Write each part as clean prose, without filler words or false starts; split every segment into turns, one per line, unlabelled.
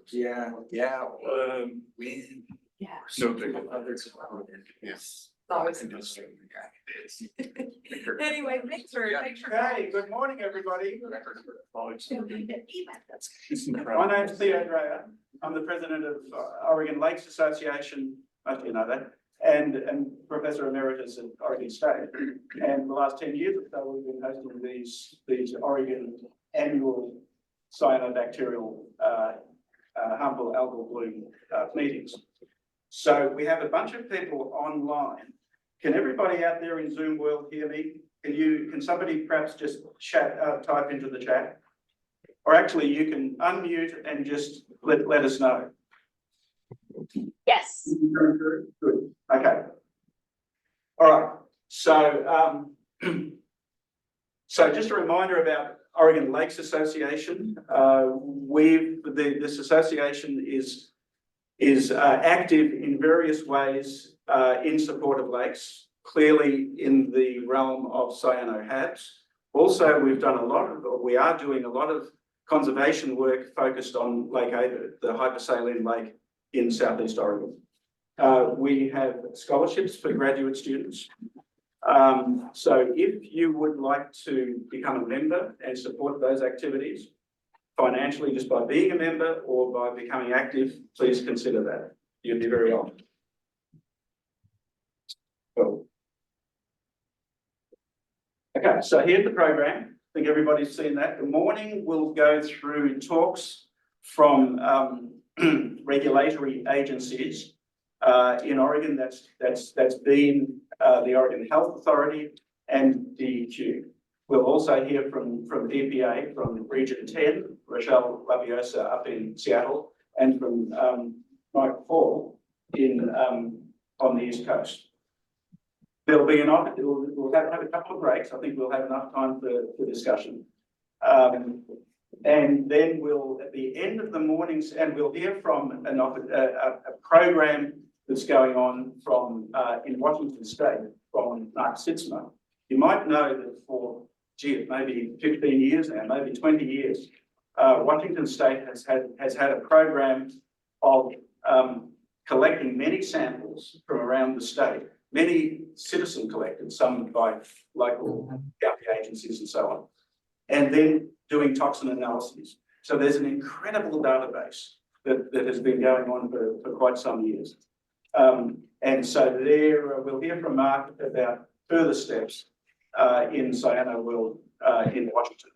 Yeah. We.
Yeah.
So big. Yes.
Always. Anyway, thanks for.
Hey, good morning, everybody. My
That's.
name's Theo Dreher. I'm the president of Oregon Lakes Association, most of you know that, and Professor Emeritus at Oregon State. And the last 10 years or so, we've been hosting these Oregon annual cyanobacterial harmful algal bloom meetings. So we have a bunch of people online. Can everybody out there in Zoom world hear me? Can somebody perhaps just type into the chat? Or actually you can unmute and just let us know.
Yes.
Good. Okay. All right. So so just a reminder about Oregon Lakes Association. This association is active in various ways in support of lakes, clearly in the realm of CyanoHABs. Also, we are doing a lot of conservation work focused on Lake Abert, the hypersaline lake in Southeast Oregon. We have scholarships for graduate students. So if you would like to become a member and support those activities, financially just by being a member or by becoming active, please consider that. You'd be very welcome. Cool. Okay, so here's the program. I think everybody's seen that. The morning we'll go through talks from regulatory agencies in Oregon. That's been the Oregon Health Authority and DEQ. We'll also hear from EPA, from Region 10, Rochelle Labiosa up in Seattle, and from Mike Paul on the East Coast. There'll be we'll have a couple of breaks. I think we'll have enough time for discussion. And then we'll, at the end of the mornings, and we'll hear from a program that's going on from in Washington State from Sytsma. You might know that for maybe 15 years now, maybe 20 years, Washington State has had a program of collecting many samples from around the state, many citizen collected, some by local government agencies and so on, and then doing toxin analyses. So there's an incredible database that has been going on for quite some years. And so there we'll hear from Mark about further steps in Cyano world in Washington.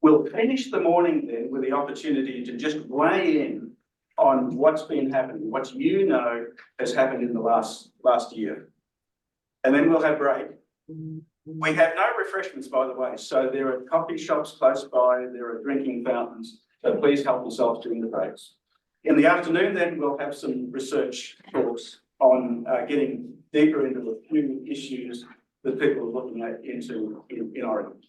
We'll finish the morning then with the opportunity to just weigh in on what's been happening, what you know has happened in the last year. And then we'll have break. We have no refreshments, by the way, so there are coffee shops close by, there are drinking fountains, so please help yourselves during the breaks. In the afternoon then we'll have some research talks on getting deeper into a few issues that people are looking at in Oregon.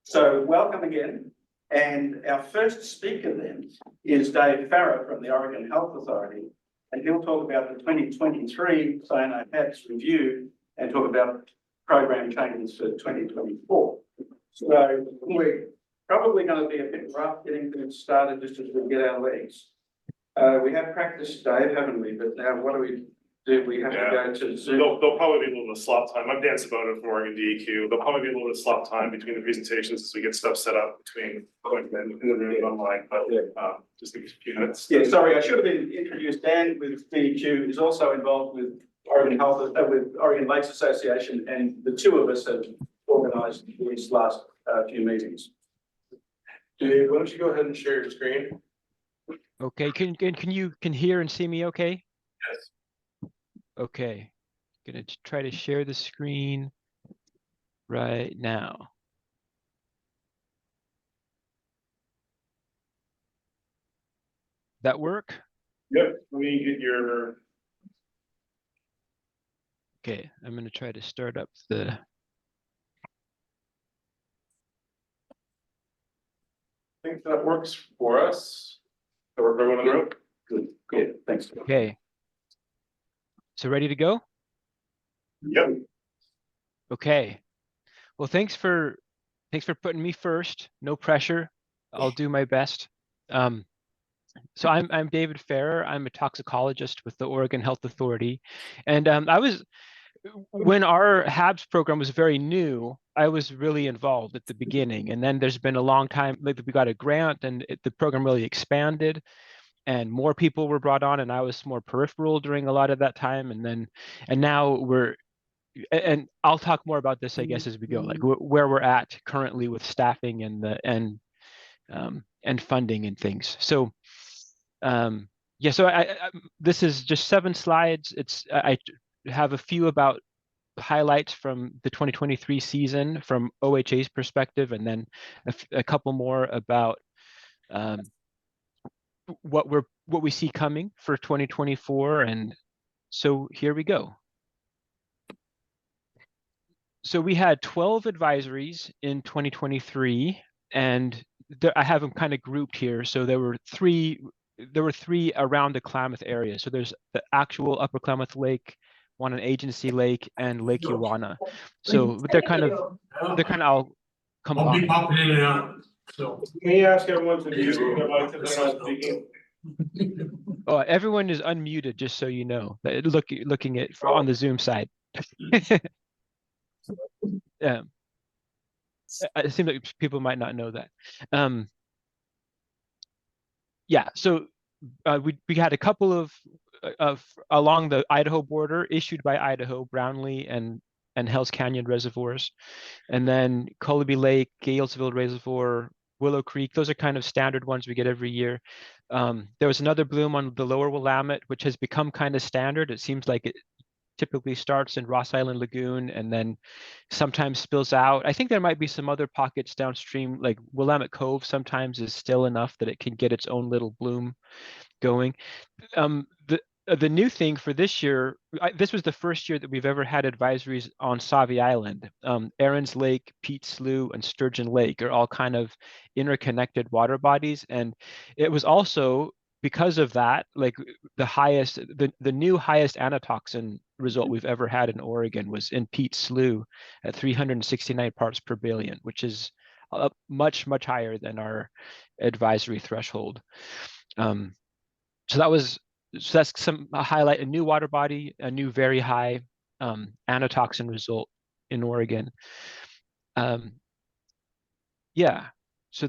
So welcome again. And our first speaker then is Dave Farrer from the Oregon Health Authority, and he'll talk about the 2023 CyanoHABs review and talk about program changes for 2024. So we're probably going to be a bit rough getting things started just as we get our legs. We have practiced, Dave, haven't we? But now what do we do? We have to go to Zoom.
There'll probably be a little bit of slot time. I'm Dan Sobota from Oregon DEQ. There'll probably be a little bit of slot time between the presentations as we get stuff set up between in the room and online, but just give us a few minutes.
Yeah, sorry, I should have been introduced. Dan with DEQ is also involved with Oregon Health, with Oregon Lakes Association, and the two of us have organised these last few meetings.
Dave, why don't you go ahead and share your screen?
Okay, can you hear and see me okay?
Yes.
Okay, gonna try to share the screen right now. That work?
Yep, let me get your...
Okay, I'm gonna try to start up the...
I think that works for us. So we're everyone in the room?
Good, cool. Yeah, thanks.
Okay. So ready to go?
Yep.
Okay. Well, thanks for putting me first. No pressure. I'll do my best. So I'm David Farrer. I'm a toxicologist with the Oregon Health Authority, and when our HABs program was very new, I was really involved at the beginning, and then there's been a long time. Like we got a grant, and the program really expanded, and more people were brought on, and I was more peripheral during a lot of that time, and now and I'll talk more about this, I guess, as we go, like where we're at currently with staffing and funding and things. So yeah, so this is just 7 slides. I have a few about highlights from the 2023 season from OHA's perspective, and then a couple more about what we see coming for 2024. And so here we go. So we had 12 advisories in 2023, and I have them kind of grouped here. So there were three around the Klamath area. So there's the actual Upper Klamath Lake, one an agency lake, and Lake Ewana. So they're kind of all combined.
I'll be popping in and out, so.
Can you ask everyone to mute their mic if they're not speaking?
Oh, everyone is unmuted, just so you know. Looking at on the Zoom side. It seems like people might not know that. Yeah, so we had a couple of along the Idaho border issued by Idaho, Brownlee and Hells Canyon reservoirs, and then Colby Lake, Galesville Reservoir, Willow Creek. Those are kind of standard ones we get every year. There was another bloom on the lower Willamette, which has become kind of standard. It seems like it typically starts in Ross Island Lagoon and then sometimes spills out. I think there might be some other pockets downstream, like Willamette Cove sometimes is still enough that it can get its own little bloom going. The new thing for this year, this was the first year that we've ever had advisories on Sauvie Island. Aaron's Lake, Pete Slough, and Sturgeon Lake are all kind of interconnected water bodies. And it was also because of that, like the new highest anotoxin result we've ever had in Oregon was in Pete Slough at 369 parts per billion, which is much higher than our advisory threshold. So that's a highlight, a new water body, a new very high anotoxin result in Oregon. Yeah, so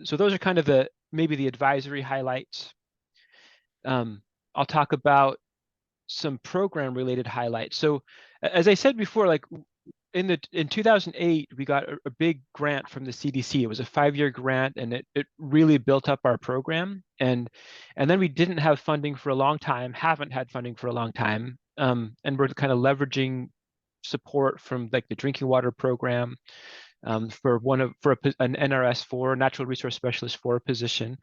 those are kind of maybe the advisory highlights. I'll talk about some program related highlights. So as I said before, like in 2008, we got a big grant from the CDC. It was a 5-year grant, and it really built up our program. And then we didn't have funding for a long time, haven't had funding for a long time. And we're kind of leveraging support from like the drinking water program for an NRS 4, Natural Resource Specialist 4 position.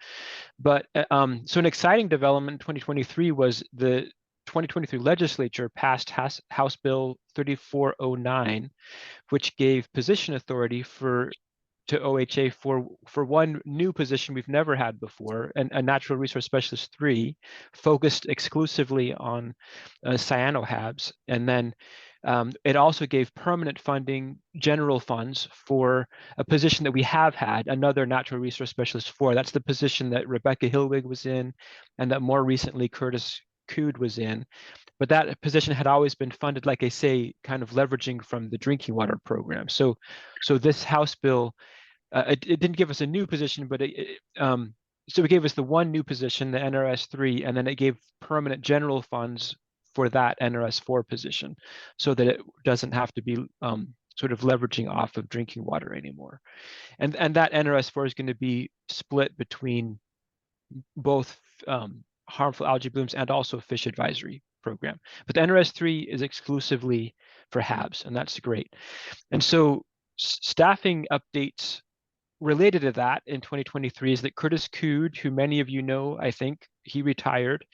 But so an exciting development in 2023 was the 2023 legislature passed House Bill 3409, which gave position authority to OHA for one new position we've never had before, and a Natural Resource Specialist 3, focused exclusively on CyanoHABs. And then it also gave permanent funding, general funds, for a position that we have had, another Natural Resource Specialist 4. That's the position that Rebecca Hilwig was in, and that more recently Curtis Cood was in. But that position had always been funded, like I say, kind of leveraging from the drinking water program. So this House bill, it didn't give us a new position, but so it gave us the one new position, the NRS 3, and then it gave permanent general funds for that NRS 4 position, so that it doesn't have to be sort of leveraging off of drinking water anymore. And that NRS 4 is going to be split between both harmful algae blooms and also fish advisory program. But the NRS 3 is exclusively for HABs, and that's great. And so staffing updates related to that in 2023 is that Curtis Cood, who many of you know, I think, he retired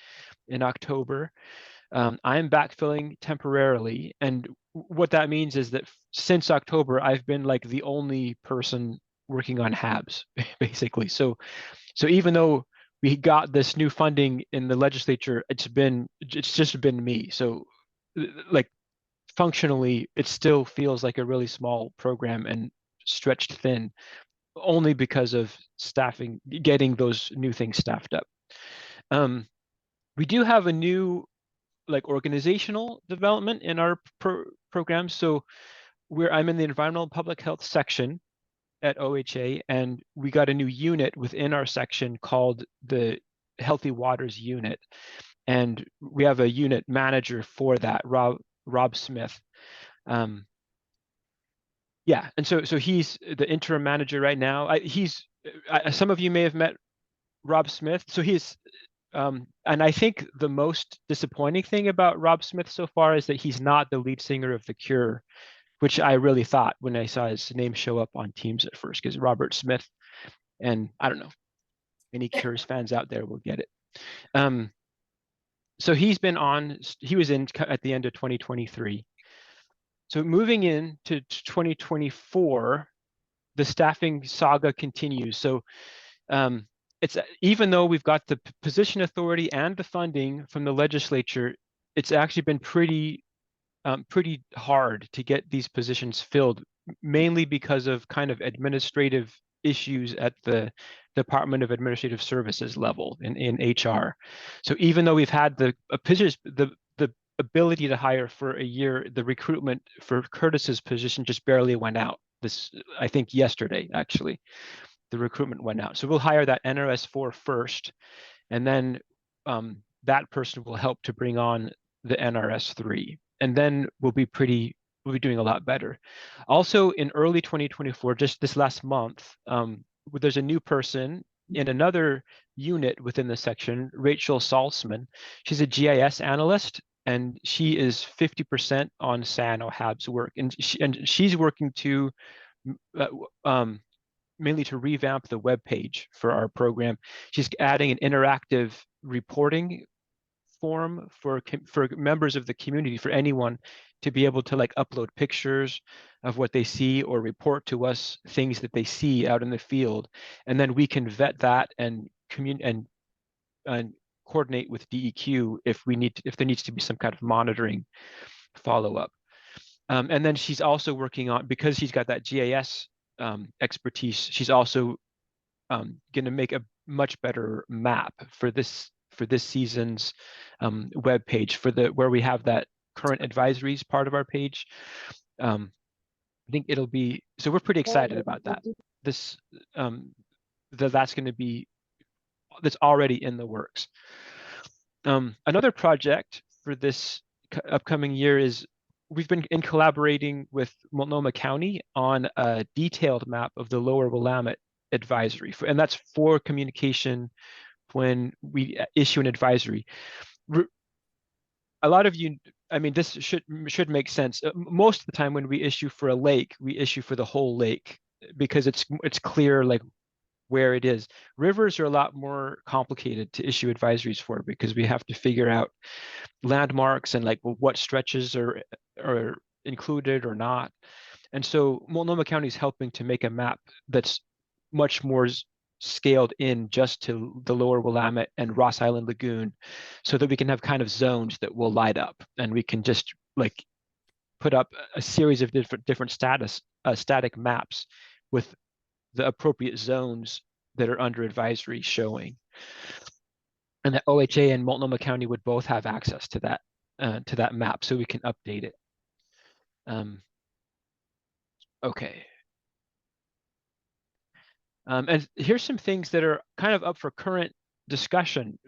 in October. I'm backfilling temporarily, and what that means is that since October, I've been like the only person working on HABs, basically. So even though we got this new funding in the legislature, it's just been me. So like functionally, it still feels like a really small program and stretched thin, only because of staffing, getting those new things staffed up. We do have a new like organizational development in our program. So I'm in the environmental public health section at OHA, and we got a new unit within our section called the Healthy Waters Unit. And we have a unit manager for that, Rob Smith. Yeah, and so he's the interim manager right now. Some of you may have met Rob Smith. So he's and I think the most disappointing thing about Rob Smith so far is that he's not the lead singer of The Cure, which I really thought when I saw his name show up on Teams at first, because Robert Smith, and I don't know, any Cures fans out there will get it. So he was in at the end of 2023. So moving into 2024, the staffing saga continues. So it's even though we've got the position authority and the funding from the legislature, it's actually been pretty hard to get these positions filled, mainly because of kind of administrative issues at the Department of Administrative Services level in HR. So even though we've had the ability to hire for a year, the recruitment for Curtis's position just barely went out. I think yesterday, actually, the recruitment went out. So we'll hire that NRS 4 first, and then that person will help to bring on the NRS 3. And then we'll be doing a lot better. Also in early 2024, just this last month, there's a new person in another unit within the section, Rachel Salzman. She's a GIS analyst, and she is 50% on CyanoHABs work. And she's working to mainly to revamp the web page for our program. She's adding an interactive reporting form for members of the community, for anyone to be able to like upload pictures of what they see or report to us things that they see out in the field, and then we can vet that and coordinate with DEQ if there needs to be some kind of monitoring follow-up. And then she's also working on, because she's got that GIS expertise, she's also going to make a much better map for this season's web page where we have that current advisories part of our page. I think it'll be, so we're pretty excited about that. That's already in the works. Another project for this upcoming year is we've been collaborating with Multnomah County on a detailed map of the Lower Willamette advisory, and that's for communication when we issue an advisory. A lot of you, I mean, this should make sense. Most of the time when we issue for a lake, we issue for the whole lake because it's clear like where it is. Rivers are a lot more complicated to issue advisories for because we have to figure out landmarks and like what stretches are included or not. And so Multnomah County is helping to make a map that's much more scaled in just to the Lower Willamette and Ross Island Lagoon, so that we can have kind of zones that will light up, and we can just like put up a series of different static maps with the appropriate zones that are under advisory showing. And the OHA and Multnomah County would both have access to that map, so we can update it. Okay. And here's some things that are kind of up for current discussion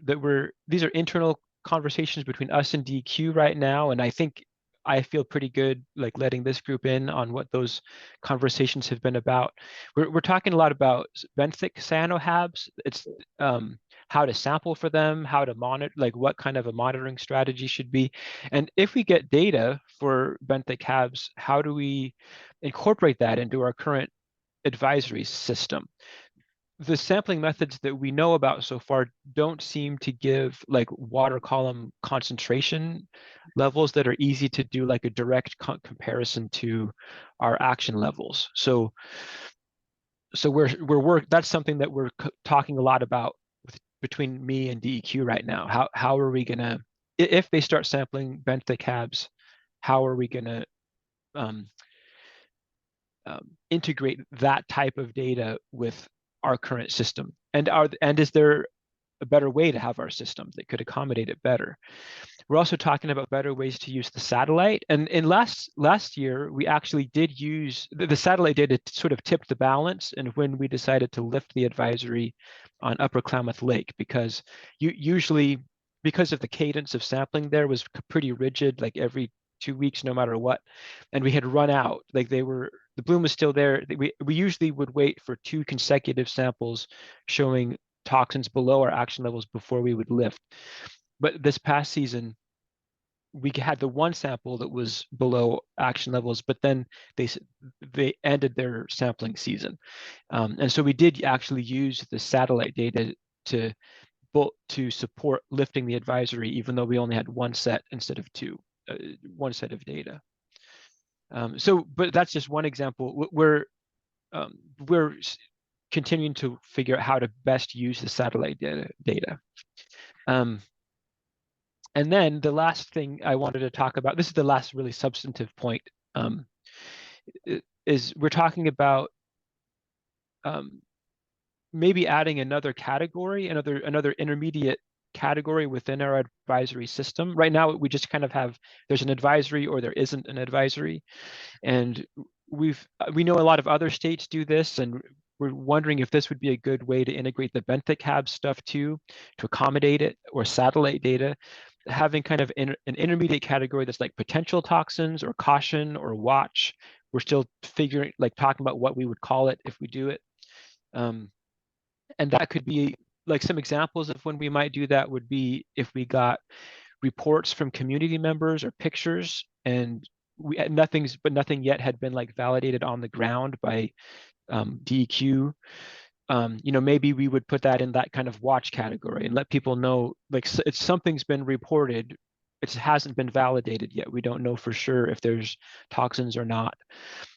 these are internal conversations between us and DEQ right now. And I think I feel pretty good like letting this group in on what those conversations have been about. We're talking a lot about benthic CyanoHABs. It's how to sample for them, how to monitor, like what kind of a monitoring strategy should be. And if we get data for benthic HABs, how do we incorporate that into our current advisory system? The sampling methods that we know about so far don't seem to give like water column concentration levels that are easy to do like a direct comparison to our action levels. So that's something that we're talking a lot about between me and DEQ right now. How are we gonna, if they start sampling benthic HABs, how are we gonna integrate that type of data with our current system? And is there a better way to have our system that could accommodate it better. We're also talking about better ways to use the satellite. And in last year, we actually did use the satellite data sort of tipped the balance, and when we decided to lift the advisory on Upper Klamath Lake, because usually because of the cadence of sampling there was pretty rigid, like every 2 weeks, no matter what, and we had run out. Like the bloom was still there. We usually would wait for 2 consecutive samples showing toxins below our action levels before we would lift. But this past season, we had the 1 sample that was below action levels, but then they ended their sampling season, and so we did actually use the satellite data to support lifting the advisory, even though we only had 1 set instead of 2, 1 set of data. But that's just one example. We're continuing to figure out how to best use the satellite data. And then the last thing I wanted to talk about, this is the last really substantive point, is we're talking about maybe adding another category, another intermediate category within our advisory system. Right now, we just kind of have, there's an advisory or there isn't an advisory. And we know a lot of other states do this, and we're wondering if this would be a good way to integrate the benthic HAB stuff too, to accommodate it, or satellite data, having kind of an intermediate category that's like potential toxins or caution or watch. We're still talking about what we would call it if we do it. And that could be like some examples of when we might do that would be if we got reports from community members or pictures, and nothing yet had been like validated on the ground by DEQ. Maybe we would put that in that kind of watch category and let people know, like, if something's been reported, it hasn't been validated yet. We don't know for sure if there's toxins or not.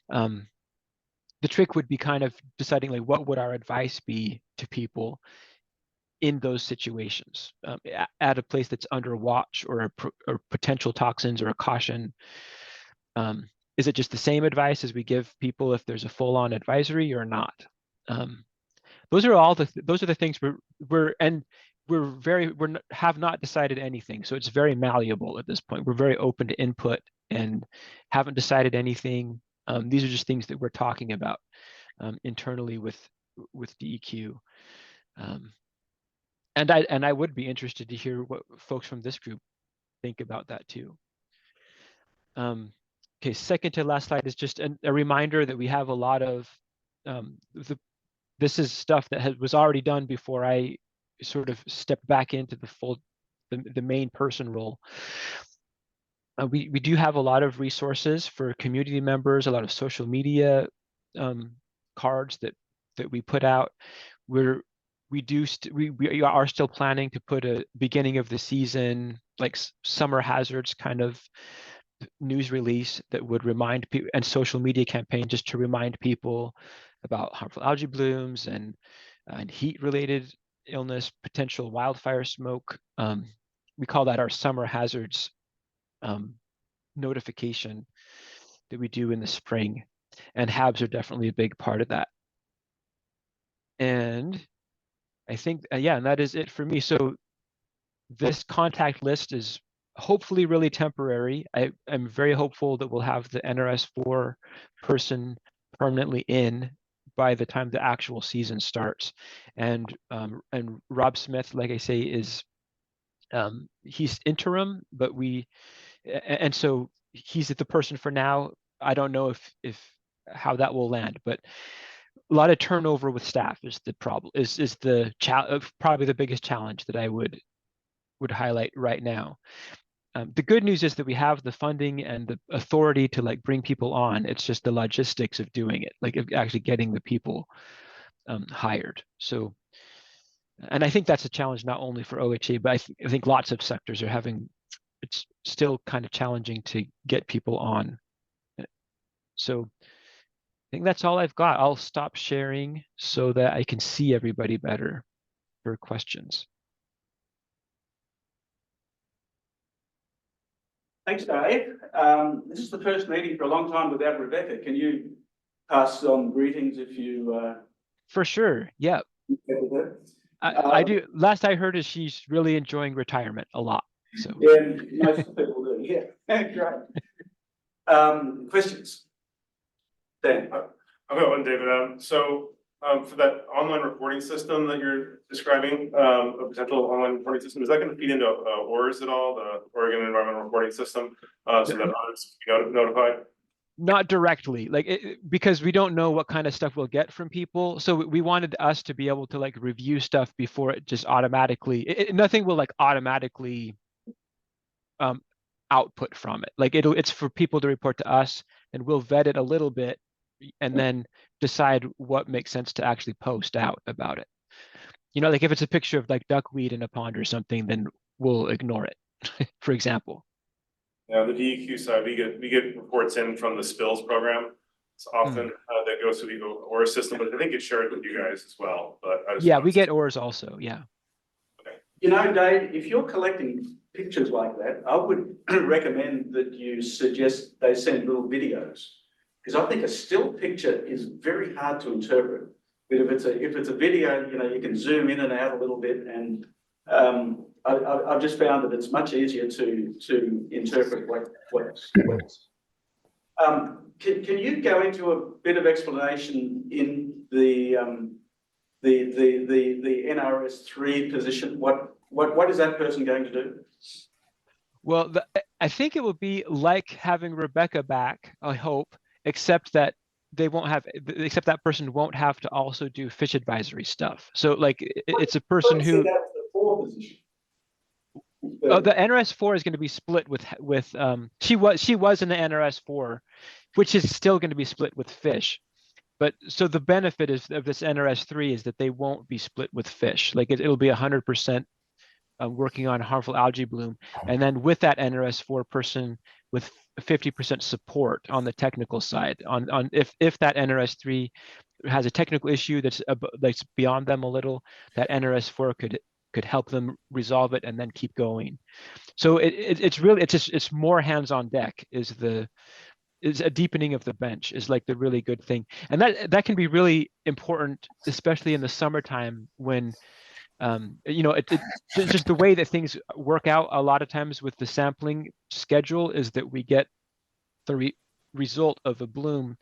The trick would be kind of deciding, like, what would our advice be to people in those situations, at a place that's under watch or potential toxins or a caution. Is it just the same advice as we give people if there's a full-on advisory or not? Those are the things we have not decided anything, so it's very malleable at this point. We're very open to input and haven't decided anything. These are just things that we're talking about internally with DEQ. And I would be interested to hear what folks from this group think about that too. Okay, second to last slide is just a reminder that we have a lot of this is stuff that was already done before I sort of stepped back into the main person role. We do have a lot of resources for community members, a lot of social media cards that we put out. We are still planning to put a beginning of the season, like summer hazards kind of news release that would remind people, and social media campaign just to remind people about harmful algae blooms and heat-related illness, potential wildfire smoke. We call that our summer hazards notification that we do in the spring, and HABs are definitely a big part of that. And I think, yeah, and that is it for me. So this contact list is hopefully really temporary. I'm very hopeful that we'll have the NRS4 person permanently in by the time the actual season starts. And Rob Smith, like I say, is he's interim, but and so he's the person for now. I don't know if how that will land, but a lot of turnover with staff is the problem. Is probably the biggest challenge that I would highlight right now. The good news is that we have the funding and the authority to like bring people on. It's just the logistics of doing it, like of actually getting the people hired. So, and I think that's a challenge not only for OHA, but I think lots of sectors are having. It's still kind of challenging to get people on. So I think that's all I've got. I'll stop sharing so that I can see everybody better for questions.
Thanks, Dave. This is the first meeting for a long time without Rebecca. Can you pass on greetings if you...
For sure, yeah. I do, last I heard is she's really enjoying retirement a lot, so.
Yeah, most people do, yeah, great. Questions? Dan?
I've got one, David. For that online reporting system that you're describing, a potential online reporting system, is that going to feed into ORS at all, the Oregon Environmental Reporting System, so that others can be notified?
Not directly, like because we don't know what kind of stuff we'll get from people. So we wanted us to be able to like review stuff before it just automatically, nothing will like automatically output from it. Like it's for people to report to us and we'll vet it a little bit and then decide what makes sense to actually post out about it. You know, like if it's a picture of like duckweed in a pond or something, then we'll ignore it, for example.
Yeah, the DEQ side, we get reports in from the spills program. It's often that goes to the ORS system, but I think it's shared with you guys as well. But
yeah, we get ORS also. Yeah.
You know, Dave, if you're collecting pictures like that, I would recommend that you suggest they send little videos. Because I think a still picture is very hard to interpret. But if it's a video, you know, you can zoom in and out a little bit, and I've just found that it's much easier to interpret what's. Can you go into a bit of explanation in the NRS3 position? What is that person going to do?
Well, I think it will be like having Rebecca back, I hope, except that that person won't have to also do fish advisory stuff. So like it's a person who.
That's the 4 position.
Oh, the NRS4 is going to be split with she was in the NRS4, which is still going to be split with fish. But so the benefit of this NRS3 is that they won't be split with fish. Like it'll be 100% working on harmful algae bloom. And then with that NRS4 person with 50% support on the technical side, on if that NRS3 has a technical issue that's beyond them a little, that NRS4 could help them resolve it and then keep going. So it's more hands on deck is a deepening of the bench is like the really good thing. And that can be really important, especially in the summertime when you know, just the way that things work out a lot of times with the sampling schedule is that we get the result of a bloom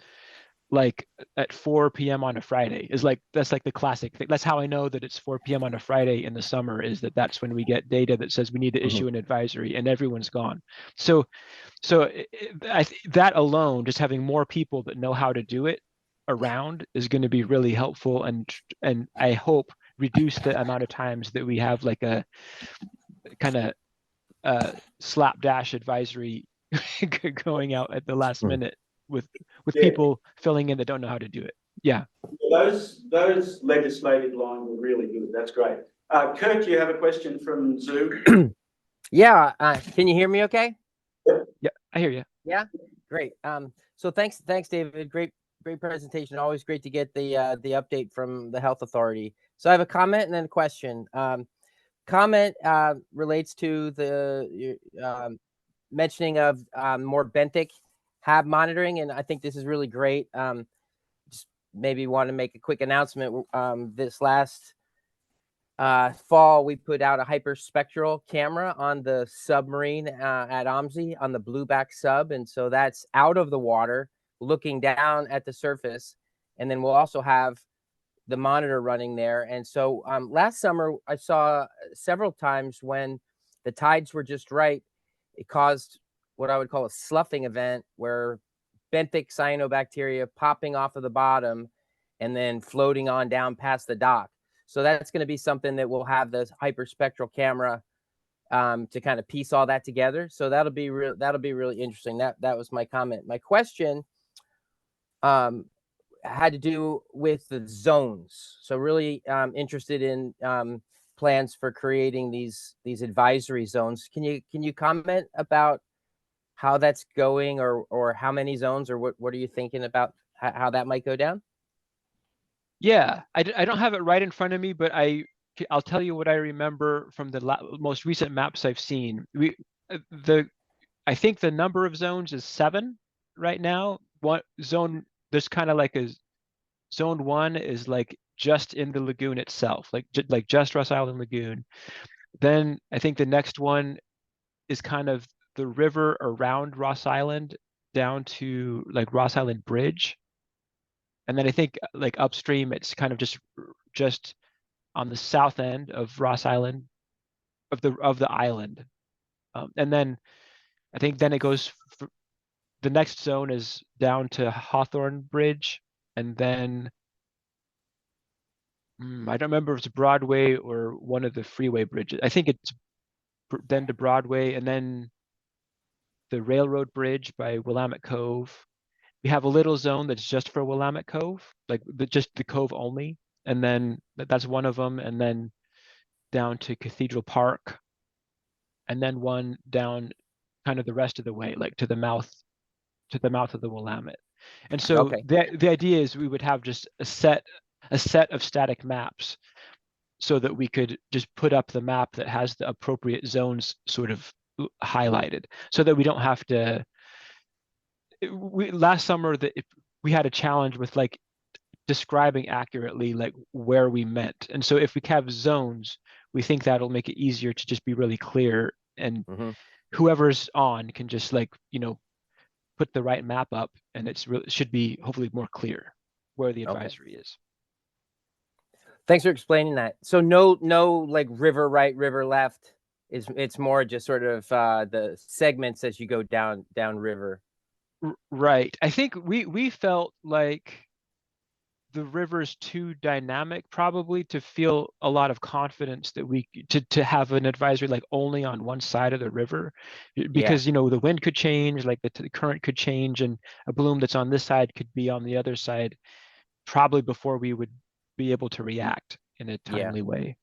like at 4 p.m. on a Friday is like, that's like the classic thing. That's how I know that it's 4 p.m. on a Friday in the summer is that's when we get data that says we need to issue an advisory and everyone's gone. So that alone, just having more people that know how to do it around is going to be really helpful and I hope reduce the amount of times that we have like a kind of slapdash advisory going out at the last minute with people filling in that don't know how to do it. Yeah.
Those legislative lines are really good. That's great. Kurt, you have a question from Zoom?
Yeah. Can you hear me okay?
Yeah, I hear you.
Yeah, great. So thanks, David. Great presentation. Always great to get the update from the health authority. So I have a comment and then a question. Comment relates to the mentioning of more benthic HAB monitoring, and I think this is really great. Just maybe want to make a quick announcement. This last fall, we put out a hyperspectral camera on the submarine at OMSI on the blueback sub, and so that's out of the water, looking down at the surface, and then we'll also have the monitor running there. And so last summer, I saw several times when the tides were just right, it caused what I would call a sloughing event where benthic cyanobacteria popping off of the bottom and then floating on down past the dock. So that's going to be something that we'll have this hyperspectral camera to kind of piece all that together. So that'll be really interesting. That was my comment. My question had to do with the zones. So really interested in plans for creating these advisory zones. Can you comment about how that's going or how many zones or what are you thinking about how that might go down?
Yeah, I don't have it right in front of me, but I'll tell you what I remember from the most recent maps I've seen. I think the number of zones is 7 right now. One zone, there's kind of like a zone 1 is like just in the lagoon itself, like just Ross Island Lagoon. Then I think the next one is kind of the river around Ross Island down to like Ross Island Bridge. And then I think like upstream, it's kind of just on the south end of Ross Island, of the island. And then I think then it goes, the next zone is down to Hawthorne Bridge, and then I don't remember if it's Broadway or one of the freeway bridges. I think it's then to Broadway, and then the railroad bridge by Willamette Cove. We have a little zone that's just for Willamette Cove, like just the cove only, and then that's one of them, and then down to Cathedral Park, and then one down kind of the rest of the way, like to the mouth of the Willamette. And so
Okay.
the idea is we would have just a set of static maps so that we could just put up the map that has the appropriate zones sort of highlighted, so that we don't have to. Last summer we had a challenge with like describing accurately like where we meant, and so if we have zones, we think that'll make it easier to just be really clear, and whoever's on can just like put the right map up, and it should be hopefully more clear where the advisory is.
Thanks for explaining that. So no like river right, river left. It's more just sort of the segments as you go down river.
Right. I think we felt like the river's too dynamic probably to feel a lot of confidence that we to have an advisory like only on one side of the river, because the wind could change, like the current could change, and a bloom that's on this side could be on the other side probably before we would be able to react in a timely way.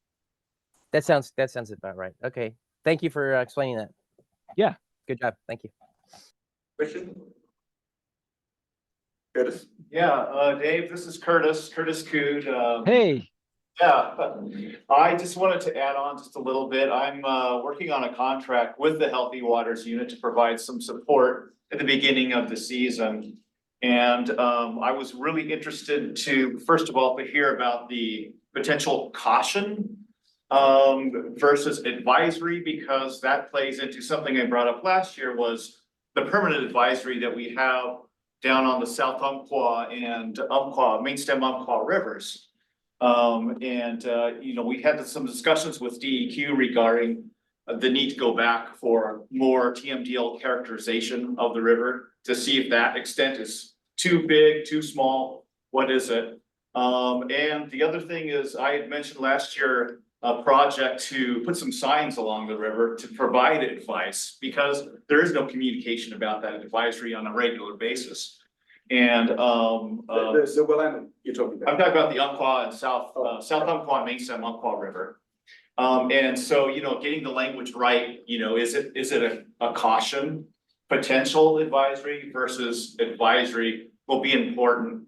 That sounds about right. Okay. Thank you for explaining that.
Yeah.
Good job. Thank you.
Question? Curtis?
Yeah, Dave, this is Curtis Cood.
Hey.
Yeah, I just wanted to add on just a little bit. I'm working on a contract with the Healthy Waters Unit to provide some support at the beginning of the season. And I was really interested to, first of all, to hear about the potential caution versus advisory, because that plays into something I brought up last year, was the permanent advisory that we have down on the South Umpqua and main stem Umpqua rivers. We had some discussions with DEQ regarding the need to go back for more TMDL characterization of the river to see if that extent is too big, too small, what is it? And the other thing is, I had mentioned last year a project to put some signs along the river to provide advice, because there is no communication about that advisory on a regular basis. And
The Willamette you're talking about?
I'm talking about the Umpqua and South Umpqua and Main Stem Umpqua River. And so, getting the language right, is it a caution potential advisory versus advisory will be important.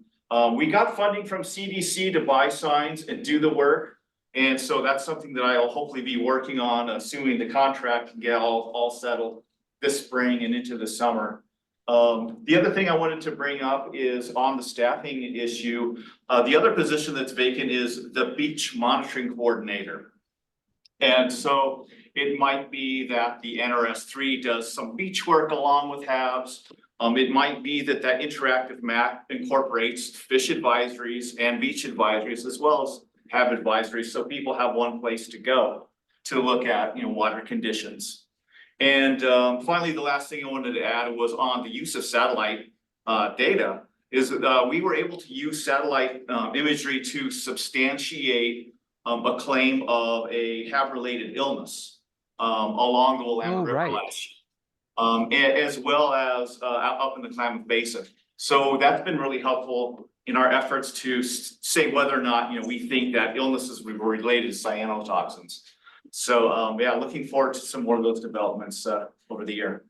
We got funding from CDC to buy signs and do the work. And so that's something that I'll hopefully be working on, assuming the contract can get all settled this spring and into the summer. The other thing I wanted to bring up is on the staffing issue. The other position that's vacant is the beach monitoring coordinator. And so it might be that the NRS3 does some beach work along with HABs. It might be that interactive map incorporates fish advisories and beach advisories, as well as HAB advisories, so people have one place to go to look at, water conditions. And finally, the last thing I wanted to add was on the use of satellite data, is we were able to use satellite imagery to substantiate a claim of a HAB-related illness along the Willamette River last year, as well as up in the Klamath Basin. So that's been really helpful in our efforts to say whether or not we think that illnesses were related to cyanotoxins. So looking forward to some more of those developments over the year.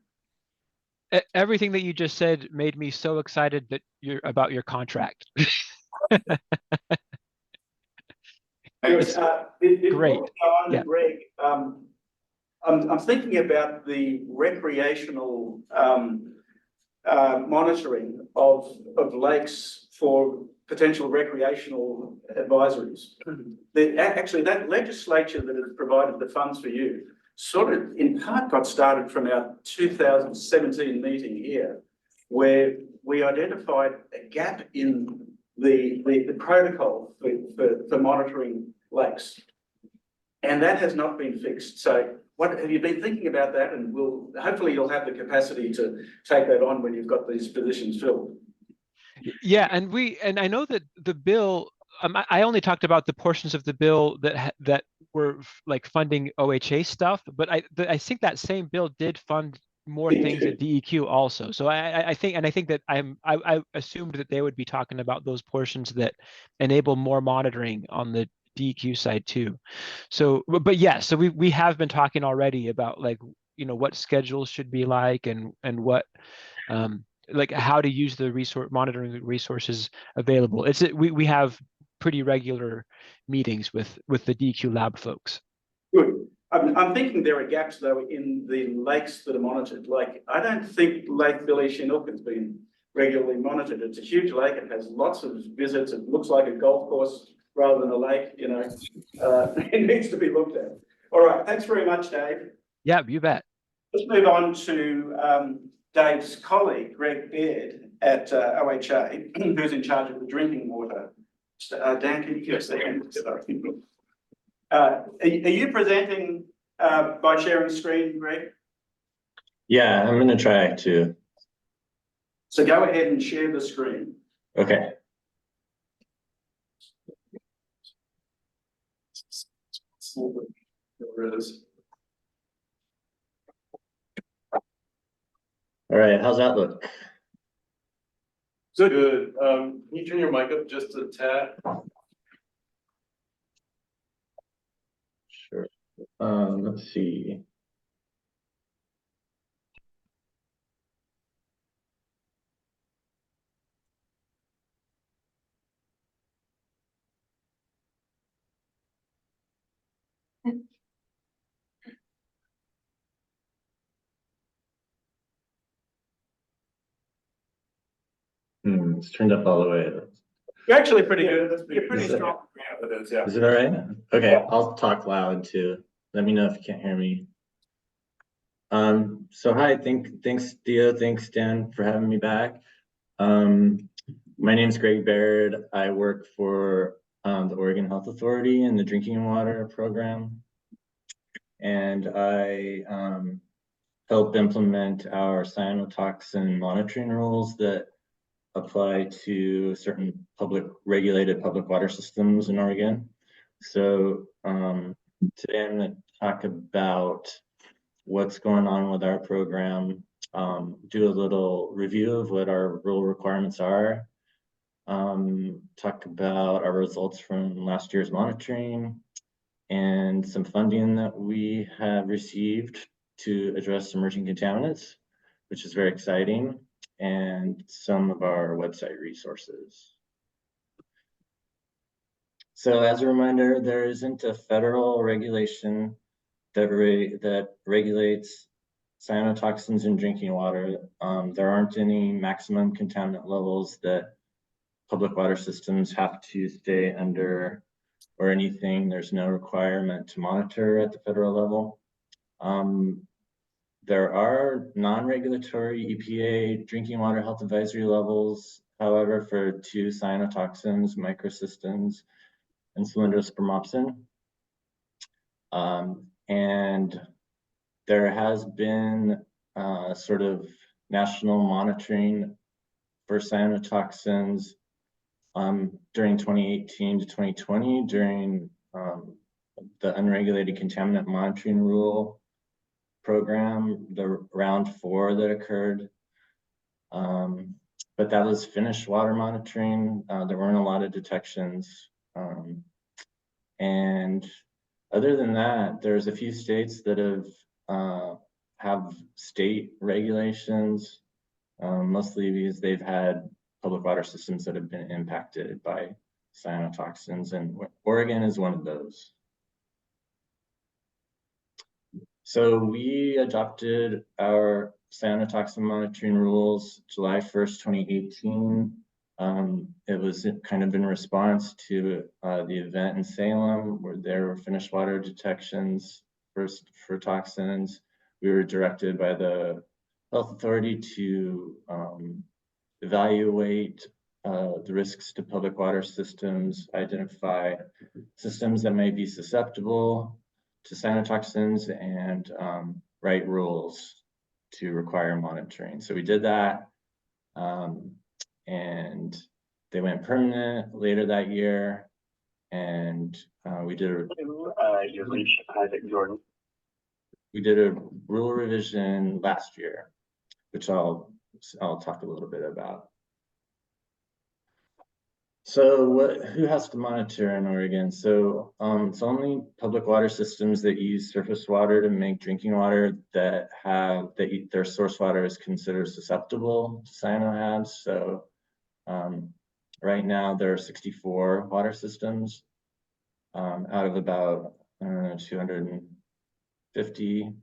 Everything that you just said made me so excited that about your contract.
Yes,
great.
Yeah. Greg, I'm thinking about the recreational monitoring of lakes for potential recreational advisories. Actually, that legislature that has provided the funds for you sort of in part got started from our 2017 meeting here, where we identified a gap in the protocol for monitoring lakes. And that has not been fixed. So what have you been thinking about that? And hopefully you'll have the capacity to take that on when you've got these positions filled.
Yeah, and I know that the bill, I only talked about the portions of the bill that were like funding OHA stuff, but I think that same bill did fund more things at DEQ also. So I think that I assumed that they would be talking about those portions that enable more monitoring on the DEQ side too. So, but yeah, so we have been talking already about like, you know, what schedules should be like and what like how to use the monitoring resources available. We have pretty regular meetings with the DEQ lab folks.
Good. I'm thinking there are gaps though in the lakes that are monitored. Like I don't think Lake Billy Chinook has been regularly monitored. It's a huge lake. It has lots of visits. It looks like a golf course rather than a lake. You know, it needs to be looked at. All right. Thanks very much, Dave.
Yeah, you bet.
Let's move on to Dave's colleague, Gregg Baird at OHA, who's in charge of the drinking water. Dan, can you give us the hand? Are you presenting by sharing screen, Greg?
Yeah, I'm gonna try to.
So go ahead and share the screen.
Okay.
There it is.
All right, how's that look?
Good. Can you turn your mic up just a tad?
Sure. Let's see. It's turned up all the way.
You're actually pretty good.
That's
You're pretty strong.
Yeah, it is, yeah.
Is it all right? Okay, I'll talk loud too. Let me know if you can't hear me. So hi, thanks Theo, thanks Dan for having me back. My name is Gregg Baird. I work for the Oregon Health Authority in the drinking water program. And I help implement our cyanotoxin monitoring rules that apply to certain regulated public water systems in Oregon. So today I'm going to talk about what's going on with our program, do a little review of what our rule requirements are, talk about our results from last year's monitoring, and some funding that we have received to address emerging contaminants, which is very exciting, and some of our website resources. So as a reminder, there isn't a federal regulation that regulates cyanotoxins in drinking water. There aren't any maximum contaminant levels that public water systems have to stay under or anything. There's no requirement to monitor at the federal level. There are non-regulatory EPA drinking water health advisory levels, however, for 2 cyanotoxins, microcystins, and cylindrospermopsin. And there has been sort of national monitoring for cyanotoxins during 2018 to 2020 during the unregulated contaminant monitoring rule program, the round 4 that occurred. But that was finished water monitoring. There weren't a lot of detections. And other than that, there's a few states that have state regulations, mostly because they've had public water systems that have been impacted by cyanotoxins, and Oregon is one of those. So we adopted our cyanotoxin monitoring rules July 1st, 2018. It was kind of in response to the event in Salem where there were finished water detections for toxins. We were directed by the health authority to evaluate the risks to public water systems, identify systems that may be susceptible to cyanotoxins, and write rules to require monitoring. So we did that, and they went permanent later that year, and we did a rule revision last year, which I'll talk a little bit about. So who has to monitor in Oregon? So it's only public water systems that use surface water to make drinking water that their source water is considered susceptible to CyanoHABs. So right now there are 64 water systems out of about 250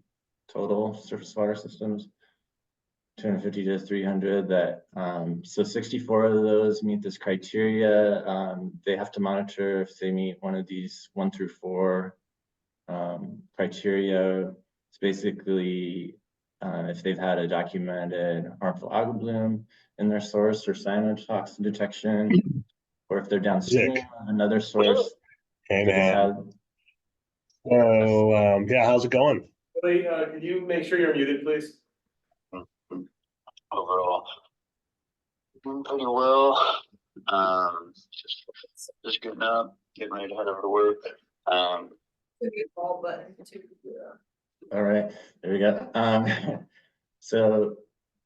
total surface water systems. 250 to 300 that, so 64 of those meet this criteria. They have to monitor if they meet one of these 1 through 4 criteria. It's basically if they've had a documented harmful algal bloom in their source for cyanotoxin detection, or if they're downstream of another source.
Hey man. So yeah, how's it going?
Wait, can you make sure you're muted, please?
Overall, doing pretty well. Just getting up, getting ready to head over to work.
All right, there we go. So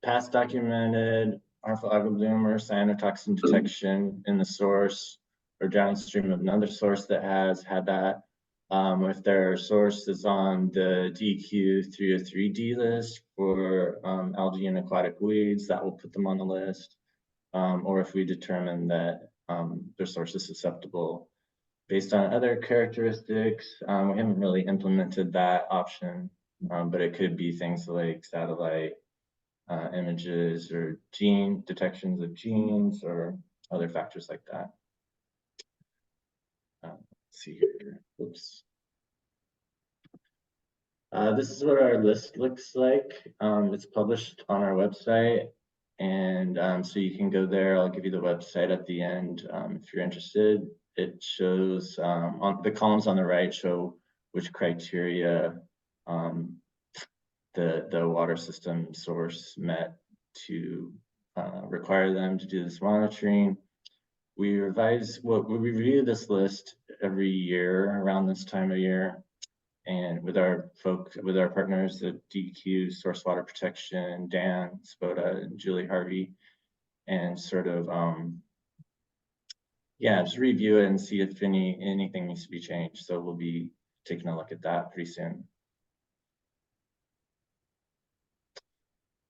past documented harmful algal bloom or cyanotoxin detection in the source or downstream of another source that has had that. If their source is on the DEQ 303D list for algae and aquatic weeds, that will put them on the list. Or if we determine that their source is susceptible based on other characteristics, we haven't really implemented that option, but it could be things like satellite images or gene detections of genes or other factors like that. Let's see here. Oops. This is what our list looks like. It's published on our website, and so you can go there. I'll give you the website at the end if you're interested. It shows on the columns on the right show which criteria the water system source met to require them to do this monitoring. We review this list every year around this time of year, and with our partners, the DEQ, Source Water Protection, Dan, Sobota, and Julie Harvey, and sort of just review it and see if anything needs to be changed. So we'll be taking a look at that pretty soon.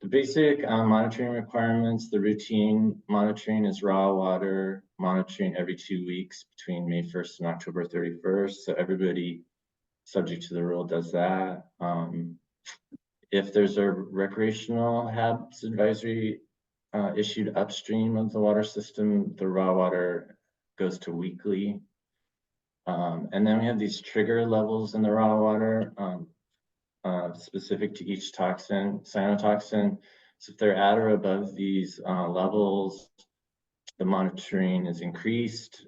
The basic monitoring requirements, the routine monitoring is raw water monitoring every 2 weeks between May 1st and October 31st. So everybody subject to the rule does that. If there's a recreational HABs advisory issued upstream of the water system, the raw water goes to weekly. And then we have these trigger levels in the raw water. Specific to each toxin, cyanotoxin. So if they're at or above these levels, the monitoring is increased,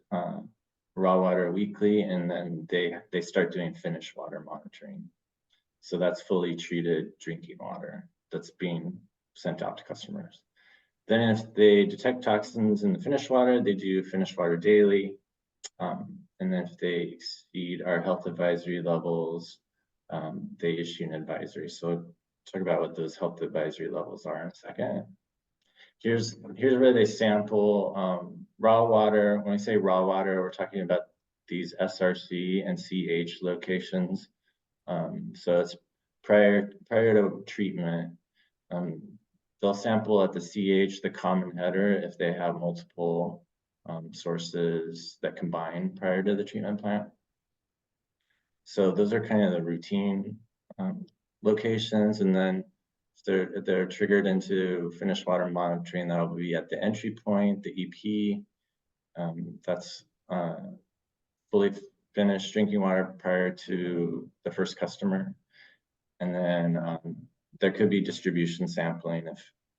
raw water weekly, and then they start doing finished water monitoring. So that's fully treated drinking water that's being sent out to customers. Then if they detect toxins in the finished water, they do finished water daily. And then if they exceed our health advisory levels, they issue an advisory. So we'll talk about what those health advisory levels are in a second. Here's where they sample raw water. When we say raw water, we're talking about these SRC and CH locations. So it's prior to treatment. They'll sample at the CH, the common header, if they have multiple sources that combine prior to the treatment plant. So those are kind of the routine locations. And then they're triggered into finished water monitoring. That'll be at the entry point, the EP. That's fully finished drinking water prior to the first customer. And then there could be distribution sampling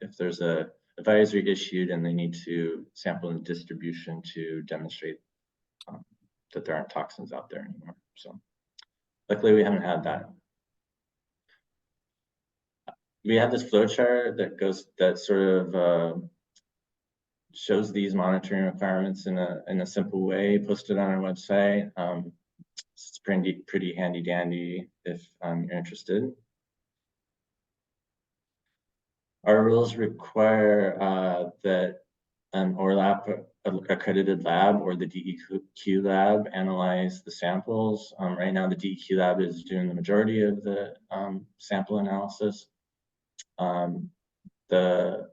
if there's a advisory issued and they need to sample in distribution to demonstrate that there aren't toxins out there anymore. So luckily we haven't had that. We have this flow chart that sort of shows these monitoring requirements in a simple way, posted on our website. It's pretty handy dandy if you're interested. Our rules require that an ORLAP accredited lab or the DEQ lab analyze the samples. Right now, the DEQ lab is doing the majority of the sample analysis. The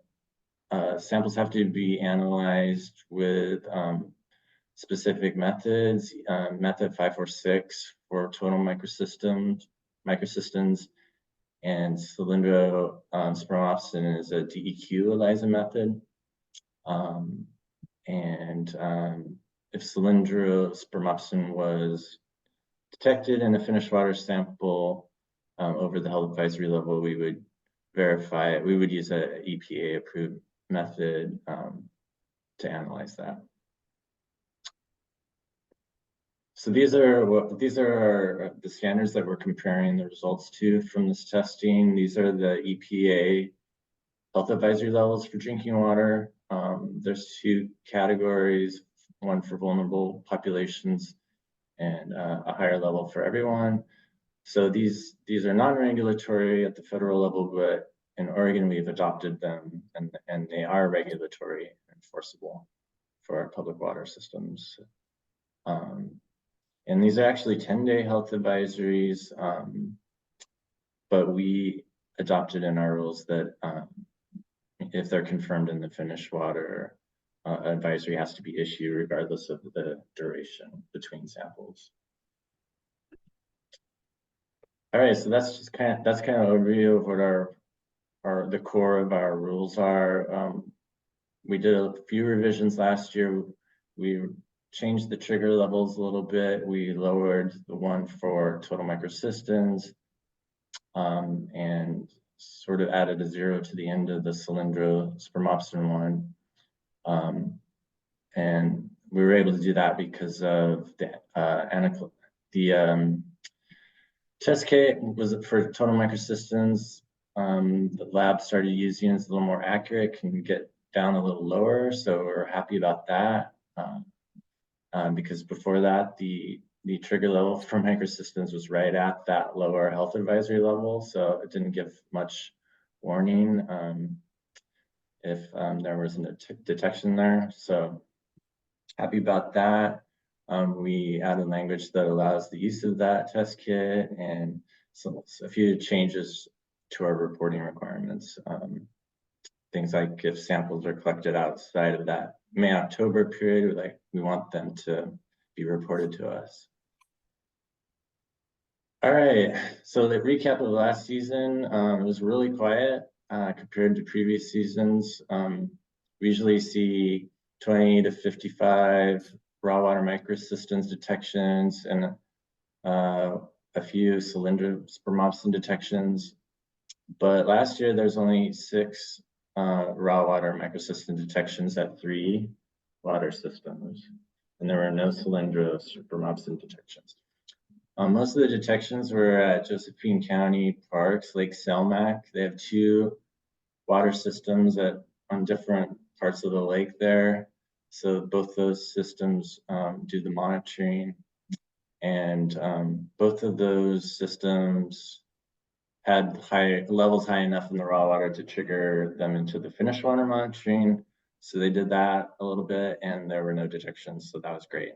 samples have to be analyzed with specific methods. Method 546 for total microcystins, and cylindrospermopsin is a DEQ ELISA method. If cylindrospermopsin was detected in a finished water sample over the health advisory level, we would verify it. We would use an EPA approved method to analyze that. So these are the standards that we're comparing the results to from this testing. These are the EPA health advisory levels for drinking water. There's two categories, one for vulnerable populations and a higher level for everyone. So these are non-regulatory at the federal level, but in Oregon we've adopted them and they are regulatory and enforceable for our public water systems. And these are actually 10-day health advisories, but we adopted in our rules that if they're confirmed in the finished water, advisory has to be issued regardless of the duration between samples. All right, so that's kind of overview of what the core of our rules are. We did a few revisions last year. We changed the trigger levels a little bit. We lowered the one for total microcystins and sort of added a 0 to the end of the cylindrospermopsin one. And we were able to do that because of the test kit was for total microcystins. The lab started using it's a little more accurate, can get down a little lower. So we're happy about that. Because before that, the trigger level for microcystins was right at that lower health advisory level. So it didn't give much warning if there wasn't a detection there. So happy about that. We added language that allows the use of that test kit and a few changes to our reporting requirements. Things like if samples are collected outside of that May-October period, we want them to be reported to us. All right, so the recap of last season, it was really quiet compared to previous seasons. We usually see 20 to 55 raw water microcystins detections and a few cylindrospermopsin detections. But last year, there's only 6 raw water microcystin detections at 3 water systems, and there were no cylindrospermopsin detections. Most of the detections were at Josephine County parks, Lake Selmac. They have 2 water systems on different parts of the lake there. So both those systems do the monitoring, and both of those systems had levels high enough in the raw water to trigger them into the finished water monitoring. So they did that a little bit and there were no detections. So that was great.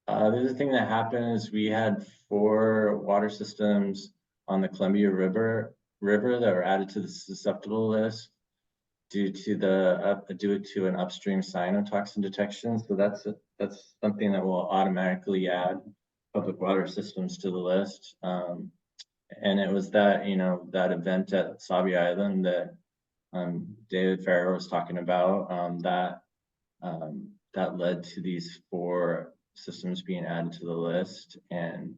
The other thing that happened is we had 4 water systems on the Columbia River that were added to the susceptible list due to an upstream cyanotoxin detection. So that's something that will automatically add public water systems to the list. And it was that, that event at Sabi Island that David Farrar was talking about, that led to these 4 systems being added to the list. And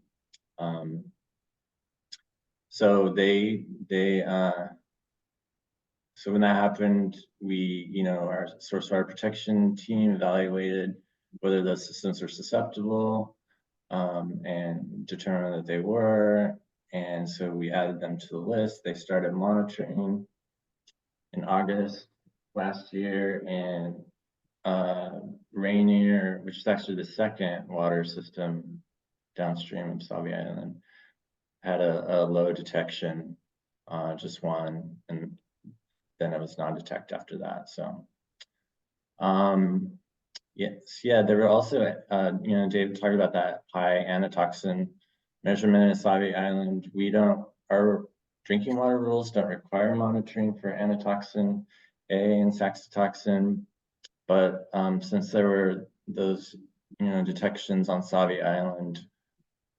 so so when that happened, we, our source water protection team evaluated whether those systems were susceptible, and determined that they were. And so we added them to the list. They started monitoring in August last year, and Rainier, which is actually the 2nd water system downstream of Sabi Island, had a low detection, just 1, and then it was non-detect after that. So, yes, yeah, there were also, David talked about that high anatoxin measurement at Sabi Island. Our drinking water rules don't require monitoring for anatoxin A and saxitoxin, but since there were those, detections on Sabi Island,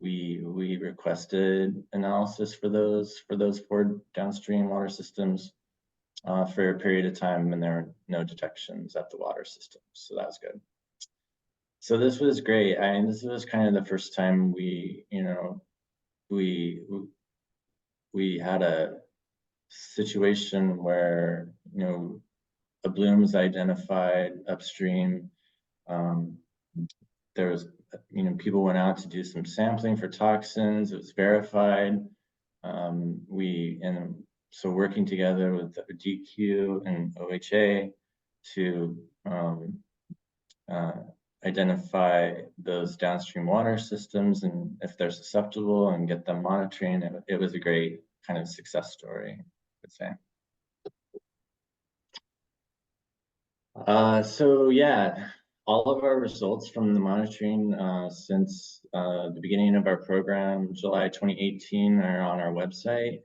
we requested analysis for those 4 downstream water systems for a period of time, and there were no detections at the water system, so that was good. So this was great. This was kind of the first time we had a situation where, a bloom was identified upstream. There was, people went out to do some sampling for toxins. It was verified. So working together with the DEQ and OHA to identify those downstream water systems and if they're susceptible and get them monitoring. It was a great kind of success story, I would say. So yeah, all of our results from the monitoring since the beginning of our program, July 2018, are on our website.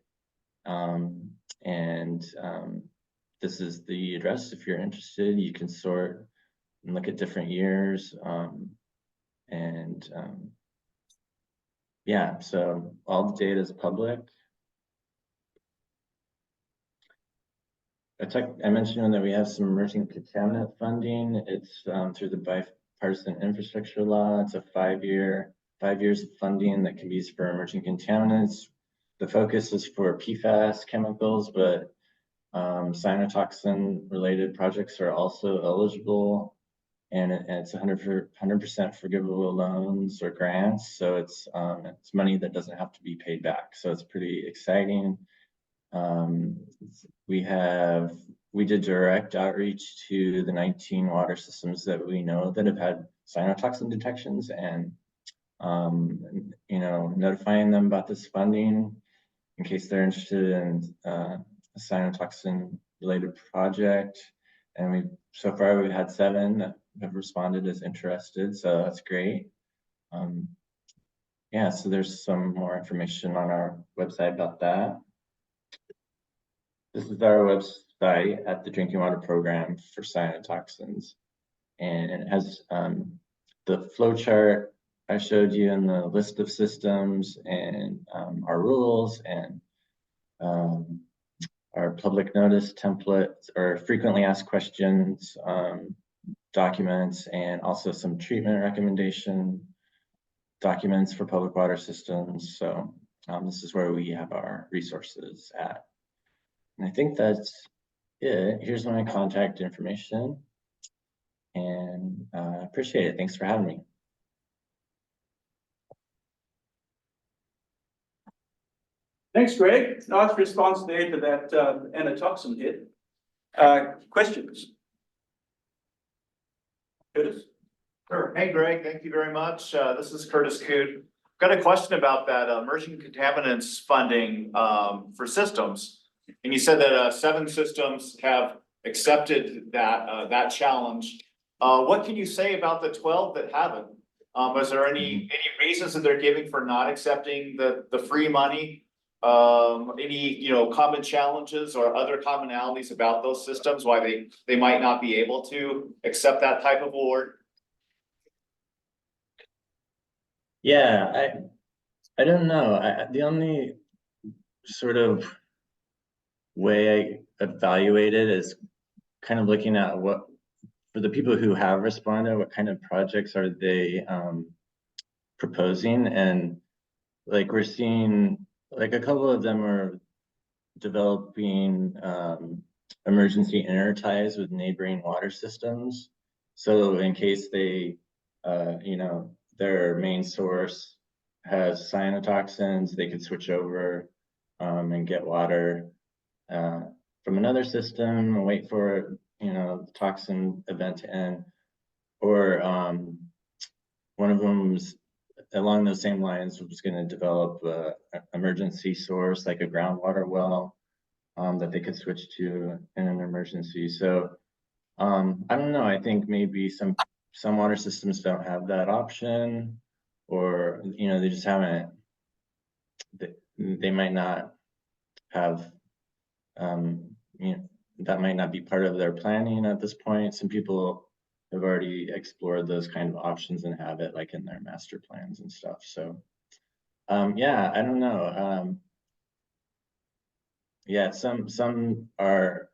This is the address. If you're interested, you can sort and look at different years. Yeah, so all the data is public. I mentioned that we have some emerging contaminant funding. It's through the bipartisan infrastructure law. It's a 5 years of funding that can be used for emerging contaminants. The focus is for PFAS chemicals, but cyanotoxin related projects are also eligible, and it's 100% forgivable loans or grants. So it's money that doesn't have to be paid back. So it's pretty exciting. We did direct outreach to the 19 water systems that we know that have had cyanotoxin detections, and notifying them about this funding in case they're interested in a cyanotoxin related project. And so far we've had 7 that have responded as interested, so that's great. Yeah, so there's some more information on our website about that. This is our website at the Drinking Water Program for cyanotoxins, and it has the flow chart I showed you and the list of systems and our rules and our public notice templates or frequently asked questions documents, and also some treatment recommendation documents for public water systems. So this is where we have our resources at. And I think that's it. Here's my contact information, and I appreciate it. Thanks for having me.
Thanks, Greg. Nice response there to that anatoxin hit. Questions? Curtis?
Sure. Hey, Greg, thank you very much. This is Curtis Coot. Got a question about that emerging contaminants funding for systems. And you said that 7 systems have accepted that challenge. What can you say about the 12 that haven't? Is there any reasons that they're giving for not accepting the free money? Any common challenges or other commonalities about those systems, why they might not be able to accept that type of award?
Yeah, I don't know. The only sort of way I evaluate it is kind of looking at what, for the people who have responded, what kind of projects are they proposing? And like we're seeing, like a couple of them are developing emergency interties with neighboring water systems. So in case they, you know, their main source has cyanotoxins, they could switch over and get water from another system and wait for, you know, the toxin event to end. Or one of them's along those same lines was going to develop an emergency source like a groundwater well that they could switch to in an emergency. So I don't know. I think maybe some water systems don't have that option, or you know, they just haven't. They might not have. You know, that might not be part of their planning at this point. Some people have already explored those kind of options and have it like in their master plans and stuff. So yeah, I don't know. Yeah, some are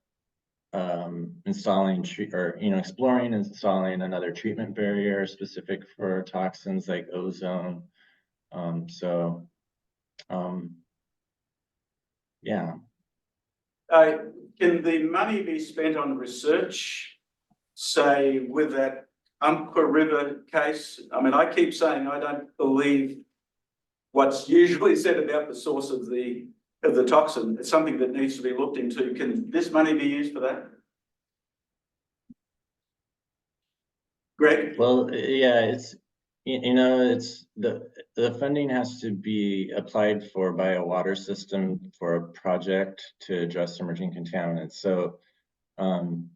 installing or you know, exploring installing another treatment barrier specific for toxins like ozone. So yeah.
Can the money be spent on research, say with that Umpqua River case? I mean, I keep saying I don't believe what's usually said about the source of the toxin. It's something that needs to be looked into. Can this money be used for that? Greg?
Well, yeah, it's, you know, it's the funding has to be applied for by a water system for a project to address emerging contaminants. So, and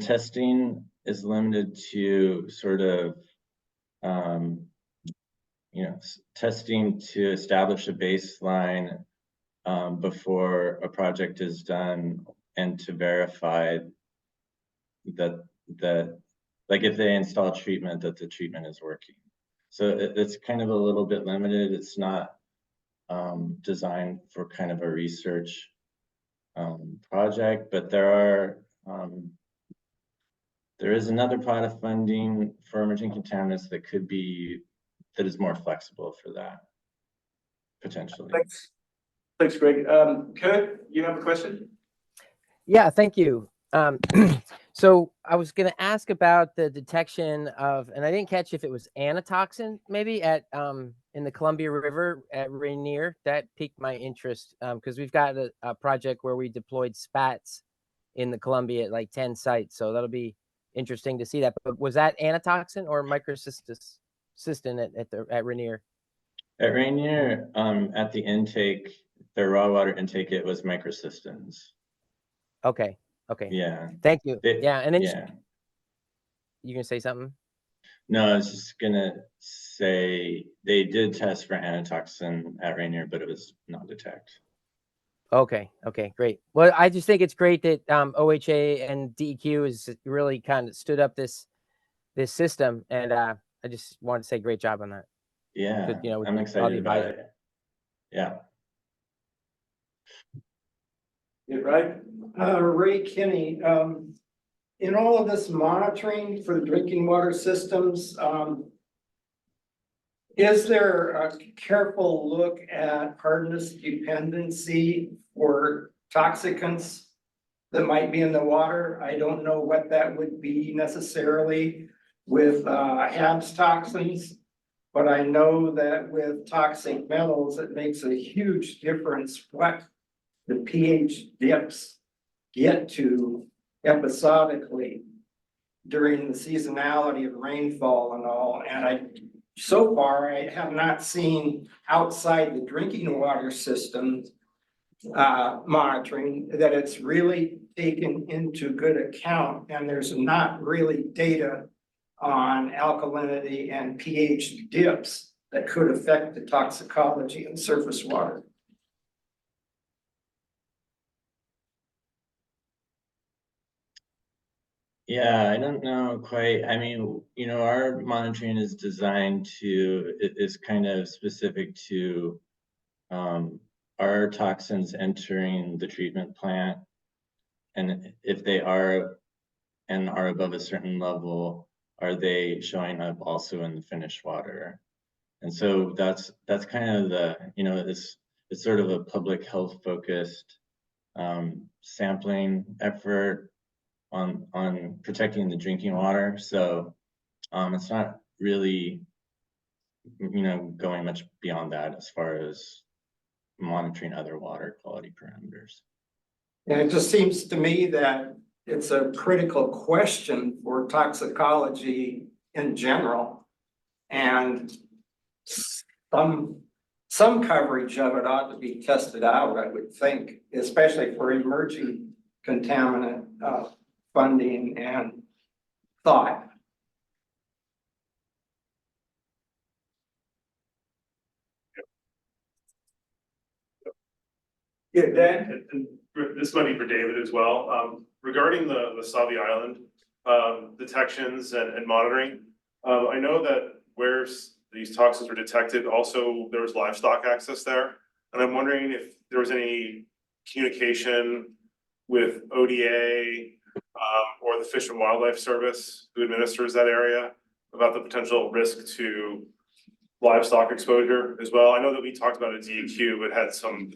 testing is limited to sort of, you know, testing to establish a baseline before a project is done, and to verify that like if they install treatment, that the treatment is working. So it's kind of a little bit limited. It's not designed for kind of a research project, but there is another pot of funding for emerging contaminants that could be, that is more flexible for that, potentially.
Thanks, Greg. Kurt, you have a question?
Yeah, thank you. So I was going to ask about the detection of, and I didn't catch if it was anatoxin maybe at in the Columbia River at Rainier. That piqued my interest because we've got a project where we deployed spats in the Columbia at like 10 sites. So that'll be interesting to see that. But was that anatoxin or microcystin at Rainier?
At Rainier, at the intake, the raw water intake, it was microcystins.
Okay. Okay.
Yeah.
Thank you. Yeah. And then
yeah.
You gonna say something?
No, I was just gonna say they did test for anatoxin at Rainier, but it was not detect.
Okay. Okay. Great. Well, I just think it's great that OHA and DEQ has really kind of stood up this system, and I just want to say great job on that.
Yeah,
you know,
I'm excited about it. Yeah.
Yeah, right.
Ray Kinney, in all of this monitoring for the drinking water systems, is there a careful look at hardness dependency or toxicants that might be in the water? I don't know what that would be necessarily with HABs toxins, but I know that with toxic metals, it makes a huge difference what the pH dips get to episodically during the seasonality of rainfall and all. And so far, I have not seen outside the drinking water system monitoring that it's really taken into good account. And there's not really data on alkalinity and pH dips that could affect the toxicology in surface water.
Yeah, I don't know quite. I mean, you know, our monitoring is designed to, it is kind of specific to our toxins entering the treatment plant. And if they are and are above a certain level, are they showing up also in the finished water? And so that's kind of the, you know, it's sort of a public health focused sampling effort on protecting the drinking water. So it's not really, you know, going much beyond that as far as monitoring other water quality parameters.
And it just seems to me that it's a critical question for toxicology in general. And some coverage of it ought to be tested out, I would think, especially for emerging contaminant funding and thought.
Yeah, Dan?
And this might be for David as well. Regarding the Savi Island detections and monitoring, I know that where these toxins were detected, also there was livestock access there. And I'm wondering if there was any communication with ODA or the Fish and Wildlife Service who administers that area about the potential risk to livestock exposure as well. I know that we talked about a DEQ, but had some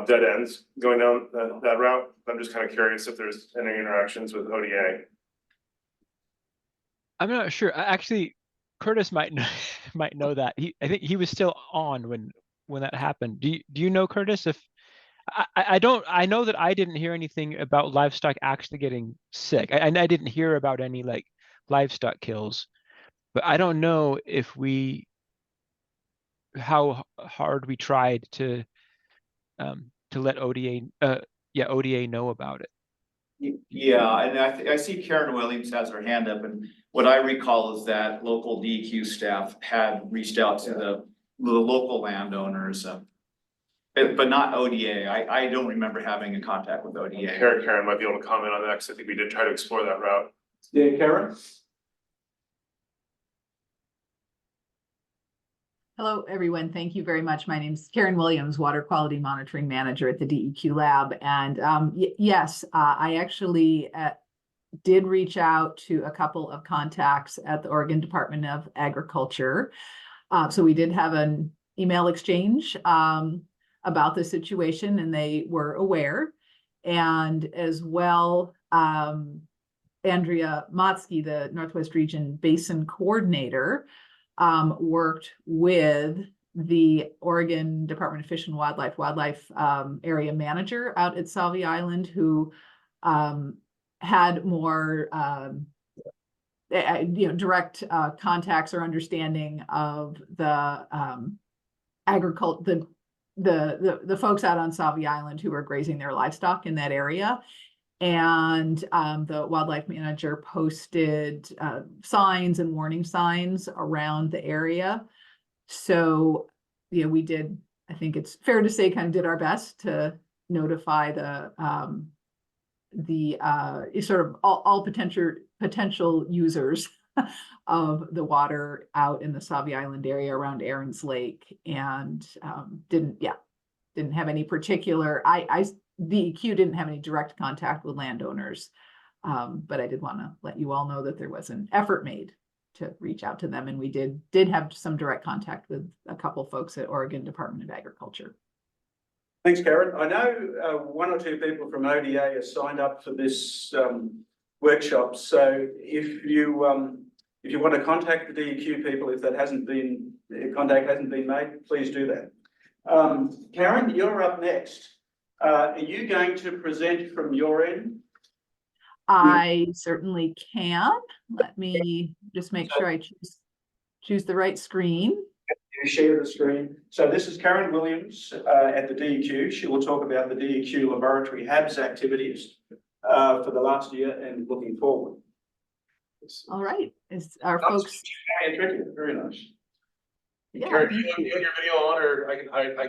dead ends going down that route. I'm just kind of curious if there's any interactions with ODA.
I'm not sure. Actually, Curtis might know, might know that. I think he was still on when that happened. Do you know, Curtis? If I don't, I know that I didn't hear anything about livestock actually getting sick. I didn't hear about any like livestock kills, but I don't know if how hard we tried to let ODA ODA know about it.
Yeah, and I see Karen Williams has her hand up, and what I recall is that local DEQ staff had reached out to the local landowners, but not ODA. I don't remember having a contact with ODA.
Karen might be able to comment on that because I think we did try to explore that route.
Yeah, Karen?
Hello, everyone. Thank you very much. My name is Karen Williams, Water Quality Monitoring Manager at the DEQ Lab. And yes, I actually did reach out to a couple of contacts at the Oregon Department of Agriculture. So we did have an email exchange about the situation, and they were aware. And as well, Andrea Motsky, the Northwest Region Basin Coordinator, worked with the Oregon Department of Fish and Wildlife area manager out at Savi Island, who had more direct contacts or understanding of the agriculture, the folks out on Savi Island who were grazing their livestock in that area. And the wildlife manager posted signs and warning signs around the area. So, we did, I think it's fair to say, kind of did our best to notify the sort of all potential users of the water out in the Savi Island area around Aaron's Lake, and didn't have any particular, DEQ didn't have any direct contact with landowners, but I did want to let you all know that there was an effort made to reach out to them, and we did have some direct contact with a couple folks at Oregon Department of Agriculture.
Thanks, Karen. I know one or two people from ODA have signed up for this workshop. So if you want to contact the DEQ people, if contact hasn't been made, please do that. Karen, you're up next. Are you going to present from your end?
I certainly can. Let me just make sure I choose the right screen.
You share the screen. So this is Karen Williams at the DEQ. She will talk about the DEQ Laboratory HABs activities for the last year and looking forward.
All right. Is our folks?
Very nice.
Yeah,
Karen, do you want your video on, or I can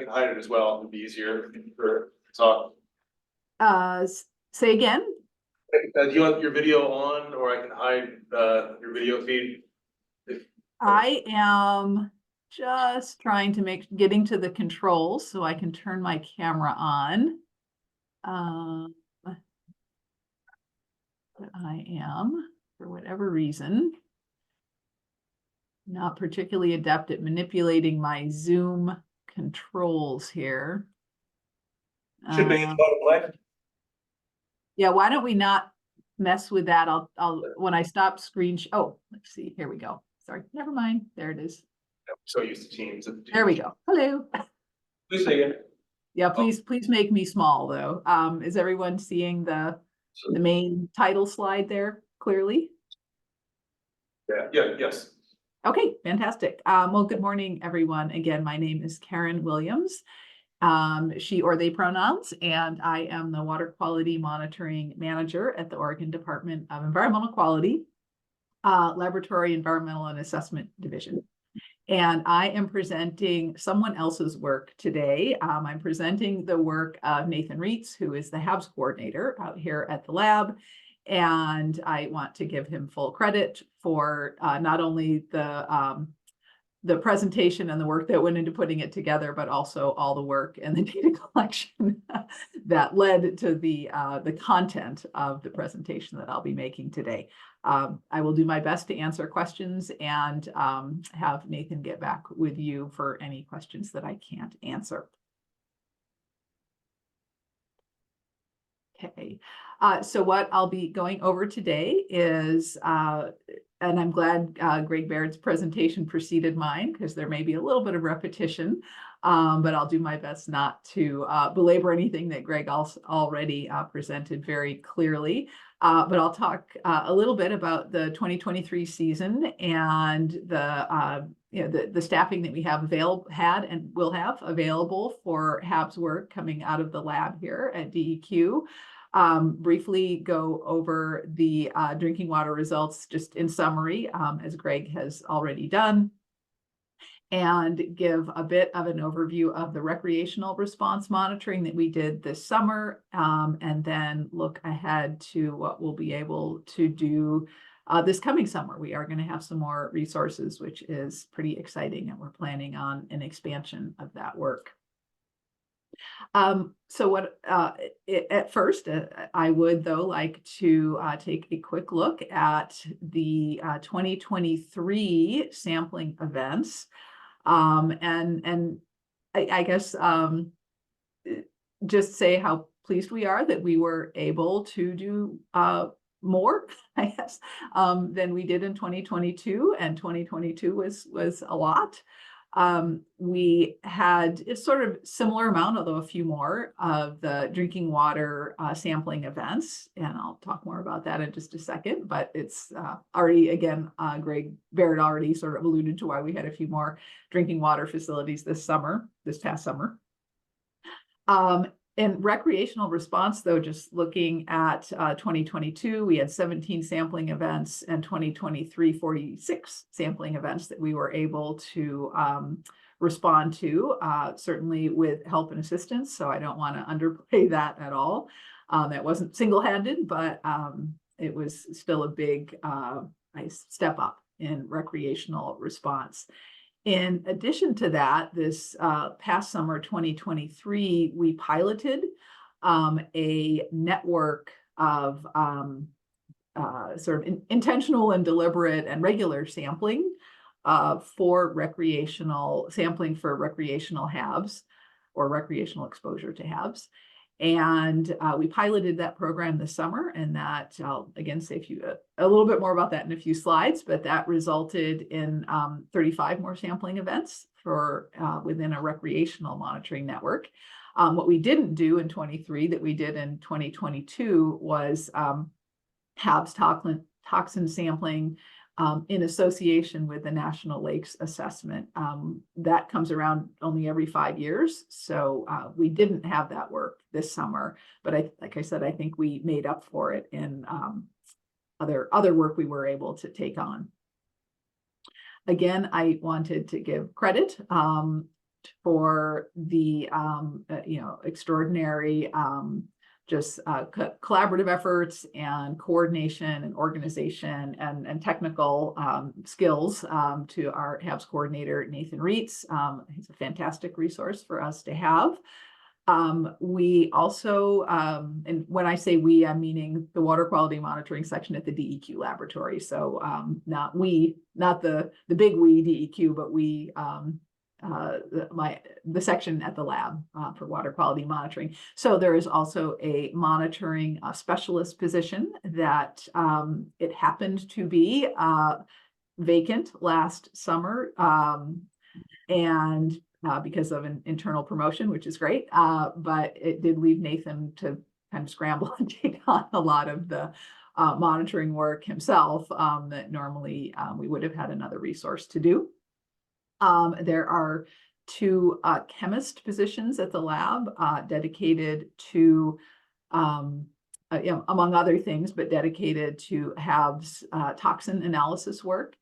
hide it as well? It'd be easier for talk.
Say again.
Do you want your video on, or I can hide your video feed?
I am just trying to getting to the controls so I can turn my camera on. But I am, for whatever reason, not particularly adept at manipulating my Zoom controls here.
Should be in the bottom left.
Yeah, why don't we not mess with that? I'll when I stop screen. Oh, let's see. Here we go. Sorry, never mind. There it is.
I'm so used to Teams.
There we go. Hello.
Please say it.
Yeah, please make me small though. Is everyone seeing the main title slide there clearly?
Yes.
Okay, fantastic. Well, good morning, everyone. Again, my name is Karen Williams. She or they pronouns, and I am the Water Quality Monitoring Manager at the Oregon Department of Environmental Quality, Laboratory Environmental and Assessment Division. And I am presenting someone else's work today. I'm presenting the work of Nathan Reitz, who is the HABs coordinator out here at the lab. And I want to give him full credit for not only the presentation and the work that went into putting it together, but also all the work and the data collection that led to the content of the presentation that I'll be making today. I will do my best to answer questions and have Nathan get back with you for any questions that I can't answer. Okay, so what I'll be going over today is, and I'm glad Gregg Baird's presentation preceded mine because there may be a little bit of repetition, but I'll do my best not to belabor anything that Gregg already presented very clearly. But I'll talk a little bit about the 2023 season and the staffing that we have had and will have available for HABs work coming out of the lab here at DEQ. Briefly go over the drinking water results just in summary, as Gregg has already done, and give a bit of an overview of the recreational response monitoring that we did this summer, and then look ahead to what we'll be able to do this coming summer. We are going to have some more resources, which is pretty exciting, and we're planning on an expansion of that work. So what at first I would though like to take a quick look at the 2023 sampling events, and I guess just say how pleased we are that we were able to do more, I guess, than we did in 2022, and 2022 was a lot. We had a sort of similar amount, although a few more, of the drinking water sampling events, and I'll talk more about that in just a second, but it's already, again, Gregg Baird already sort of alluded to why we had a few more drinking water facilities this past summer. In recreational response, though, just looking at 2022, we had 17 sampling events, and 2023, 46 sampling events that we were able to respond to, certainly with help and assistance. So I don't want to underplay that at all. That wasn't single-handed, but it was still a big nice step up in recreational response. In addition to that, this past summer, 2023, we piloted a network of sort of intentional and deliberate and regular sampling for recreational sampling for recreational HABs or recreational exposure to HABs. And we piloted that program this summer, and that I'll again say a little bit more about that in a few slides, but that resulted in 35 more sampling events for within a recreational monitoring network. What we didn't do in 23 that we did in 2022 was HABs toxin sampling in association with the National Lakes Assessment. That comes around only every 5 years. So we didn't have that work this summer, but like I said, I think we made up for it in other work we were able to take on. Again, I wanted to give credit for the extraordinary just collaborative efforts and coordination and organization and technical skills to our HABs coordinator, Nathan Reitz. He's a fantastic resource for us to have. We also, and when I say we, I'm meaning the water quality monitoring section at the DEQ laboratory. So not the big we DEQ, but we, the section at the lab for water quality monitoring. So there is also a monitoring specialist position that it happened to be vacant last summer, and because of an internal promotion, which is great, but it did leave Nathan to kind of scramble and take on a lot of the monitoring work himself that normally we would have had another resource to do. There are 2 chemist positions at the lab dedicated to, among other things, but dedicated to HABs toxin analysis work.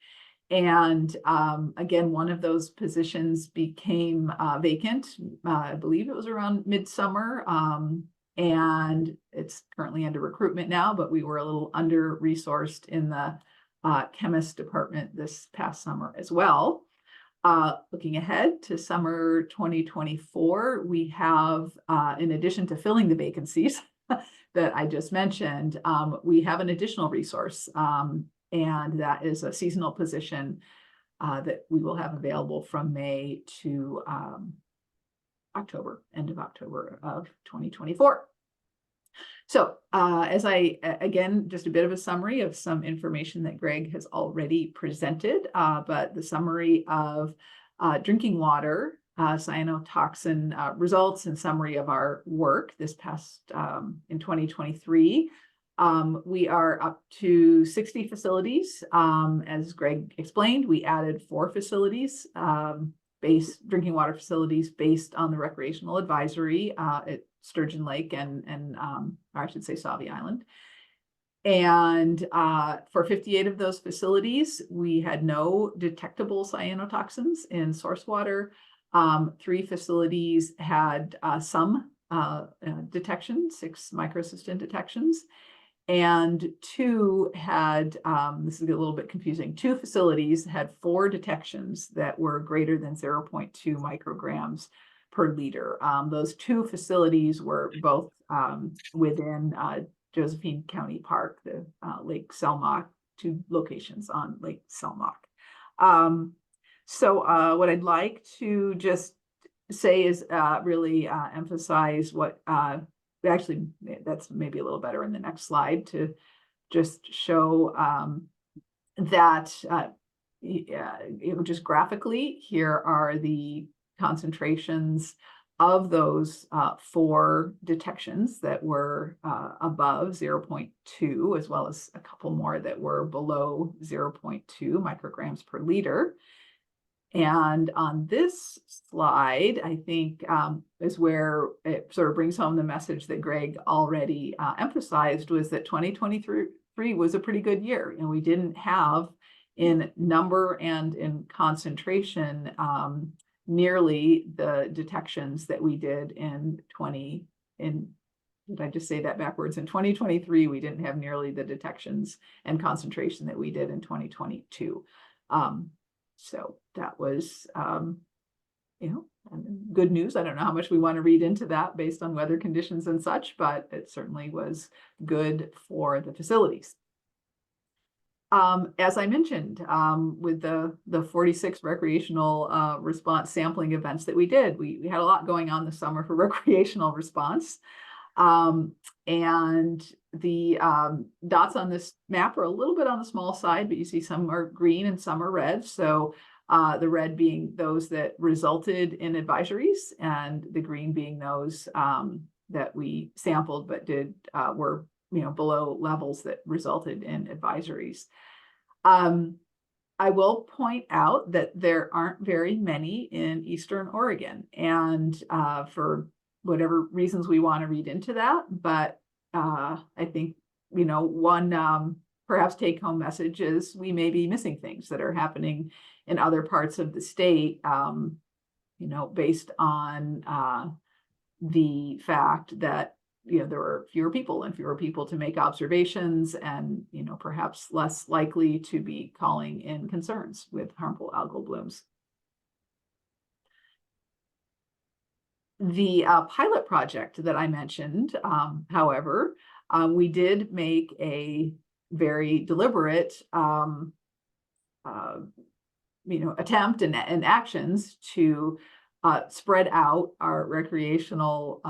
And again, one of those positions became vacant. I believe it was around midsummer, and it's currently under recruitment now, but we were a little under-resourced in the chemist department this past summer as well. Looking ahead to summer 2024, we have, in addition to filling the vacancies that I just mentioned, we have an additional resource, and that is a seasonal position that we will have available from May to October, end of October of 2024. So as again, just a bit of a summary of some information that Gregg has already presented, but the summary of drinking water, cyanotoxin results and summary of our work this past in 2023. We are up to 60 facilities. As Gregg explained, we added 4 facilities, drinking water facilities based on the recreational advisory at Sturgeon Lake and or I should say Sauvie Island. And for 58 of those facilities, we had no detectable cyanotoxins in source water. 3 facilities had some detection, 6 microcystin detections. And 2 had, this is a little bit confusing, 2 facilities had 4 detections that were greater than 0.2 micrograms per liter. Those 2 facilities were both within Josephine County Park, the Lake Selmac, 2 locations on Lake Selmac. So what I'd like to just say is really emphasize what, actually, that's maybe a little better in the next slide to just show that, just graphically, here are the concentrations of those 4 detections that were above 0.2, as well as a couple more that were below 0.2 micrograms per liter. And on this slide, I think is where it sort of brings home the message that Gregg already emphasized, was that 2023 was a pretty good year. And we didn't have, in number and in concentration, nearly the detections that we did in did I just say that backwards? In 2023, we didn't have nearly the detections and concentration that we did in 2022. So that was, good news. I don't know how much we want to read into that based on weather conditions and such, but it certainly was good for the facilities. As I mentioned, with the 46 recreational response sampling events that we did, we had a lot going on this summer for recreational response. And the dots on this map are a little bit on the small side, but you see some are green and some are red. So the red being those that resulted in advisories, and the green being those that we sampled but were below levels that resulted in advisories. I will point out that there aren't very many in Eastern Oregon, and for whatever reasons we want to read into that, but I think, one perhaps take-home message is we may be missing things that are happening in other parts of the state, based on the fact that there were fewer people to make observations, and, perhaps less likely to be calling in concerns with harmful algal blooms. The pilot project that I mentioned, however, we did make a very deliberate attempt and actions to spread out our recreational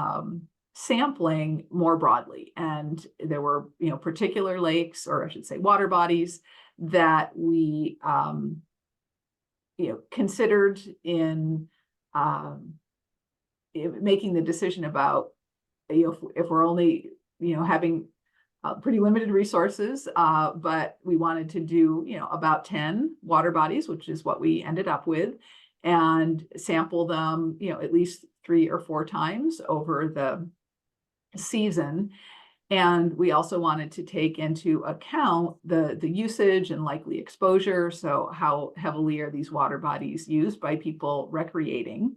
sampling more broadly. And there were, particular lakes, or I should say water bodies, that we, considered in making the decision about, if we're only, having pretty limited resources, but we wanted to do, about 10 water bodies, which is what we ended up with, and sample them, at least 3 or 4 times over the season. And we also wanted to take into account the usage and likely exposure. So how heavily are these water bodies used by people recreating?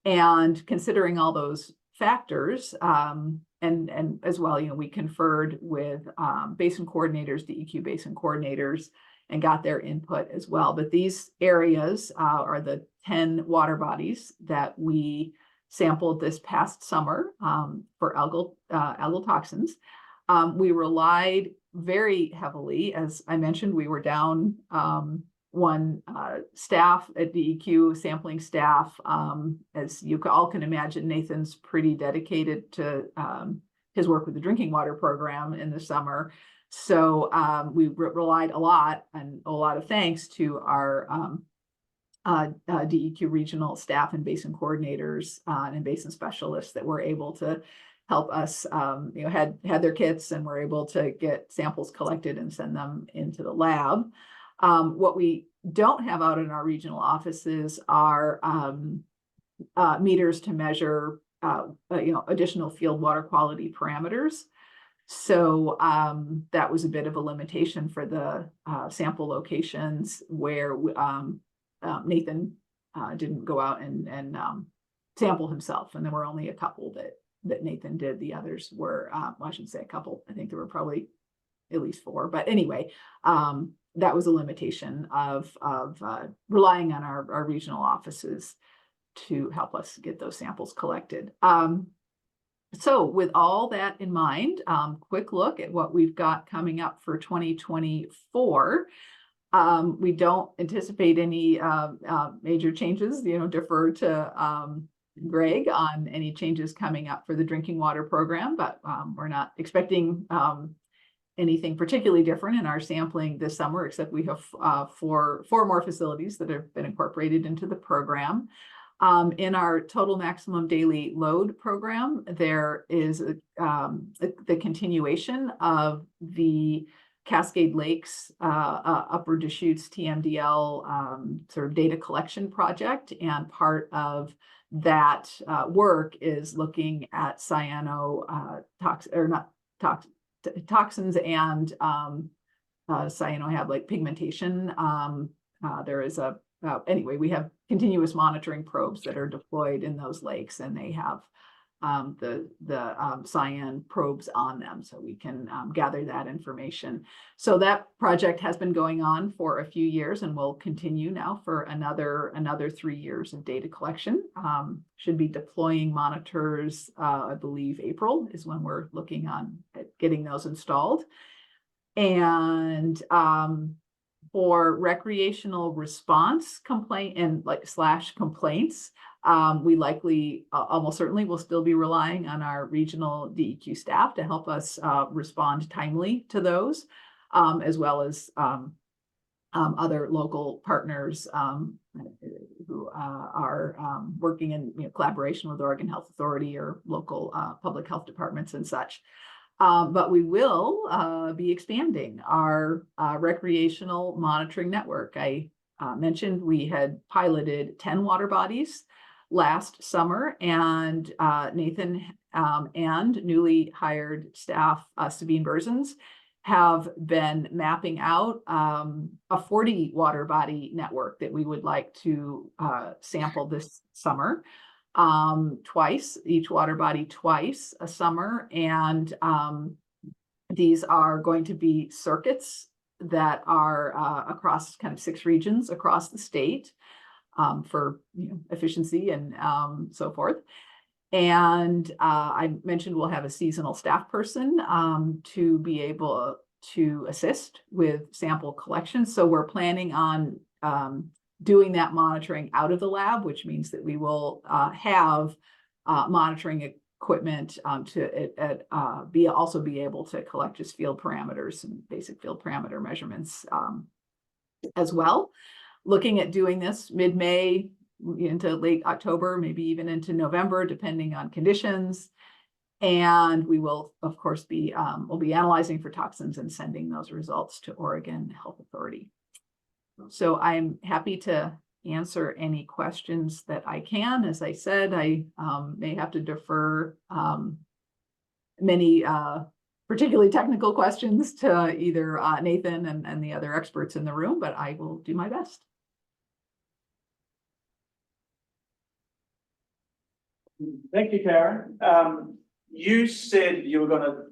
And considering all those factors, and as well, we conferred with basin coordinators, DEQ basin coordinators, and got their input as well. But these areas are the 10 water bodies that we sampled this past summer for algal toxins. We relied very heavily, as I mentioned, we were down one staff at DEQ, sampling staff. As you all can imagine, Nathan's pretty dedicated to his work with the drinking water program in the summer. So we relied a lot, and a lot of thanks to our DEQ regional staff and basin coordinators and basin specialists that were able to help us, had their kits and were able to get samples collected and send them into the lab. What we don't have out in our regional offices are meters to measure, additional field water quality parameters. So that was a bit of a limitation for the sample locations where Nathan didn't go out and sample himself. And there were only a couple that Nathan did. The others were, well, I shouldn't say a couple. I think there were probably at least 4. But anyway, that was a limitation of relying on our regional offices to help us get those samples collected. So with all that in mind, quick look at what we've got coming up for 2024. We don't anticipate any major changes, defer to Gregg on any changes coming up for the drinking water program, but we're not expecting anything particularly different in our sampling this summer, except we have 4 more facilities that have been incorporated into the program. In our total maximum daily load program, there is the continuation of the Cascade Lakes Upper Deschutes TMDL sort of data collection project, and part of that work is looking at toxins and CyanoHAB like pigmentation. There is anyway, we have continuous monitoring probes that are deployed in those lakes, and they have the cyan probes on them, so we can gather that information. So that project has been going on for a few years and will continue now for another 3 years of data collection. Should be deploying monitors, I believe April is when we're looking at getting those installed. And for recreational response complaint and complaints, we likely almost certainly will still be relying on our regional DEQ staff to help us respond timely to those, as well as other local partners who are working in collaboration with Oregon Health Authority or local public health departments and such. But we will be expanding our recreational monitoring network. I mentioned we had piloted 10 water bodies last summer, and Nathan and newly hired staff, Sabine Berzens, have been mapping out a 40 water body network that we would like to sample this summer. twice, each water body twice a summer. And these are going to be circuits that are across kind of 6 regions across the state for efficiency and so forth. And I mentioned we'll have a seasonal staff person to be able to assist with sample collection. So we're planning on doing that monitoring out of the lab, which means that we will have monitoring equipment to also be able to collect just field parameters and basic field parameter measurements as well. Looking at doing this mid-May into late October, maybe even into November, depending on conditions. And we will, of course, we'll be analyzing for toxins and sending those results to Oregon Health Authority. So I'm happy to answer any questions that I can. As I said, I may have to defer many particularly technical questions to either Nathan and the other experts in the room, but I will do my best.
Thank you, Karen. You said you were going to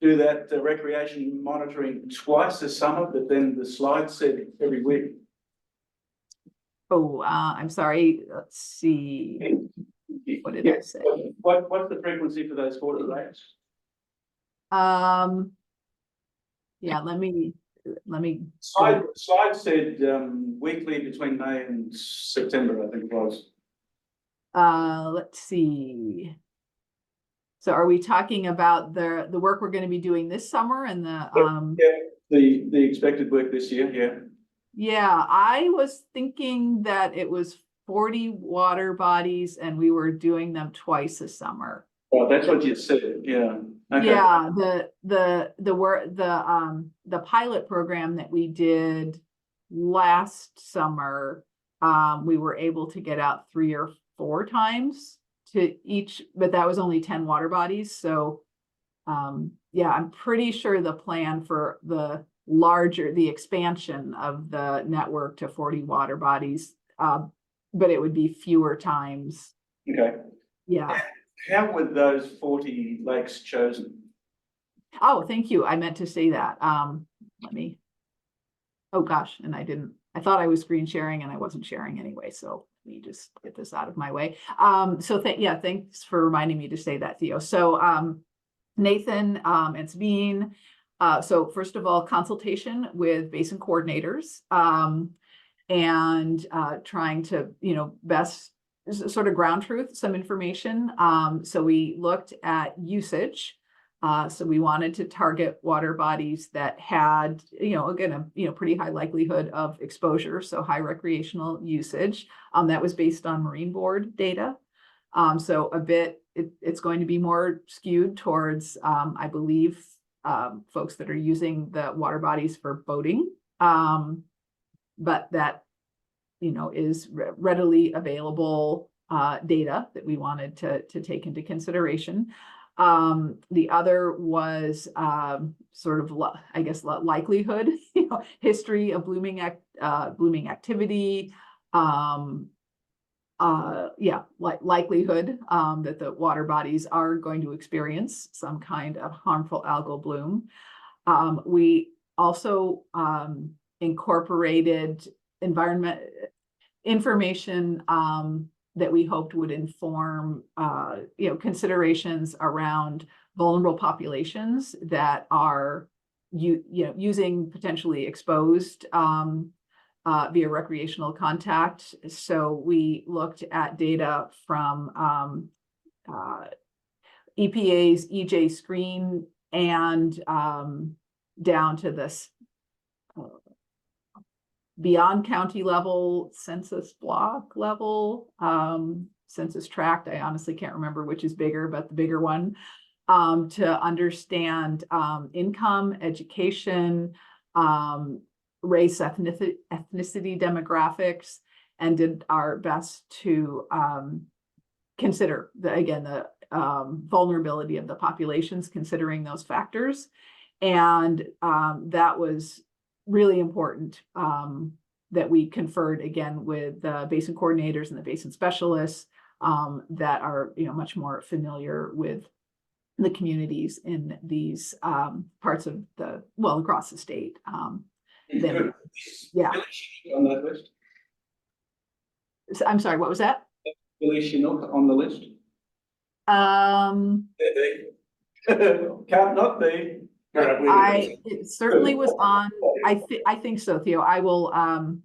do that recreation monitoring twice a summer, but then the slide said every week.
Oh, I'm sorry. Let's see. What did I say?
What's the frequency for those quarter rates?
Yeah, let me.
Slide said weekly between May and September, I think it was.
Let's see. So are we talking about the work we're going to be doing this summer and
the expected work this year?
Yeah, I was thinking that it was 40 water bodies and we were doing them twice a summer.
Well, that's what you said. Yeah. Okay.
Yeah, the pilot program that we did last summer, we were able to get out 3 or 4 times to each, but that was only 10 water bodies. So yeah, I'm pretty sure the plan for the expansion of the network to 40 water bodies, but it would be fewer times.
Okay.
Yeah.
How were those 40 lakes chosen?
Oh, thank you. I meant to say that. Oh gosh, and I thought I was screen sharing and I wasn't sharing anyway. So let me just get this out of my way. Thanks for reminding me to say that, Theo. So Nathan and Sabine, so first of all, consultation with basin coordinators and trying to, best sort of ground truth some information. So we looked at usage. So we wanted to target water bodies that had, again, a pretty high likelihood of exposure, so high recreational usage. That was based on Marine Board data. So it's going to be more skewed towards, I believe, folks that are using the water bodies for boating, but that, is readily available data that we wanted to take into consideration. The other was sort of, I guess, likelihood, history of blooming activity, likelihood that the water bodies are going to experience some kind of harmful algal bloom. We also incorporated environment information that we hoped would inform, considerations around vulnerable populations that are, using potentially exposed via recreational contact. So we looked at data from EPA's EJ screen and down to this beyond county level, census block level, census tract. I honestly can't remember which is bigger, but the bigger one, to understand income, education, race, ethnicity, demographics, and did our best to consider the vulnerability of the populations, considering those factors. And that was really important that we conferred again with the basin coordinators and the basin specialists that are, much more familiar with the communities in these parts of across the state.
Good.
Yeah.
On that list,
I'm sorry, what was that?
Billy Chinook on the list. Can't not be.
It certainly was on, I think so, Theo. I will, I'm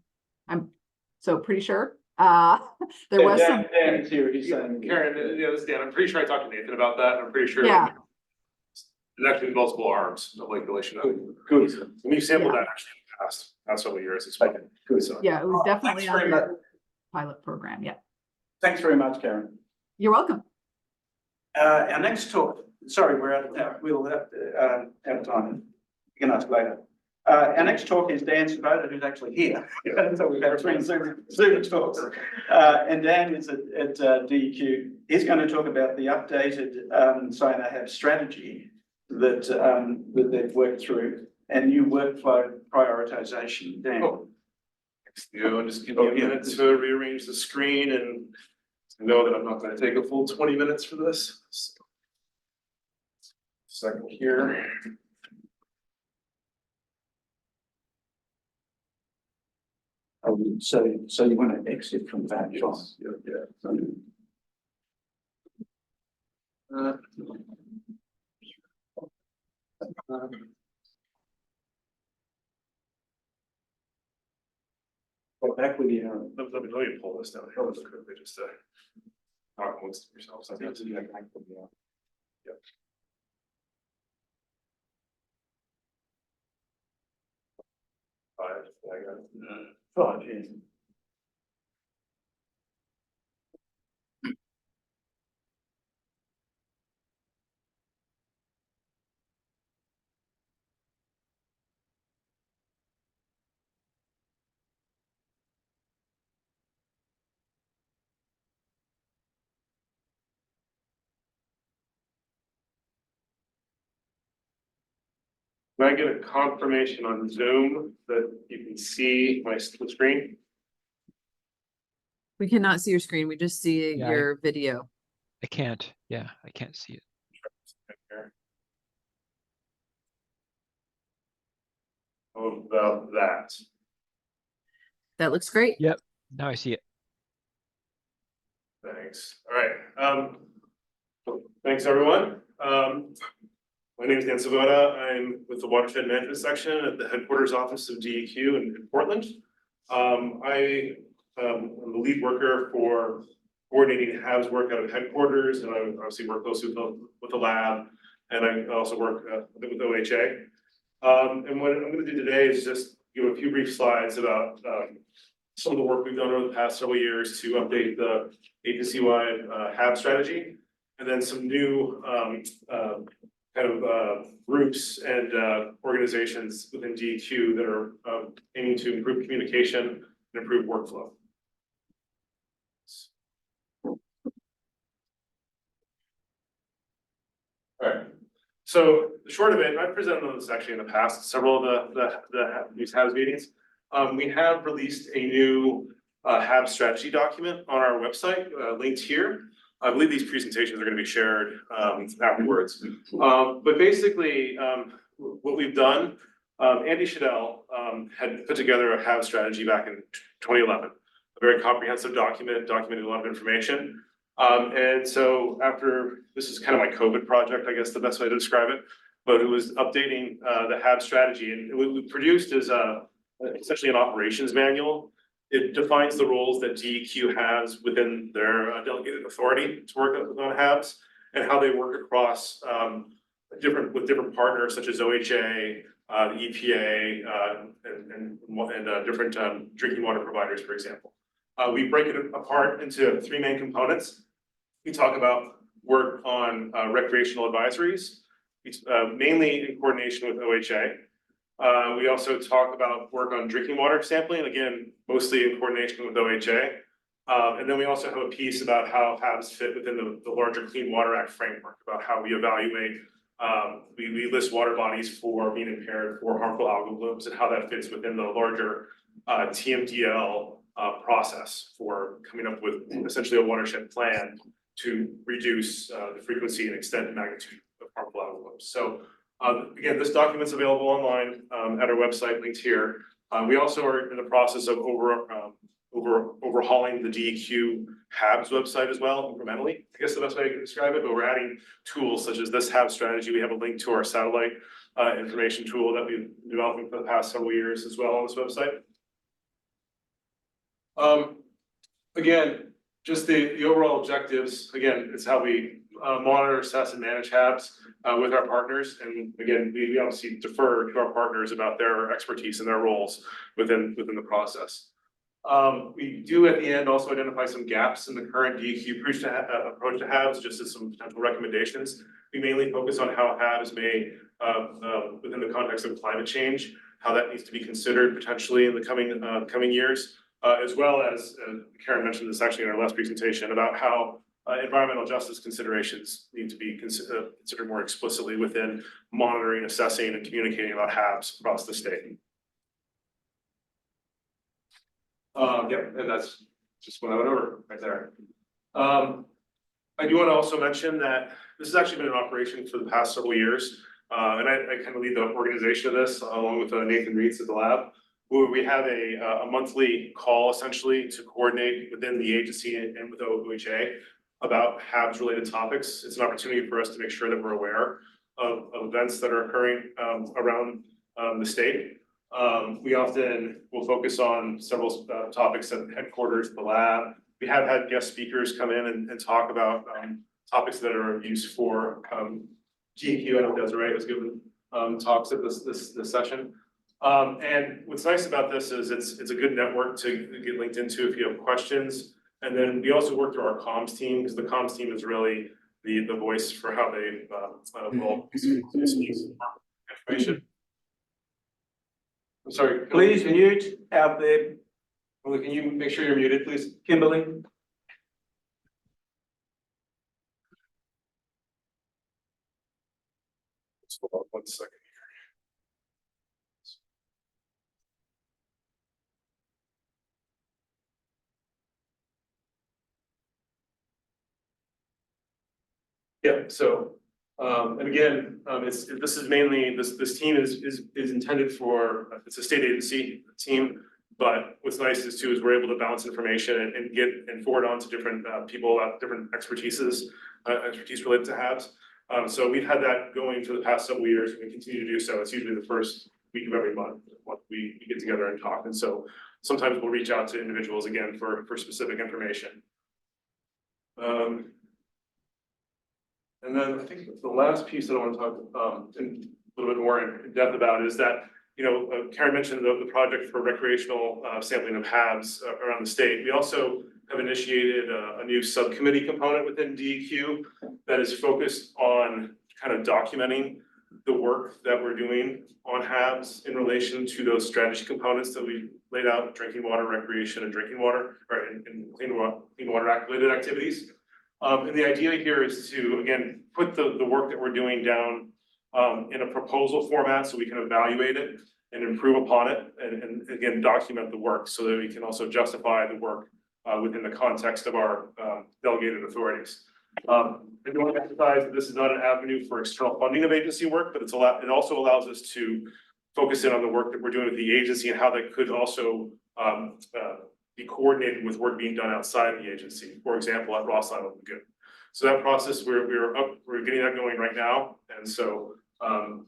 so pretty sure. There was some.
Dan is here, he's saying.
Karen, yeah, this is Dan. I'm pretty sure I talked to Nathan about that. I'm pretty sure.
Yeah.
There's actually multiple arms of Lake Billy Chinook.
Good.
And we've sampled
Yeah.
that actually in the past several years. It's fine.
Good.
So,
Yeah, it was definitely
Thanks very
on
much.
the pilot program. Yeah,
Thanks very much, Karen.
you're welcome.
Our next talk, sorry, we're out of time. We'll have out of time. You can ask later. Our next talk is Dan Sobota, who's actually here. So we've had three Zoom talks. And Dan is at DEQ. He's going to talk about the updated CyanoHAB strategy that they've worked through and new workflow prioritization. Dan.
Oh. Thanks, Theo. I'm just giving you a minute to rearrange the screen and know that I'm not going to take a full 20 minutes for this. Second here.
So you want to exit from that, John?
Yeah.
Well, back with you.
Let me pull this down here really quickly just to talk amongst yourselves. I think. Yep. Five, I got it.
5, yeah.
Can I get a confirmation on Zoom that you can see my screen?
We cannot see your screen. We just see
Yeah,
your video.
I can't. Yeah, I can't see it.
How about that?
That looks great.
Yep. Now I see it.
Thanks. All right. Thanks, everyone. My name is Dan Sobota. I'm with the Watershed Management Section at the headquarters office of DEQ in Portland. I am the lead worker for coordinating HABs work out of headquarters, and I obviously work closely with the lab, and I also work with OHA. And what I'm going to do today is just give a few brief slides about some of the work we've done over the past several years to update the agency-wide HAB strategy, and then some new groups and organizations within DEQ that are aiming to improve communication and improve workflow. All right. So the short of it, I've presented on this actually in the past, several of these HABs meetings. We have released a new HAB strategy document on our website, linked here. I believe these presentations are going to be shared afterwards. But basically, what we've done, Andy Shadell had put together a HAB strategy back in 2011, a very comprehensive document, documented a lot of information. And so after, this is kind of my COVID project, I guess the best way to describe it, but it was updating the HAB strategy, and what we produced is essentially an operations manual. It defines the roles that DEQ has within their delegated authority to work on HABs and how they work across with different partners such as OHA, the EPA, and different drinking water providers, for example. We break it apart into 3 main components. We talk about work on recreational advisories, mainly in coordination with OHA. We also talk about work on drinking water sampling, again, mostly in coordination with OHA. And then we also have a piece about how HABs fit within the larger Clean Water Act framework, about how we evaluate, we list water bodies for being impaired for harmful algal blooms and how that fits within the larger TMDL process for coming up with essentially a watershed plan to reduce the frequency and extent and magnitude of harmful outflows. So again, this document's available online at our website linked here. We also are in the process of overhauling the DEQ HABs website as well, incrementally. I guess the best way to describe it, but we're adding tools such as this HAB strategy. We have a link to our satellite information tool that we've been developing for the past several years as well on this website. Again, just the overall objectives, again, it's how we monitor, assess, and manage HABs with our partners. And again, we obviously defer to our partners about their expertise and their roles within the process. We do at the end also identify some gaps in the current DEQ approach to HABs, just as some potential recommendations. We mainly focus on how HABs may, within the context of climate change, how that needs to be considered potentially in the coming years, as well as Karen mentioned this actually in our last presentation about how environmental justice considerations need to be considered more explicitly within monitoring, assessing, and communicating about HABs across the state. Yeah, and that's just what I went over right there. I do want to also mention that this has actually been in operation for the past several years. And I kind of lead the organization of this along with Nathan Reeds at the lab, where we have a monthly call essentially to coordinate within the agency and with OOHA about HABs related topics. It's an opportunity for us to make sure that we're aware of events that are occurring around the state. We often will focus on several topics at headquarters of the lab. We have had guest speakers come in and talk about topics that are of use for DEQ. I know Desiree was giving talks at this session. And what's nice about this is it's a good network to get linked into if you have questions. And then we also work through our comms team, because the comms team is really the voice for how they will speak information. I'm sorry.
Please mute out there. Well, can you make sure you're muted, please, Kimberly?
Just hold on 1 second. Yeah, so, and again, this is mainly, this team is intended for, it's a state agency team, but what's nice is we're able to bounce information and get and forward on to different people about different expertise related to HABs. So we've had that going for the past several years, and we continue to do so. It's usually the first week of every month when we get together and talk. And so sometimes we'll reach out to individuals again for specific information. And then I think the last piece that I want to talk in a little bit more in depth about is that, you know, Karen mentioned the project for recreational sampling of HABs around the state. We also have initiated a new subcommittee component within DEQ that is focused on kind of documenting the work that we're doing on HABs in relation to those strategy components that we laid out: drinking water, recreation, and drinking water, or in Clean Water Act related activities. And the idea here is to, again, put the work that we're doing down in a proposal format so we can evaluate it and improve upon it, and again, document the work so that we can also justify the work within the context of our delegated authorities. I do want to emphasize that this is not an avenue for external funding of agency work, but it also allows us to focus in on the work that we're doing with the agency and how that could also be coordinated with work being done outside the agency, for example, at Ross Island Lagoon. So that process, we're getting that going right now, and so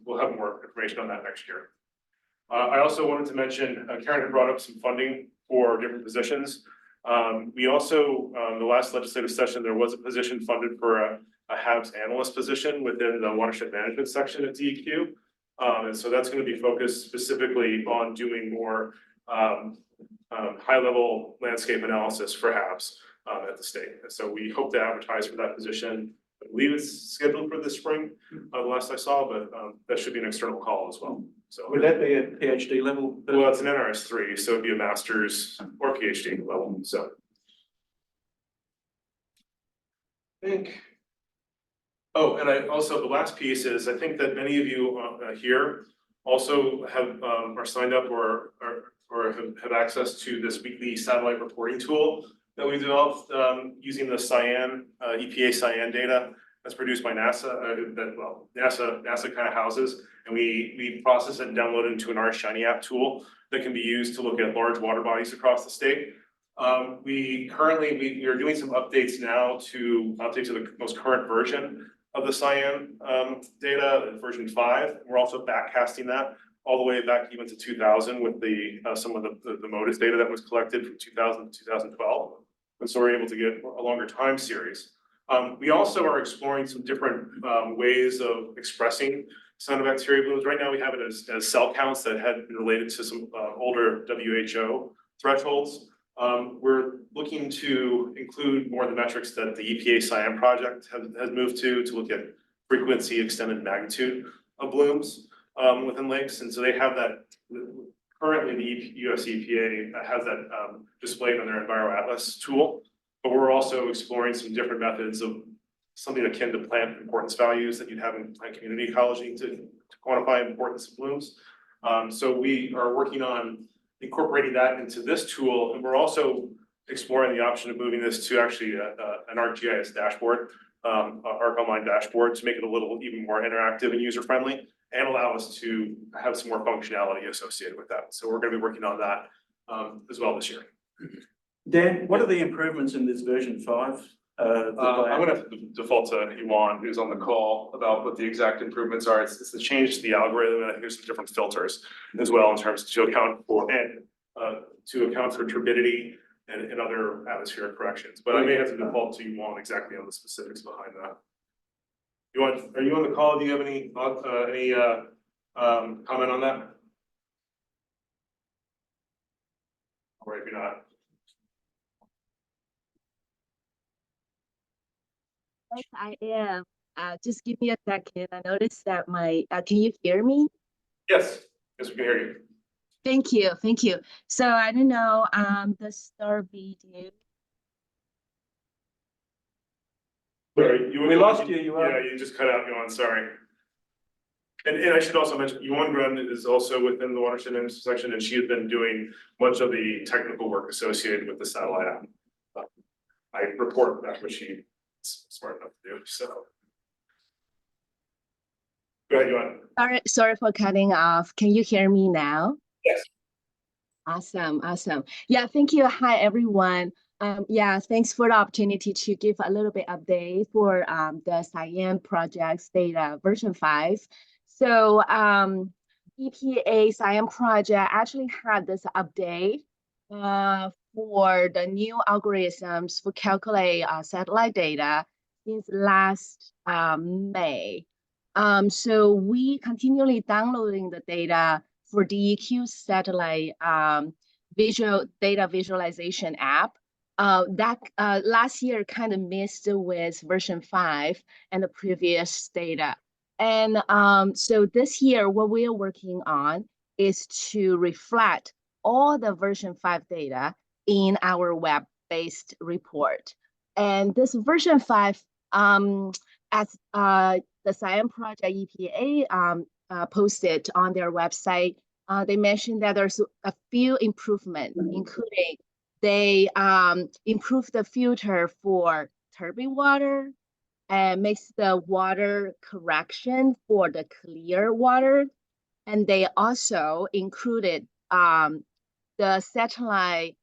we'll have more information on that next year. I also wanted to mention, Karen had brought up some funding for different positions. We also, the last legislative session, there was a position funded for a HABs analyst position within the watershed management section at DEQ. And so that's going to be focused specifically on doing more high-level landscape analysis for HABs at the state. And so we hope to advertise for that position. I believe it's scheduled for this spring, the last I saw, but that should be an external call as well. So
would that be a PhD level?
Well, it's an NRS 3, so it'd be a master's or PhD level. So I think. Oh, and I also, the last piece is, I think that many of you here also have are signed up or or have access to this weekly satellite reporting tool that we developed using the EPA cyan data that's produced by NASA, NASA kind of houses, and we process it and download it into an Shiny app tool that can be used to look at large water bodies across the state. We are doing some updates now to update to the most current version of the cyan data, version 5. We're also backcasting that all the way back even to 2000 with some of the MODIS data that was collected from 2000 to 2012. And so we're able to get a longer time series. We also are exploring some different ways of expressing cyanobacteria blooms. Right now we have it as cell counts that had been related to some older WHO thresholds. We're looking to include more of the metrics that the EPA Cyan project has moved to look at frequency, extended magnitude of blooms within lakes. And so they have that, currently the US-EPA has that displayed on their EnviroAtlas tool. But we're also exploring some different methods of something akin to plant importance values that you'd have in plant community ecology to quantify importance of blooms. So we are working on incorporating that into this tool, and we're also exploring the option of moving this to actually an ArcGIS dashboard, Arc Online dashboard, to make it a little even more interactive and user-friendly, and allow us to have some more functionality associated with that. So we're going to be working on that as well this year.
Dan, what are the improvements in this version 5?
I'm gonna have to default to Iwan, who's on the call, about what the exact improvements are. It's the change to the algorithm, and I think there's some different filters as well in terms to account for turbidity and other atmospheric corrections. But I may have to default to Iwan exactly on the specifics behind that. Iwan, are you on the call? Do you have any comment on that? Or if you're not.
Yes, I am. Just give me a second. I noticed that can you hear me?
Yes, we can hear you.
Thank you, thank you. So I don't know, the start video.
Sorry, we lost you. Yeah, you just cut out, Yuan, sorry. And I should also mention, Yuan Grun is also within the Watershed intersection, and she has been doing much of the technical work associated with the satellite app. I report back what she's smart enough to do, so. Go ahead, Yuan.
Sorry for cutting off. Can you hear me now?
Yes.
Awesome. Yeah, thank you. Hi, everyone. Yeah, thanks for the opportunity to give a little bit update for the Cyan project's data version 5. So EPA Cyan project actually had this update for the new algorithms for calculate satellite data since last May. So we continually downloading the data for DEQ satellite data visualization app. That last year kind of missed with version 5 and the previous data. And so this year, what we are working on is to reflect all the version 5 data in our web-based report. And this version 5, as the Cyan project EPA posted on their website, they mentioned that there's a few improvements, including they improved the filter for turbid water and makes the water correction for the clear water. And they also included the satellite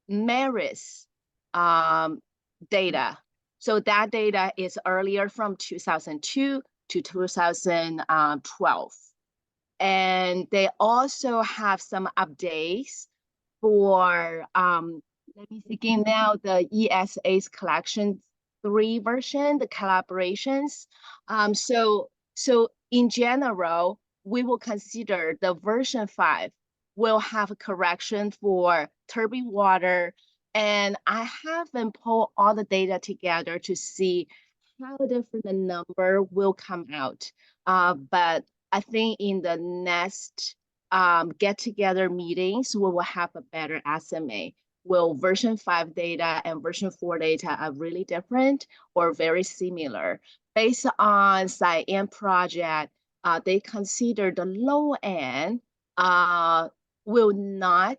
Emeritus data. So that data is earlier from 2002 to 2012. And they also have some updates for, let me see again now, the ESA's collection 3 version, the collaborations. So in general, we will consider the version 5 will have a correction for turbid water. And I haven't pulled all the data together to see how different the number will come out. But I think in the next get-together meetings, we will have a better estimate. Will version 5 data and version 4 data are really different or very similar? Based on Cyan project, they consider the low end will not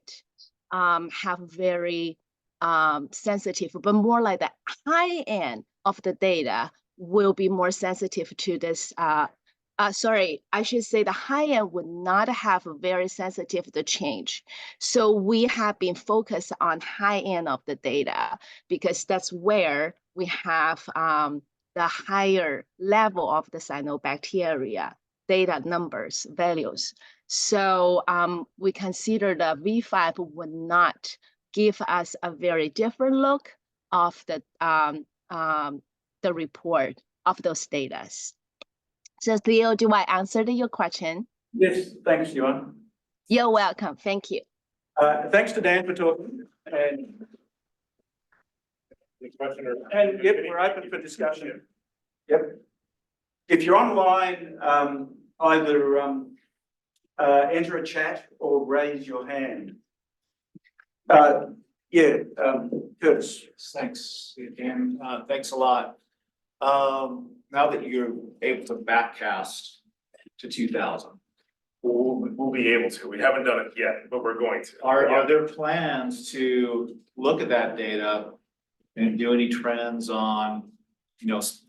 have very sensitive, but more like the high end of the data will be more sensitive to this. Sorry, I should say the high end would not have very sensitive to change. So we have been focused on high end of the data because that's where we have the higher level of the cyanobacteria data numbers, values. So we consider the V5 would not give us a very different look of the report of those data. So Theo, do I answer your question?
Yes, thanks, Yuan.
You're welcome. Thank you.
Thanks to Dan for talking. And yep, we're open for discussion. Yep. If you're online, either enter a chat or raise your hand. Curtis.
Thanks, Dan. Thanks a lot. Now that you're able to backcast to 2000.
We'll be able to. We haven't done it yet, but we're going to.
Are there plans to look at that data and do any trends on,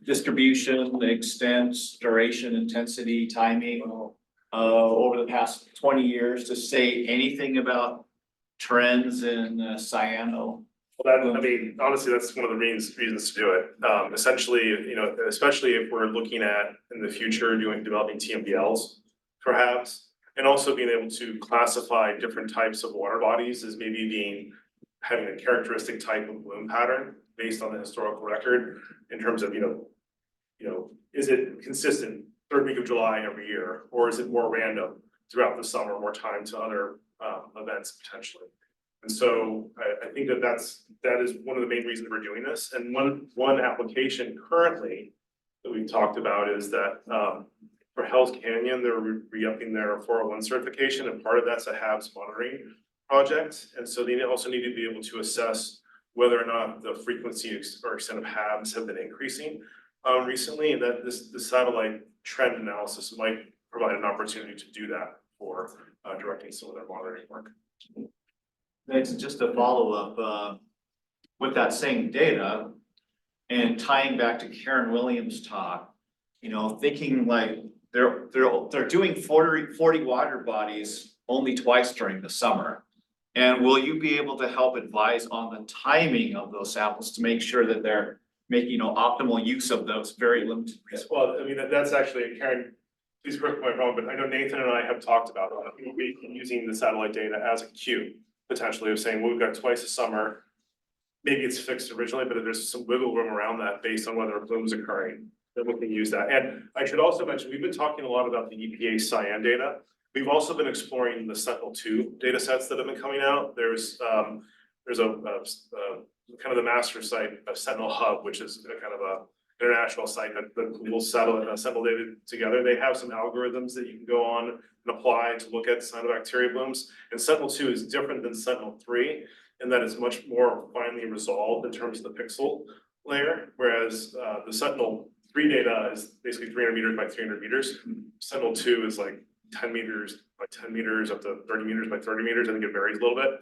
distribution, extent, duration, intensity, timing, over the past 20 years to say anything about trends in cyano?
Well, honestly, that's one of the reasons to do it. Essentially, especially if we're looking at in the future developing TMDLs for HABs, and also being able to classify different types of water bodies as maybe having a characteristic type of bloom pattern based on the historical record in terms of, is it consistent third week of July every year, or is it more random throughout the summer, more time to other events potentially? And so I think that is one of the main reasons we're doing this. And one application currently that we've talked about is that for Hell's Canyon, they're re-upping their 401 certification, and part of that's a HABs monitoring project. And so they also need to be able to assess whether or not the frequency or extent of HABs have been increasing recently, and that this satellite trend analysis might provide an opportunity to do that for directing some of their monitoring work.
Thanks. Just a follow-up with that same data and tying back to Karen Williams' talk, thinking like they're doing 40 water bodies only twice during the summer. And will you be able to help advise on the timing of those samples to make sure that they're making optimal use of those very limited resources?
Well, that's actually, Karen, please correct me if I'm wrong, but I know Nathan and I have talked about using the satellite data as a cue, potentially, of saying, well, we've got twice a summer. Maybe it's fixed originally, but if there's some wiggle room around that based on whether a bloom is occurring, then we can use that. And I should also mention, we've been talking a lot about the EPA cyan data. We've also been exploring the Sentinel-2 data sets that have been coming out. There's a kind of the master site of CyanoHAB, which is a kind of a international site that will Sentinel data together. They have some algorithms that you can go on and apply to look at cyanobacteria blooms. And Sentinel-2 is different than Sentinel-3 in that it's much more finely resolved in terms of the pixel layer, whereas the Sentinel-3 data is basically 300 meters by 300 meters. Sentinel-2 is like 10 meters by 10 meters up to 30 meters by 30 meters. I think it varies a little bit.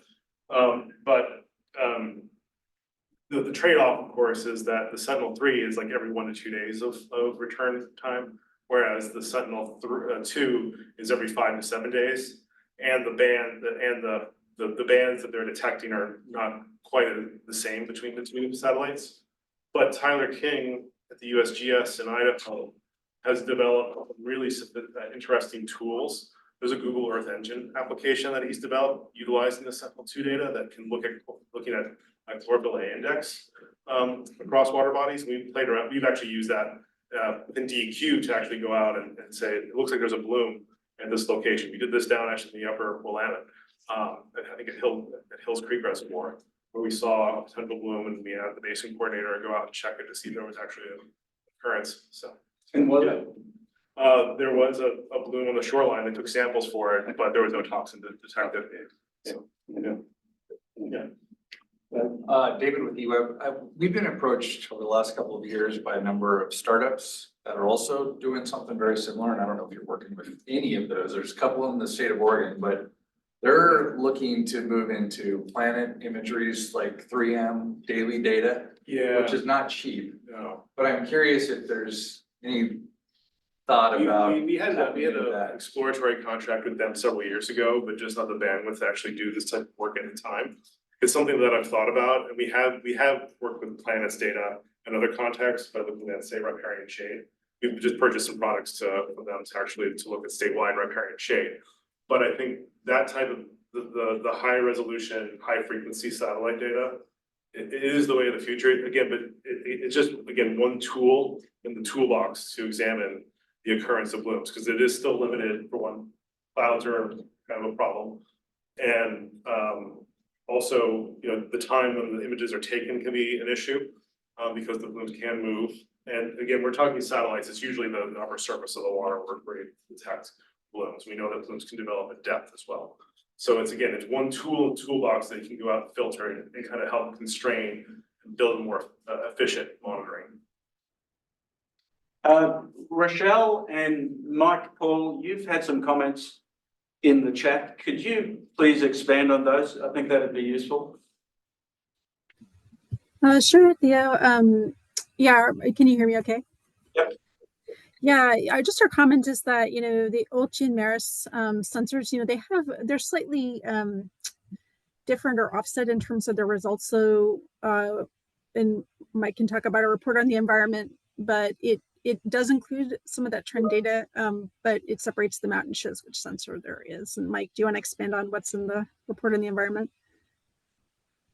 The trade-off, of course, is that the Sentinel-3 is like every 1 to 2 days of return time, whereas the Sentinel-2 is every 5 to 7 days. And the bands that they're detecting are not quite the same between the two satellites. But Tyler King at the USGS in Idaho has developed really interesting tools. There's a Google Earth Engine application that he's developed utilizing the Sentinel-2 data that can looking at chlorophyll A index across water bodies. We've played around. We've actually used that within DEQ to actually go out and say it looks like there's a bloom at this location. We did this down actually in the upper Willamette. I think at Hills Creek Reservoir, where we saw a potential bloom, and we had the basin coordinator go out and check it to see if there was actually an occurrence. So,
and what? Yeah.
There was a bloom on the shoreline. They took samples for it, but there was no toxin detected. So, yeah.
David with eWeb. We've been approached over the last couple of years by a number of startups that are also doing something very similar. And I don't know if you're working with any of those. There's a couple in the state of Oregon, but They're looking to move into planet imageries like 3M daily data,
Yeah.
which is not cheap.
No.
But I'm curious if there's any thought about.
We had
tapping into
an
that.
exploratory contract with them several years ago, but just not the bandwidth to actually do this type of work at the time. It's something that I've thought about, and we have worked with Planet's data and other contexts by looking at, say, riparian shade. We've just purchased some products for them to actually to look at statewide riparian shade. But I think that type of the high resolution, high frequency satellite data, it is the way of the future. Again, but it's just, again, one tool in the toolbox to examine the occurrence of blooms, because it is still limited. For one, clouds are kind of a problem. And also, you know, the time when the images are taken can be an issue, because the blooms can move. And again, we're talking satellites. It's usually the upper surface of the water where you detect blooms. We know that blooms can develop at depth as well. So it's one toolbox that you can go out and filter and kind of help constrain and build more efficient monitoring.
Rochelle and Mike, Paul, you've had some comments in the chat. Could you please expand on those? I think that'd be useful.
Sure, Theo. Yeah, can you hear me okay?
Yep.
Yeah, our comment is that, you know, the ODEQ and Emeritus sensors, you know, they're slightly different or offset in terms of their results. So, and Mike can talk about a report on the environment, but it does include some of that trend data, but it separates them out and shows which sensor there is. And Mike, do you want to expand on what's in the report on the environment?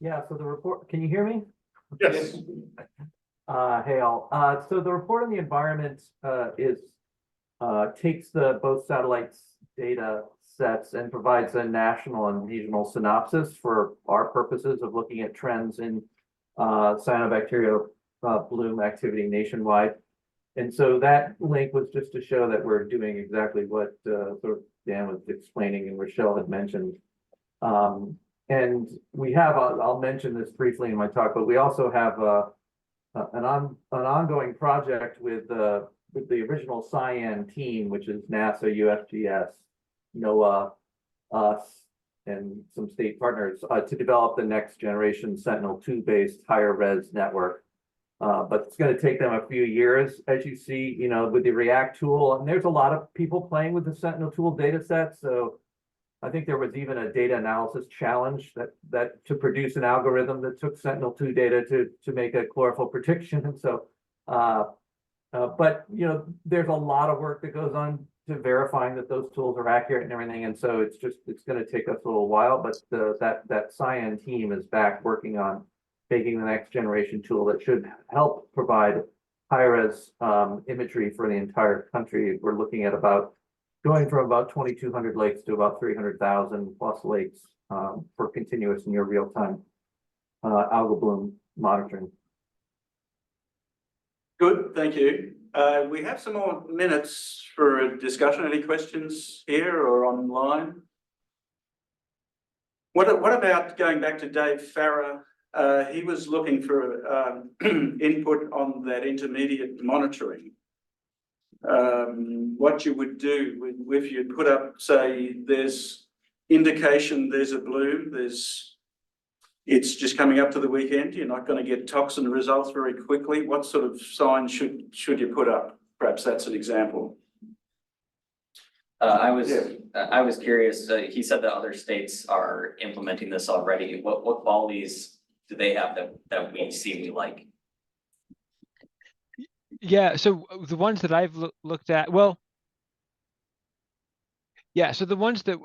Yeah, so the report, can you hear me?
Yes.
Hey all. So the report on the environment takes both satellites data sets and provides a national and regional synopsis for our purposes of looking at trends in cyanobacterial bloom activity nationwide. And so that link was just to show that we're doing exactly what sort of Dan was explaining and Rochelle had mentioned. And we have, I'll mention this briefly in my talk, but we also have an ongoing project with the original Cyan team, which is NASA, USGS, NOAA, us, and some state partners to develop the next generation Sentinel-2 based higher res network. But it's going to take them a few years, as you see, you know, with the React tool. And there's a lot of people playing with the Sentinel tool data set. So I think there was even a data analysis challenge that to produce an algorithm that took Sentinel-2 data to make a chlorophyll prediction. And so, but you know, there's a lot of work that goes on to verifying that those tools are accurate and everything. And so it's going to take us a little while. But that Cyan team is back working on making the next generation tool that should help provide high-res imagery for the entire country. We're looking at going from about 2,200 lakes to about 300,000 plus lakes for continuous near real-time algal bloom monitoring.
Good, thank you. We have some more minutes for a discussion. Any questions here or online? What about going back to Dave Farrer? He was looking for input on that intermediate monitoring. What you would do if you put up, say, there's indication there's a bloom, it's just coming up to the weekend, you're not going to get toxin results very quickly. What sort of signs should you put up? Perhaps that's an example.
I was curious. He said that other states are implementing this already. What qualities do they have that we see we like?
Yeah, so the ones that I've looked at, well, yeah, so the ones that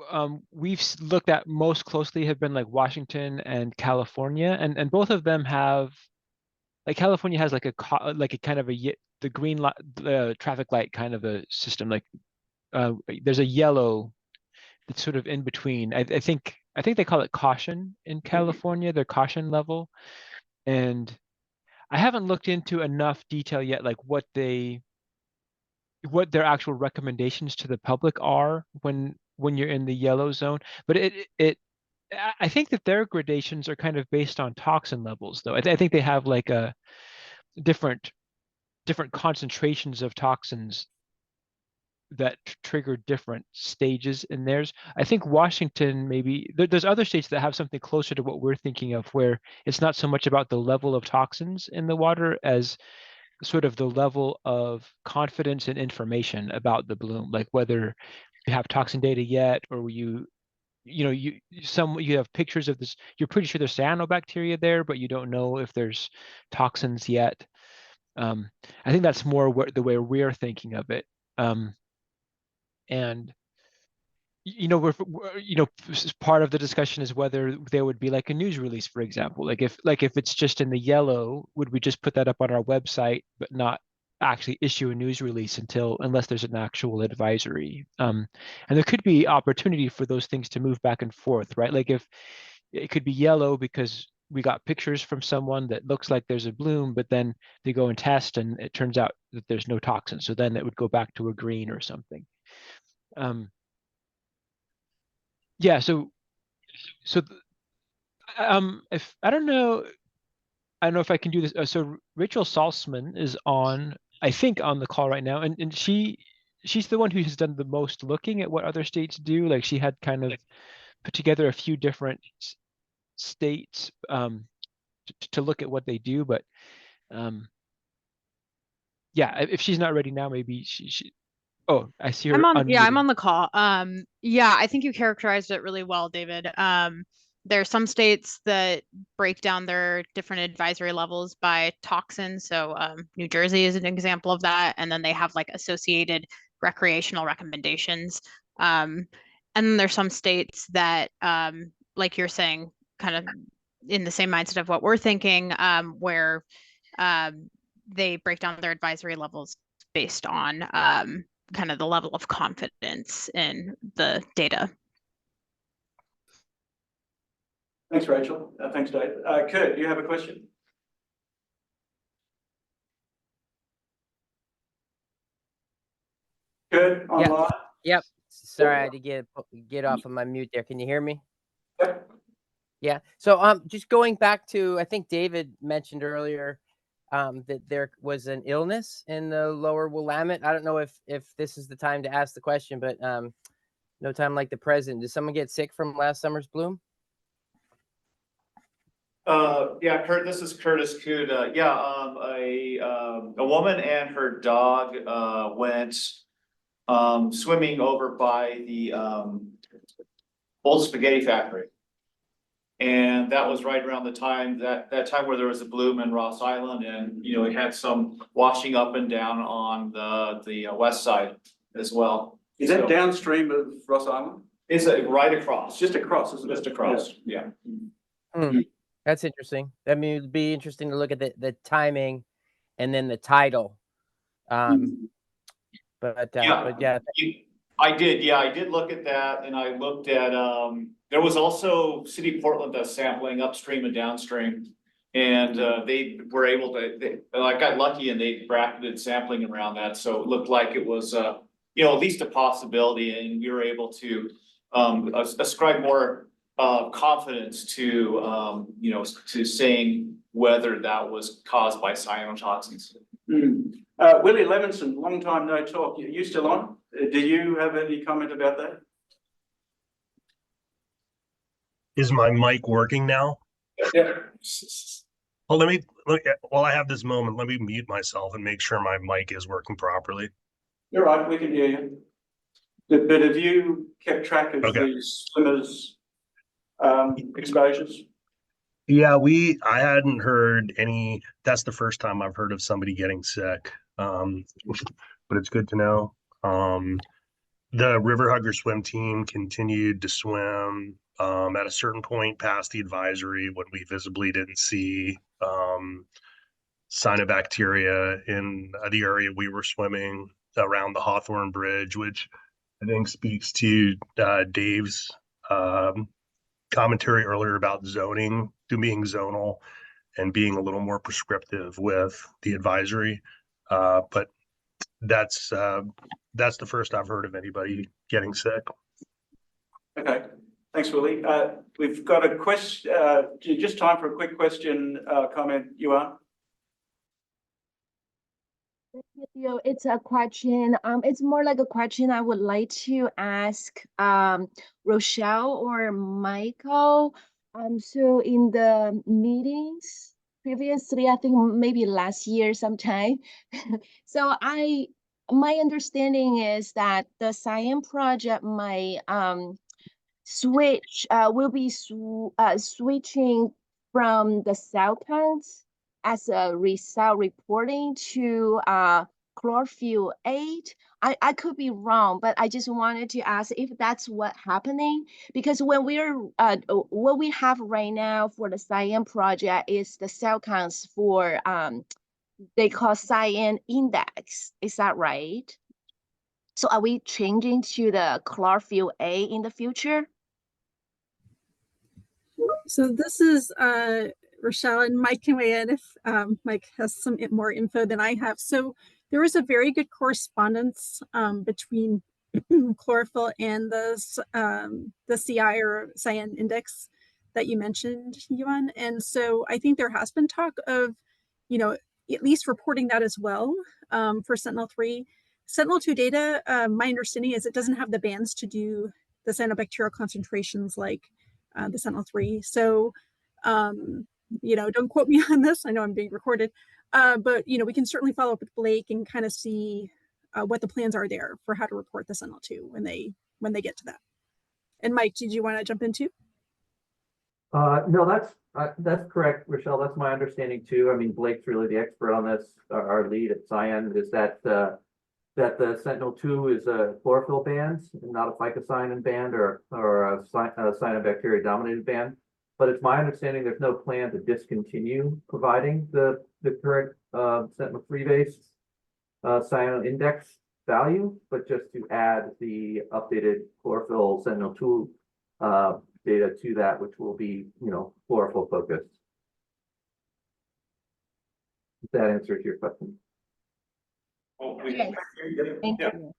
we've looked at most closely have been like Washington and California, and both of them have, like California has like a kind of the green light, the traffic light kind of a system. Like there's a yellow that's sort of in between. I think they call it caution in California, their caution level, and I haven't looked into enough detail yet, like what their actual recommendations to the public are when you're in the yellow zone. But I think that their gradations are kind of based on toxin levels, though. I think they have like a different concentrations of toxins that trigger different stages in theirs. I think Washington maybe there's other states that have something closer to what we're thinking of, where it's not so much about the level of toxins in the water as sort of the level of confidence and information about the bloom, like whether you have toxin data yet, or you have pictures of this, you're pretty sure there's cyanobacteria there, but you don't know if there's toxins yet. I think that's more the way we're thinking of it. And part of the discussion is whether there would be like a news release, for example, like if it's just in the yellow, would we just put that up on our website but not actually issue a news release unless there's an actual advisory? And there could be opportunity for those things to move back and forth, right? Like if it could be yellow because we got pictures from someone that looks like there's a bloom, but then they go and test and it turns out that there's no toxin, so then it would go back to a green or something. Yeah, if I don't know if I can do this. So Rachel Salzman is I think on the call right now, and she's the one who has done the most looking at what other states do. Like she had kind of put together a few different states to look at what they do, but yeah, if she's not ready now, maybe she oh, I see her.
I'm on the call. Yeah, I think you characterized it really well, David. There are some states that break down their different advisory levels by toxin. So New Jersey is an example of that. And then they have like associated recreational recommendations. And then there's some states that, like you're saying, kind of in the same mindset of what we're thinking, where they break down their advisory levels based on kind of the level of confidence in the data.
Thanks, Rachel. Thanks, Dave. Kurt, do you have a question? Kurt, online?
Yep. Sorry, I had to get off of my mute there. Can you hear me?
Yep.
Yeah. So just going back to, I think David mentioned earlier that there was an illness in the lower Willamette. I don't know if this is the time to ask the question, but no time like the present. Did someone get sick from last summer's bloom?
Yeah, Kurt, this is Curtis Kuda. Yeah, a woman and her dog went swimming over by the old spaghetti factory. And that was right around the time that time where there was a bloom in Ross Island, and we had some washing up and down on the west side as well.
Is that downstream of Ross Island?
It's right across.
Just across, isn't it?
Just across, yeah.
That's interesting. I mean, it'd be interesting to look at the timing and then the title. But yeah.
I did look at that, and I looked at there was also City of Portland that's sampling upstream and downstream, and they were able to. I got lucky, and they bracketed sampling around that, so it looked like it was at least a possibility, and we were able to ascribe more confidence to to saying whether that was caused by cyanotoxins.
Willie Levinson, long time no talk. You still on? Do you have any comment about that?
Is my mic working now?
Yeah.
Well, while I have this moment, let me mute myself and make sure my mic is working properly.
You're right, we can hear you. But have you kept track of the swimmers' exposures?
Yeah, I hadn't heard any. That's the first time I've heard of somebody getting sick. But it's good to know. The River Hugger swim team continued to swim at a certain point past the advisory when we visibly didn't see cyanobacteria in the area we were swimming around the Hawthorne Bridge, which I think speaks to Dave's commentary earlier about zoning, to being zonal and being a little more prescriptive with the advisory. But that's the first I've heard of anybody getting sick.
Okay, thanks, Willie. We've got a question, just time for a quick question, comment, Yuan.
Thank you, Theo. It's a question. It's more like a question I would like to ask Rochelle or Michael. So in the meetings previously, I think maybe last year sometime. So my understanding is that the Cyan project might will be switching from the cell counts as a result reporting to chlorophyll 8. I could be wrong, but I just wanted to ask if that's what happening, because when what we have right now for the Cyan project is the cell counts for they call Cyan index. Is that right? So are we changing to the chlorophyll A in the future?
So this is Rochelle, and Mike can weigh in if Mike has some more info than I have. So there is a very good correspondence between chlorophyll and the CI or cyan index that you mentioned, Yuan. And so I think there has been talk of, at least reporting that as well for Sentinel-3. Sentinel-2 data, my understanding is it doesn't have the bands to do the cyanobacterial concentrations like the Sentinel-3. So, don't quote me on this. I know I'm being recorded, but we can certainly follow up with Blake and kind of see what the plans are there for how to report the Sentinel-2 when they get to that. And Mike, did you want to jump into?
No, that's correct, Rochelle. That's my understanding too. I mean, Blake's really the expert on this. Our lead at Cyan is that the Sentinel-2 is a chlorophyll band, not a phycocyanin band or a cyanobacteria dominated band. But it's my understanding there's no plan to discontinue providing the current Sentinel-3 based cyano index value, but just to add the updated chlorophyll Sentinel-2 data to that, which will be, chlorophyll focused. If that answers your question.
Oh,
Yes. Thank you.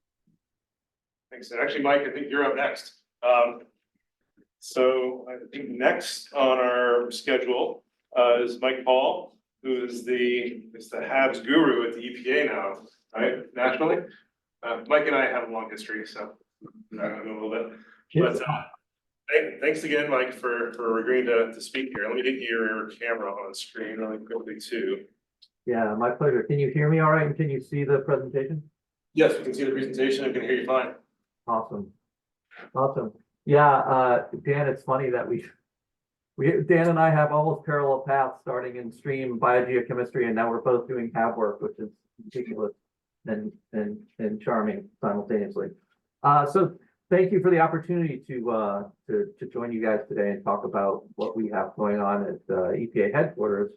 Thanks. And actually, Mike, I think you're up next. So I think next on our schedule is Mike Paul, who is the HABs guru at the EPA now, right? Nationally. Mike and I have a long history, so I know a little bit. But thanks again, Mike, for agreeing to speak here. Let me get your camera on screen really quickly too.
Yeah, my pleasure. Can you hear me all right? And can you see the presentation?
Yes, we can see the presentation and can hear you fine.
Awesome. Yeah, Dan, it's funny that Dan and I have almost parallel paths starting in stream biogeochemistry, and now we're both doing HAB work, which is ridiculous and charming simultaneously. So thank you for the opportunity to join you guys today and talk about what we have going on at EPA headquarters.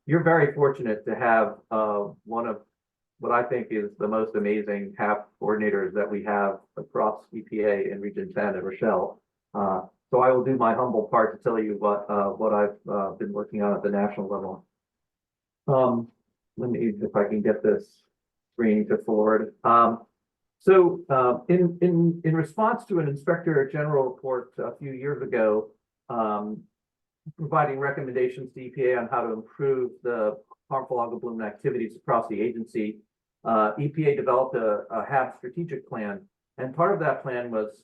You're very fortunate to have one of what I think is the most amazing HAB coordinators that we have across EPA in Region 10 and Rochelle. So I will do my humble part to tell you what I've been working on at the national level. Let me, if I can get this screen to forward. So in response to an Inspector General report a few years ago, providing recommendations to EPA on how to improve the harmful algal bloom activities across the agency, EPA developed a HAB strategic plan. And part of that plan was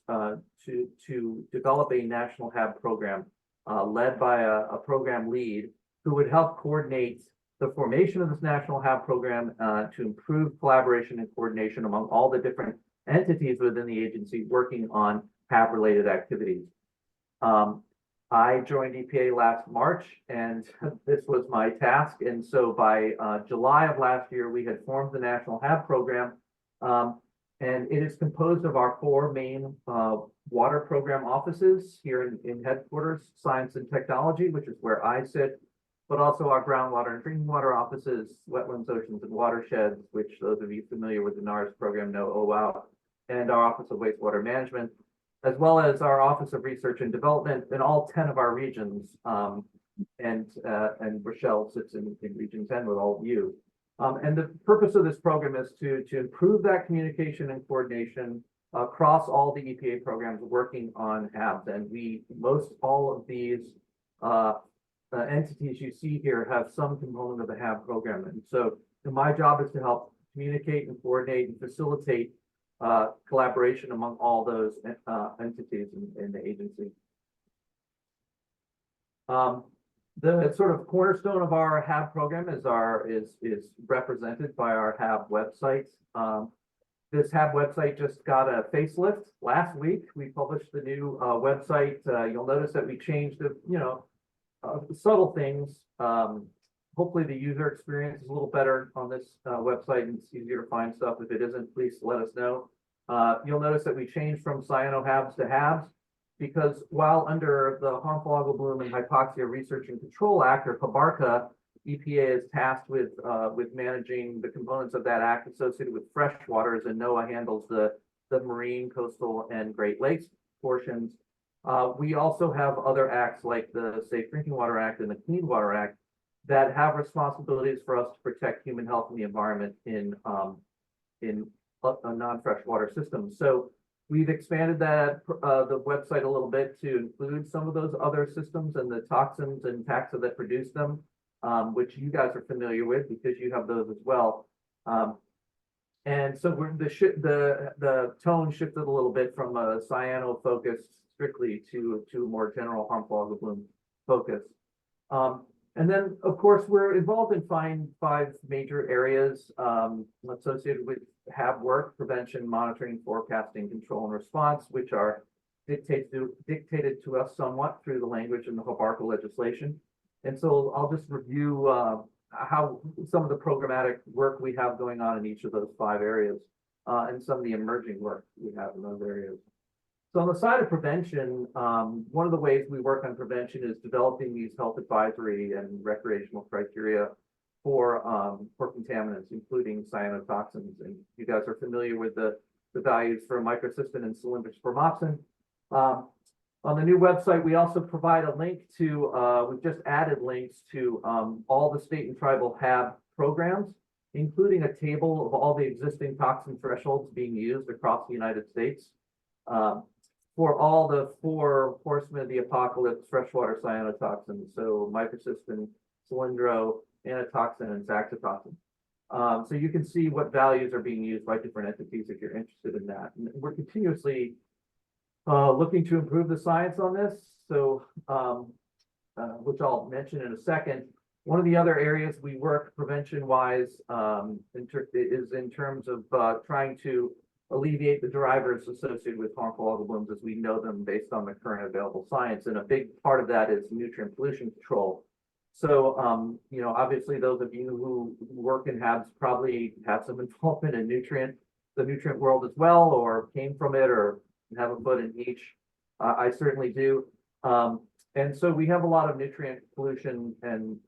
to develop a national HAB program led by a program lead who would help coordinate the formation of this national HAB program to improve collaboration and coordination among all the different entities within the agency working on HAB-related activities. I joined EPA last March, and this was my task. And so by July of last year, we had formed the National HAB Program, and it is composed of our 4 main water program offices here in headquarters, Science and Technology, which is where I sit, but also our groundwater and drinking water offices, Wetlands, Oceans, and Watersheds, which those of you familiar with the NARS program know, oh wow, and our Office of Wastewater Management, as well as our Office of Research and Development in all 10 of our regions. And Rochelle sits in Region 10 with all of you. And the purpose of this program is to improve that communication and coordination across all the EPA programs working on HABs. And most all of these entities you see here have some component of the HAB program. And so And my job is to help communicate and coordinate and facilitate collaboration among all those entities in the agency. The sort of cornerstone of our HAB program is represented by our HAB website. This HAB website just got a facelift last week. We published the new website. You'll notice that we changed the subtle things. Hopefully the user experience is a little better on this website and it's easier to find stuff. If it isn't, please let us know. You'll notice that we changed from CyanoHABs to HABs because while under the Harmful Algal Bloom and Hypoxia Research and Control Act, or HABARCA, EPA is tasked with managing the components of that act associated with fresh waters, and NOAA handles the marine, coastal, and Great Lakes portions. We also have other acts like the Safe Drinking Water Act and the Clean Water Act that have responsibilities for us to protect human health and the environment in non-fresh water systems. So we've expanded that the website a little bit to include some of those other systems and the toxins and taxa that produce them, which you guys are familiar with because you have those as well. And so the tone shifted a little bit from a cyano focus strictly to a more general harmful algal bloom focus. And then, of course, we're involved in five major areas associated with HAB work: prevention, monitoring, forecasting, control, and response, which are dictated to us somewhat through the language in the HABARCA legislation. And so I'll just review how some of the programmatic work we have going on in each of those 5 areas and some of the emerging work we have in those areas. So on the side of prevention, one of the ways we work on prevention is developing these health advisory and recreational criteria for contaminants, including cyanotoxins. And you guys are familiar with the values for microcystin and cylindric spermopsin. On the new website, we also provide a link to, we've just added links to all the state and tribal HAB programs, including a table of all the existing toxin thresholds being used across the United States. For all the 4 horsemen of the apocalypse freshwater cyanotoxins, so microcystin, cylindro, anatoxin, and saxitoxin. So you can see what values are being used by different entities if you're interested in that. And we're continuously looking to improve the science on this, so which I'll mention in a second. One of the other areas we work prevention-wise is in terms of trying to alleviate the drivers associated with harmful algal blooms as we know them based on the current available science. And a big part of that is nutrient pollution control. So, obviously those of you who work in HABs probably have some involvement in the nutrient world as well, or came from it, or have a foot in each. I certainly do. And so we have a lot of nutrient pollution and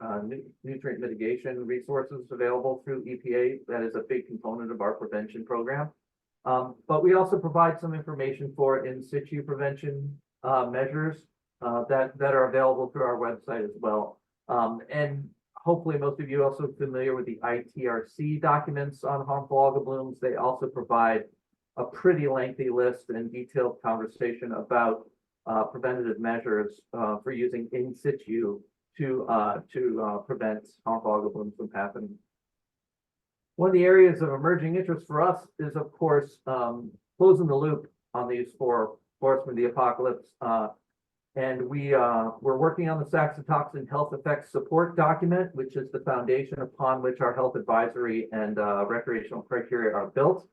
nutrient mitigation resources available through EPA. That is a big component of our prevention program. But we also provide some information for in situ prevention measures that are available through our website as well. And hopefully most of you are also familiar with the ITRC documents on harmful algal blooms. They also provide a pretty lengthy list and detailed conversation about preventative measures for using in situ to prevent harmful algal blooms from happening. One of the areas of emerging interest for us is, of course, closing the loop on these 4 horsemen of the apocalypse. And we're working on the saxitoxin health effects support document, which is the foundation upon which our health advisory and recreational criteria are built.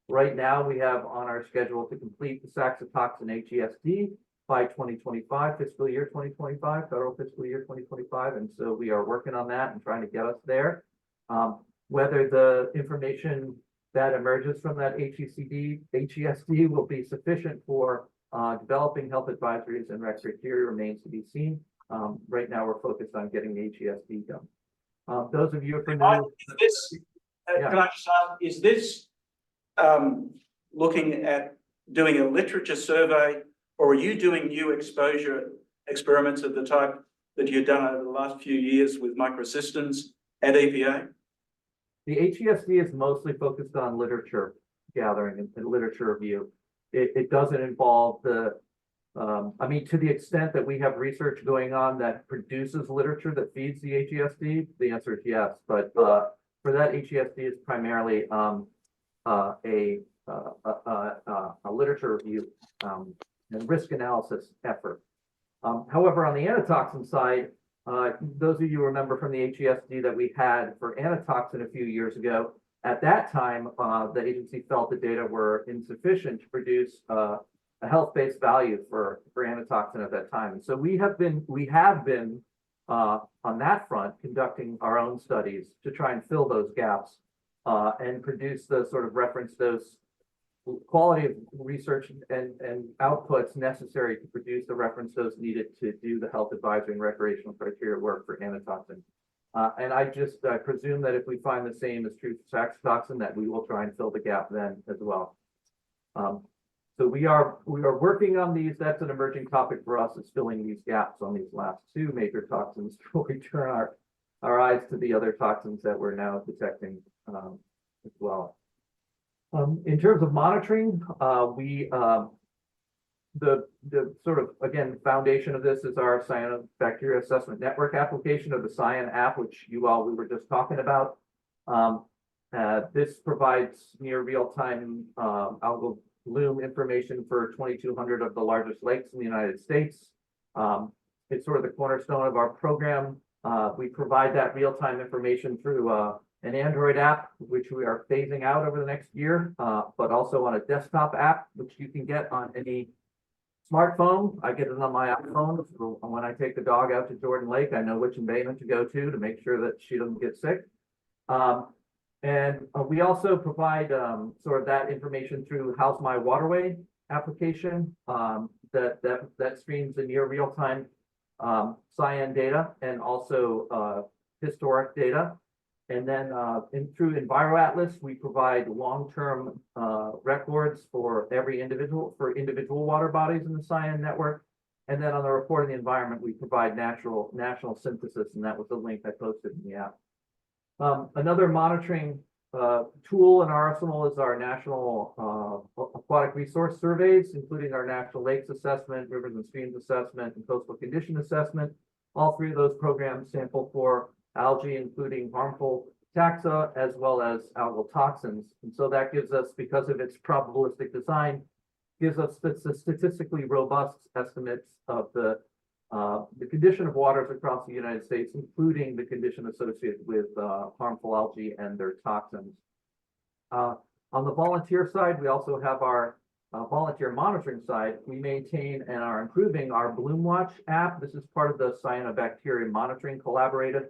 Right now, we have on our schedule to complete the saxitoxin HESD by 2025, fiscal year 2025, federal fiscal year 2025. And so we are working on that and trying to get us there. Whether the information that emerges from that HESD will be sufficient for developing health advisories and rec criteria remains to be seen. Right now, we're focused on getting the HESD done. Those of you familiar,
can I just ask, is this looking at doing a literature survey, or are you doing new exposure experiments of the type that you've done over the last few years with microcystins at EPA?
The HESD is mostly focused on literature gathering and literature review. It doesn't involve to the extent that we have research going on that produces literature that feeds the HESD, the answer is yes. But for for that, HESD is primarily a literature review and risk analysis effort. However, on the antitoxin side, those of you remember from the HESD that we had for antitoxin a few years ago, at that time, the agency felt the data were insufficient to produce a health-based value for antitoxin at that time. And so we have been on that front conducting our own studies to try and fill those gaps and produce the sort of reference dose quality of research and outputs necessary to produce the reference dose needed to do the health advisory and recreational criteria work for antitoxin. And I just presume that if we find the same is true for saxitoxin, that we will try and fill the gap then as well. So we are working on these. That's an emerging topic for us, is filling these gaps on these last two major toxins before we turn our eyes to the other toxins that we're now detecting as well. In terms of monitoring, the sort of, again, foundation of this is our Cyanobacteria Assessment Network application of the Cyan app, which we were just talking about. This provides near real-time algal bloom information for 2,200 of the largest lakes in the United States. It's sort of the cornerstone of our program. We provide that real-time information through an Android app, which we are phasing out over the next year, but also on a desktop app, which you can get on any smartphone. I get it on my iPhone. So when I take the dog out to Jordan Lake, I know which embayment to go to make sure that she doesn't get sick. And we also provide sort of that information through How's My Waterway application that streams the near real-time cyan data and also historic data. And then through EnviroAtlas, we provide long-term records for individual water bodies in the cyan network. And then on the report of the environment, we provide national synthesis, and that was the link I posted in the app. Another monitoring tool in our arsenal is our national aquatic resource surveys, including our National Lakes Assessment, Rivers and Streams Assessment, and Coastal Condition Assessment. All three of those programs sample for algae, including harmful taxa, as well as algal toxins. And so that gives us, because of its probabilistic design, gives us statistically robust estimates of the condition of waters across the United States, including the condition associated with harmful algae and their toxins. On the volunteer side, we also have our volunteer monitoring side. We maintain and are improving our Bloom Watch app. This is part of the Cyanobacteria Monitoring Collaborative.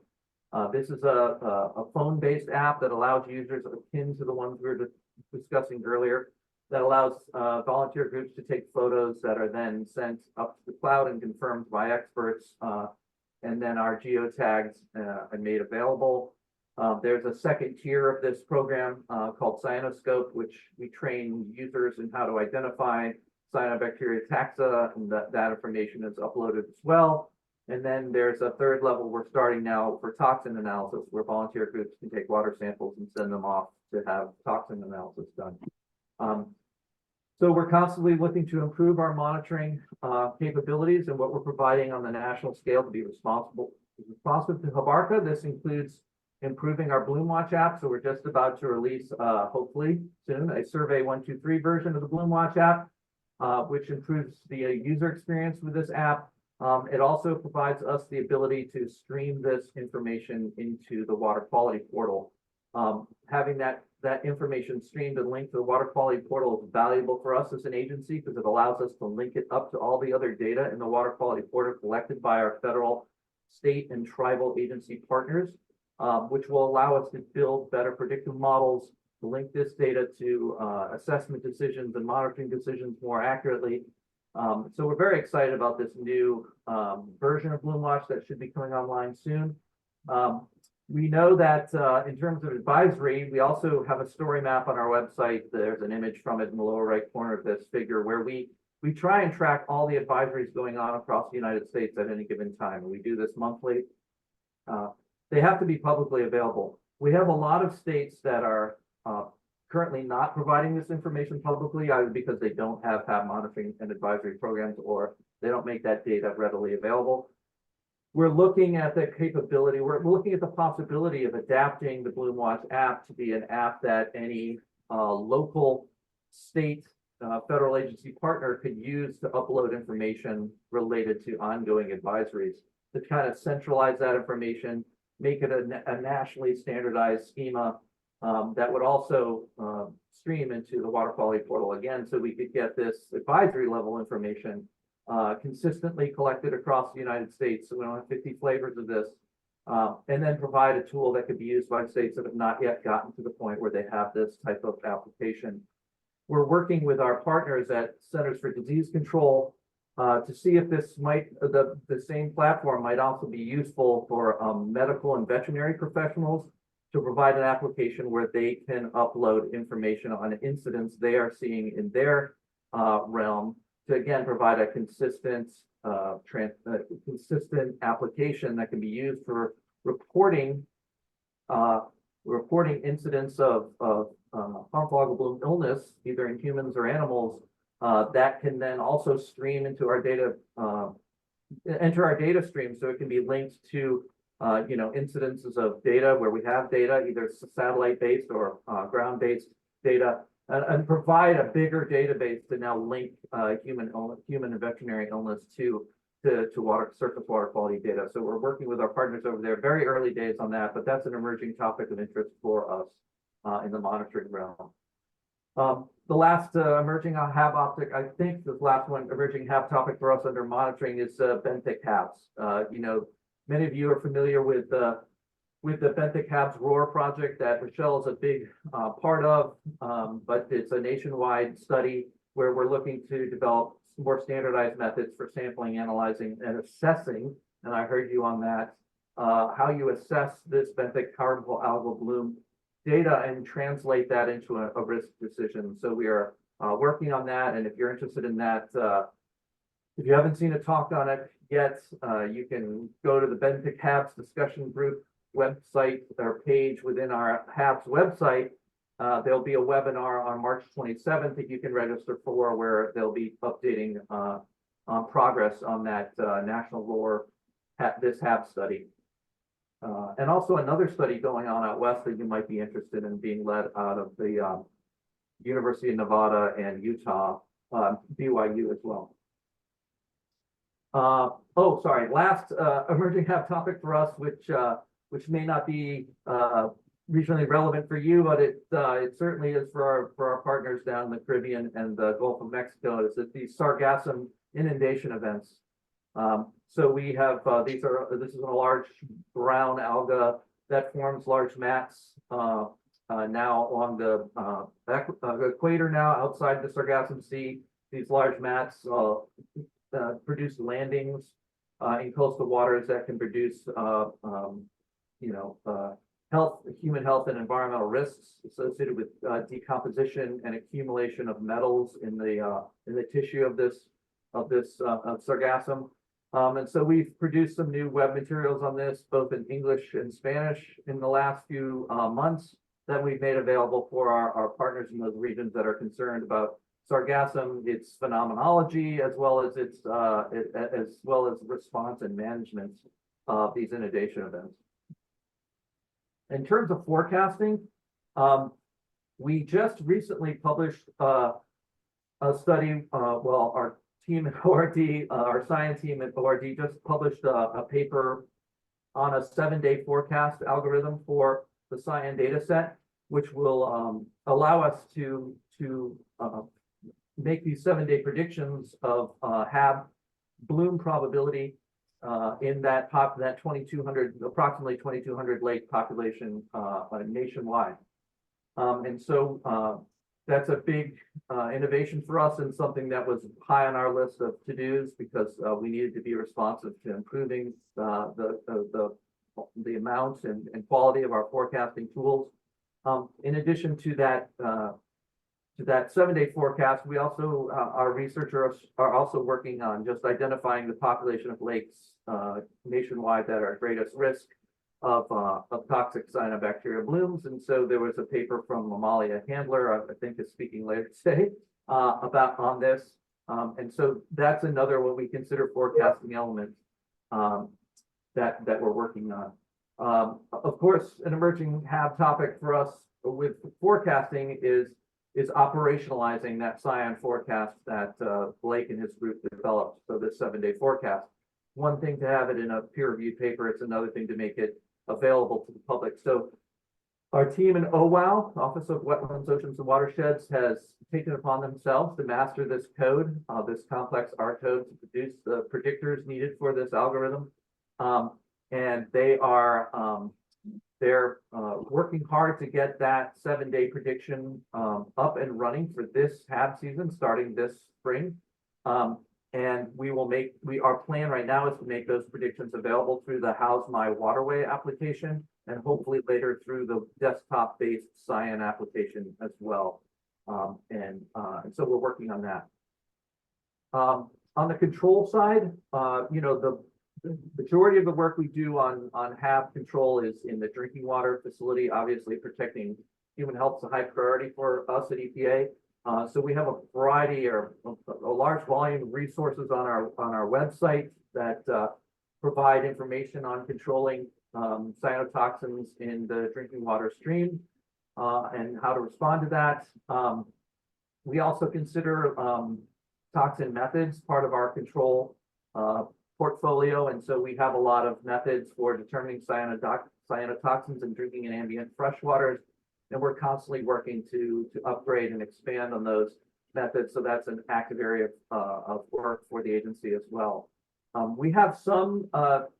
This is a phone-based app that allows users akin to the ones we were discussing earlier, that allows volunteer groups to take photos that are then sent up to the cloud and confirmed by experts, and then our geotags are made available. There's a second tier of this program called Cyanoscope, which we train users in how to identify cyanobacteria taxa, and that information is uploaded as well. And then there's a third level we're starting now for toxin analysis, where volunteer groups can take water samples and send them off to have toxin analysis done. So we're constantly looking to improve our monitoring capabilities and what we're providing on the national scale to be responsive to HABARCA. This includes improving our Bloom Watch app. So we're just about to release, hopefully soon, a Survey 123 version of the Bloom Watch app, which improves the user experience with this app. It also provides us the ability to stream this information into the water quality portal. Having that information streamed and linked to the water quality portal is valuable for us as an agency, because it allows us to link it up to all the other data in the water quality portal collected by our federal, state, and tribal agency partners, which will allow us to build better predictive models, to link this data to assessment decisions and monitoring decisions more accurately. So we're very excited about this new version of Bloom Watch that should be coming online soon. We know that in terms of advisory, we also have a story map on our website. There's an image from it in the lower right corner of this figure, where we try and track all the advisories going on across the United States at any given time. And we do this monthly. They have to be publicly available. We have a lot of states that are currently not providing this information publicly, either because they don't have monitoring and advisory programs, or they don't make that data readily available. we're looking at the capability, we're looking at the possibility of adapting the BloomWatch app to be an app that any local, state, federal agency partner could use to upload information related to ongoing advisories, to kind of centralize that information, make it a nationally standardized schema that would also stream into the water quality portal again, so we could get this advisory level information consistently collected across the United States. So we don't have 50 flavors of this, and then provide a tool that could be used by states that have not yet gotten to the point where they have this type of application. We're working with our partners at Centers for Disease Control to see if this might, the same platform might also be useful for medical and veterinary professionals to provide an application where they can upload information on incidents they are seeing in their realm to again provide a consistent consistent application that can be used for reporting incidents of harmful algal bloom illness, either in humans or animals, that can then also stream into our data, enter our data stream, so it can be linked to incidences of data where we have data, either satellite-based or ground-based data, and provide a bigger database to now link human and veterinary illness to surface water quality data. So we're working with our partners over there, very early days on that, but that's an emerging topic of interest for us in the monitoring realm. The last emerging HAB optic, I think this last one emerging HAB topic for us under monitoring is benthic HABs. Many of you are familiar with the benthic HABs ROAR project that Rochelle is a big part of, but it's a nationwide study where we're looking to develop more standardized methods for sampling, analyzing, and assessing, and I heard you on that, how you assess this benthic harmful algal bloom data and translate that into a risk decision. So we are working on that, and if you're interested in that, if you haven't seen a talk on it yet, you can go to the benthic HABs discussion group website or page within our HABs website. There'll be a webinar on March 27th that you can register for, where they'll be updating progress on that national ROAR, this HAB study. And also another study going on out west that you might be interested in, being led out of the University of Nevada and Utah, BYU as well. Oh, sorry, last emerging HAB topic for us, which may not be regionally relevant for you, but it certainly is for our partners down in the Caribbean and the Gulf of Mexico, is that these sargassum inundation events. So we have this is a large brown alga that forms large mats now along the equator, now outside the Sargassum Sea. These large mats produce landings in coastal waters that can produce human health and environmental risks associated with decomposition and accumulation of metals in the tissue of this sargassum. And so we've produced some new web materials on this, both in English and Spanish, in the last few months, that we've made available for our partners in those regions that are concerned about sargassum, its phenomenology, as well as its response and management of these inundation events. In terms of forecasting, we just recently published a study. Well, our team at ORD, our science team at ORD, just published a paper on a 7-day forecast algorithm for the cyan data set, which will allow us to make these 7-day predictions of HAB bloom probability in that 2,200, approximately 2,200 lake population nationwide. And so that's a big innovation for us, and something that was high on our list of to-dos, because we needed to be responsive to improving the amounts and quality of our forecasting tools. In addition to that 7-day forecast, we also, our researchers are also working on just identifying the population of lakes nationwide that are at greatest risk of toxic cyanobacterial blooms. And so there was a paper from Amalia Handler, I think is speaking later today, on this. And so that's another what we consider forecasting element. that we're working on. Of course, an emerging HAB topic for us with forecasting is operationalizing that Cyan forecast that Blake and his group developed. So this 7-day forecast. One thing to have it in a peer-reviewed paper, it's another thing to make it available to the public. So our team in OWOW, Office of Wetlands, Oceans, and Watersheds, has taken it upon themselves to master this code, this complex R code, to produce the predictors needed for this algorithm. And they are they're working hard to get that 7-day prediction up and running for this HAB season, starting this spring. And our plan right now is to make those predictions available through the How's My Waterway application, and hopefully later through the desktop-based Cyan application as well. And so we're working on that. On the control side, the majority of the work we do on HAB control is in the drinking water facility. Obviously, protecting human health is a high priority for us at EPA. So we have a variety or a large volume of resources on our website that provide information on controlling cyanotoxins in the drinking water stream and how to respond to that. We also consider toxin methods part of our control portfolio, and so we have a lot of methods for determining cyanotoxins in drinking and ambient fresh waters, and we're constantly working to upgrade and expand on those methods. So that's an active area of work for the agency as well. We have some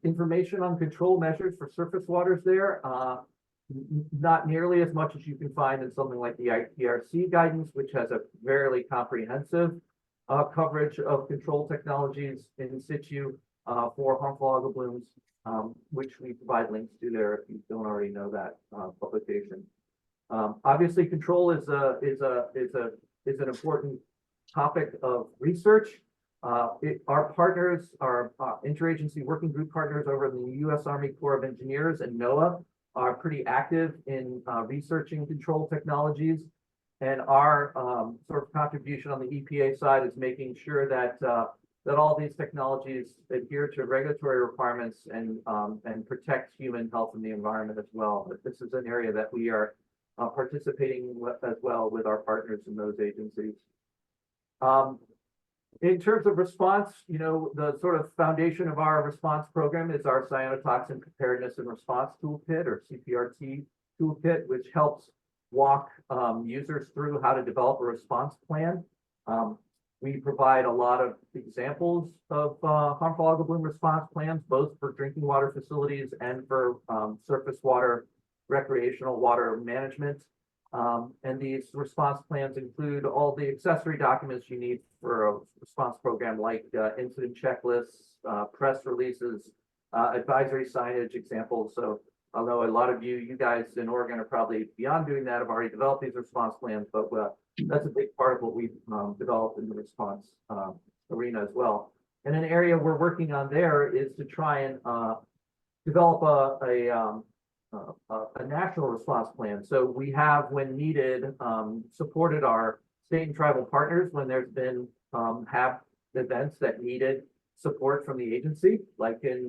information on control measures for surface waters there, not nearly as much as you can find in something like the IPRC guidance, which has a fairly comprehensive coverage of control technologies in situ for harmful algal blooms, which we provide links to there if you don't already know that publication. Obviously, control is an important topic of research. Our partners, our interagency working group partners over in the U.S. Army Corps of Engineers and NOAA are pretty active in researching control technologies. And our sort of contribution on the EPA side is making sure that all these technologies adhere to regulatory requirements and protect human health and the environment as well. But this is an area that we are participating as well with our partners in those agencies. In terms of response, the sort of foundation of our response program is our Cyanotoxin Preparedness and Response Toolkit, or CPRT toolkit, which helps walk users through how to develop a response plan. We provide a lot of examples of harmful algal bloom response plans, both for drinking water facilities and for surface water, recreational water management. And these response plans include all the accessory documents you need for a response program, like incident checklists, press releases, advisory signage examples. So I know a lot of you guys in Oregon are probably beyond doing that, have already developed these response plans, but that's a big part of what we've developed in the response arena as well. And an area we're working on there is to try and develop a national response plan. So we have, when needed, supported our state and tribal partners when there's been HAB events that needed support from the agency, like in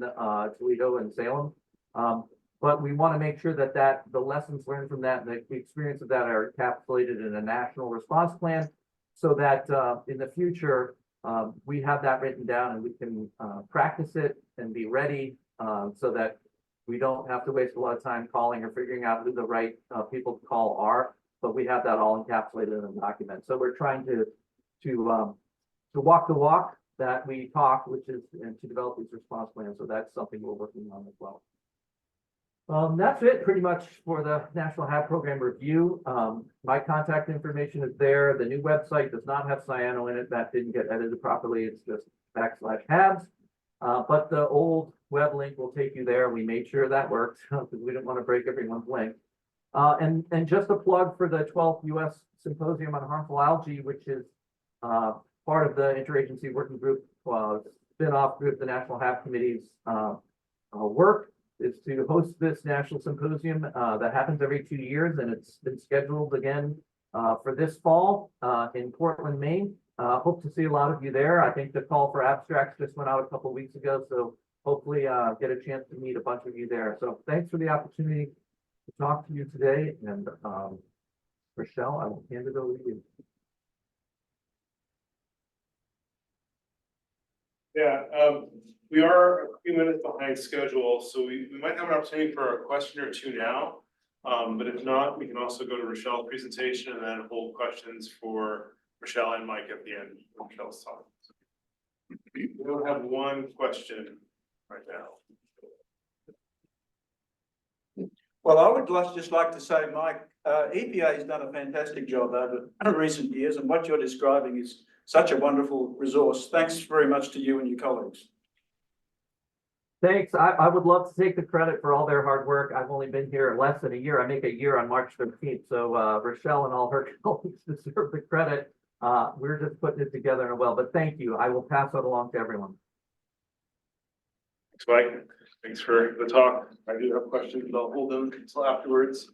Toledo and Salem. But we want to make sure that the lessons learned from that and the experience of that are encapsulated in a national response plan, so that in the future we have that written down and we can practice it and be ready, so that we don't have to waste a lot of time calling or figuring out who the right people to call are, but we have that all encapsulated in a document. So we're trying to walk the walk that we talk, which is to develop these response plans. So that's something we're working on as well. That's it pretty much for the National HAB Program review. My contact information is there. The new website does not have cyano in it. That didn't get edited properly. It's just /HABs. But the old web link will take you there. We made sure that worked because we didn't want to break everyone's link. And just a plug for the 12th U.S. Symposium on Harmful Algae, which is part of the Interagency Working Group, spin-off group, the National HAB Committee's work, is to host this national symposium that happens every 2 years, and it's been scheduled again for this fall in Portland, Maine. Hope to see a lot of you there. I think the call for abstracts just went out a couple of weeks ago, so hopefully get a chance to meet a bunch of you there. So thanks for the opportunity to talk to you today. And Rochelle, I will hand it over to you.
Yeah, we are a few minutes behind schedule, so we might have an opportunity for a question or two now. But if not, we can also go to Rochelle's presentation and then hold questions for Rochelle and Mike at the end of Rochelle's talk. We don't have one question right now.
Well, I would just like to say, Mike, EPA has done a fantastic job over recent years, and what you're describing is such a wonderful resource. Thanks very much to you and your colleagues.
Thanks. I would love to take the credit for all their hard work. I've only been here less than a year. I make a year on March 13th. So Rochelle and all her colleagues deserve the credit. We're just putting it together in a well, but thank you. I will pass that along to everyone.
Thanks, Mike. Thanks for the talk. I do have questions, but I'll hold them until afterwards.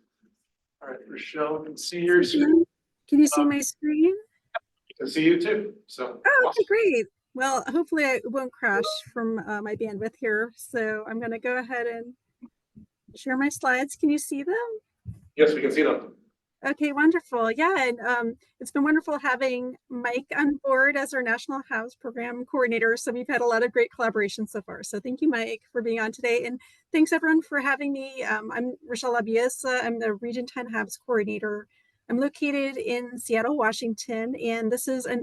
All right, Rochelle, I can see your screen.
Can you see my screen?
I can see you too. So
oh, okay, great. Well, hopefully it won't crash from my bandwidth here. So I'm going to go ahead and share my slides. Can you see them?
Yes, we can see them.
Okay, wonderful. Yeah, and it's been wonderful having Mike on board as our National HABs Program Coordinator. So we've had a lot of great collaboration so far. So thank you, Mike, for being on today. And thanks everyone for having me. I'm Rochelle Labiosa. I'm the Region 10 HABs Coordinator. I'm located in Seattle, Washington, and this is a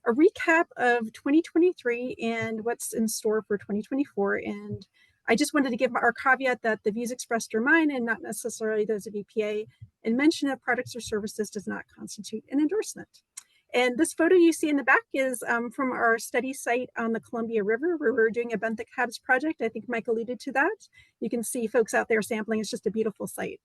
recap of 2023 and what's in store for 2024. And I just wanted to give our caveat that the views expressed are mine and not necessarily those of EPA, and mention of products or services does not constitute an endorsement. And this photo you see in the back is from our study site on the Columbia River, where we're doing a benthic HABs project. I think Mike alluded to that. You can see folks out there sampling. It's just a beautiful site.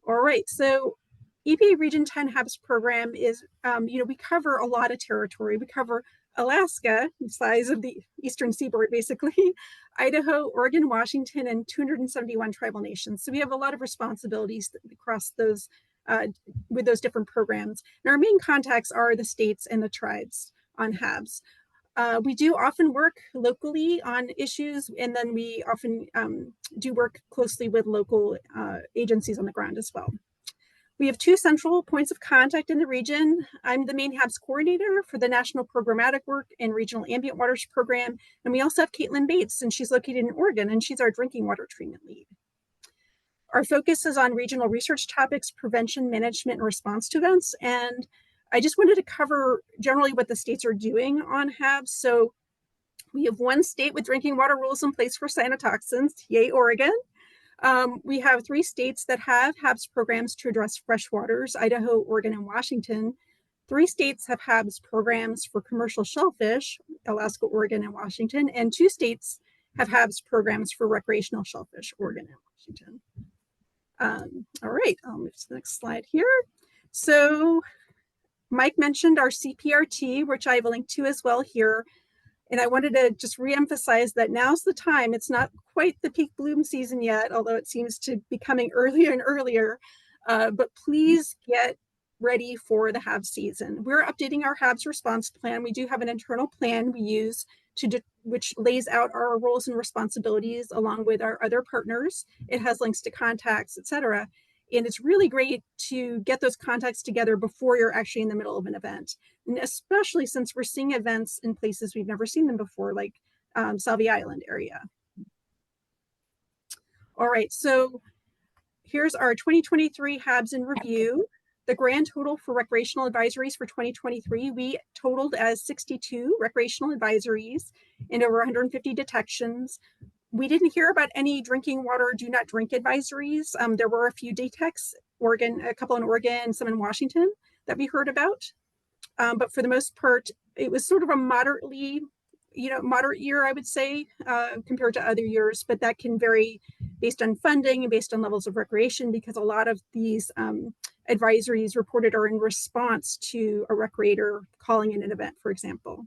All right, so EPA Region 10 HABs program is, we cover a lot of territory. We cover Alaska, the size of the eastern seaboard, basically, Idaho, Oregon, Washington, and 271 tribal nations. So we have a lot of responsibilities across those, with those different programs. And our main contacts are the states and the tribes on HABs. We do often work locally on issues, and then we often do work closely with local agencies on the ground as well. We have two central points of contact in the region. I'm the main HABs coordinator for the National Programmatic Work and Regional Ambient Waters Program. And we also have Caitlin Bates, and she's located in Oregon, and she's our drinking water treatment lead. Our focus is on regional research topics, prevention, management, and response to events. And I just wanted to cover generally what the states are doing on HABs. So we have one state with drinking water rules in place for cyanotoxins, yay, Oregon. We have 3 states that have HABs programs to address freshwaters, Idaho, Oregon, and Washington. 3 states have HABs programs for commercial shellfish, Alaska, Oregon, and Washington. And 2 states have HABs programs for recreational shellfish, Oregon, and Washington. All right, I'll move to the next slide here. So Mike mentioned our CPRT, which I have a link to as well here. And I wanted to just reemphasize that now's the time. It's not quite the peak bloom season yet, although it seems to be coming earlier and earlier. But please get ready for the HABs season. We're updating our HABs response plan. We do have an internal plan we use which lays out our roles and responsibilities along with our other partners. It has links to contacts, etc. And it's really great to get those contacts together before you're actually in the middle of an event. And especially since we're seeing events in places we've never seen them before, like Sauvie Island area. All right, so here's our 2023 HABs in review. The grand total for recreational advisories for 2023, we totaled as 62 recreational advisories and over 150 detections. We didn't hear about any drinking water do not drink advisories. There were a few DTECs, Oregon, a couple in Oregon, some in Washington that we heard about. But for the most part, it was sort of a moderate year, I would say, compared to other years, but that can vary based on funding and based on levels of recreation, because a lot of these advisories reported are in response to a recreator calling in an event, for example.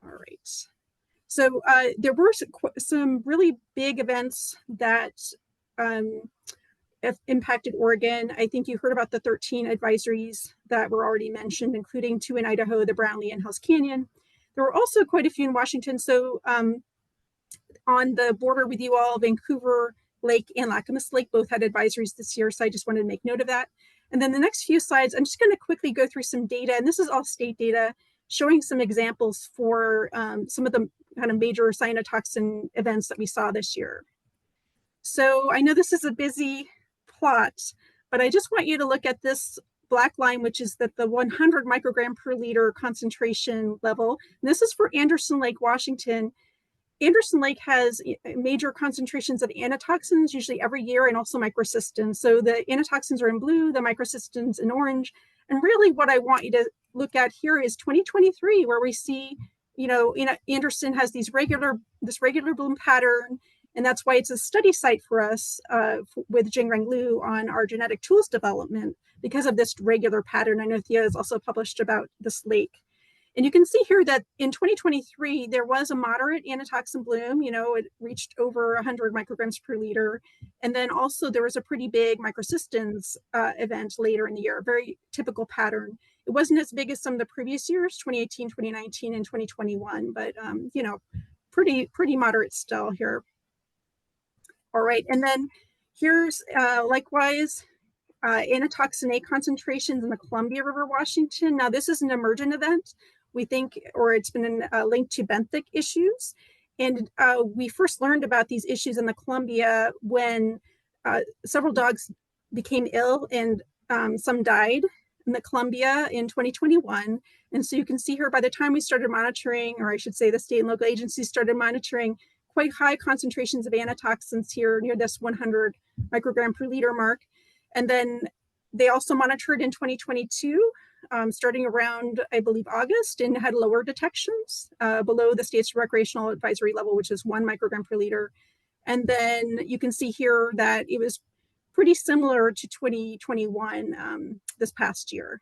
All right. So there were some really big events that impacted Oregon. I think you heard about the 13 advisories that were already mentioned, including 2 in Idaho, the Brownlee and Hell's Canyon. There were also quite a few in Washington. So on the border with you all, Vancouver Lake and Lacamas Lake both had advisories this year, so I just wanted to make note of that. And then the next few slides, I'm just going to quickly go through some data, and this is all state data showing some examples for some of the kind of major cyanotoxin events that we saw this year. So I know this is a busy plot, but I just want you to look at this black line, which is that the 100 microgram per liter concentration level. And this is for Anderson Lake, Washington. Anderson Lake has major concentrations of anatoxins, usually every year, and also microcystins. So the anatoxins are in blue, the microcystins in orange. And really what I want you to look at here is 2023, where we see, Anderson has this regular bloom pattern, and that's why it's a study site for us with Jingrang Liu on our genetic tools development because of this regular pattern. I know Theo has also published about this lake. And you can see here that in 2023, there was a moderate anatoxin bloom, it reached over 100 micrograms per liter. And then also there was a pretty big microcystins event later in the year, a very typical pattern. It wasn't as big as some of the previous years, 2018, 2019, and 2021, but pretty moderate still here. All right, and then here's likewise anatoxin A concentrations in the Columbia River, Washington. Now this is an emergent event. We think, or it's been linked to benthic issues. And we first learned about these issues in the Columbia when several dogs became ill and some died in the Columbia in 2021. And so you can see here, by the time we started monitoring, or I should say the state and local agencies started monitoring quite high concentrations of anatoxins here near this 100 microgram per liter mark. And then they also monitored in 2022, starting around, I believe, August, and had lower detections below the state's recreational advisory level, which is 1 microgram per liter. And then you can see here that it was pretty similar to 2021 this past year.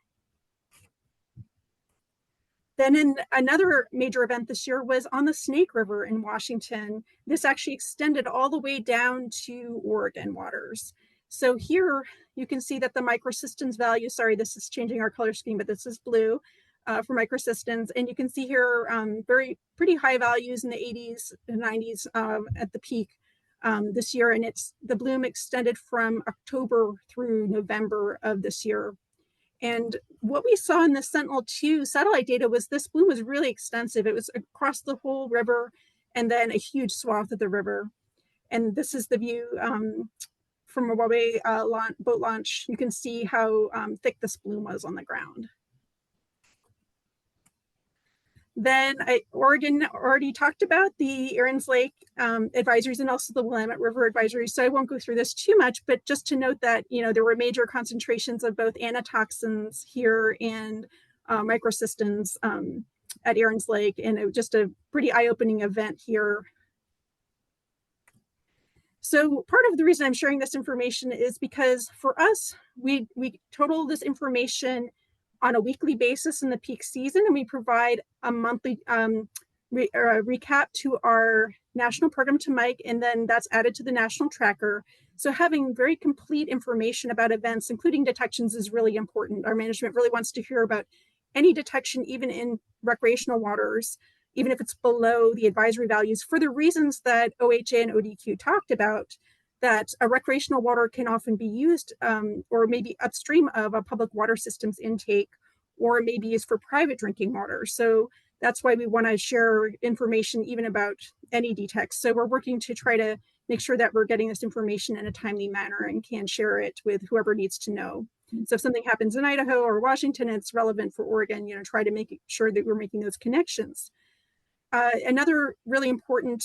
Then in another major event this year was on the Snake River in Washington. This actually extended all the way down to Oregon waters. So here you can see that the microcystins value, sorry, this is changing our color scheme, but this is blue for microcystins. And you can see here pretty high values in the 80s and 90s at the peak this year. And the bloom extended from October through November of this year. And what we saw in the Sentinel-2 satellite data was this bloom was really extensive. It was across the whole river and then a huge swath of the river. And this is the view from a Huawei boat launch. You can see how thick this bloom was on the ground. Then Oregon already talked about the Erin's Lake advisories and also the Willamette River advisories. So I won't go through this too much, but just to note that, there were major concentrations of both anatoxins here and microcystins at Erin's Lake, and it was just a pretty eye-opening event here. So part of the reason I'm sharing this information is because for us, we total this information on a weekly basis in the peak season, and we provide a monthly recap to our national program to Mike, and then that's added to the national tracker. So having very complete information about events, including detections, is really important. Our management really wants to hear about any detection, even in recreational waters, even if it's below the advisory values, for the reasons that OHA and ODEQ talked about, that a recreational water can often be used or maybe upstream of a public water system's intake, or maybe used for private drinking water. So that's why we want to share information even about any detects. So we're working to try to make sure that we're getting this information in a timely manner and can share it with whoever needs to know. So if something happens in Idaho or Washington and it's relevant for Oregon, try to make sure that we're making those connections. Another really important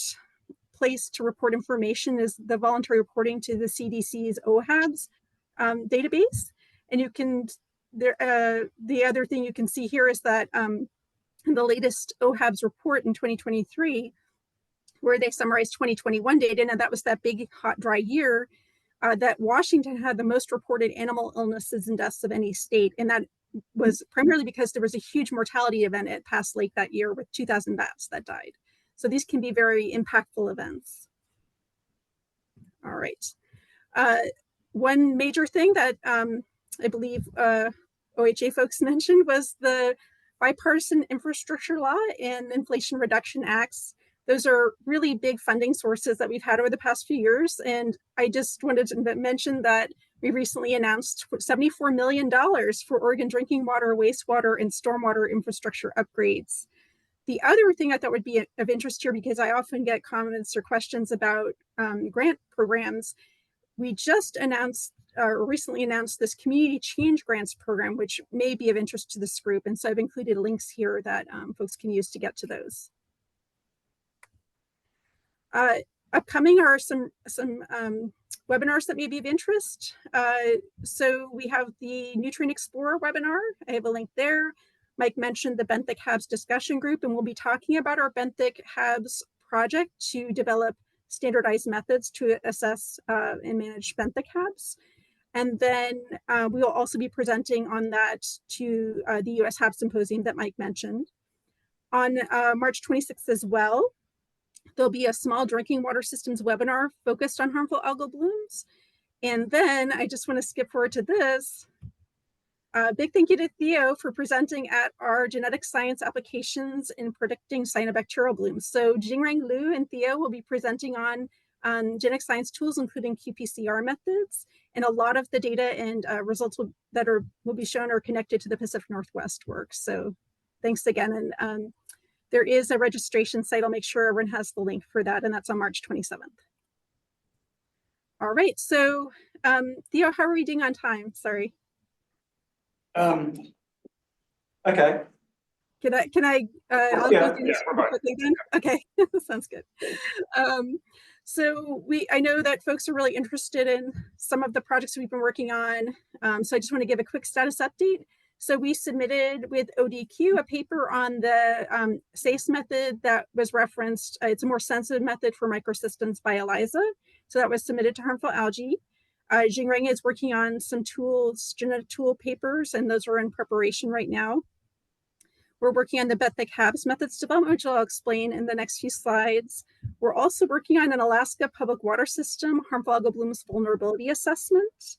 place to report information is the voluntary reporting to the CDC's OHABs database. And you can, the other thing you can see here is that in the latest OHABs report in 2023, where they summarized 2021 data, and that was that big hot dry year, that Washington had the most reported animal illnesses and deaths of any state. And that was primarily because there was a huge mortality event at Pass Lake that year with 2,000 bats that died. So these can be very impactful events. All right. One major thing that I believe OHA folks mentioned was the bipartisan infrastructure law and Inflation Reduction Acts, Those are really big funding sources that we've had over the past few years. And I just wanted to mention that we recently announced $74 million for Oregon drinking water, wastewater, and stormwater infrastructure upgrades. The other thing I thought would be of interest here, because I often get comments or questions about grant programs, we just announced or recently announced this community change grants program, which may be of interest to this group. And so I've included links here that folks can use to get to those. Upcoming are some webinars that may be of interest. So we have the Nutrient Explorer webinar. I have a link there. Mike mentioned the benthic HABs discussion group, and we'll be talking about our benthic HABs project to develop standardized methods to assess and manage benthic HABs. And then we will also be presenting on that to the US-HAB symposium that Mike mentioned. On March 26th as well, there'll be a small drinking water systems webinar focused on harmful algal blooms. And then I just want to skip forward to this. Big thank you to Theo for presenting at our genetic science applications in predicting cyanobacterial blooms. So Jingrang Liu and Theo will be presenting on genetic science tools, including qPCR methods. And a lot of the data and results will be shown are connected to the Pacific Northwest work. So thanks again. And there is a registration site. I'll make sure everyone has the link for that, and that's on March 27th. All right, so Theo, how are we doing on time? Sorry.
Okay.
Can I I'll
Yeah,
go through this
we're fine.
quickly then? Okay, sounds good. So I know that folks are really interested in some of the projects we've been working on. So I just want to give a quick status update. So we submitted with ODEQ a paper on the SACE method that was referenced. It's a more sensitive method for microcystins by ELISA. So that was submitted to harmful algae. Jingrang is working on some tools, genetic tool papers, and those are in preparation right now. We're working on the benthic HABs methods development, which I'll explain in the next few slides. We're also working on an Alaska public water system harmful algal blooms vulnerability assessment.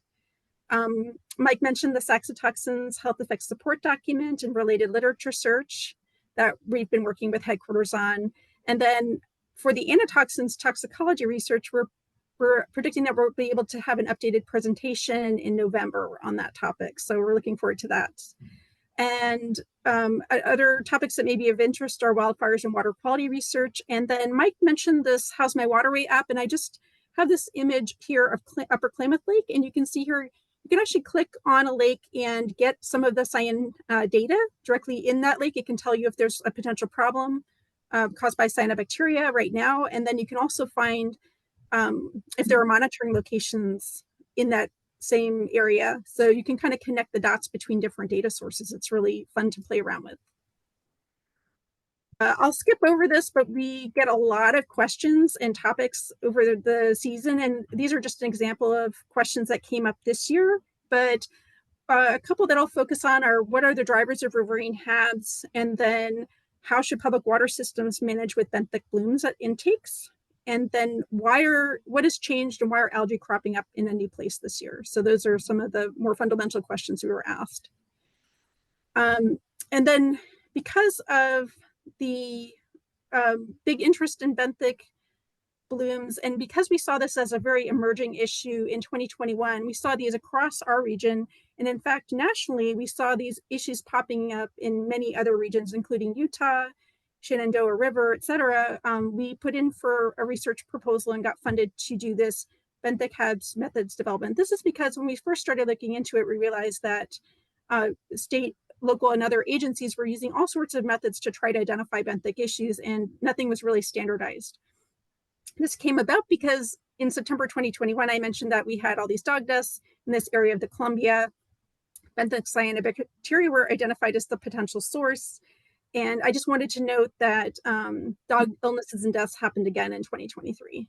Mike mentioned the saxitoxins health effects support document and related literature search that we've been working with headquarters on. And then for the anatoxins toxicology research, we're predicting that we'll be able to have an updated presentation in November on that topic. So we're looking forward to that. And other topics that may be of interest are wildfires and water quality research. And then Mike mentioned this How's My Waterway app, and I just have this image here of Upper Klamath Lake, and you can see here, you can actually click on a lake and get some of the cyan data directly in that lake. It can tell you if there's a potential problem caused by cyanobacteria right now. And then you can also find if there are monitoring locations in that same area. So you can kind of connect the dots between different data sources. It's really fun to play around with. I'll skip over this, but we get a lot of questions and topics over the season. And these are just an example of questions that came up this year. But a couple that I'll focus on are what are the drivers of riverine HABs? And then how should public water systems manage with benthic blooms at intakes? And then what has changed and why are algae cropping up in a new place this year? So those are some of the more fundamental questions we were asked. And then because of the big interest in benthic blooms, and because we saw this as a very emerging issue in 2021, we saw these across our region. And in fact, nationally, we saw these issues popping up in many other regions, including Utah, Shenandoah River, et cetera. We put in for a research proposal and got funded to do this benthic HABs methods development. This is because when we first started looking into it, we realized that state, local, and other agencies were using all sorts of methods to try to identify benthic issues, and nothing was really standardized. This came about because in September 2021, I mentioned that we had all these dog deaths in this area of the Columbia. Benthic cyanobacteria were identified as the potential source. And I just wanted to note that dog illnesses and deaths happened again in 2023.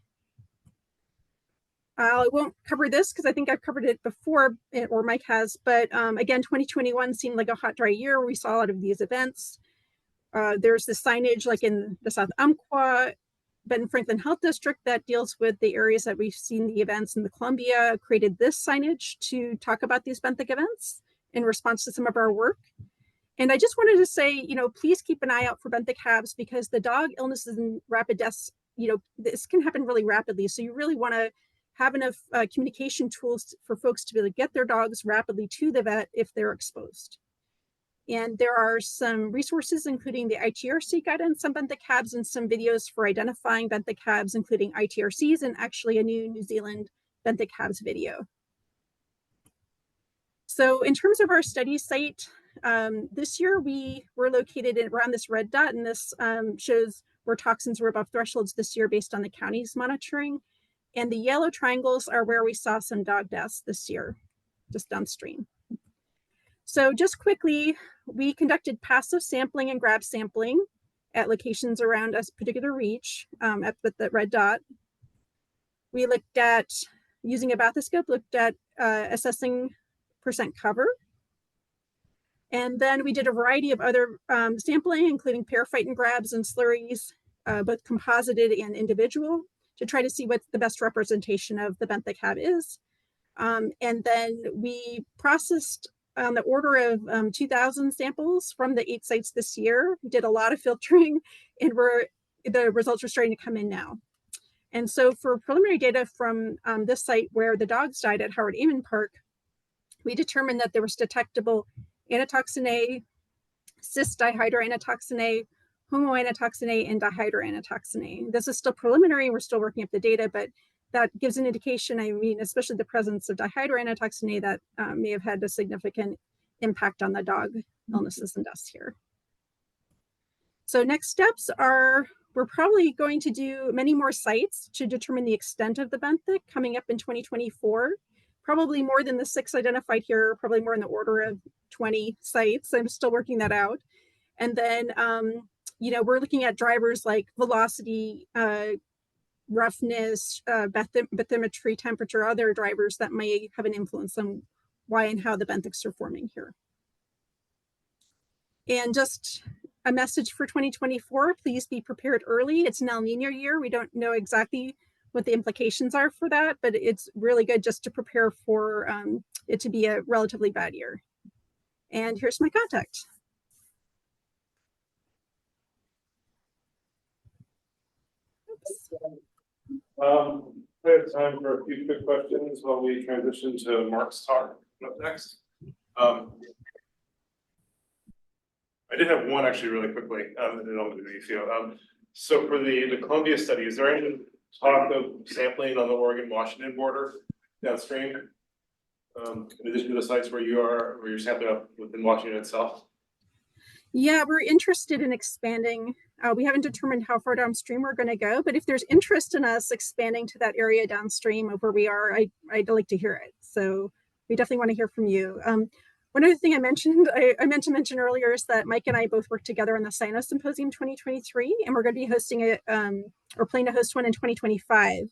I won't cover this because I think I've covered it before, or Mike has, but again, 2021 seemed like a hot, dry year where we saw a lot of these events. There's the signage like in the South Umpqua, Ben Franklin Health District that deals with the areas that we've seen the events in the Columbia, created this signage to talk about these benthic events in response to some of our work. And I just wanted to say, you know, please keep an eye out for benthic HABs because the dog illnesses and rapid deaths, you know, this can happen really rapidly. So you really want to have enough communication tools for folks to be able to get their dogs rapidly to the vet if they're exposed. And there are some resources, including the ITRC guidance on benthic HABs and some videos for identifying benthic HABs, including ITRCs and actually a New Zealand benthic HABs video. So in terms of our study site, this year we were located around this red dot, and this shows where toxins were above thresholds this year based on the county's monitoring. And the yellow triangles are where we saw some dog deaths this year, just downstream. So just quickly, we conducted passive sampling and grab sampling at locations around a particular reach with the red dot. We looked at, using a bathoscope, looked at assessing percent cover. And then we did a variety of other sampling, including periphyton grabs and slurries, both composited and individual, to try to see what the best representation of the benthic HAB is. And then we processed on the order of 2,000 samples from the 8 sites this year. We did a lot of filtering, and the results are starting to come in now. And so for preliminary data from this site where the dogs died at Howard Amen Park, we determined that there was detectable anatoxin A, cis dihydroanatoxin A, homoanatoxin A, and dihydroanatoxin A. This is still preliminary. We're still working up the data, but that gives an indication, I mean, especially the presence of dihydroanatoxin A that may have had a significant impact on the dog illnesses and deaths here. So next steps are, we're probably going to do many more sites to determine the extent of the benthic coming up in 2024. Probably more than the 6 identified here, probably more in the order of 20 sites. I'm still working that out. And then, you know, we're looking at drivers like velocity, roughness, bathymetry, temperature, other drivers that may have an influence on why and how the benthics are forming here. And just a message for 2024, please be prepared early. It's an El Nino year. We don't know exactly what the implications are for that, but it's really good just to prepare for it to be a relatively bad year. And here's my contact.
We have time for a few quick questions while we transition to Mark's talk up next. I did have one actually really quickly, and I'll do Theo. So for the Columbia study, is there any talk of sampling on the Oregon-Washington border downstream? In addition to the sites where you're sampling up within Washington itself?
Yeah, we're interested in expanding. We haven't determined how far downstream we're going to go, but if there's interest in us expanding to that area downstream of where we are, I'd like to hear it. So we definitely want to hear from you. One other thing I meant to mention earlier is that Mike and I both worked together on the Cyano Symposium 2023, and we're going to be hosting it or planning to host one in 2025.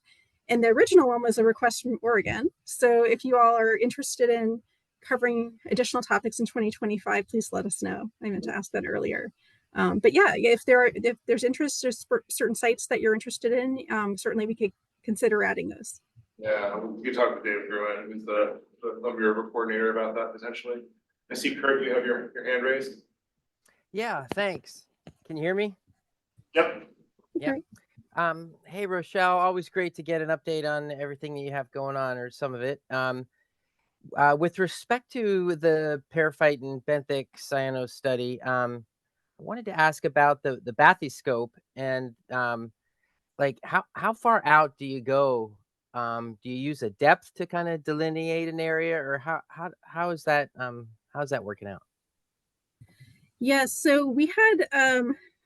And the original one was a request from Oregon. So if you all are interested in covering additional topics in 2025, please let us know. I meant to ask that earlier. But yeah, if there's interest, there's certain sites that you're interested in, certainly we could consider adding those.
Yeah, we could talk to David Gruen, who's the river coordinator, about that potentially. I see Kurt, you have your hand raised.
Yeah, thanks. Can you hear me?
Yep.
Yeah. Hey, Rochelle, always great to get an update on everything that you have going on, or some of it. With respect to the periphyton benthic cyano study, I wanted to ask about the bathyscope and like how far out do you go? Do you use a depth to kind of delineate an area, or how is that how's that working out?
Yes, so we had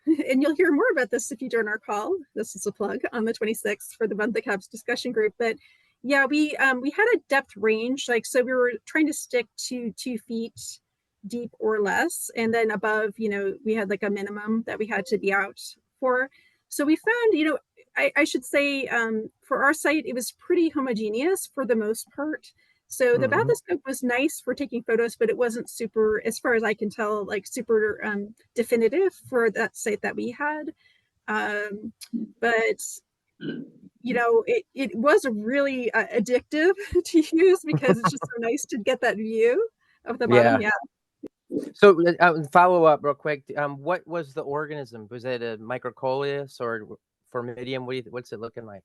and you'll hear more about this if you join our call. This is a plug on the 26th for the benthic HABs discussion group. But yeah, we had a depth range, like, so we were trying to stick to 2 feet deep or less, and then above, you know, we had like a minimum that we had to be out for. So we found, you know, I should say for our site, it was pretty homogeneous for the most part. So the bathoscope was nice for taking photos, but it wasn't super, as far as I can tell, like super definitive for that site that we had. But you know, it was really addictive to use because it's just so nice to get that view of the bottom. Yeah.
So follow up real quick. What was the organism? Was it a Microcystin or Formidium? What's it looking like?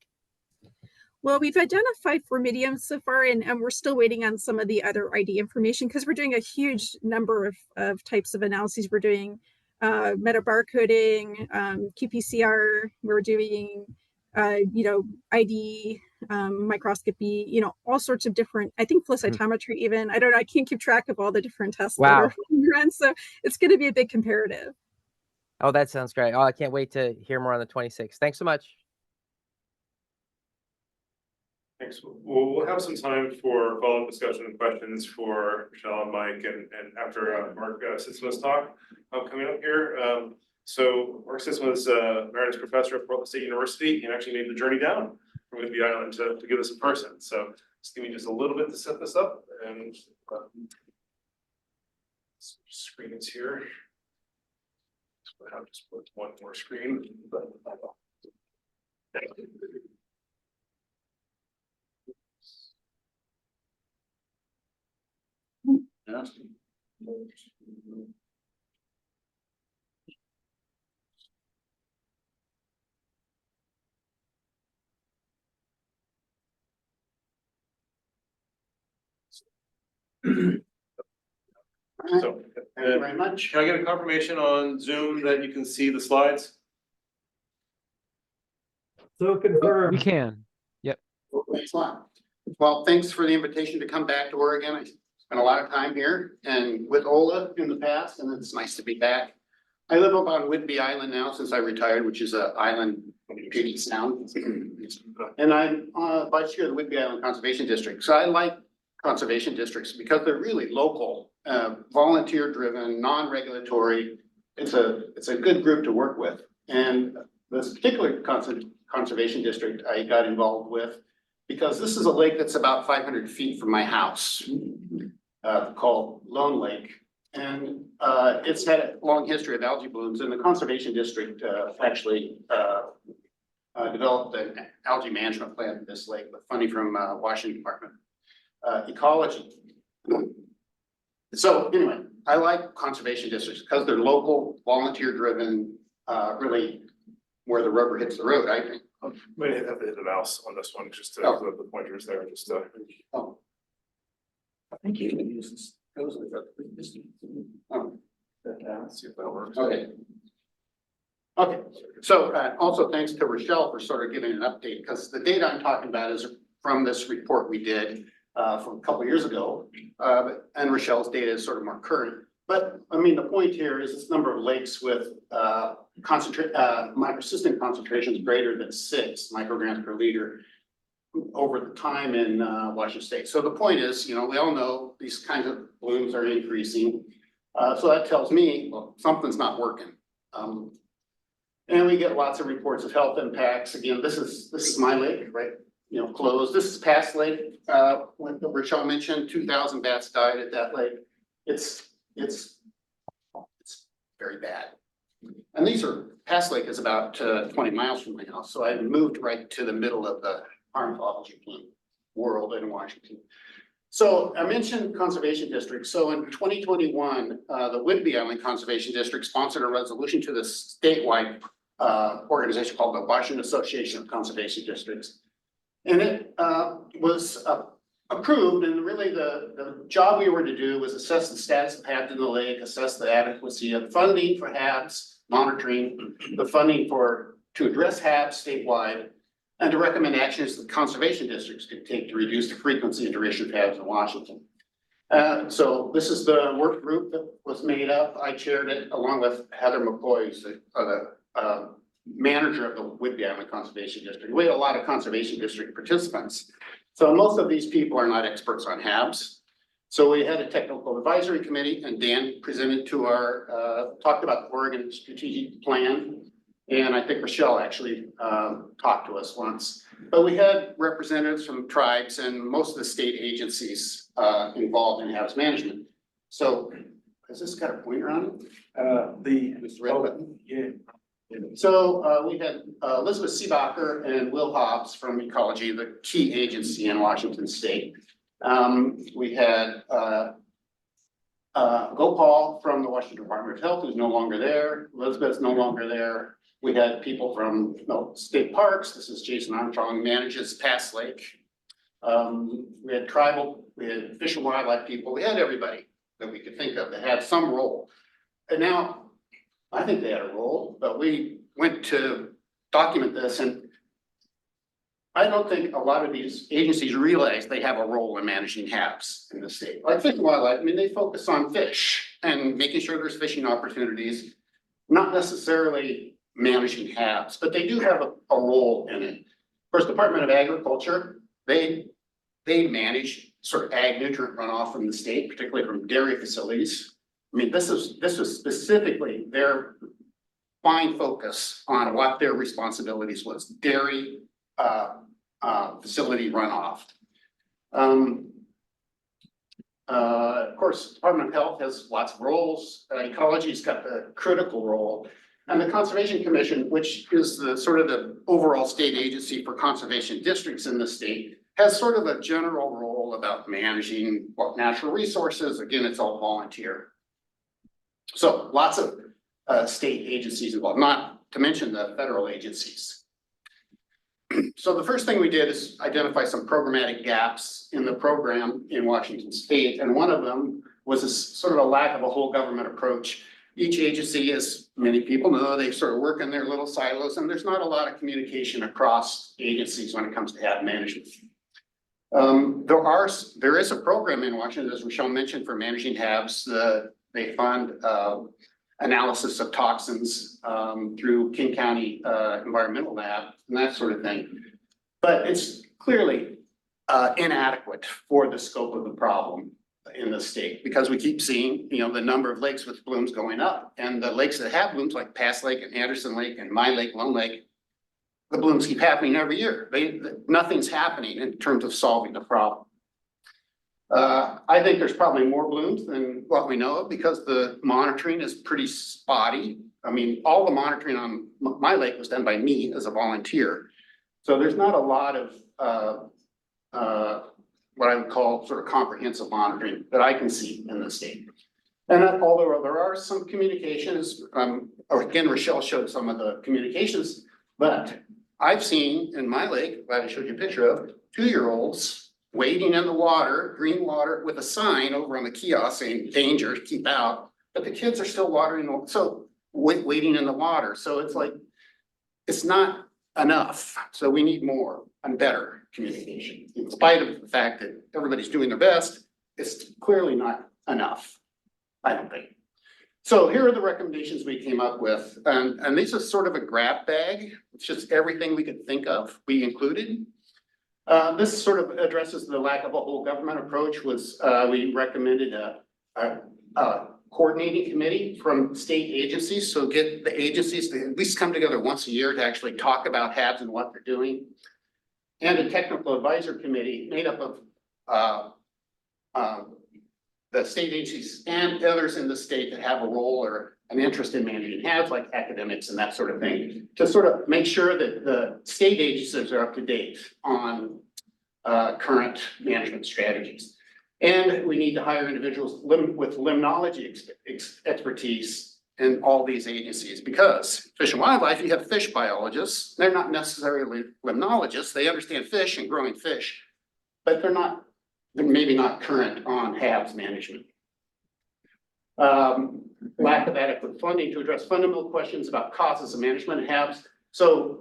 Well, we've identified Formidium so far, and we're still waiting on some of the other ID information because we're doing a huge number of types of analyses. We're doing metabarcoding, qPCR, we're doing, ID, microscopy, all sorts of different, I think flow cytometry even. I don't know, I can't keep track of all the different tests that are run, so it's going to be a big comparative.
Oh, that sounds great. Oh, I can't wait to hear more on the 26th. Thanks so much.
Thanks. We'll have some time for follow-up discussion and questions for Rochelle and Mike and after Mark Sytsma's talk coming up here. So Mark Sytsma is Emeritus Professor at Portland State University and actually made the journey down from Whidbey Island to give us in person. So just give me just a little bit to set this up and screens here. So I have to just put one more screen. So, thank you very much. Can I get a confirmation on Zoom that you can see the slides?
So confirmed.
We can. Yep.
Excellent. Well, thanks for the invitation to come back to Oregon. I spent a lot of time here and with Ola in the past, and it's nice to be back. I live up on Whidbey Island now since I retired, which is an island in Puget Sound. And I'm vice chair of the Whidbey Island Conservation District. So I like conservation districts because they're really local, volunteer-driven, non-regulatory. It's a good group to work with. And this particular conservation district I got involved with because this is a lake that's about 500 feet from my house, called Lone Lake. And it's had a long history of algae blooms, and the conservation district actually developed an algae management plan for this lake with funding from Washington Department Ecology. So anyway, I like conservation districts because they're local, volunteer driven, really where the rubber hits the road, I think.
Might have to hit the mouse on this one just to put the pointers there. Just
oh. I think you can use this. Oh.
See if that works.
Okay. Okay. So also thanks to Rochelle for sort of giving an update because the data I'm talking about is from this report we did from a couple of years ago. And Rochelle's data is sort of more current. But I mean, the point here is this number of lakes with microcystin concentrations greater than 6 micrograms per liter over the time in Washington State. So the point is, we all know these kinds of blooms are increasing. So that tells me, well, something's not working. And we get lots of reports of health impacts. Again, this is my lake, right? Closed. This is past lake. When Rochelle mentioned 2,000 bats died at that lake. It's very bad. And past lake is about 20 miles from my house. So I moved right to the middle of the harmful algae bloom world in Washington. So I mentioned conservation districts. So in 2021, the Whidbey Island Conservation District sponsored a resolution to the statewide organization called the Washington Association of Conservation Districts. And it was approved, and really the job we were to do was assess the status of HABs in the lake, assess the adequacy of funding for HABs, monitoring the funding to address HABs statewide, and to recommend actions that conservation districts could take to reduce the frequency and duration of HABs in Washington. So this is the work group that was made up. I chaired it along with Heather McCoy, who's the manager of the Whidbey Island Conservation District. We had a lot of conservation district participants. So most of these people are not experts on HABs. So we had a technical advisory committee, and Dan presented to talked about the Oregon strategic plan. And I think Rochelle actually talked to us once. But we had representatives from tribes and most of the state agencies involved in HABs management. So has this got a pointer on it? This red button? Yeah. So we had Elizabeth Seebacher and Will Hobbs from Ecology, the key agency in Washington State. We had Gopal from the Washington Department of Health, who's no longer there. Elizabeth's no longer there. We had people from state parks. This is Jason Armstrong, who manages Pass Lake. We had tribal, we had fish and wildlife people. We had everybody that we could think of that had some role. And now, I think they had a role, but we went to document this, and I don't think a lot of these agencies realize they have a role in managing HABs in the state. Like Fish and Wildlife, I mean, they focus on fish and making sure there's fishing opportunities, not necessarily managing HABs, but they do have a role in it. Of course, Department of Agriculture, they manage sort of ag nutrient runoff from the state, particularly from dairy facilities. I mean, this was specifically their fine focus on what their responsibilities was, dairy facility runoff. Of course, Department of Health has lots of roles. Ecology's got the critical role. And the Conservation Commission, which is the sort of the overall state agency for conservation districts in the state, has sort of a general role about managing what natural resources. Again, it's all volunteer. So lots of state agencies involved, not to mention the federal agencies. So the first thing we did is identify some programmatic gaps in the program in Washington State. And one of them was a sort of a lack of a whole government approach. Each agency, as many people know, they sort of work in their little silos, and there's not a lot of communication across agencies when it comes to HAB management. There is a program in Washington, as Rochelle mentioned, for managing HABs. They fund analysis of toxins through King County Environmental Lab and that sort of thing. But it's clearly inadequate for the scope of the problem in the state, because we keep seeing, the number of lakes with blooms going up, and the lakes that have blooms like Pass Lake and Anderson Lake and My Lake, Lone Lake, the blooms keep happening every year. Nothing's happening in terms of solving the problem. I think there's probably more blooms than what we know of, because the monitoring is pretty spotty. I mean, all the monitoring on my lake was done by me as a volunteer. So there's not a lot of what I would call sort of comprehensive monitoring that I can see in the state. And although there are some communications, again, Rochelle showed some of the communications, but I've seen in my lake, that I showed you a picture of, 2-year-olds wading in the water, green water, with a sign over on the kiosk saying danger, keep out, but the kids are still wading in the water. So it's like, it's not enough. So we need more and better communication. In spite of the fact that everybody's doing their best, it's clearly not enough, I don't think. So here are the recommendations we came up with. And these are sort of a grab bag. It's just everything we could think of, we included. This sort of addresses the lack of a whole government approach. We recommended a coordinating committee from state agencies. So get the agencies to at least come together once a year to actually talk about HABs and what they're doing. And a technical advisor committee made up of the state agencies and others in the state that have a role or an interest in managing HABs, like academics and that sort of thing, to sort of make sure that the state agencies are up to date on current management strategies. And we need to hire individuals with limnology expertise in all these agencies, because Fish and Wildlife, you have fish biologists. They're not necessarily limnologists. They understand fish and growing fish, but they're maybe not current on HABs management. Lack of adequate funding to address fundamental questions about causes of management of HABs. So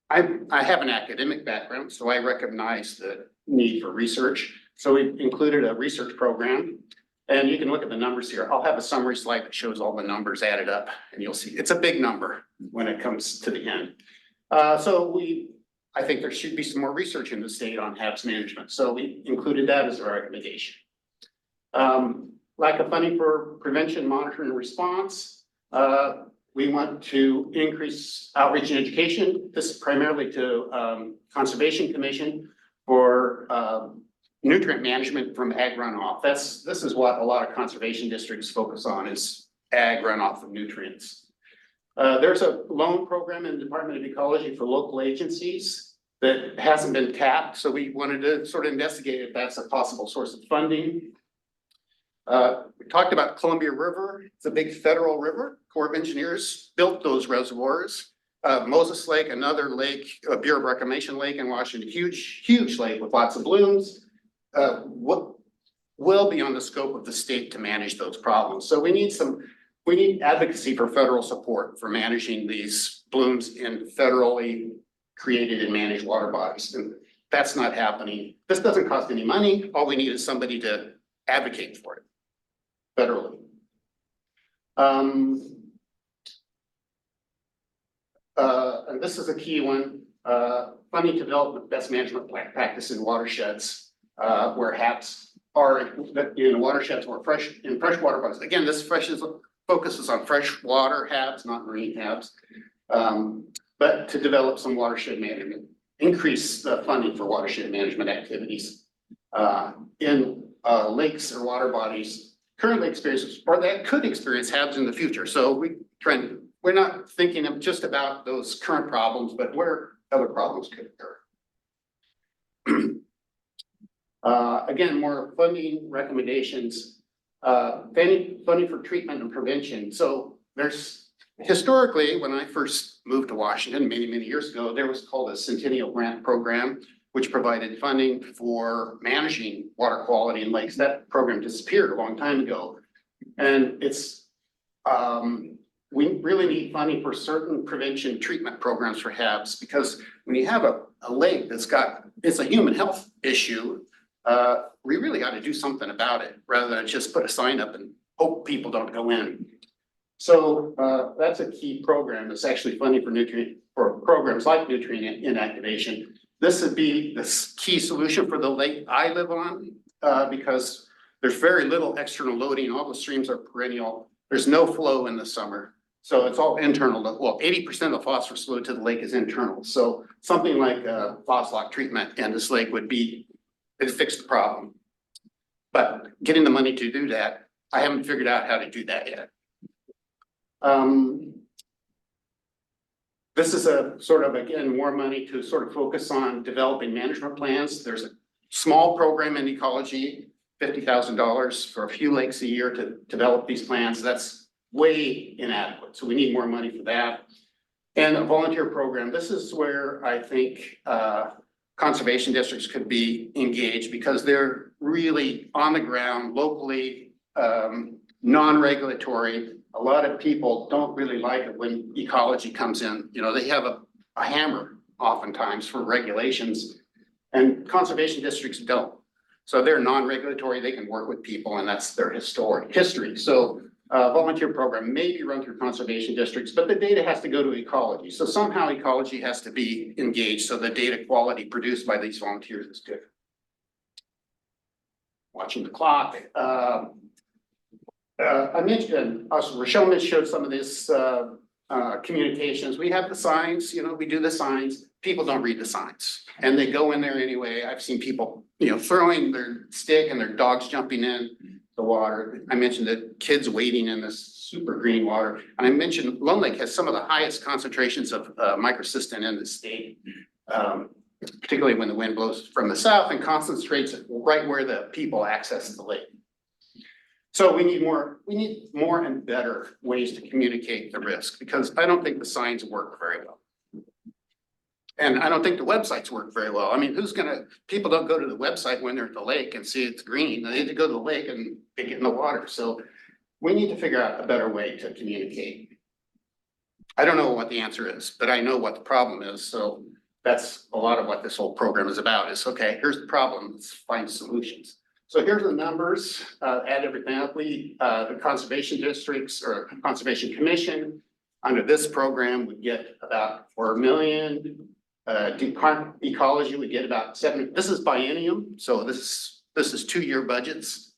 I have an academic background, so I recognize the need for research. So we included a research program, and you can look at the numbers here. I'll have a summary slide that shows all the numbers added up, and you'll see it's a big number when it comes to the end. I think there should be some more research in the state on HABs management. So we included that as a recommendation. Lack of funding for prevention, monitoring, and response. We want to increase outreach and education. This is primarily to Conservation Commission for nutrient management from ag runoff. This is what a lot of conservation districts focus on, is ag runoff of nutrients. There's a loan program in the Department of Ecology for local agencies that hasn't been tapped. So we wanted to sort of investigate if that's a possible source of funding. We talked about Columbia River. It's a big federal river. Corps of Engineers built those reservoirs. Moses Lake, another lake, a Bureau of Reclamation Lake in Washington, huge lake with lots of blooms. What will be on the scope of the state to manage those problems. So we need advocacy for federal support for managing these blooms in federally created and managed water bodies. And that's not happening. This doesn't cost any money. All we need is somebody to advocate for it federally. And this is a key one, funding to develop best management practice in watersheds, where HABs are in watersheds or in freshwater bodies. Again, this focuses on freshwater HABs, not marine HABs, but to develop some watershed management, increase the funding for watershed management activities in lakes or water bodies currently experience, or that could experience HABs in the future. So we're not thinking of just about those current problems, but where other problems could occur. Again, more funding recommendations, funding for treatment and prevention. So there's historically, when I first moved to Washington many years ago, there was called a Centennial Grant Program, which provided funding for managing water quality in lakes. That program disappeared a long time ago. And we really need funding for certain prevention treatment programs for HABs, because when you have a lake it's a human health issue, we really got to do something about it rather than just put a sign up and hope people don't go in. So that's a key program. It's actually funding for programs like nutrient inactivation. This would be the key solution for the lake I live on, because there's very little external loading. All the streams are perennial. There's no flow in the summer. So it's all internal. Well, 80% of the phosphorus load to the lake is internal. So something like a phosphate treatment in this lake would fix the problem. But getting the money to do that, I haven't figured out how to do that yet. This is again, more money to sort of focus on developing management plans. There's a small program in ecology, $50,000 for a few lakes a year to develop these plans. That's way inadequate. So we need more money for that. And a volunteer program. This is where I think conservation districts could be engaged, because they're really on the ground, locally, non-regulatory. A lot of people don't really like it when ecology comes in. You know, they have a hammer oftentimes for regulations, and conservation districts don't. So they're non-regulatory, they can work with people, and that's their history. So volunteer program may be run through conservation districts, but the data has to go to ecology. So somehow ecology has to be engaged, so the data quality produced by these volunteers is good. Watching the clock. I mentioned, Rochelle showed some of this communications. We have the signs, we do the signs. People don't read the signs, and they go in there anyway. I've seen people, throwing their stick and their dogs jumping in the water. I mentioned the kids wading in this super green water. And I mentioned Lone Lake has some of the highest concentrations of microcystin in the state, particularly when the wind blows from the south and concentrates right where the people access the lake. So we need more and better ways to communicate the risk, because I don't think the signs work very well. And I don't think the websites work very well. I mean, people don't go to the website when they're at the lake and see it's green. They need to go to the lake and they get in the water. So we need to figure out a better way to communicate. I don't know what the answer is, but I know what the problem is. So that's a lot of what this whole program is about, is, okay, here's the problem, let's find solutions. So here's the numbers, add everything up. The conservation districts or conservation commission under this program would get about 4 million. Ecology would get about 7. This is biennium, so this is 2-year budgets.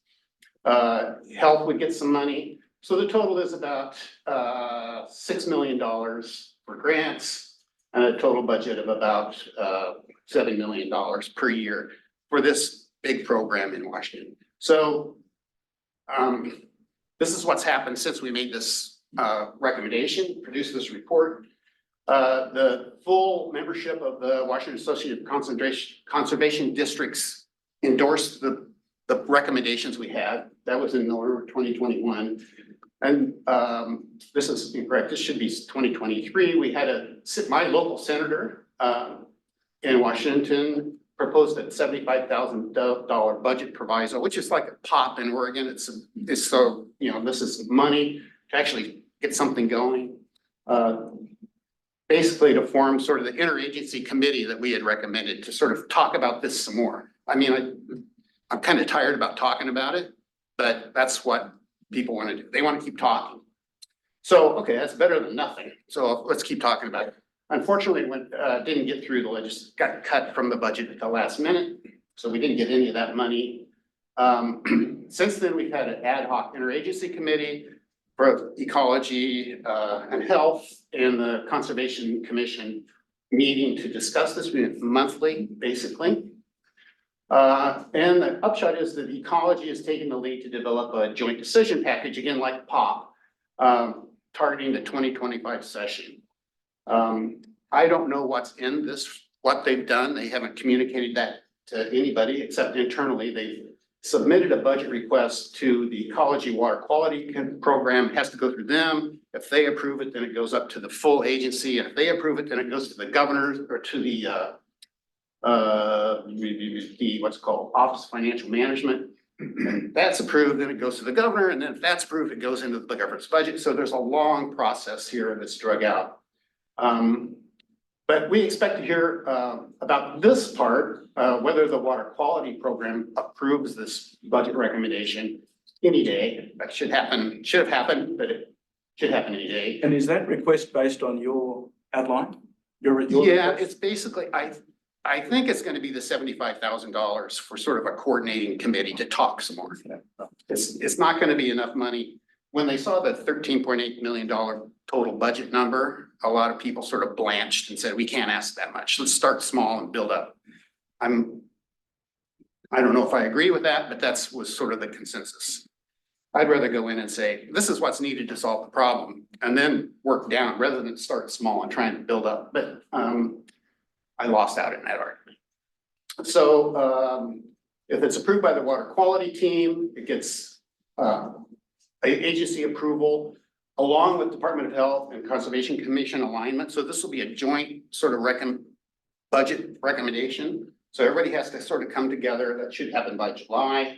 Health would get some money. So the total is about $6 million for grants, and a total budget of about $7 million per year for this big program in Washington. So this is what's happened since we made this recommendation, produced this report. The full membership of the Washington Association of Conservation Districts endorsed the the recommendations we had. That was in November 2021. And this is incorrect. This should be 2023. We had my local senator in Washington proposed a $75,000 budget proviso, which is like a pop in Oregon. It's so, you know, this is money to actually get something going. Basically to form sort of the interagency committee that we had recommended to sort of talk about this some more. I mean, I'm kind of tired about talking about it, but that's what people want to do. They want to keep talking. So, okay, that's better than nothing. So let's keep talking about it. Unfortunately, when didn't get through got cut from the budget at the last minute. So we didn't get any of that money. Since then, we've had an ad hoc interagency committee for ecology and health and the Conservation Commission meeting to discuss this. We meet monthly, basically. And the upshot is that ecology is taking the lead to develop a joint decision package, again, like POP, targeting the 2025 session. I don't know what's in this, what they've done. They haven't communicated that to anybody except internally. They've submitted a budget request to the Ecology Water Quality Program. It has to go through them. If they approve it, then it goes up to the full agency. And if they approve it, then it goes to the governor or to the what's called Office of Financial Management. And that's approved, then it goes to the governor, and then if that's approved, it goes into the government's budget. So there's a long process here that's drug out. But we expect to hear about this part, whether the water quality program approves this budget recommendation any day. That should have happened, but it should happen any day.
And is that request based on your outline?
Yeah,
request?
it's basically, I think it's going to be the $75,000 for sort of a coordinating committee to talk some more. It's not going to be enough money. When they saw the $13.8 million total budget number, a lot of people sort of blanched and said, we can't ask that much. Let's start small and build up. I don't know if I agree with that, but was sort of the consensus. I'd rather go in and say, this is what's needed to solve the problem and then work down rather than start small and trying to build up. But I lost out in that argument. So if it's approved by the water quality team, it gets agency approval along with Department of Health and Conservation Commission alignment. So this will be a joint sort of budget recommendation. So everybody has to sort of come together. That should happen by July.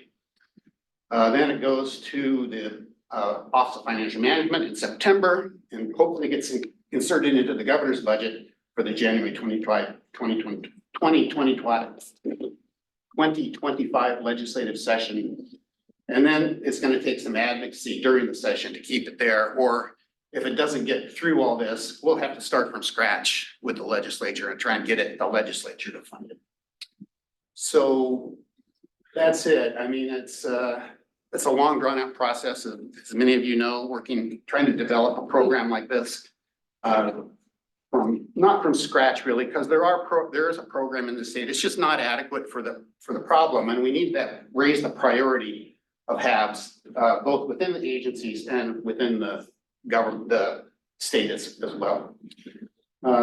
Then it goes to the Office of Financial Management in September and hopefully gets inserted into the governor's budget for the January 2025 legislative session. And then it's going to take some advocacy during the session to keep it there. Or if it doesn't get through all this, we'll have to start from scratch with the legislature and try and get the legislature to fund it. So that's it. I mean, it's a long drawn out process of, as many of you know, trying to develop a program like this. Not from scratch really, because there is a program in the state. It's just not adequate for the problem. And we need to raise the priority of HABs, both within the agencies and within the government, the state as well.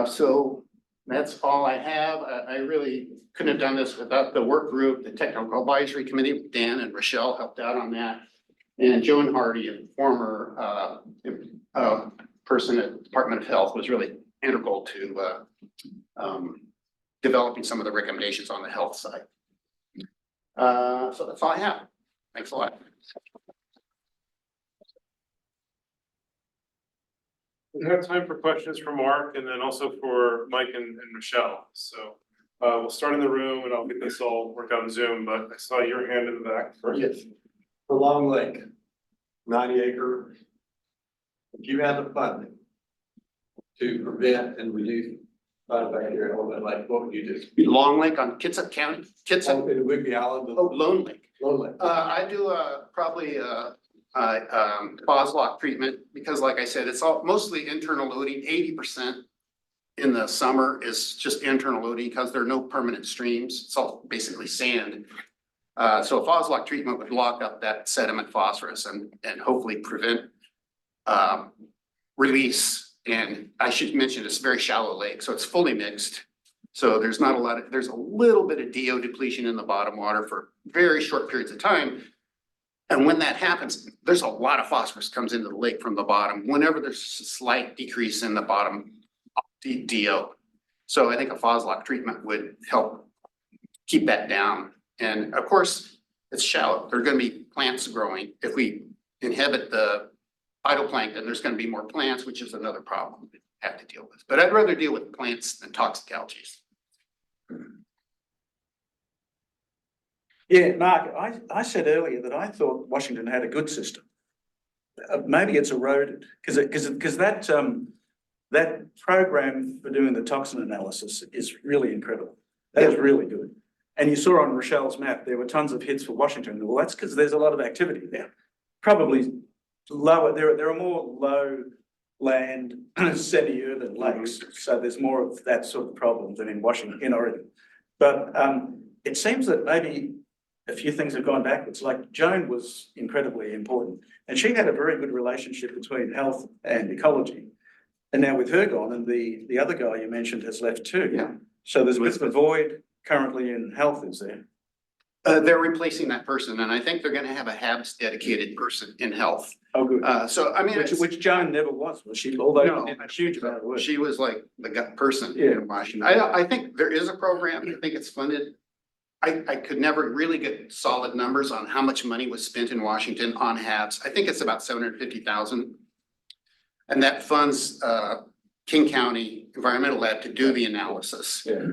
So that's all I have. I really couldn't have done this without the work group, the technical advisory committee. Dan and Rochelle helped out on that. And Joan Hardy, a former person at Department of Health, was really integral to developing some of the recommendations on the health side. So that's all I have. Thanks a lot.
We have time for questions for Mark and then also for Mike and Michelle. So we'll start in the room and I'll get this all worked out on Zoom, but I saw your hand in the back first.
Yes, for Long Lake, 90-acre. If you had the funding to prevent and reduce cyanobacteria, like what would you do?
Long Lake on Kitsap County. Kitsap.
It would be Island.
Oh, Lone Lake.
Lone Lake.
I do probably Boslock treatment because, like I said, it's all mostly internal loading. 80% in the summer is just internal loading because there are no permanent streams. It's all basically sand. So a Boslock treatment would lock up that sediment phosphorus and hopefully prevent release. And I should mention it's a very shallow lake, so it's fully mixed. So there's not a lot of, there's a little bit of DO depletion in the bottom water for very short periods of time. And when that happens, there's a lot of phosphorus comes into the lake from the bottom, whenever there's a slight decrease in the bottom DO. So I think a phoslock treatment would help keep that down. And of course, it's shallow. There are going to be plants growing. If we inhibit the phytoplankton, there's going to be more plants, which is another problem we have to deal with. But I'd rather deal with plants than toxic algae.
Yeah, Mark, I said earlier that I thought Washington had a good system. Maybe it's eroded because that program for doing the toxin analysis is really incredible. That is really good. And you saw on Rochelle's map, there were tons of hits for Washington. Well, that's because there's a lot of activity there. Probably lower, there are more low land, semi-urban lakes. So there's more of that sort of problem than in Washington, in Oregon. But it seems that maybe a few things have gone backwards. Like Joan was incredibly important, and she had a very good relationship between health and ecology. And now with her gone, and the other guy you mentioned has left too.
Yeah.
So there's a bit of a void currently in health, is there?
They're replacing that person, and I think they're going to have a HABs dedicated person in health.
Oh, good.
So I mean,
which Joan never was she? Although
No,
she did a huge amount of work.
she was like the gut person
Yeah.
in Washington. I think there is a program. I think it's funded. I could never really get solid numbers on how much money was spent in Washington on HABs. I think it's about 750,000. And that funds King County Environmental Lab to do the analysis.
Yeah.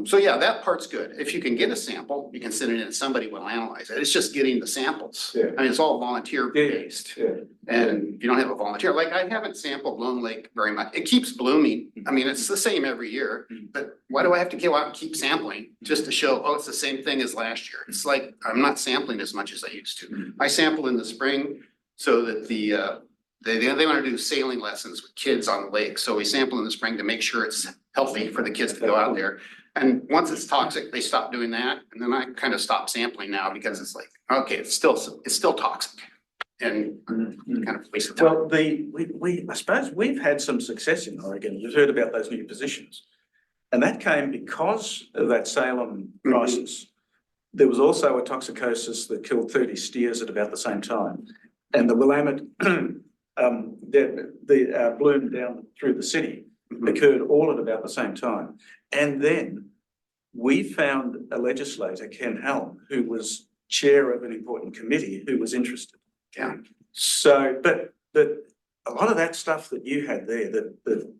So yeah, that part's good. If you can get a sample, you can send it in, somebody will analyze it. It's just getting the samples.
Yeah.
I mean, it's all volunteer based.
Yeah.
And you don't have a volunteer, like I haven't sampled Lone Lake very much. It keeps blooming. I mean, it's the same every year, but why do I have to go out and keep sampling just to show, oh, it's the same thing as last year? It's like, I'm not sampling as much as I used to. I sample in the spring so that they want to do sailing lessons with kids on the lake. So we sample in the spring to make sure it's healthy for the kids to go out there. And once it's toxic, they stop doing that. And then I kind of stop sampling now because it's like, okay, it's still toxic. And kind of waste of time.
Well, I suppose we've had some success in Oregon. You've heard about those new positions. And that came because of that Salem crisis. There was also a toxicosis that killed 30 steers at about the same time. And the Willamette the bloom down through the city occurred all at about the same time. And then we found a legislator, Ken Helm, who was chair of an important committee who was interested.
Yeah.
So, but a lot of that stuff that you had there, that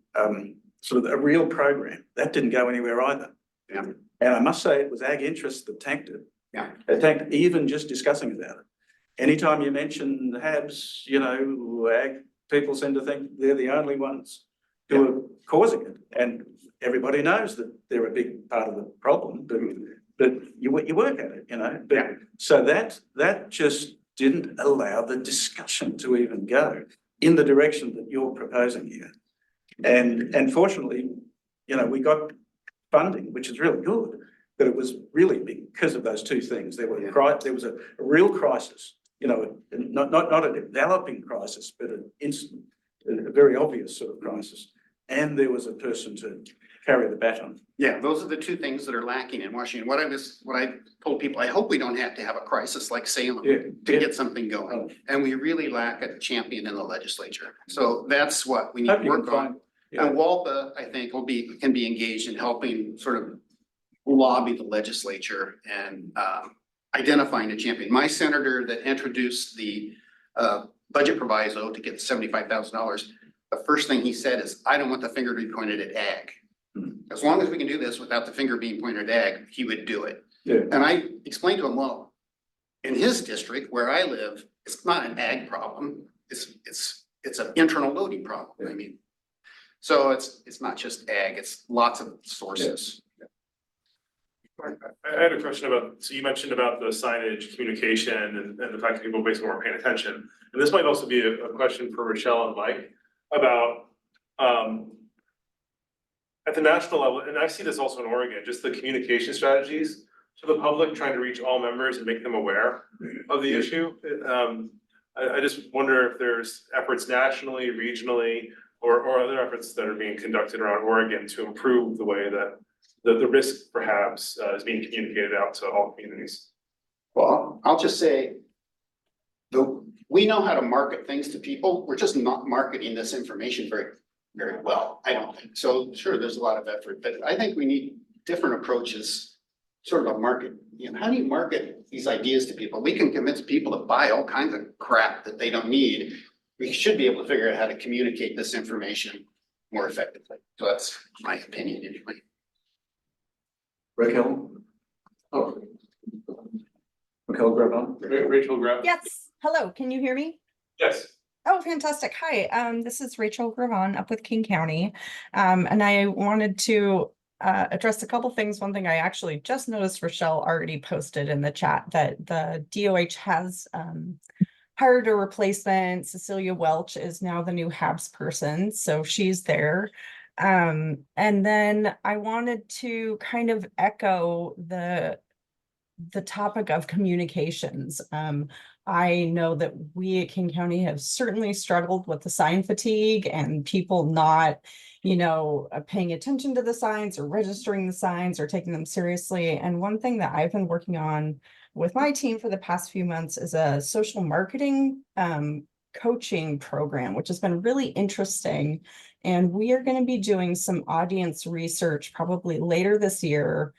sort of a real program, that didn't go anywhere either.
Yeah.
And I must say it was ag interest that tanked it.
Yeah.
It tanked even just discussing about it. Anytime you mention the HABs, you know, ag people seem to think they're the only ones who are causing it. And everybody knows that they're a big part of the problem, but you work at it, you know. But, so that just didn't allow the discussion to even go in the direction that you're proposing here. And fortunately, you know, we got funding, which is really good, but it was really because of those two things. There was a real crisis, you know, not a developing crisis, but a very obvious sort of crisis. And there was a person to carry the baton.
Yeah, those are the two things that are lacking in Washington. What I told people, I hope we don't have to have a crisis like Salem to get something going. And we really lack a champion in the legislature. So that's what we need to work on. And WALPA, I think, can be engaged in helping sort of lobby the legislature and identifying a champion. My senator that introduced the budget proviso to get $75,000, the first thing he said is, I don't want the finger to be pointed at ag. As long as we can do this without the finger being pointed at ag, he would do it.
Yeah.
And I explained to him, well, in his district where I live, it's not an ag problem. It's an internal loading problem. I mean, so it's not just ag, it's lots of sources.
I had a question about, so you mentioned about the signage communication and the fact that people basically weren't paying attention. And this might also be a question for Rochelle and Mike about at the national level, and I see this also in Oregon, just the communication strategies to the public, trying to reach all members and make them aware of the issue. I just wonder if there's efforts nationally, regionally, or other efforts that are being conducted around Oregon to improve the way that
the risk perhaps is being communicated out to all communities.
Well, I'll just say, we know how to market things to people. We're just not marketing this information very, very well, I don't think. So sure, there's a lot of effort, but I think we need different approaches, sort of a market. You know, how do you market these ideas to people? We can convince people to buy all kinds of crap that they don't need. We should be able to figure out how to communicate this information more effectively. So that's my opinion anyway.
Raquel? Oh. Raquel Graban?
Rachel Graban?
Yes. Hello. Can you hear me?
Yes.
Oh, fantastic. Hi. This is Rachel Graban up with King County. And I wanted to address a couple things. One thing I actually just noticed Rochelle already posted in the chat that the DOH has hired a replacement. Cecilia Welch is now the new HABs person, so she's there. And then I wanted to kind of echo the topic of communications. I know that we at King County have certainly struggled with the sign fatigue and people not, paying attention to the signs or registering the signs or taking them seriously. And one thing that I've been working on with my team for the past few months is a social marketing coaching program, which has been really interesting. And we are going to be doing some audience research probably later this year.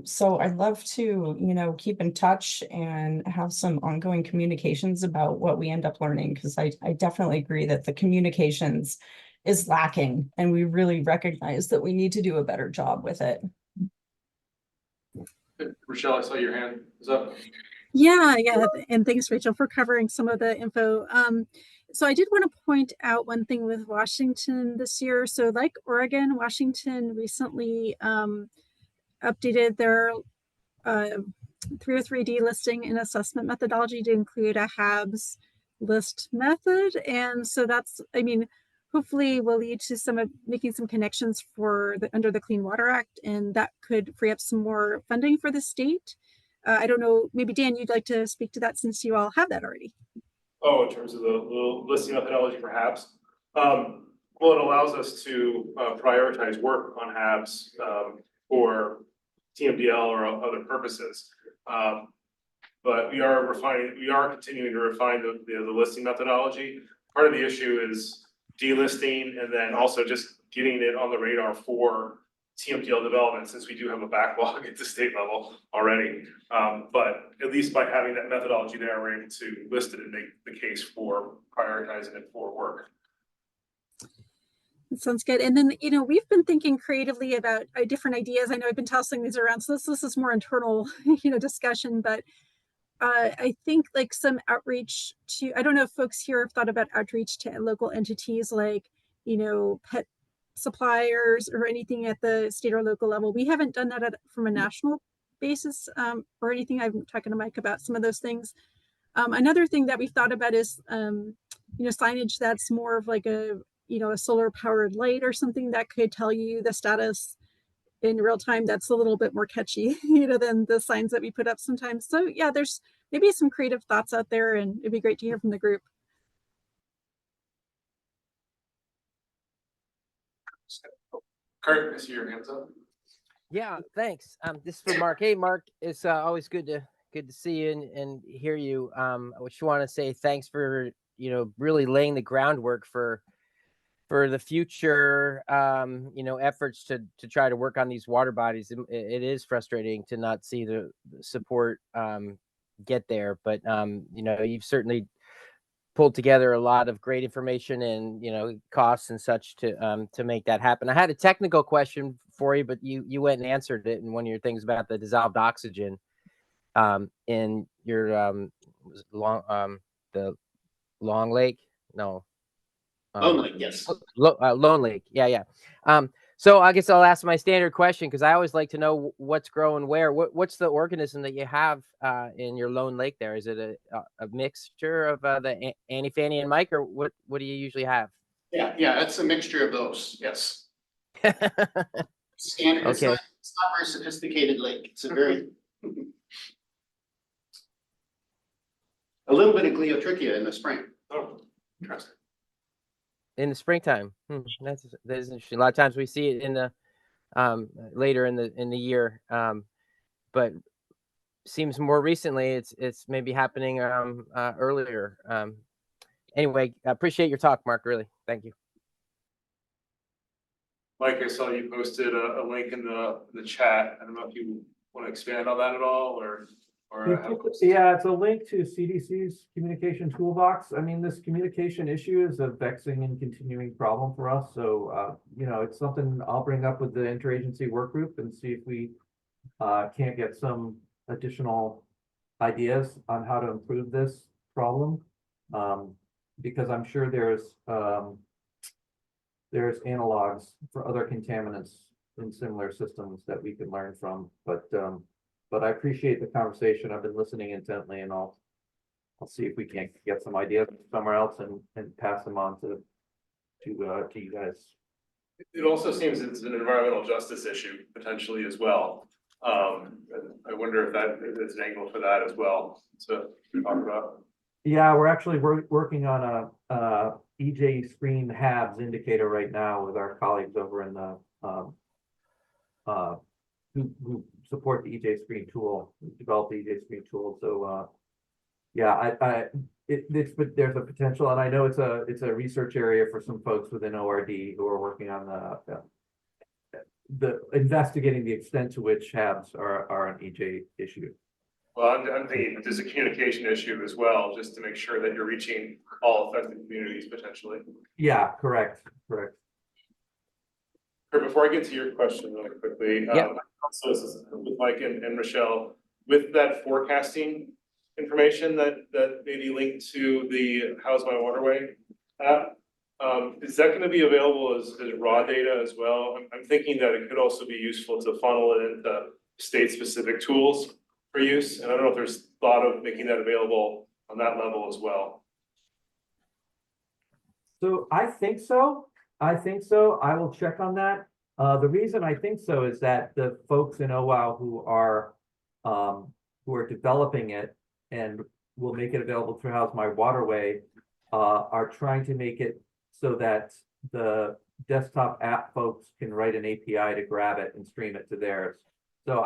So I'd love to, keep in touch and have some ongoing communications about what we end up learning, because I definitely agree that the communications is lacking and we really recognize that we need to do a better job with it.
Rochelle, I saw your hand is up.
Yeah, and thanks, Rachel, for covering some of the info. So I did want to point out one thing with Washington this year. So like Oregon, Washington recently updated their 303D listing and assessment methodology to include a HABs list method. And so that's, hopefully will lead to some of making some connections for under the Clean Water Act, and that could free up some more funding for the state. I don't know, maybe Dan, you'd like to speak to that since you all have that already.
Oh, in terms of the listing methodology for HABs? Well, it allows us to prioritize work on HABs for TMDL or other purposes. But we are continuing to refine the listing methodology. Part of the issue is delisting and then also just getting it on the radar for TMDL development, since we do have a backlog at the state level already. But at least by having that methodology there, we're able to list it and make the case for prioritizing it for work.
That sounds good. And then, we've been thinking creatively about different ideas. I know I've been tossing these around, so this is more internal, discussion, but I think like some outreach to, I don't know if folks here have thought about outreach to local entities like, pet suppliers or anything at the state or local level. We haven't done that from a national basis or anything. I'm talking to Mike about some of those things. Another thing that we've thought about is, signage that's more of like a solar powered light or something that could tell you the status in real time. That's a little bit more catchy, than the signs that we put up sometimes. So yeah, there's maybe some creative thoughts out there, and it'd be great to hear from the group.
Kurt, I see your hands up.
Yeah, thanks. This is for Mark. Hey, Mark, it's always good to see you and hear you. I just want to say thanks for really laying the groundwork for the future efforts to try to work on these water bodies. It is frustrating to not see the support get there, but you've certainly pulled together a lot of great information and costs and such to make that happen. I had a technical question for you, but you went and answered it in one of your things about the dissolved oxygen in your the Long Lake. No.
Lone Lake, yes.
Lone Lake, yeah. So I guess I'll ask my standard question, because I always like to know what's growing where. What's the organism that you have in your Lone Lake there? Is it a mixture of the Annie, Fanny, and Mike, or what do you usually have?
Yeah, it's a mixture of those, yes. Standard,
okay.
It's not very sophisticated lake. It's a very a little bit of Gliotrichia in the spring.
Oh, interesting.
In the springtime, that's interesting. A lot of times we see it in the later in the year. But seems more recently it's maybe happening earlier. Anyway, I appreciate your talk, Mark. Really, thank you.
Mike, I saw you posted a link in the chat. I don't know if you want to expand on that at all, or.
Yeah, it's a link to CDC's communication toolbox. I mean, this communication issue is a vexing and continuing problem for us. So, you know, it's something I'll bring up with the interagency work group and see if we can't get some additional ideas on how to improve this problem. Because I'm sure there's analogs for other contaminants in similar systems that we can learn from, but I appreciate the conversation. I've been listening intently, and I'll see if we can't get some ideas somewhere else and pass them on to you guys.
It also seems it's an environmental justice issue potentially as well. I wonder if it's an angle for that as well to talk about.
Yeah, we're actually working on a EJ screen HABs indicator right now with our colleagues over in the who support the EJ screen tool, develop the EJ screen tool. So yeah, but there's a potential, and I know it's a research area for some folks within ORD who are working on the investigating the extent to which HABs are an EJ issue.
Well, I'm thinking there's a communication issue as well, just to make sure that you're reaching all affected communities potentially.
Yeah, correct.
Before I get to your question really quickly, also this is with Mike and Rochelle, with that forecasting information that may be linked to the How's My Waterway app, is that going to be available as raw data as well? I'm thinking that it could also be useful to funnel it into state-specific tools for use, and I don't know if there's thought of making that available on that level as well.
So I think so. I will check on that. The reason I think so is that the folks in OWOW who are developing it and will make it available through How's My Waterway are trying to make it so that the desktop app folks can write an API to grab it and stream it to theirs. So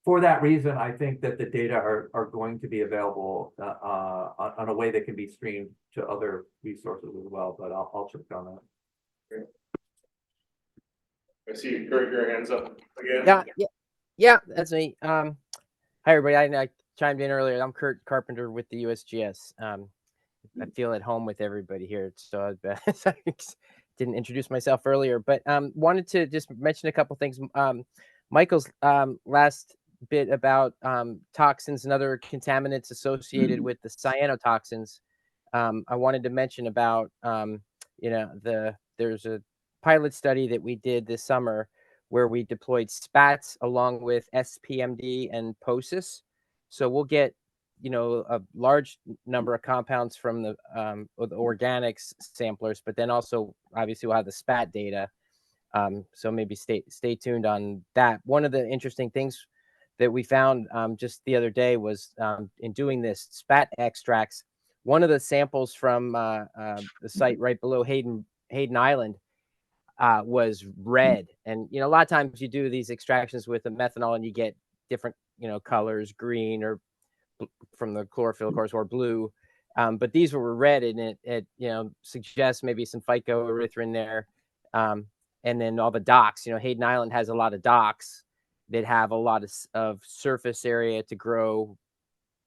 for that reason, I think that the data are going to be available on a way that can be streamed to other resources as well, but I'll check on that.
Great. I see your hands up again.
Yeah, that's me. Hi everybody. I chimed in earlier. I'm Kurt Carpenter with the USGS. I feel at home with everybody here, so I didn't introduce myself earlier, but wanted to just mention a couple things. Michael's last bit about toxins and other contaminants associated with the cyanotoxins. I wanted to mention about there's a pilot study that we did this summer where we deployed spats along with SPMD and POSIS. So we'll get a large number of compounds from the organics samplers, but then also obviously we'll have the spat data. So maybe stay tuned on that. One of the interesting things that we found just the other day was in doing this spat extracts, one of the samples from the site right below Hayden Island was red. And a lot of times you do these extractions with a methanol and you get different colors, green or from the chlorophyll, of course, or blue. But these were red, and it suggests maybe some phycoerythrin there. And then all the docks, Hayden Island has a lot of docks that have a lot of surface area to grow,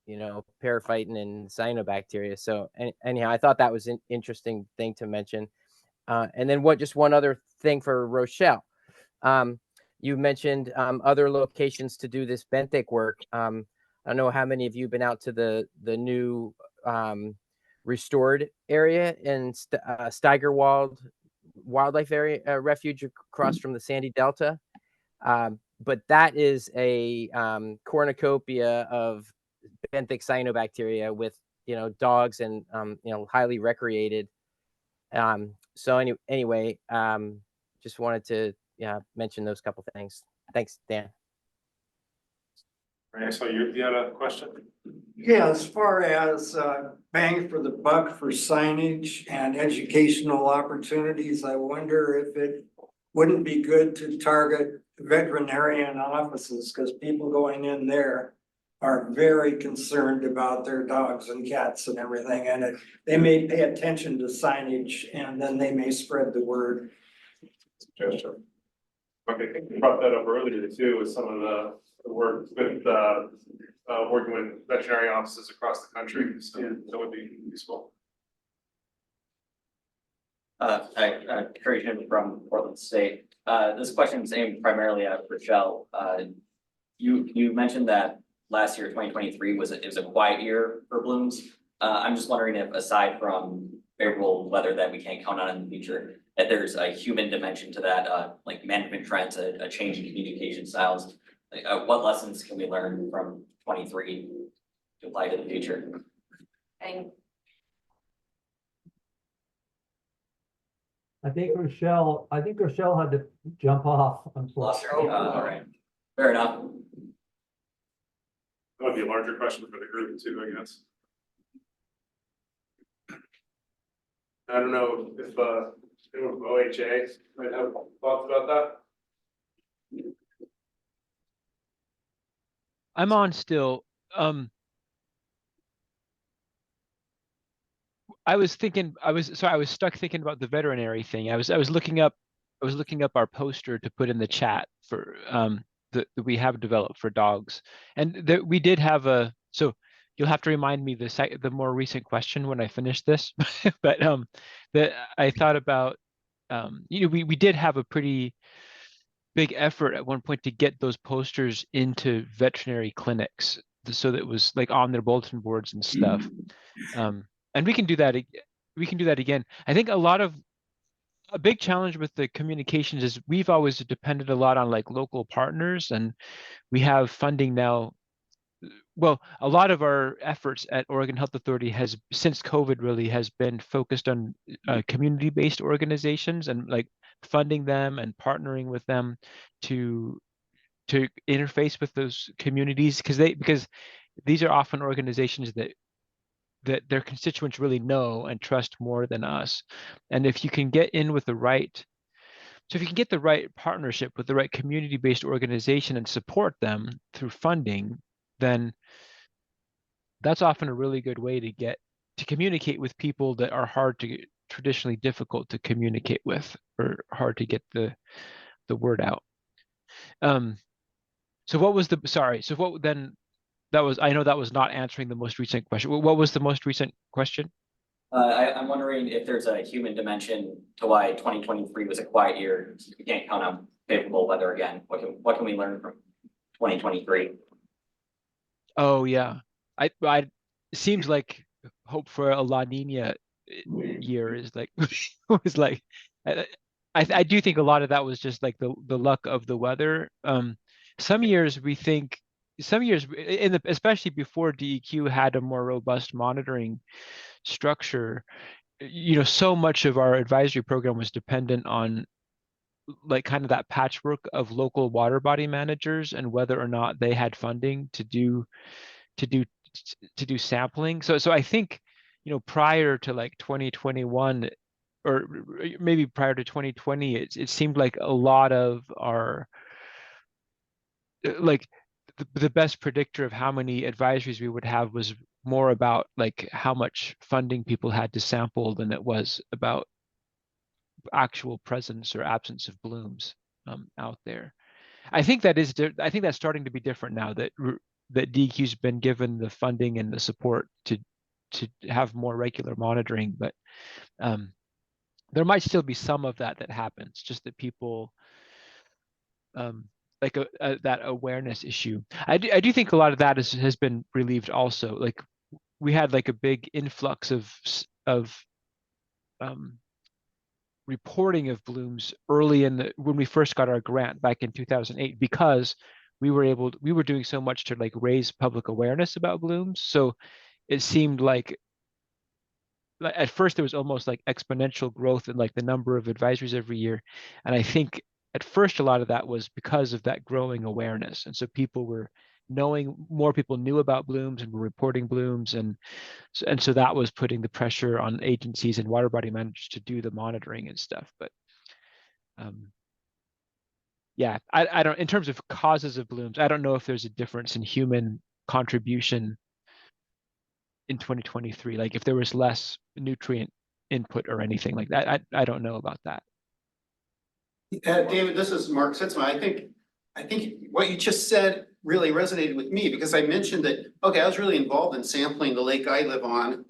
periphyton and cyanobacteria. So anyhow, I thought that was an interesting thing to mention. And then just one other thing for Rochelle. You mentioned other locations to do this benthic work. I don't know how many of you have been out to the new restored area in Steigerwald Wildlife Area Refuge across from the Sandy Delta. But that is a cornucopia of benthic cyanobacteria with dogs and highly recreated. So anyway, just wanted to mention those couple things. Thanks, Dan.
Right, so you had a question?
Yeah, as far as bang for the buck for signage and educational opportunities, I wonder if it wouldn't be good to target veterinarian offices, because people going in there are very concerned about their dogs and cats and everything, and they may pay attention to signage, and then they may spread the word.
Sure. Okay, I think we brought that up earlier too, with some of the work with, working with veterinary offices across the country, so that would be useful.
Curry Jim from Portland State. This question is aimed primarily at Rochelle. You mentioned that last year, 2023, was a quiet year for blooms. I'm just wondering if, aside from favorable weather that we can't count on in the future, that there's a human dimension to that, like management trends, a change in communication styles. Like, what lessons can we learn from 23 to apply to the future?
I think Rochelle had to jump off. Unfortunately.
All right, fair enough.
That would be a larger question for the group too, I guess. I don't know if anyone from OHA might have thoughts about that.
I'm on still. I was stuck thinking about the veterinary thing. I was looking up our poster to put in the chat for that we have developed for dogs, and that we did have so you'll have to remind me the more recent question when I finish this, but that I thought about, we did have a pretty big effort at one point to get those posters into veterinary clinics, so that it was like on their bulletin boards and stuff. And we can do that. We can do that again. I think a big challenge with the communications is we've always depended a lot on like local partners, and we have funding now. Well, a lot of our efforts at Oregon Health Authority has, since COVID, really has been focused on community-based organizations and like funding them and partnering with them to interface with those communities, because these are often organizations that their constituents really know and trust more than us. And if you can get in with if you can get the right partnership with the right community-based organization and support them through funding, then that's often a really good way to communicate with people that are traditionally difficult to communicate with, or hard to get the word out. So what was I know that was not answering the most recent question. What was the most recent question?
I'm wondering if there's a human dimension to why 2023 was a quiet year. We can't count on favorable weather again. What can we learn from 2023? Oh
yeah, it seems like hope for a La Nina year is like was like I do think a lot of that was just like the luck of the weather. Some years especially before DEQ had a more robust monitoring structure, so much of our advisory program was dependent on like kind of that patchwork of local water body managers and whether or not they had funding to do sampling. So I think, prior to like 2021, or maybe prior to 2020, it seemed like a lot of our like the best predictor of how many advisories we would have was more about like how much funding people had to sample than it was about actual presence or absence of blooms out there. I think that's starting to be different now that DEQ's been given the funding and the support to have more regular monitoring, but there might still be some of that happens, just that people like that awareness issue. I do think a lot of that has been relieved also. Like we had like a big influx of reporting of blooms early when we first got our grant back in 2008, because we were doing so much to like raise public awareness about blooms. So it seemed like at first there was almost like exponential growth in like the number of advisories every year. And I think at first a lot of that was because of that growing awareness. And so more people knew about blooms and were reporting blooms. And so that was putting the pressure on agencies and water body managers to do the monitoring and stuff. But yeah, I don't, in terms of causes of blooms, I don't know if there's a difference in human contribution in 2023, like if there was less nutrient input or anything like that. I don't know about that.
David, this is Mark Sytsma. I think what you just said really resonated with me because I mentioned that, okay, I was really involved in sampling the lake I live on,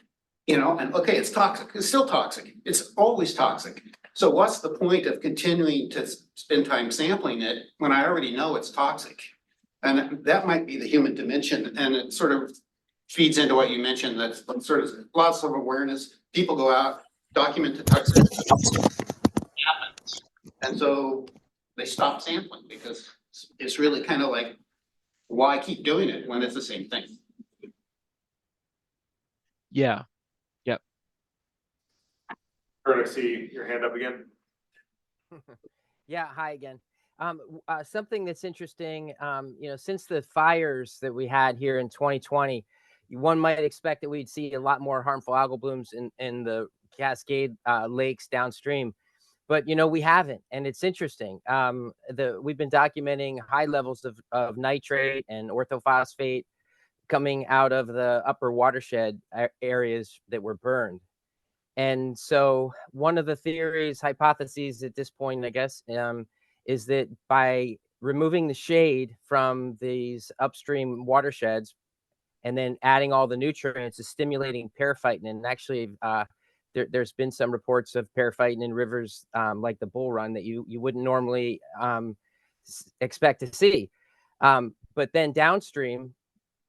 you know, and okay, it's toxic, it's still toxic. It's always toxic. So what's the point of continuing to spend time sampling it when I already know it's toxic? And that might be the human dimension, and it sort of feeds into what you mentioned, that sort of lots of awareness. People go out, document the toxicity happens. And so they stop sampling because it's really kind of like, why keep doing it when it's the same thing?
Yeah. Yep.
Kurt, I see your hand up again.
Yeah, hi again. Something that's interesting, you know, since the fires that we had here in 2020, one might expect that we'd see a lot more harmful algal blooms in the Cascade lakes downstream. But, you know, we haven't. And it's interesting. We've been documenting high levels of nitrate and orthophosphate coming out of the upper watershed areas that were burned. And so one of the theories, hypotheses at this point, I guess, is that by removing the shade from these upstream watersheds and then adding all the nutrients is stimulating periphyton. And actually, there's been some reports of periphyton in rivers like the Bull Run that you wouldn't normally expect to see. But then downstream,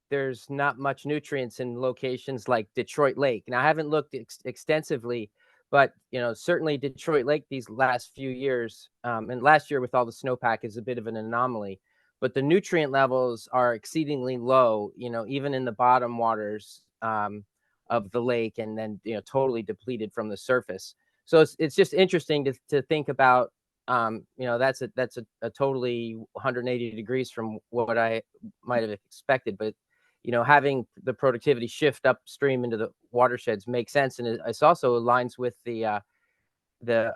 there's not much nutrients in locations like Detroit Lake. Now, I haven't looked extensively, but you know, certainly Detroit Lake these last few years, and last year with all the snowpack is a bit of an anomaly. But the nutrient levels are exceedingly low, you know, even in the bottom waters of the lake, and then, you know, totally depleted from the surface. So it's just interesting to think about, you know, that's a totally 180 degrees from what I might have expected. But, you know, having the productivity shift upstream into the watersheds makes sense. And it also aligns with the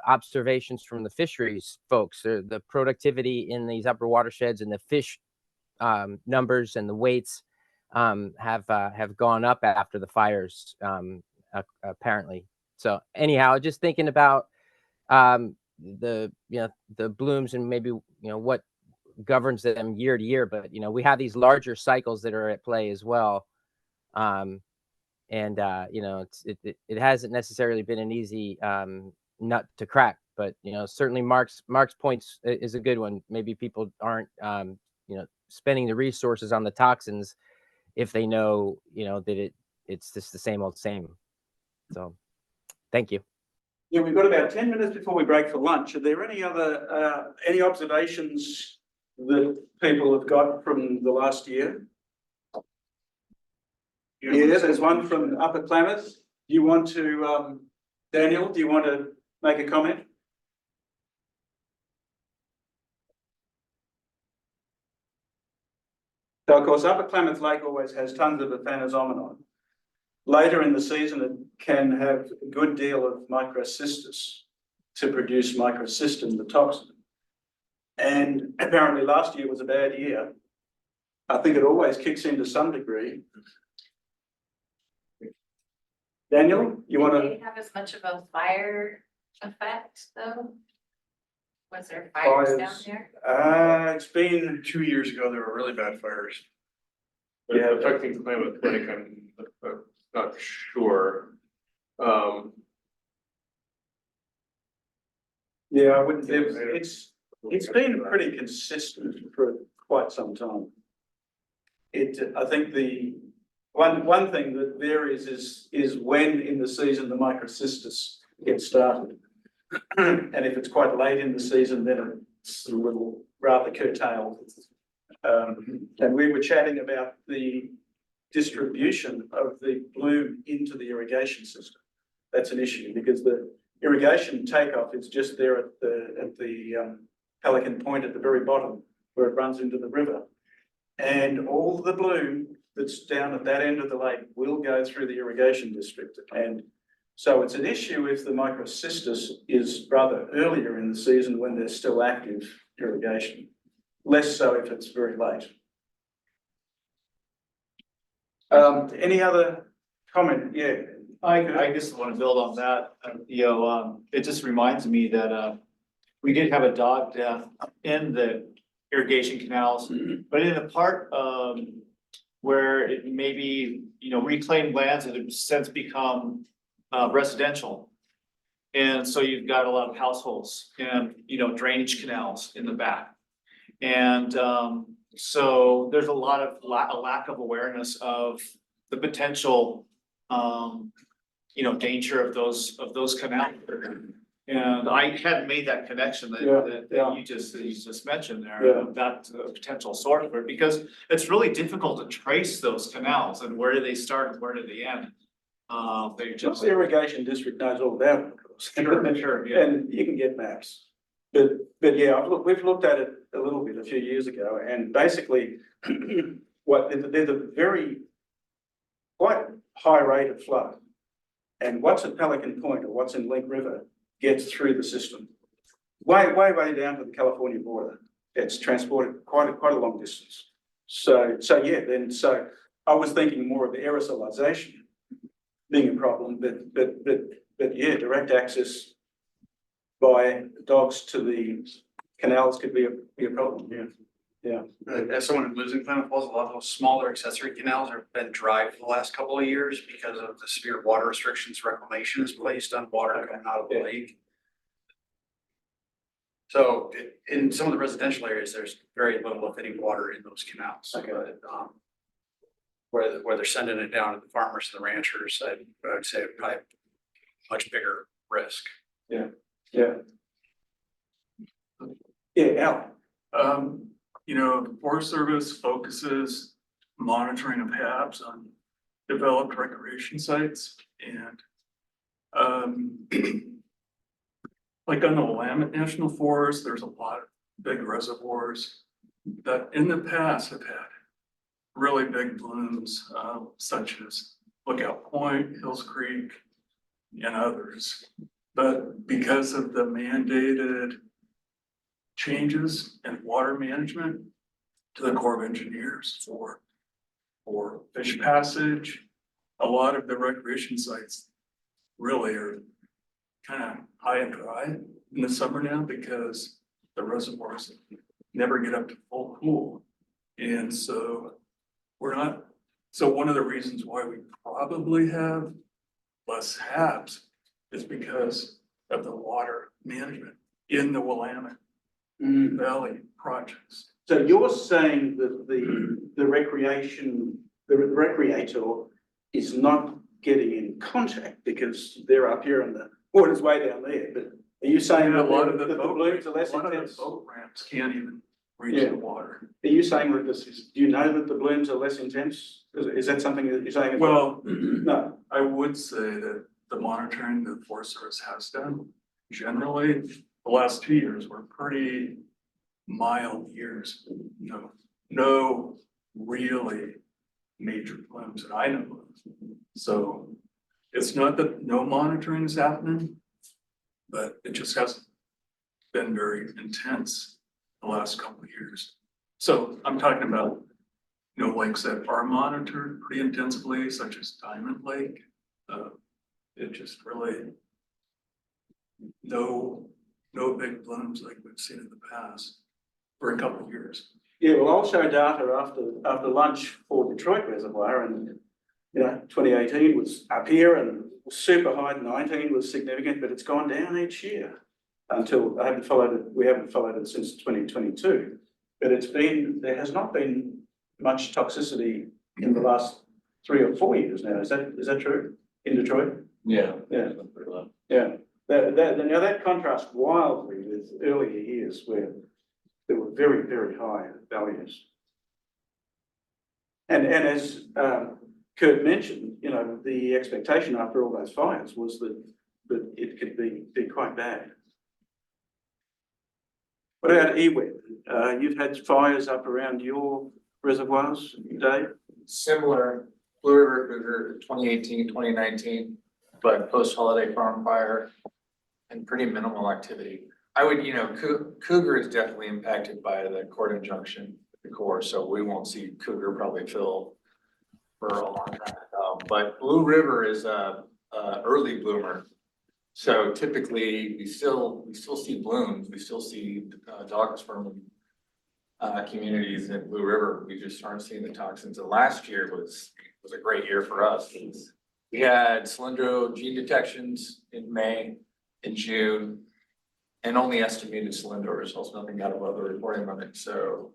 observations from the fisheries folks. The productivity in these upper watersheds and the fish numbers and the weights have gone up after the fires, apparently. So anyhow, just thinking about the blooms and maybe, you know, what governs them year to year. But, you know, we have these larger cycles that are at play as well. And you know, it hasn't necessarily been an easy nut to crack, but, you know, certainly Mark's points is a good one. Maybe people aren't, you know, spending the resources on the toxins if they know, you know, that it's just the same old same. So thank you.
Yeah, we've got about 10 minutes before we break for lunch. Are there any other any observations that people have got from the last year? Yeah, there's one from Upper Klamath. Do you want to, Daniel, do you want to make a comment? So, of course, Upper Klamath Lake always has tons of Aphanizomenon. Later in the season, it can have a good deal of Microcystis to produce Microcystin, the toxin. And apparently last year was a bad year. I think it always kicks in to some degree. Daniel, you want to?
Did they have as much of a fire effect though? Was there fires down there?
It's been
2 years ago, there were really bad fires. But yeah, affecting Klamath Lake, I'm not sure.
Yeah, I wouldn't. It's been pretty consistent for quite some time. I think the one thing that varies is when in the season the Microcystis gets started. And if it's quite late in the season, then it's a little rather curtailed. And we were chatting about the distribution of the bloom into the irrigation system. That's an issue because the irrigation takeoff is just there at the Pelican Point at the very bottom where it runs into the river. And all the bloom that's down at that end of the lake will go through the irrigation district. And so it's an issue if the Microcystis is rather earlier in the season when they're still active irrigation. Less so if it's very late. Any other comment? Yeah.
I just want to build on that, Theo, it just reminds me that, we did have a dog death in the irrigation canals, but in a part, where it may be, reclaimed lands that have since become, residential. And so you've got a lot of households and, drainage canals in the back. And, so there's a lot of a lack of awareness of the potential, danger of those canals. And I hadn't made that connection that you just mentioned there, that potential source for it, because it's really difficult to trace those canals and where do they start and where do they end? They just.
The irrigation district knows all about it, of course.
Sure, yeah.
And you can get maps. But yeah, we've looked at it a little bit a few years ago, and basically there's a very quite high rate of flood. And what's at Pelican Point or what's in Link River gets through the system. Way down to the California border. It's transported quite a long distance. So I was thinking more of the aerosolization being a problem, but yeah, direct access by dogs to the canals could be a problem, yeah.
As someone who lives in Clement Falls, a lot of those smaller accessory canals have been dry for the last couple of years because of the severe water restrictions reclamation has placed on water coming out of the lake. So in some of the residential areas, there's very little, if any, water in those canals.
Okay.
But, where they're sending it down to the farmers and the ranchers, I would say probably much bigger risk.
Yeah. Al.
The Forest Service focuses monitoring of HABs on developed recreation sites, and like on the Willamette National Forest, there's a lot of big reservoirs that in the past have had really big blooms, such as Lookout Point, Hills Creek, and others. But because of the mandated changes in water management to the Corps of Engineers for fish passage, a lot of the recreation sites really are kind of high and dry in the summer now because the reservoirs never get up to full pool. And so one of the reasons why we probably have less HABs is because of the water management in the Willamette Valley projects.
So you're saying that the recreator is not getting in contact because they're up here and the water's way down there, but are you saying that
a lot of the
blooms are less
a lot of
intense?
the boat ramps can't even reach the water.
Are you saying that do you know that the blooms are less intense? Is that something that you're saying?
Well,
no.
I would say that the monitoring that the Forest Service has done, generally, the last 2 years were pretty mild years. No really major blooms that I know of. So it's not that no monitoring is happening, but it just hasn't been very intense the last couple of years. So I'm talking about lakes that are monitored pretty intensively, such as Diamond Lake. It just really no big blooms like we've seen in the past for a couple of years.
Yeah, well, I'll show data after lunch for Detroit Reservoir, and 2018 was up here and super high. 19 was significant, but it's gone down each year until we haven't followed it since 2022. But there has not been much toxicity in the last 3 or 4 years now. Is that true in Detroit?
Yeah.
Yeah. Yeah. That contrasts wildly with earlier years where there were very, very high values. And as Kurt mentioned, the expectation after all those fires was that it could be quite bad. What about EWEB? You've had fires up around your reservoirs, Dave?
Similar, Blue River Cougar, 2018, 2019, but post-holiday farm fire and pretty minimal activity. I would, cougar is definitely impacted by the cord injunction, at the core, so we won't see cougar probably fill for a long time. But Blue River is a early bloomer. So typically, we still see blooms, we still see Dockaspermum communities in Blue River. We just aren't seeing the toxins. And last year was a great year for us. We had cylindro gene detections in May, in June, and only estimated cylindro results, nothing out of other reporting on it. So,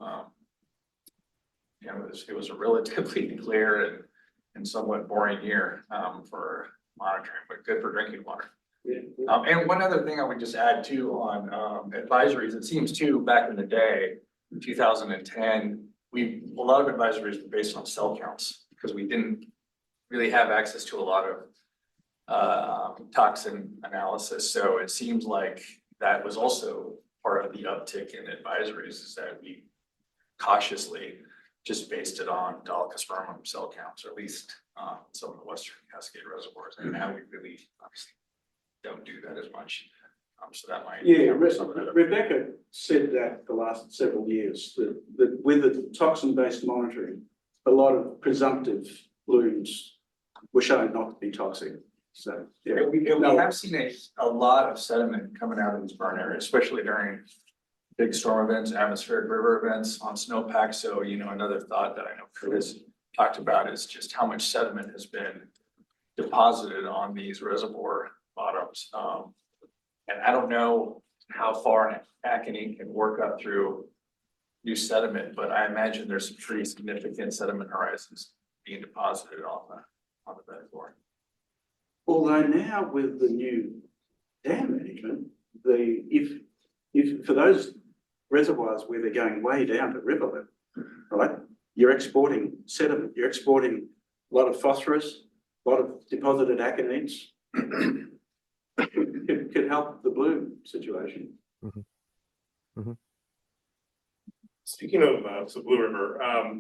it was a relatively clear and somewhat boring year for monitoring, but good for drinking water. And one other thing I would just add too on advisories, it seems too, back in the day, in 2010, a lot of advisories were based on cell counts because we didn't really have access to a lot of toxin analysis. So it seems like that was also part of the uptick in advisories, is that we cautiously just based it on Dockaspermum cell counts, or at least some of the Western Cascade reservoirs. And now we really obviously don't do that as much. So that might.
Yeah, Rebecca said that the last several years, that with the toxin-based monitoring, a lot of presumptive blooms were shown not to be toxic. So yeah,
we have seen a lot of sediment coming out of these burn areas, especially during big storm events, atmospheric river events on snowpack. So, another thought that I know Chris talked about is just how much sediment has been deposited on these reservoir bottoms. And I don't know how far an aconite can work up through new sediment, but I imagine there's some pretty significant sediment horizons being deposited on the bed floor.
Although now with the new dam management, if for those reservoirs where they're going way down to river level, right, you're exporting sediment, you're exporting a lot of phosphorus, a lot of deposited aconites. Could help the bloom situation.
Mm-hmm. Mm-hmm.
Speaking of Blue River, have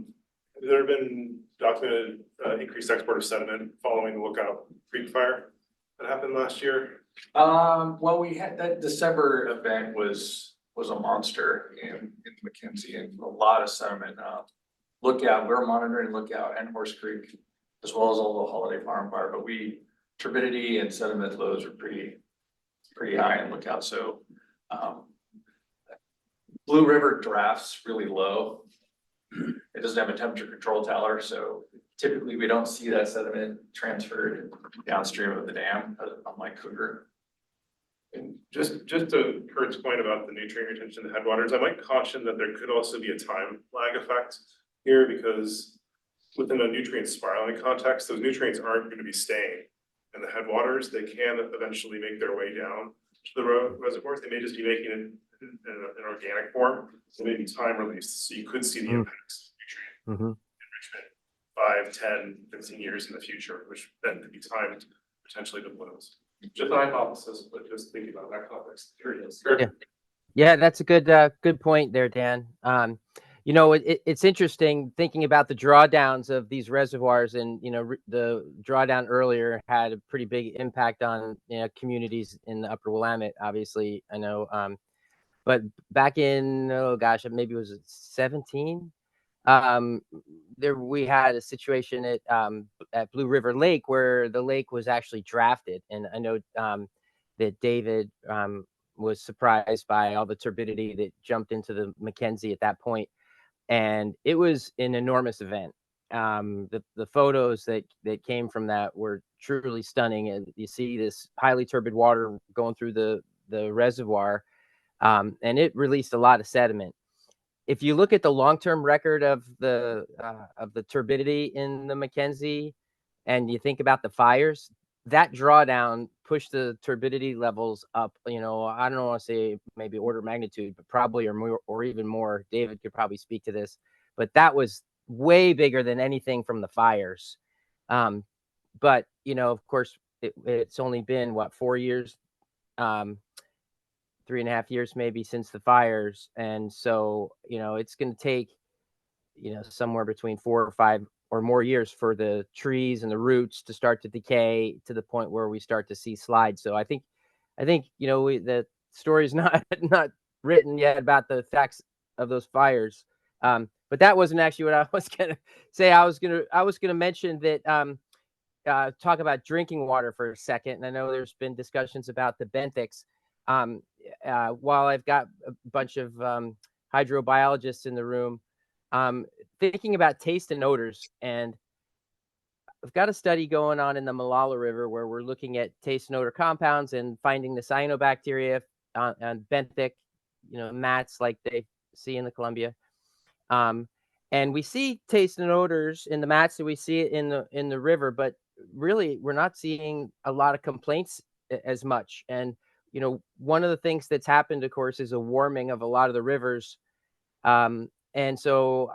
there been documented increased export of sediment following the Lookout Creek fire that happened last year?
Well, we had that December event was a monster in McKenzie, and a lot of sediment. Lookout, we're monitoring Lookout and Horse Creek, as well as all the Holiday Farm fire, but turbidity and sediment loads are pretty high in Lookout. So Blue River drafts really low. It doesn't have a temperature control tower, so typically we don't see that sediment transferred downstream of the dam, unlike Cougar.
And just to Kurt's point about the nutrient retention in the headwaters, I might caution that there could also be a time lag effect here, because within a nutrient spiraling context, those nutrients aren't going to be staying in the headwaters. They can eventually make their way down to the reservoirs. They may just be making it in an organic form. So maybe time released. So you could see the impacts of nutrient enrichment 5, 10, 15 years in the future, which then could be timed potentially to blooms. Just an hypothesis, but just thinking about that context. Here it is.
Yeah, that's a good point there, Dan. It's interesting thinking about the drawdowns of these reservoirs, and the drawdown earlier had a pretty big impact on communities in the Upper Willamette. Obviously, I know, but back in maybe it was 17. We had a situation at Blue River Lake where the lake was actually drafted, and I know that David was surprised by all the turbidity that jumped into the McKenzie at that point. And it was an enormous event. The photos that came from that were truly stunning. And you see this highly turbid water going through the reservoir, and it released a lot of sediment. If you look at the long-term record of the turbidity in the McKenzie, and you think about the fires, that drawdown pushed the turbidity levels up, I don't want to say maybe order of magnitude, but probably or even more. David could probably speak to this, but that was way bigger than anything from the fires. But, of course, it's only been 4 years, 3.5 years maybe since the fires. And so, it's going to take, somewhere between 4 or 5 or more years for the trees and the roots to start to decay to the point where we start to see slides. So I think, the story's not written yet about the effects of those fires. But that wasn't actually what I was gonna say. I was gonna mention that talk about drinking water for a second. And I know there's been discussions about the benthics. While I've got a bunch of hydrobiologists in the room, thinking about taste and odors, and I've got a study going on in the Malala River where we're looking at taste and odor compounds and finding the cyanobacteria on benthic, mats like they see in the Columbia. And we see taste and odors in the mats, and we see it in the river, but really we're not seeing a lot of complaints as much. And one of the things that's happened, of course, is a warming of a lot of the rivers. And so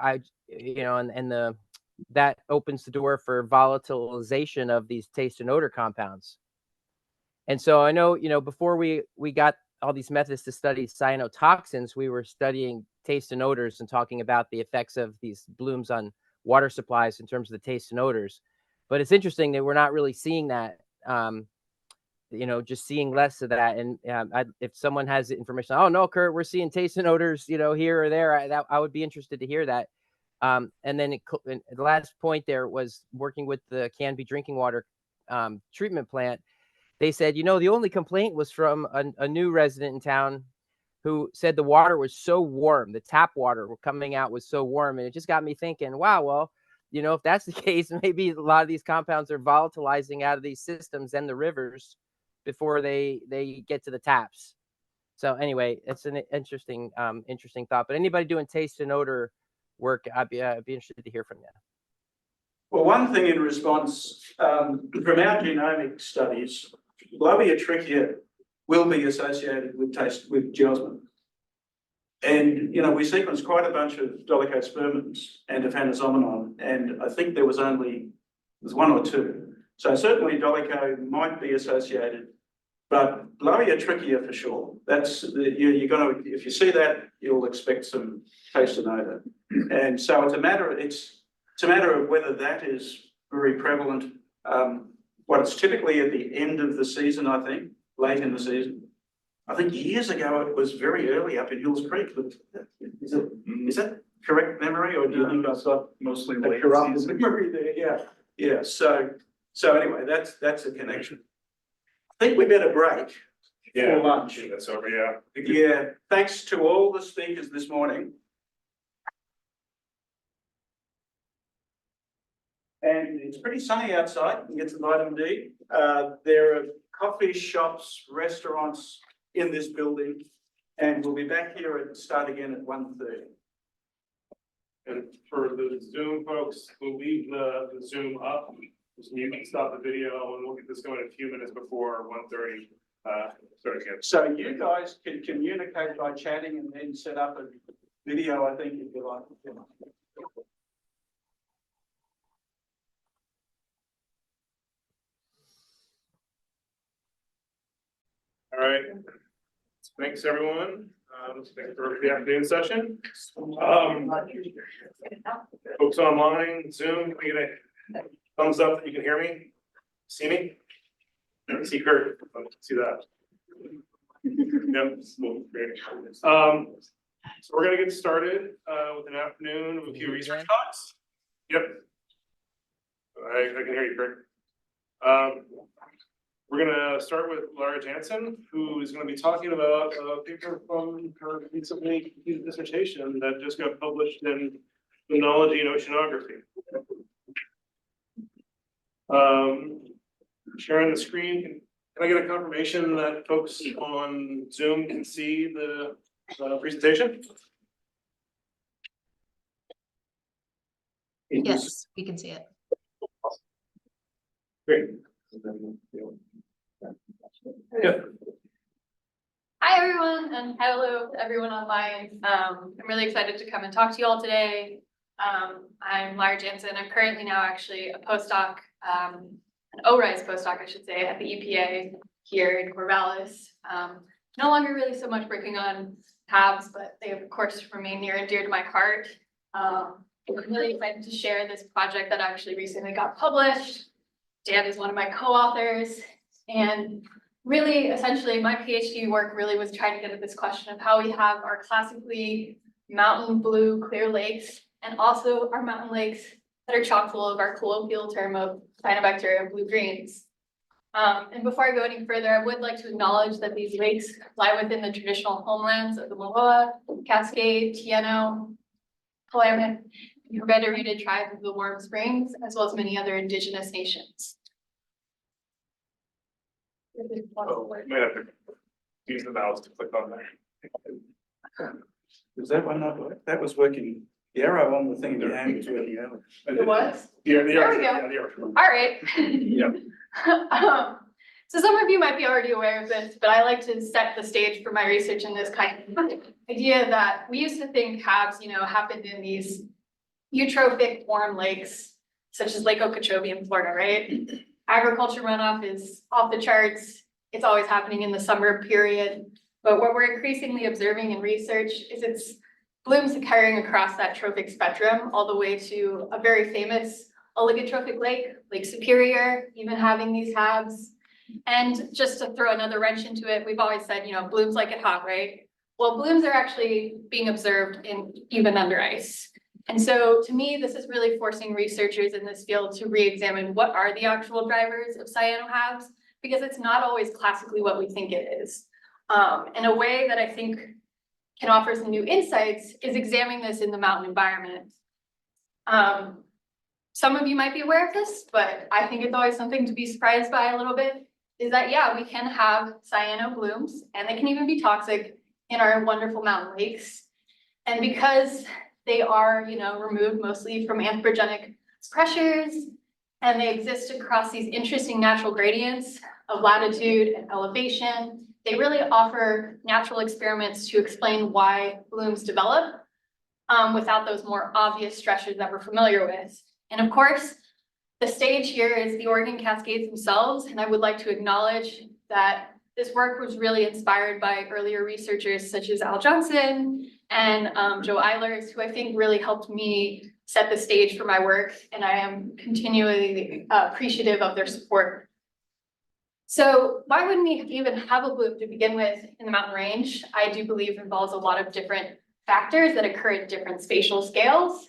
that opens the door for volatilization of these taste and odor compounds. And so I know, before we got all these methods to study cyanotoxins, we were studying taste and odors and talking about the effects of these blooms on water supplies in terms of the taste and odors. But it's interesting that we're not really seeing that, just seeing less of that. And if someone has information, oh no, Kurt, we're seeing taste and odors, here or there, I would be interested to hear that. And then the last point there was working with the Canby drinking water treatment plant. They said, the only complaint was from a new resident in town who said the water was so warm, the tap water coming out was so warm. And it just got me thinking, wow, well, if that's the case, maybe a lot of these compounds are volatilizing out of these systems and the rivers before they get to the taps. So anyway, it's an interesting thought. But anybody doing taste and odor work, I'd be interested to hear from you.
Well, one thing in response, from our genomic studies, Globiatrichia will be associated with geosmin. And, we sequenced quite a bunch of dolichospermins and aphanizomenon, and I think there's one or two. So certainly dolicho might be associated, but Globiatrichia for sure. That's you're gonna, if you see that, you'll expect some taste and odor. And so it's a matter of whether that is very prevalent. What it's typically at the end of the season, I think, late in the season. I think years ago it was very early up in Hills Creek. But is that correct memory, or do you think I've got
mostly
a
late
corrupted
season?
memory there? Yeah. So anyway, that's a connection. I think we better break for lunch.
That's over. Yeah.
Yeah. Thanks to all the speakers this morning. And it's pretty sunny outside. You can get some vitamin D. There are coffee shops, restaurants in this building, and we'll be back here and start again at 1:30.
And for the Zoom folks, we'll leave the Zoom up. Just mute and stop the video, and we'll get this going a few minutes before 1:30. Start again.
So you guys can communicate by chatting and then set up a video, I think, if you like.
All right. Thanks, everyone. Thanks for the afternoon session. Folks online, Zoom, can we get a thumbs up that you can hear me? See me? See Kurt? See that? Yep. Great. So we're gonna get started with an afternoon of a few research talks. Yep. I can hear you, Kurt. We're gonna start with Lara Jansen, who is gonna be talking about a paper from her recently completed dissertation that just got published in Limnology and Oceanography. Sharing the screen. Can I get a confirmation that folks on Zoom can see the presentation?
Yes, we can see it.
Great. Yeah.
Hi, everyone, and hello to everyone online. I'm really excited to come and talk to you all today. I'm Lara Jansen. I'm currently now actually a postdoc, an ORISE postdoc, I should say, at the EPA here in Corvallis. No longer really so much working on HABs, but they of course remain near and dear to my heart. I'm really excited to share this project that actually recently got published. Dan is one of my co-authors, and really, essentially, my PhD work really was trying to get at this question of how we have our classically mountain blue clear lakes and also our mountain lakes that are chock full of our colloquial term of cyanobacteria blue-greens. And before I go any further, I would like to acknowledge that these lakes lie within the traditional homelands of the Buccola, Cascade, Tieno, Willamette, and Corvallis tribes of the Warm Springs, as well as many other indigenous nations.
Oh, might have to use the mouse to click on there.
Does that one not work? That was working. The arrow on the thing behind was working earlier.
It was?
Yeah,
There we go. All right.
Yeah.
So some of you might be already aware of this, but I like to set the stage for my research in this kind of idea that we used to think HABs, happened in these eutrophic warm lakes, such as Lake Okeechobee in Florida, right? Agriculture runoff is off the charts. It's always happening in the summer period. But what we're increasingly observing in research is it's blooms carrying across that trophic spectrum all the way to a very famous oligotrophic lake, Lake Superior, even having these HABs. And just to throw another wrench into it, we've always said, blooms like it hot, right? Well, blooms are actually being observed even under ice. And so to me, this is really forcing researchers in this field to re-examine what are the actual drivers of CyanoHABs, because it's not always classically what we think it is. And a way that I think can offer some new insights is examining this in the mountain environment. Some of you might be aware of this, but I think it's always something to be surprised by a little bit, is that, yeah, we can have cyano blooms, and they can even be toxic in our wonderful mountain lakes. And because they are, removed mostly from anthropogenic pressures, and they exist across these interesting natural gradients of latitude and elevation, they really offer natural experiments to explain why blooms develop without those more obvious stressors that we're familiar with. And of course, the stage here is the Oregon Cascades themselves, and I would like to acknowledge that this work was really inspired by earlier researchers such as Lara Jansen and Joe Eilers, who I think really helped me set the stage for my work, and I am continually appreciative of their support. So why wouldn't we even have a bloom to begin with in the mountain range? I do believe involves a lot of different factors that occur at different spatial scales.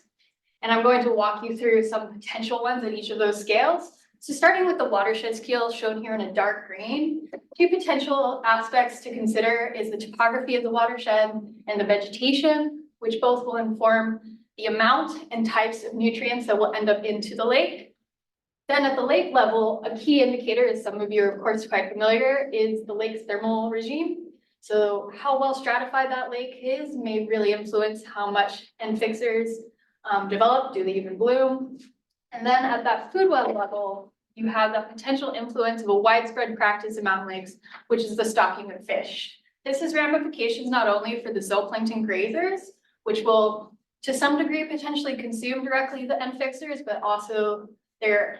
And I'm going to walk you through some potential ones at each of those scales. So starting with the watershed scale shown here in a dark green, two potential aspects to consider is the topography of the watershed and the vegetation, which both will inform the amount and types of nutrients that will end up into the lake. Then at the lake level, a key indicator, as some of you are of course quite familiar, is the lake's thermal regime. So how well stratified that lake is may really influence how much end fixers develop, do they even bloom? And then at that food web level, you have the potential influence of a widespread practice in mountain lakes, which is the stocking of fish. This has ramifications not only for the zooplankton grazers, which will to some degree potentially consume directly the end fixers, but also their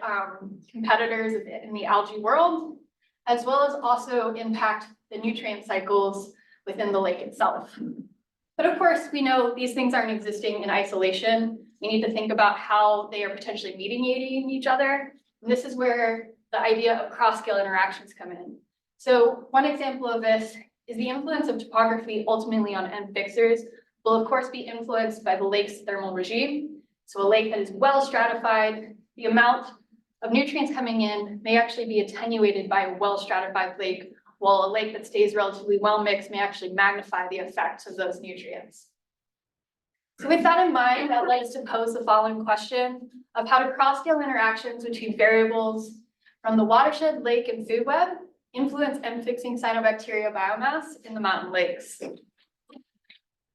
competitors in the algae world, as well as also impact the nutrient cycles within the lake itself. But of course, we know these things aren't existing in isolation. We need to think about how they are potentially mediating each other. And this is where the idea of cross-scale interactions come in. So one example of this is the influence of topography ultimately on end fixers will of course be influenced by the lake's thermal regime. So a lake that is well stratified, the amount of nutrients coming in may actually be attenuated by a well stratified lake, while a lake that stays relatively well mixed may actually magnify the effects of those nutrients. So with that in mind, that led us to pose the following question of how do cross-scale interactions between variables from the watershed, lake, and food web influence end-fixing cyanobacteria biomass in the mountain lakes.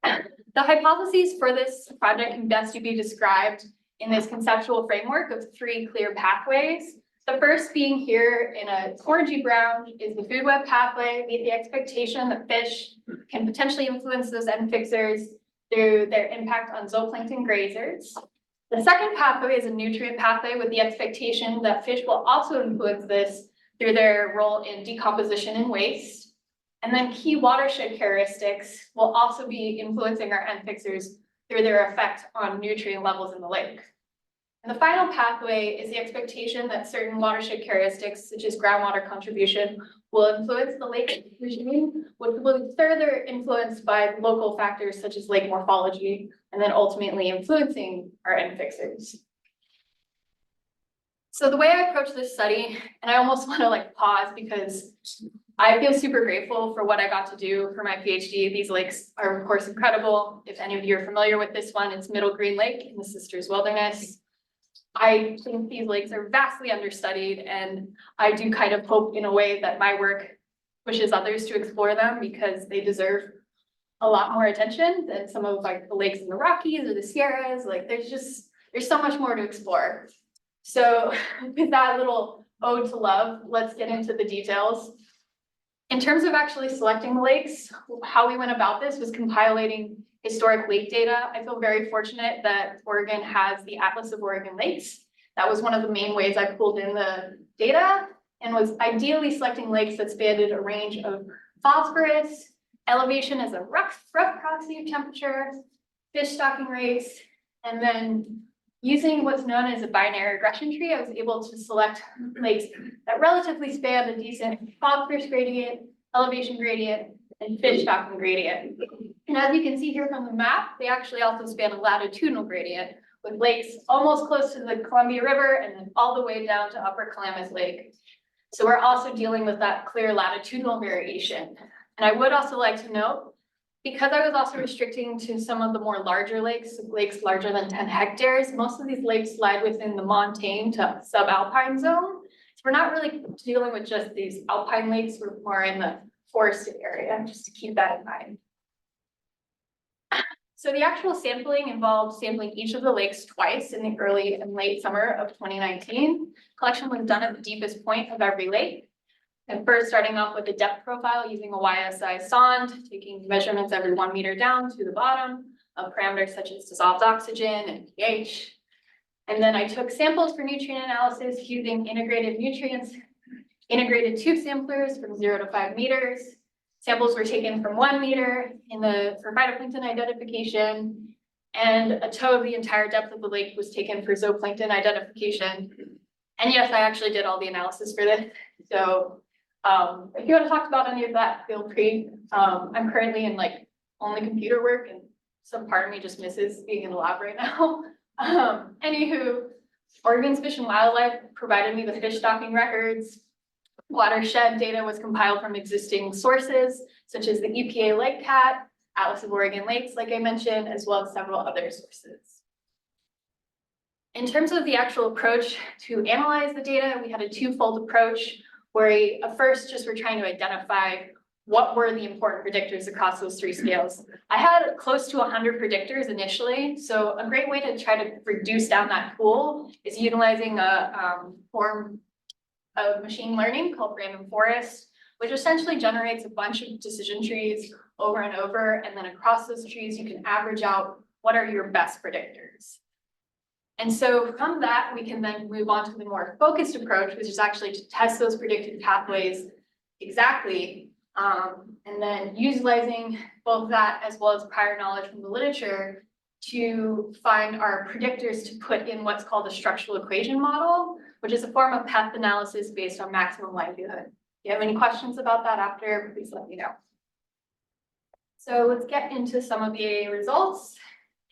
The hypotheses for this project can best be described in this conceptual framework of three clear pathways. The first being here in a orangey brown is the food web pathway, with the expectation that fish can potentially influence those end fixers through their impact on zooplankton grazers. The second pathway is a nutrient pathway with the expectation that fish will also influence this through their role in decomposition and waste. And then key watershed characteristics will also be influencing our end fixers through their effect on nutrient levels in the lake. And the final pathway is the expectation that certain watershed characteristics, such as groundwater contribution, will influence the lake regime, which will be further influenced by local factors such as lake morphology, and then ultimately influencing our end fixers. So the way I approach this study, and I almost want to like pause because I feel super grateful for what I got to do for my PhD. These lakes are of course incredible. If any of you are familiar with this one, it's Middle Green Lake in the Sisters Wilderness. I think these lakes are vastly understudied, and I do kind of hope in a way that my work pushes others to explore them because they deserve a lot more attention than some of like the lakes in the Rockies or the Sierras. Like there's so much more to explore. So with that little ode to love, let's get into the details. In terms of actually selecting the lakes, how we went about this was compiling historic lake data. I feel very fortunate that Oregon has the Atlas of Oregon Lakes. That was one of the main ways I pulled in the data and was ideally selecting lakes that spanned a range of phosphorus, elevation as a rough proxy of temperature, fish stocking rates, and then using what's known as a binary regression tree, I was able to select lakes that relatively span a decent phosphorus gradient, elevation gradient, and fish stocking gradient. And as you can see here from the map, they actually also span a latitudinal gradient with lakes almost close to the Columbia River and then all the way down to Upper Klamath Lake. So we're also dealing with that clear latitudinal variation. And I would also like to note, because I was also restricting to some of the more larger lakes larger than 10 hectares, most of these lakes lie within the montane to subalpine zone. So we're not really dealing with just these alpine lakes, we're more in the forested area, just to keep that in mind. So the actual sampling involved sampling each of the lakes twice in the early and late summer of 2019. Collection was done at the deepest point of every lake. And first starting off with the depth profile using a YSI sonde, taking measurements every 1 meter down to the bottom of parameters such as dissolved oxygen and pH. And then I took samples for nutrient analysis using integrated tube samplers from 0 to 5 meters. Samples were taken from 1 meter for phytoplankton identification, and a tow of the entire depth of the lake was taken for zooplankton identification. And yes, I actually did all the analysis for this. So if you want to talk about any of that, feel free. I'm currently in like only computer work, and some part of me just misses being in the lab right now. Anywho, Oregon's Fish and Wildlife provided me the fish stocking records. Watershed data was compiled from existing sources, such as the EPA Lake Cat, Atlas of Oregon Lakes, like I mentioned, as well as several other sources. In terms of the actual approach to analyze the data, we had a twofold approach where first just we're trying to identify what were the important predictors across those 3 scales. I had close to 100 predictors initially, so a great way to try to reduce down that pool is utilizing a form of machine learning called random forest, which essentially generates a bunch of decision trees over and over, and then across those trees you can average out what are your best predictors. And so from that, we can then move on to the more focused approach, which is actually to test those predicted pathways exactly, and then utilizing both that as well as prior knowledge from the literature to find our predictors to put in what's called a structural equation model, which is a form of path analysis based on maximum likelihood. If you have any questions about that after, please let me know. So let's get into some of the results.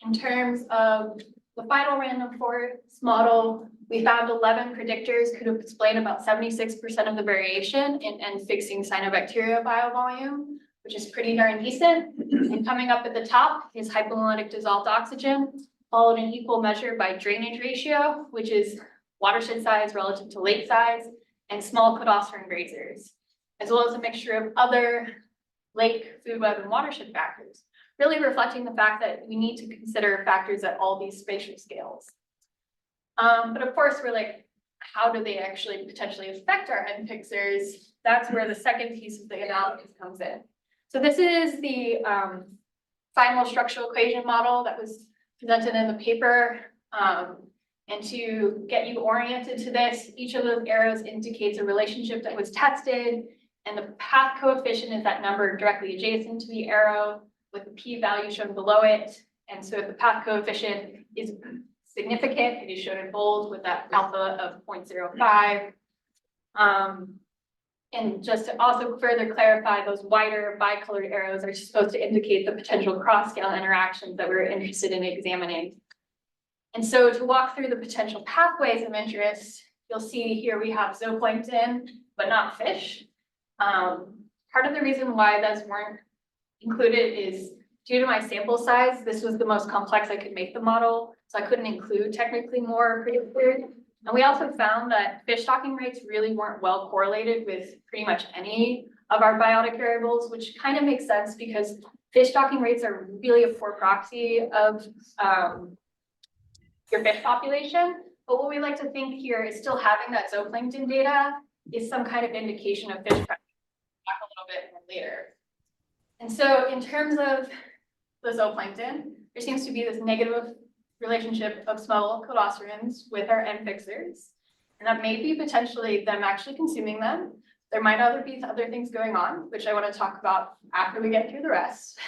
In terms of the final random forest model, we found 11 predictors could explain about 76% of the variation in end fixing cyanobacteria biovolume, which is pretty darn decent. And coming up at the top is hypolytic dissolved oxygen, followed in equal measure by drainage ratio, which is watershed size relative to lake size, and small cladostron grazers, as well as a mixture of other lake, food web, and watershed factors, really reflecting the fact that we need to consider factors at all these spatial scales. But of course, we're like, how do they actually potentially affect our end fixers? That's where the second piece of the analysis comes in. So this is the final structural equation model that was presented in the paper. And to get you oriented to this, each of those arrows indicates a relationship that was tested, and the path coefficient is that number directly adjacent to the arrow with the p-value shown below it. And so if the path coefficient is significant. It is shown in bold with that alpha of 0.05. And just to also further clarify, those wider bicolored arrows are supposed to indicate the potential cross-scale interactions that we're interested in examining. And so to walk through the potential pathways of interest, you'll see here we have zooplankton, but not fish. Part of the reason why those weren't included is due to my sample size. This was the most complex I could make the model, so I couldn't include technically more predictors. And we also found that fish stocking rates really weren't well correlated with pretty much any of our biotic variables, which kind of makes sense because fish stocking rates are really a poor proxy of your fish population. But what we like to think here is still having that zooplankton data is some kind of indication of fish pressure. Talk a little bit more later. And so in terms of the zooplankton, there seems to be this negative relationship of small cladostridans with our end fixers. And that may be potentially them actually consuming them. There might be other things going on, which I want to talk about after we get through the rest.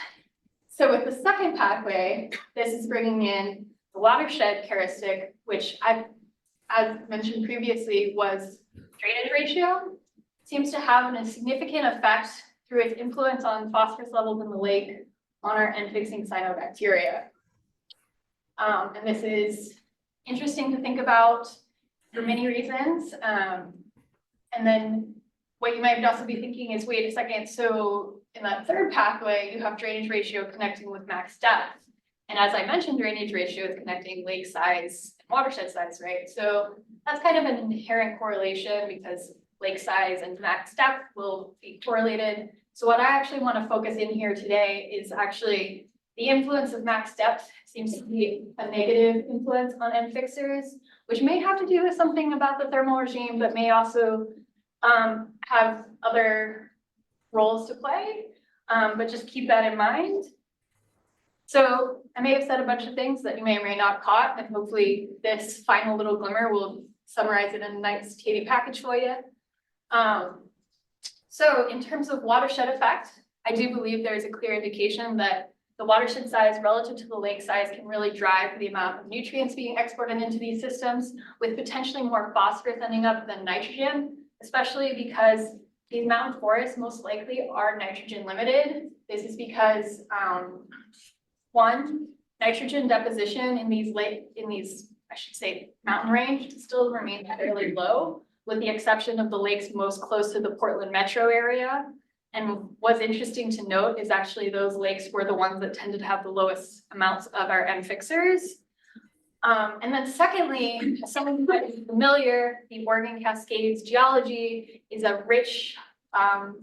So with the second pathway, this is bringing in the watershed characteristic, which as mentioned previously, was drainage ratio. Seems to have a significant effect through its influence on phosphorus levels in the lake on our end-fixing cyanobacteria. And this is interesting to think about for many reasons. And then what you might also be thinking is, wait a second, so in that third pathway, you have drainage ratio connecting with max depth. And as I mentioned, drainage ratio is connecting lake size and watershed size, right? So that's kind of an inherent correlation because lake size and max depth will be correlated. So what I actually want to focus in here today is actually the influence of max depth seems to be a negative influence on end fixers, which may have to do with something about the thermal regime, but may also have other roles to play. But just keep that in mind. So I may have said a bunch of things that you may or may not caught, and hopefully this final little glimmer will summarize it in a nice tidy package for you. So in terms of watershed effect, I do believe there is a clear indication that the watershed size relative to the lake size can really drive the amount of nutrients being exported into these systems, with potentially more phosphorus ending up than nitrogen, especially because these mountain forests most likely are nitrogen limited. This is because one, nitrogen deposition in these I should say mountain range still remains fairly low, with the exception of the lakes most close to the Portland metro area. And what's interesting to note is actually those lakes were the ones that tended to have the lowest amounts of our end fixers. And then secondly, as someone who might be familiar, the Oregon Cascades geology is a rich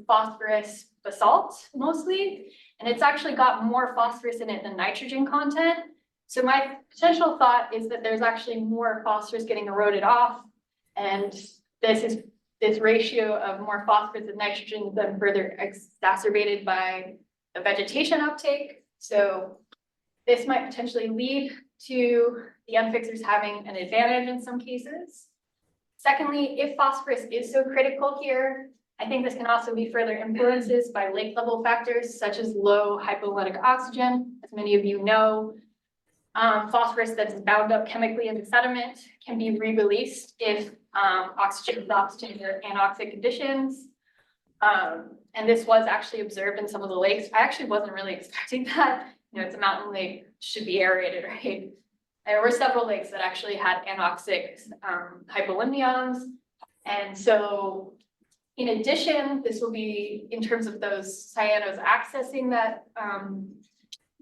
phosphorus basalt mostly, and it's actually got more phosphorus in it than nitrogen content. So my potential thought is that there's actually more phosphorus getting eroded off, and this ratio of more phosphorus and nitrogen is then further exacerbated by the vegetation uptake. So this might potentially lead to the end fixers having an advantage in some cases. Secondly, if phosphorus is so critical here, I think this can also be further influences by lake level factors such as low hypovolemic oxygen. As many of you know, phosphorus that is bound up chemically in the sediment can be re-released if oxygen drops to near anoxic conditions. And this was actually observed in some of the lakes. I actually wasn't really expecting that. You know, it's a mountain lake, should be aerated, right? There were several lakes that actually had anoxic hypolimnions. And so in addition, this will be in terms of those cyanos accessing that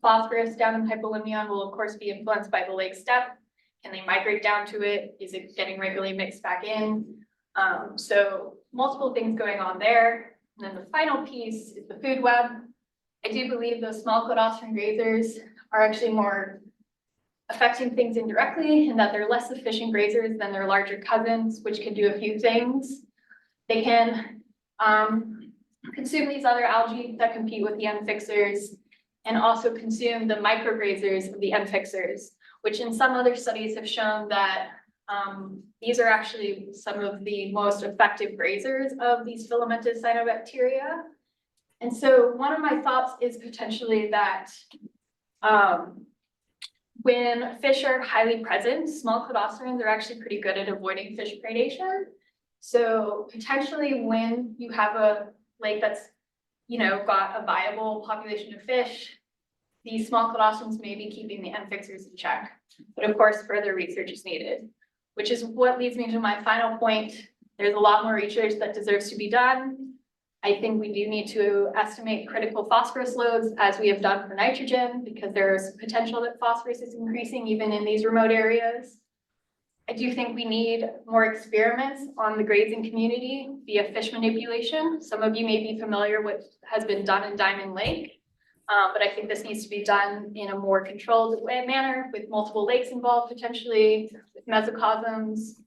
phosphorus down in hypolimnion will of course be influenced by the lake step. Can they migrate down to it? Is it getting regularly mixed back in? So multiple things going on there. And then the final piece is the food web. I do believe those small cladostrid grazers are actually more affecting things indirectly, and that they're less efficient grazers than their larger cousins, which can do a few things. They can consume these other algae that compete with the end fixers, and also consume the micrograzers of the end fixers, which in some other studies have shown that these are actually some of the most effective grazers of these filamentous cyanobacteria. And so one of my thoughts is potentially that when fish are highly present, small cladocerans are actually pretty good at avoiding fish predation. So potentially when you have a lake that's, you know, got a viable population of fish, these small cladocerans may be keeping the end fixers in check. But of course, further research is needed, which is what leads me to my final point. There's a lot more research that deserves to be done. I think we do need to estimate critical phosphorus loads as we have done for nitrogen, because there's potential that phosphorus is increasing even in these remote areas. I do think we need more experiments on the grazing community via fish manipulation. Some of you may be familiar with what has been done in Diamond Lake, but I think this needs to be done in a more controlled manner with multiple lakes involved, potentially with mesocosms.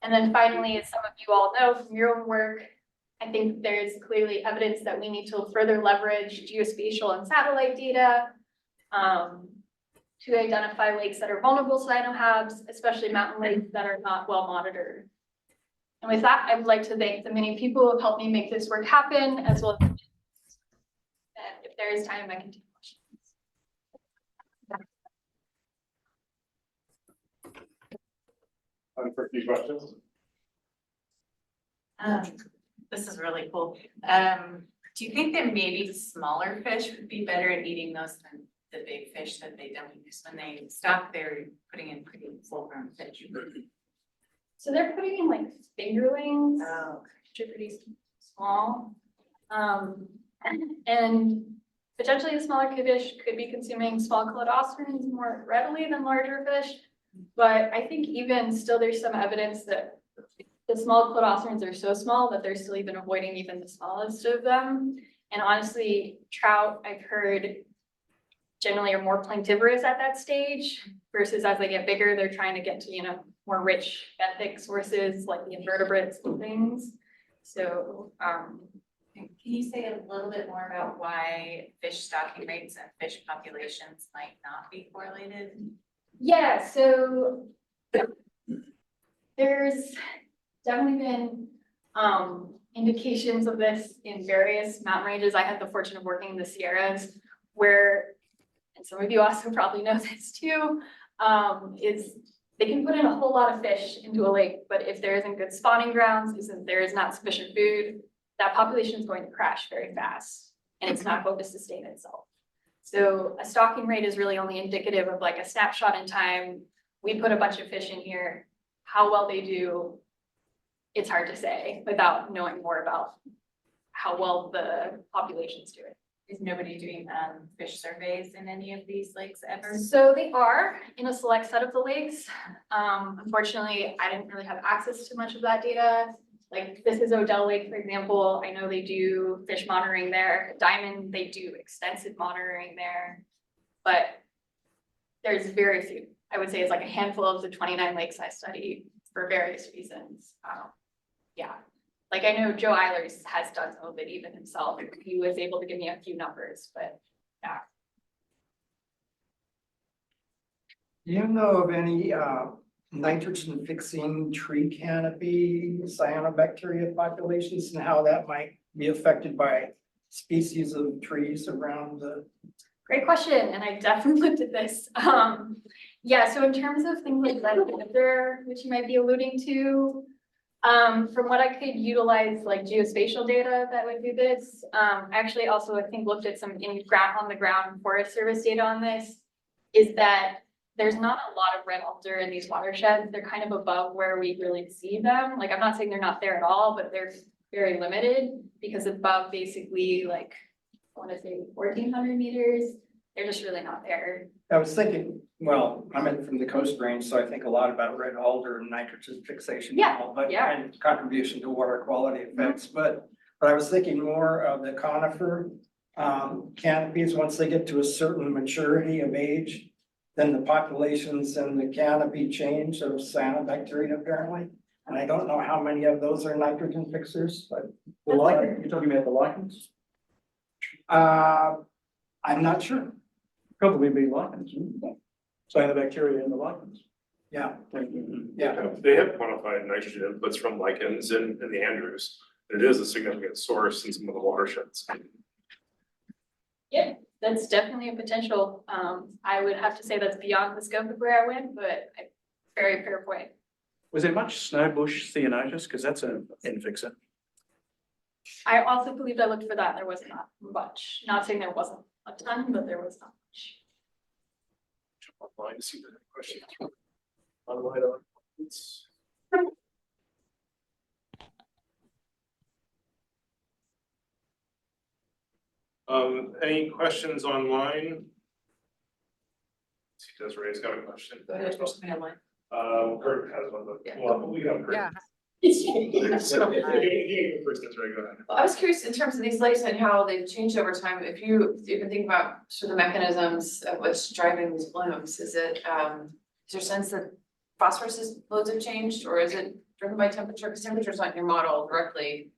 And then finally, as some of you all know from your own work, I think there's clearly evidence that we need to further leverage geospatial and satellite data to identify lakes that are vulnerable to CyanoHABs, especially mountain lakes that are not well monitored. And with that, I would like to thank the many people who have helped me make this work happen, as well as, and if there is time, I can take questions.
For a few questions.
This is really cool. Do you think that maybe smaller fish would be better at eating those than the big fish that they don't use? When they stock, they're putting in pretty full-grown fish.
So they're putting in like fingerlings, which are pretty small. And potentially the smaller fish could be consuming small cladocerans more readily than larger fish. But I think even still, there's some evidence that the small cladocerans are so small that they're still even avoiding even the smallest of them. And honestly, trout, I've heard, generally are more planktivorous at that stage, versus as they get bigger, they're trying to get to, you know, more rich benthic sources like the invertebrates and things. So
can you say a little bit more about why fish stocking rates and fish populations might not be correlated?
Yeah, so there's definitely been indications of this in various mountain ranges. I had the fortune of working in the Sierras, where, and some of you also probably know this too, is they can put in a whole lot of fish into a lake, but if there isn't good spawning grounds, there is not sufficient food, that population is going to crash very fast, and it's not going to sustain itself. So a stocking rate is really only indicative of like a snapshot in time. We put a bunch of fish in here, how well they do, it's hard to say without knowing more about how well the population's doing.
Is nobody doing fish surveys in any of these lakes ever?
So they are in a select set of the lakes. Unfortunately, I didn't really have access to much of that data. Like this is Odell Lake, for example. I know they do fish monitoring there. Diamond, they do extensive monitoring there, but there's very few. I would say it's like a handful of the 29 lakes I studied for various reasons. Yeah, like I know Joe Eilers has done some of it even himself. He was able to give me a few numbers, but yeah.
Do you know of any nitrogen fixing tree canopy cyanobacteria populations and how that might be affected by species of trees around the?
Great question, and I definitely looked at this. Yeah, so in terms of things like lead, which you might be alluding to, from what I could utilize like geospatial data that would do this. I actually also I think looked at some on the ground Forest Service data on this, is that there's not a lot of red alder in these watersheds. They're kind of above where we really see them. Like I'm not saying they're not there at all, but they're very limited because above basically like, I want to say 1,400 meters, they're just really not there.
I was thinking, well, I'm in from the Coast Range, so I think a lot about red alder and nitrogen fixation.
Yeah,
and all, but
yeah.
and contribution to water quality effects, but I was thinking more of the conifer canopies. Once they get to a certain maturity of age, then the populations and the canopy change of cyanobacteria apparently. And I don't know how many of those are nitrogen fixers, but
The lichen, you're talking about the lichens?
I'm not sure.
Probably be lichens, cyanobacteria in the lichens.
Yeah.
Yeah, they have quantified nitrogen inputs from lichens in the Andrews. It is a significant source in some of the watersheds.
Yeah, that's definitely a potential. I would have to say that's beyond the scope of where I went, but very fair point.
Was there much snowbush cyanosis? Because that's an invixen.
I also believed I looked for that. There was not much. Not saying there wasn't a ton, but there was not much.
Jump online to see if there's any questions. Online on. Any questions online? He does raise, got a question.
Go ahead, there's something online.
Kurt has one, but, well, we got Kurt.
Yeah.
First, that's right, go ahead.
I was curious in terms of these lakes and how they've changed over time. If you even think about sort of the mechanisms of what's driving these blooms, is it, is there a sense that phosphorus loads have changed, or is it driven by temperature? Because temperature's not in your model directly.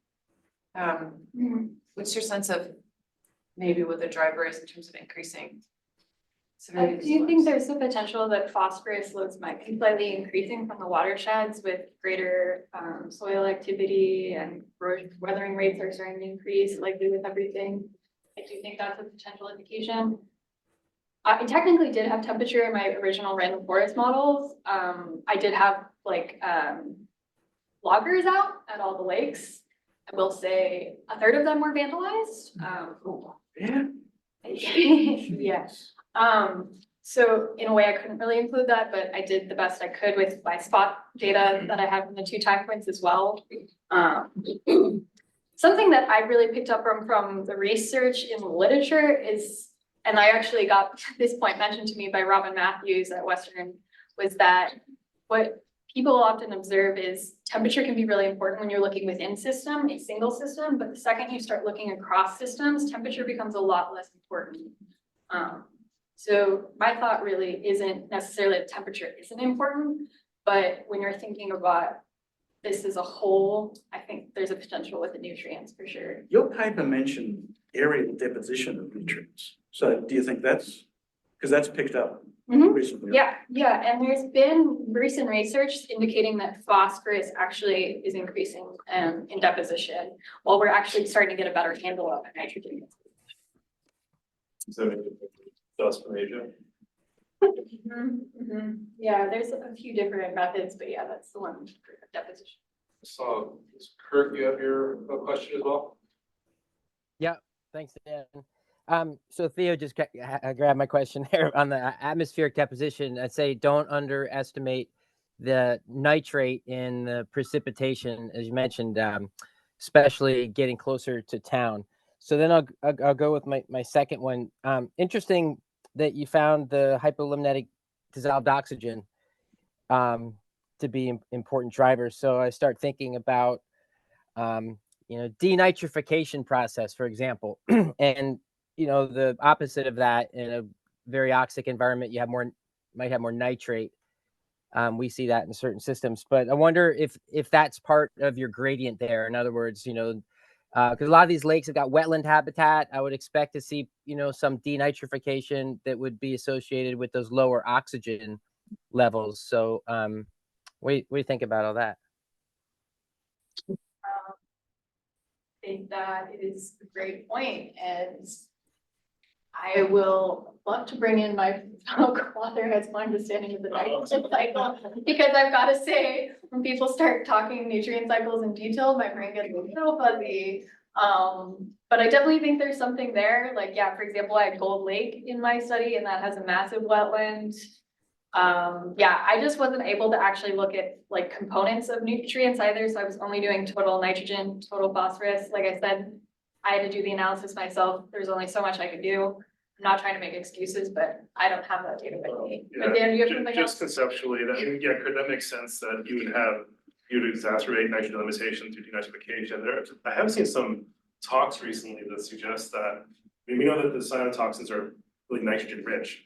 What's your sense of maybe what the driver is in terms of increasing?
Do you think there's the potential that phosphorus loads might be slightly increasing from the watersheds with greater soil activity and weathering rates are starting to increase, likely with everything? I do think that's a potential indication. I technically did have temperature in my original random forest models. I did have like loggers out at all the lakes. I will say a third of them were vandalized. Yes. So in a way I couldn't really include that, but I did the best I could with my spot data that I have from the 2 time points as well. Something that I really picked up from the research in the literature is, and I actually got this point mentioned to me by Robin Matthews at Western, was that what people often observe is temperature can be really important when you're looking within a single system, but the second you start looking across systems, temperature becomes a lot less important. So my thought really isn't necessarily that temperature isn't important, but when you're thinking about this as a whole, I think there's a potential with the nutrients for sure.
Your paper mentioned aerial deposition of nutrients. So do you think that's, because that's picked up recently?
Yeah, and there's been recent research indicating that phosphorus actually is increasing in deposition, while we're actually starting to get a better handle on nitrogen.
So dust from Asia.
Yeah, there's a few different methods, but yeah, that's the one for deposition.
So, Kurt, you have your question as well?
Yeah, thanks, Dan. So Theo just grabbed my question there on the atmospheric deposition. I'd say don't underestimate the nitrate in the precipitation, as you mentioned, especially getting closer to town. So then I'll go with my second one. Interesting that you found the hypolimnetic dissolved oxygen to be important drivers. So I start thinking about denitrification process, for example, and the opposite of that in a very oxic environment, you might have more nitrate. We see that in certain systems, but I wonder if that's part of your gradient there. In other words, because a lot of these lakes have got wetland habitat, I would expect to see, some denitrification that would be associated with those lower oxygen levels. So, what do you think about all that?
I think that is a great point, and I will love to bring in my fellow co-author who has my understanding of the nitrogen cycle, because I've got to say, when people start talking nutrient cycles in detail, my brain gets a little fuzzy. But I definitely think there's something there. Like, yeah, for example, I had Gold Lake in my study, and that has a massive wetland. Yeah, I just wasn't able to actually look at like components of nutrients either. So I was only doing total nitrogen, total phosphorus. Like I said, I had to do the analysis myself. There's only so much I could do. I'm not trying to make excuses, but I don't have that data with me. But Dan, do you have something else?
Just conceptually, that makes sense that you'd exacerbate nitrogen limitation through denitrification. I have seen some talks recently that suggest that, we know that the cyanotoxins are really nitrogen rich.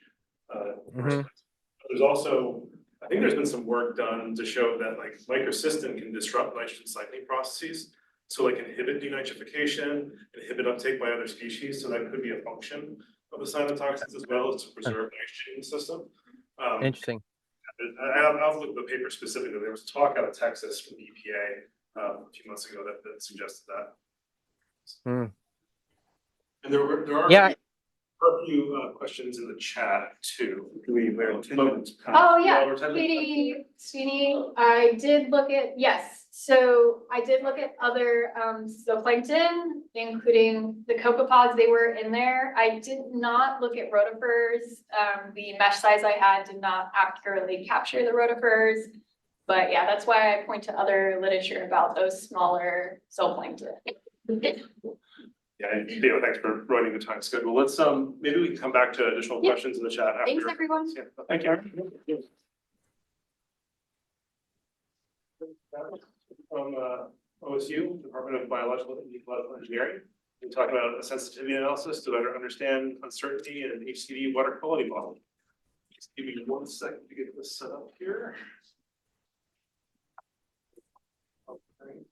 There's also, I think there's been some work done to show that like microcystin can disrupt nitrogen cycling processes. So like inhibit denitrification, inhibit uptake by other species. So that could be a function of the cyanotoxins as well, as to preserve nitrogen in the system.
Interesting.
I'll look at the paper specifically. There was a talk out of Texas from the EPA a few months ago that suggested that. And there are a few questions in the chat too. Do we wear attendance?
Oh, yeah,
We're 10 minutes.
Katie Sweeney, I did look at, yes, so I did look at other zooplankton, including the copepods, they were in there. I did not look at rotifers. The mesh size I had did not accurately capture the rotifers. But yeah, that's why I point to other literature about those smaller zooplankton.
Yeah, and Theo, thanks for running the time schedule. Let's maybe we can come back to additional
Yep.
questions in the chat after.
Thanks, everyone.
Yeah, thank you. From OSU, Department of Biological and Ecological Engineering. We talk about a sensitivity analysis to better understand uncertainty in HCD water quality model. Just give me 1 second to get this set up here. Okay.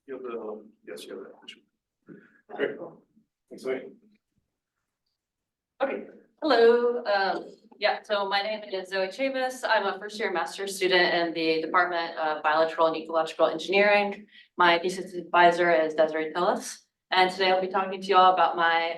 You have the, yes, you have that. Great. Thanks, Zoe.
Okay, hello. Yeah, so my name is Zoe Chavis. I'm a first-year master's student in the Department of Biological and Ecological Engineering. My thesis advisor is Desiree Tillis. And today I'll be talking to you all about my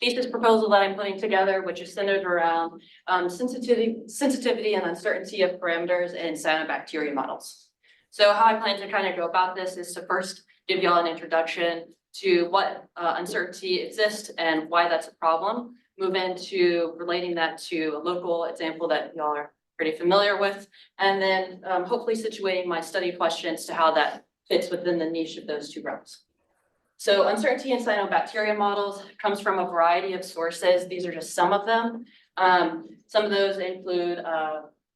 thesis proposal that I'm putting together, which is centered around sensitivity and uncertainty of parameters in cyanobacteria models. So how I plan to kind of go about this is to first give y'all an introduction to what uncertainty exists and why that's a problem. Move into relating that to a local example that y'all are pretty familiar with, and then hopefully situating my study questions to how that fits within the niche of those two realms. So uncertainty in cyanobacteria models comes from a variety of sources. These are just some of them. Some of those include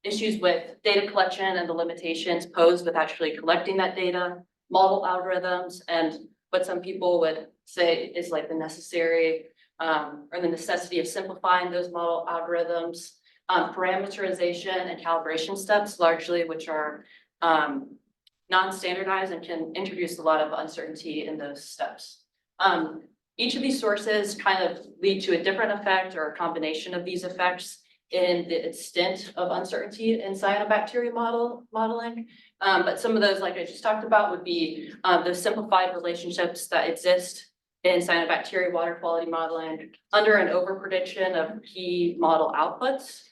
issues with data collection and the limitations posed with actually collecting that data, model algorithms, and what some people would say is like the necessary or the necessity of simplifying those model algorithms, parameterization and calibration steps largely, which are non-standardized and can introduce a lot of uncertainty in those steps. Each of these sources kind of lead to a different effect or a combination of these effects in the extent of uncertainty in cyanobacteria modeling. But some of those, like I just talked about, would be the simplified relationships that exist in cyanobacteria water quality modeling under an overprediction of key model outputs,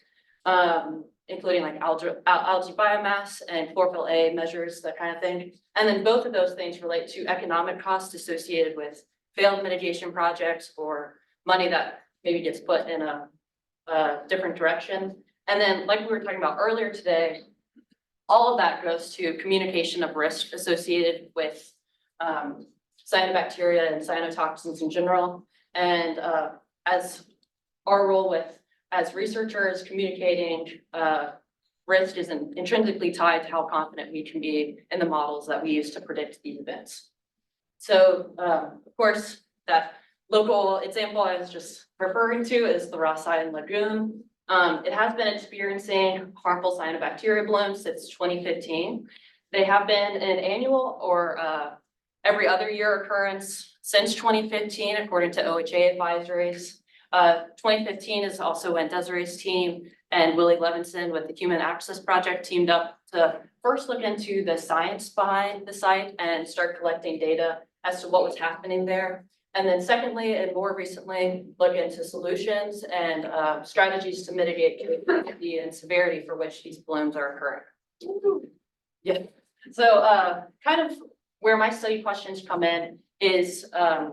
including like algae biomass and chlorophyll A measures, that kind of thing. And then both of those things relate to economic costs associated with failed mitigation projects or money that maybe gets put in a different direction. And then, like we were talking about earlier today, all of that goes to communication of risk associated with cyanobacteria and cyanotoxins in general. And as our role as researchers, communicating risk is intrinsically tied to how confident we can be in the models that we use to predict these events. So of course, that local example I was just referring to is the Rochelle Lagoon. It has been experiencing harmful cyanobacteria blooms since 2015. They have been an annual or every other year occurrence since 2015, according to OHA advisories. 2015 is also when Desiree's team and Willie Levinson with the Human Access Project teamed up to first look into the science behind the site and start collecting data as to what was happening there. And then secondly, and more recently, look into solutions and strategies to mitigate the and severity for which these blooms are occurring. Yeah, so kind of where my study questions come in is that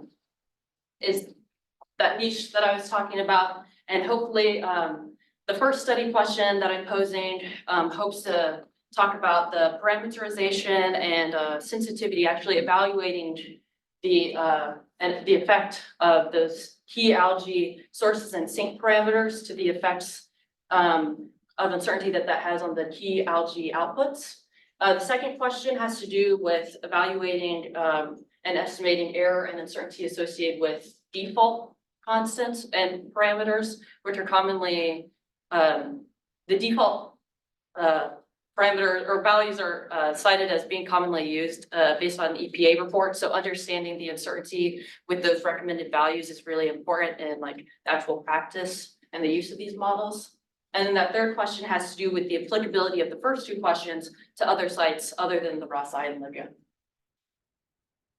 niche that I was talking about, and hopefully the first study question that I'm posing hopes to talk about the parameterization and sensitivity, actually evaluating and the effect of those key algae sources and sink parameters to the effects of uncertainty that has on the key algae outputs. The second question has to do with evaluating and estimating error and uncertainty associated with default constants and parameters, which are commonly the default parameter or values are cited as being commonly used based on EPA reports. So understanding the uncertainty with those recommended values is really important in like the actual practice and the use of these models. And then that third question has to do with the applicability of the first two questions to other sites other than the Ross Island lagoon.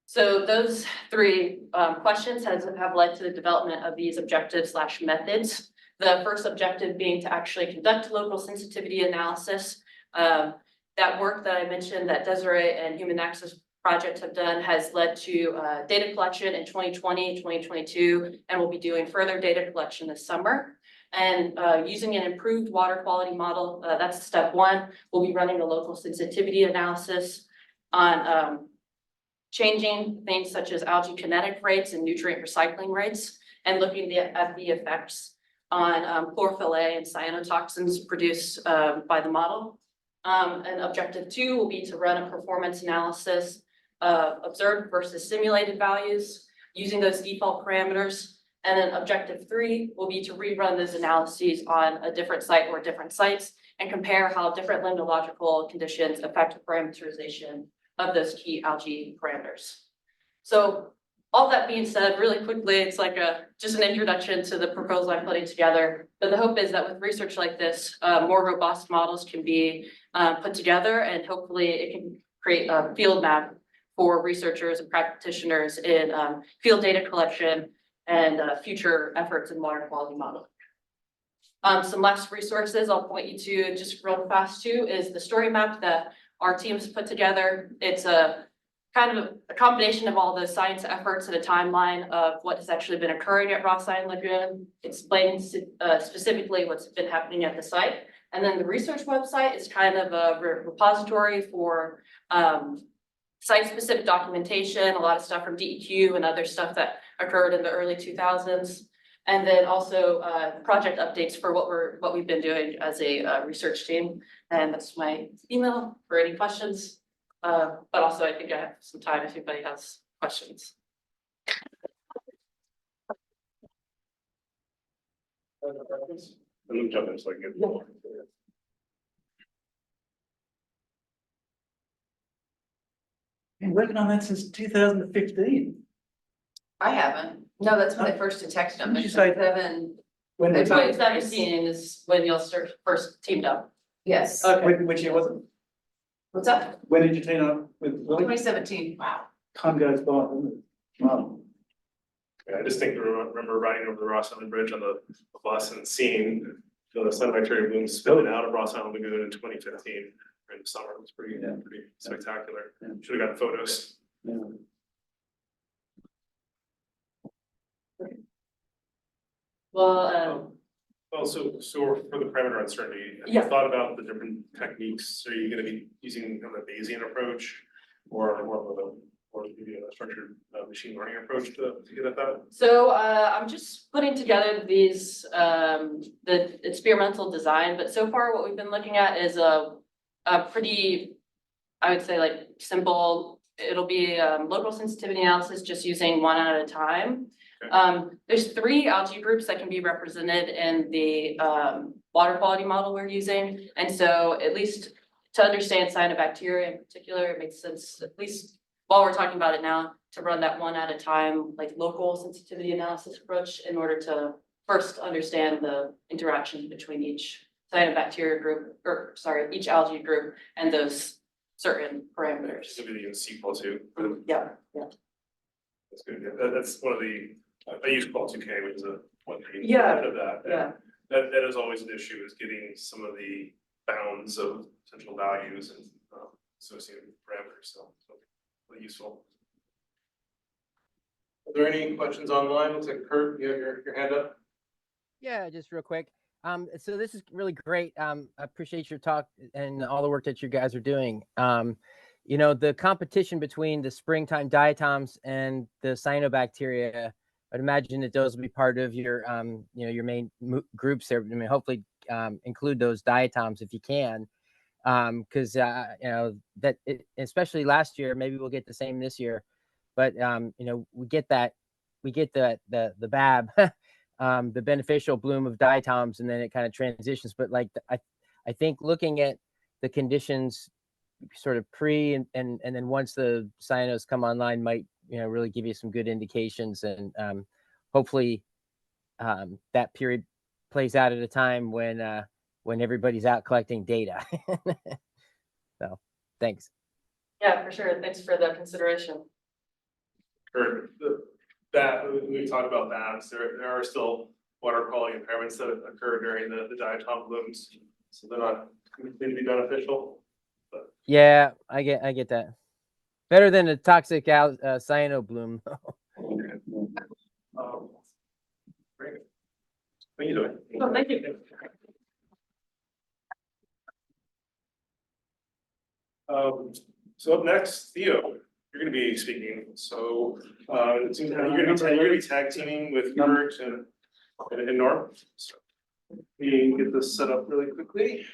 So those three questions have led to the development of these objectives/methods. The first objective being to actually conduct local sensitivity analysis. That work that I mentioned that Desiree and Human Access Project have done has led to data collection in 2020, 2022, and we'll be doing further data collection this summer. And using an improved water quality model, that's step one. We'll be running a local sensitivity analysis on changing things such as algae kinetic rates and nutrient recycling rates, and looking at the effects on chlorophyll A and cyanotoxins produced by the model. And objective two will be to run a performance analysis of observed versus simulated values using those default parameters. And then objective three will be to rerun those analyses on a different site or different sites and compare how different limnological conditions affect the parameterization of those key algae parameters. So all that being said, really quickly, it's like just an introduction to the proposal I'm putting together. But the hope is that with research like this, more robust models can be put together, and hopefully it can create a field map for researchers and practitioners in field data collection and future efforts in water quality modeling. Some last resources I'll point you to just real fast too is the story map that our teams put together. It's a kind of a combination of all the science efforts and a timeline of what has actually been occurring at Ross Island Lagoon, explaining specifically what's been happening at the site. And then the research website is kind of a repository for site-specific documentation, a lot of stuff from DEQ and other stuff that occurred in the early 2000s. And then also project updates for what we've been doing as a research team. And that's my email for any questions. But also I think I have some time if anybody has questions.
Let me jump in so I can get more.
Been working on that since 2015.
I haven't. No, that's when I first detected them.
Did you say- When did-
2017 is when y'all first teamed up.
Yes.
Okay.
Which year was it?
What's up?
When did you team up with Willie?
2017. Wow.
Time goes by, doesn't it? Wow.
Yeah, I just think I remember riding over the Ross Island Bridge on the bus and seeing the Cyanobacteria blooms spilling out of Ross Island Lagoon in 2015 in the summer. It was pretty spectacular. Should have gotten photos.
Yeah.
Well,
Also, so for the parameter uncertainty, have you
Yeah.
thought about the different techniques? Are you gonna be using kind of a Bayesian approach or more of maybe a structured machine learning approach to get at that?
so I'm just putting together these the experimental design, but so far what we've been looking at is a pretty, I would say, like simple. It'll be local sensitivity analysis just using one at a time. There's 3 algae groups that can be represented in the water quality model we're using. And so at least to understand cyanobacteria in particular, it makes sense, at least while we're talking about it now, to run that one at a time, like local sensitivity analysis approach in order to first understand the interaction between each cyanobacteria group, or sorry, each algae group and those certain parameters.
Specifically in C+2.
Yeah.
That's good. Yeah, that's one of the, I use Qual2K, which is a one
Yeah,
of that.
yeah.
That is always an issue, is getting some of the bounds of potential values and associated parameters. So really useful. Are there any questions online? Looks like Kurt, you have your hand up.
Yeah, just real quick. So this is really great. I appreciate your talk and all the work that you guys are doing. you know, the competition between the springtime diatoms and the cyanobacteria, I'd imagine that those will be part of your, you know, your main groups there. I mean, hopefully include those diatoms if you can, because you know that especially last year, maybe we'll get the same this year, but you know, we get the BAB, the beneficial bloom of diatoms, and then it kind of transitions. But like I think looking at the conditions sort of pre and then once the cyanos come online might, you know, really give you some good indications, and hopefully that period plays out at a time when everybody's out collecting data. So thanks.
Yeah, for sure. Thanks for the consideration.
Sure. That we talked about BABs, there are still water quality impairments that occur during the diatom blooms, so they're not completely beneficial. But.
Yeah, I get that. Better than a toxic cyano bloom.
Great. Thank you, Zoe.
Oh, thank you.
So up next, Theo, you're going to be speaking. So it seems that you're going to be tag teaming with Kurt and Norm. So we get this set up really quickly.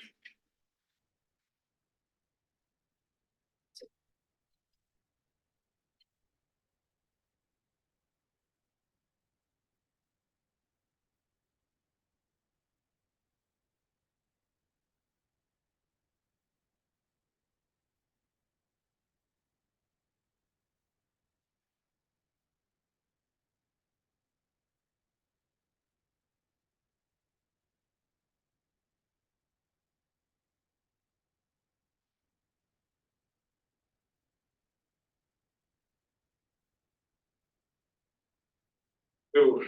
Oh,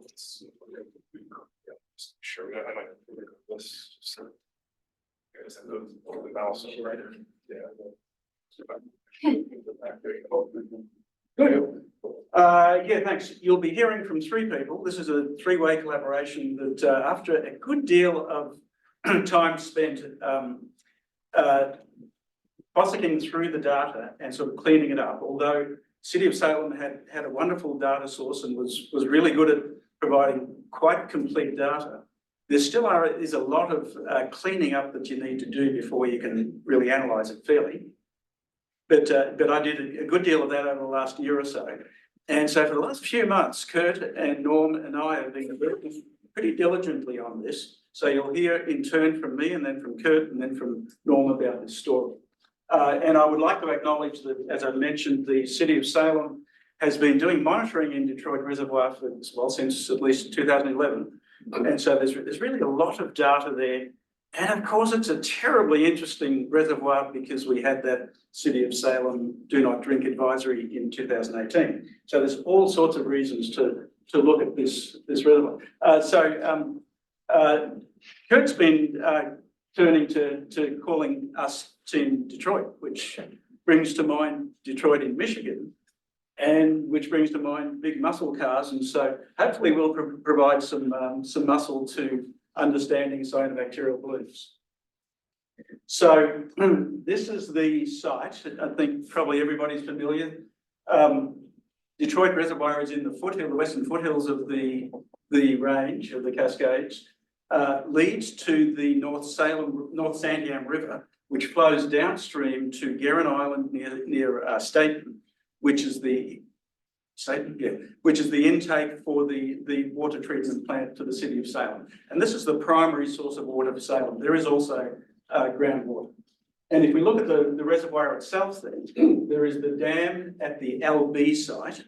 let's sure. I might this. Just the mouse right there. Yeah.
Yeah, thanks. You'll be hearing from three people. This is a three-way collaboration that after a good deal of time spent fossicking through the data and sort of cleaning it up, although City of Salem had a wonderful data source and was really good at providing quite complete data. There still is a lot of cleaning up that you need to do before you can really analyse it fairly. But I did a good deal of that over the last year or so. And so for the last few months, Kurt and Norm and I have been working pretty diligently on this. So you'll hear in turn from me and then from Kurt and then from Norm about this story. And I would like to acknowledge that, as I mentioned, the City of Salem has been doing monitoring in Detroit Reservoir for, well, since at least 2011. And so there's really a lot of data there. And of course, it's a terribly interesting reservoir because we had that City of Salem do not drink advisory in 2018. So there's all sorts of reasons to look at this reservoir. Kurt's been turning to calling us Team Detroit, which brings to mind Detroit in Michigan, and which brings to mind big muscle cars. And so hopefully we'll provide some muscle to understanding cyanobacterial blooms. So this is the site. I think probably everybody's familiar. Detroit Reservoir is in the western foothills of the range of the Cascades, leads to the North Santiam River, which flows downstream to Guerin Island near Staten, which is the intake for the water treatment plant to the City of Salem. And this is the primary source of water for Salem. There is also groundwater. And if we look at the reservoir itself, then there is the dam at the LB site.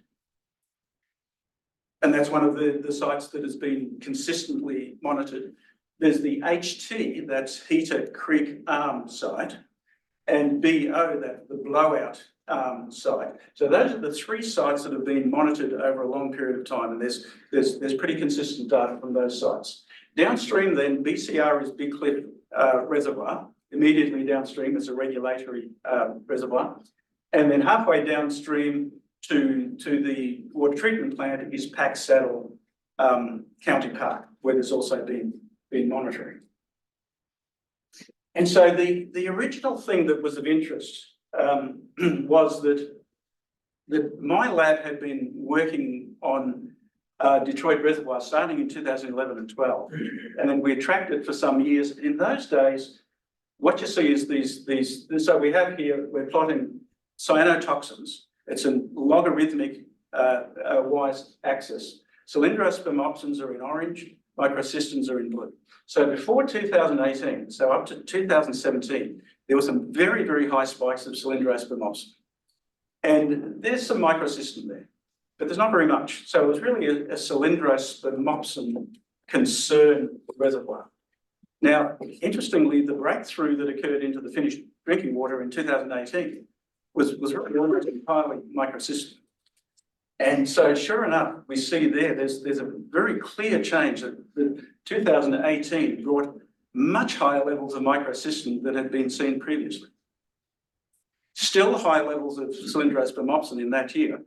And that's one of the sites that has been consistently monitored. There's the HT, that's Heater Creek Arm site, and BO, that's the blowout site. So those are the three sites that have been monitored over a long period of time, and there's pretty consistent data from those sites. Downstream then, BCR is Big Cliff Reservoir. Immediately downstream is a regulatory reservoir. And then halfway downstream to the water treatment plant is Pack Saddle County Park, where there's also been monitoring. And so the original thing that was of interest was that my lab had been working on Detroit Reservoir starting in 2011 and 12. And then we tracked it for some years. In those days, what you see is these, so we have here, we're plotting cyanotoxins. It's a logarithmic wise axis. Cylindrospermopsins are in orange, microcystins are in blue. So before 2018, so up to 2017, there were some very, very high spikes of cylindrospermopsin. And there's some microcystin there, but there's not very much. So it was really a cylindrospermopsin concern reservoir. Now, interestingly, the breakthrough that occurred into the finished drinking water in 2018 was really almost entirely microcystin. And so sure enough, we see there's a very clear change that 2018 brought much higher levels of microcystin than had been seen previously. Still high levels of cylindrospermopsin in that year,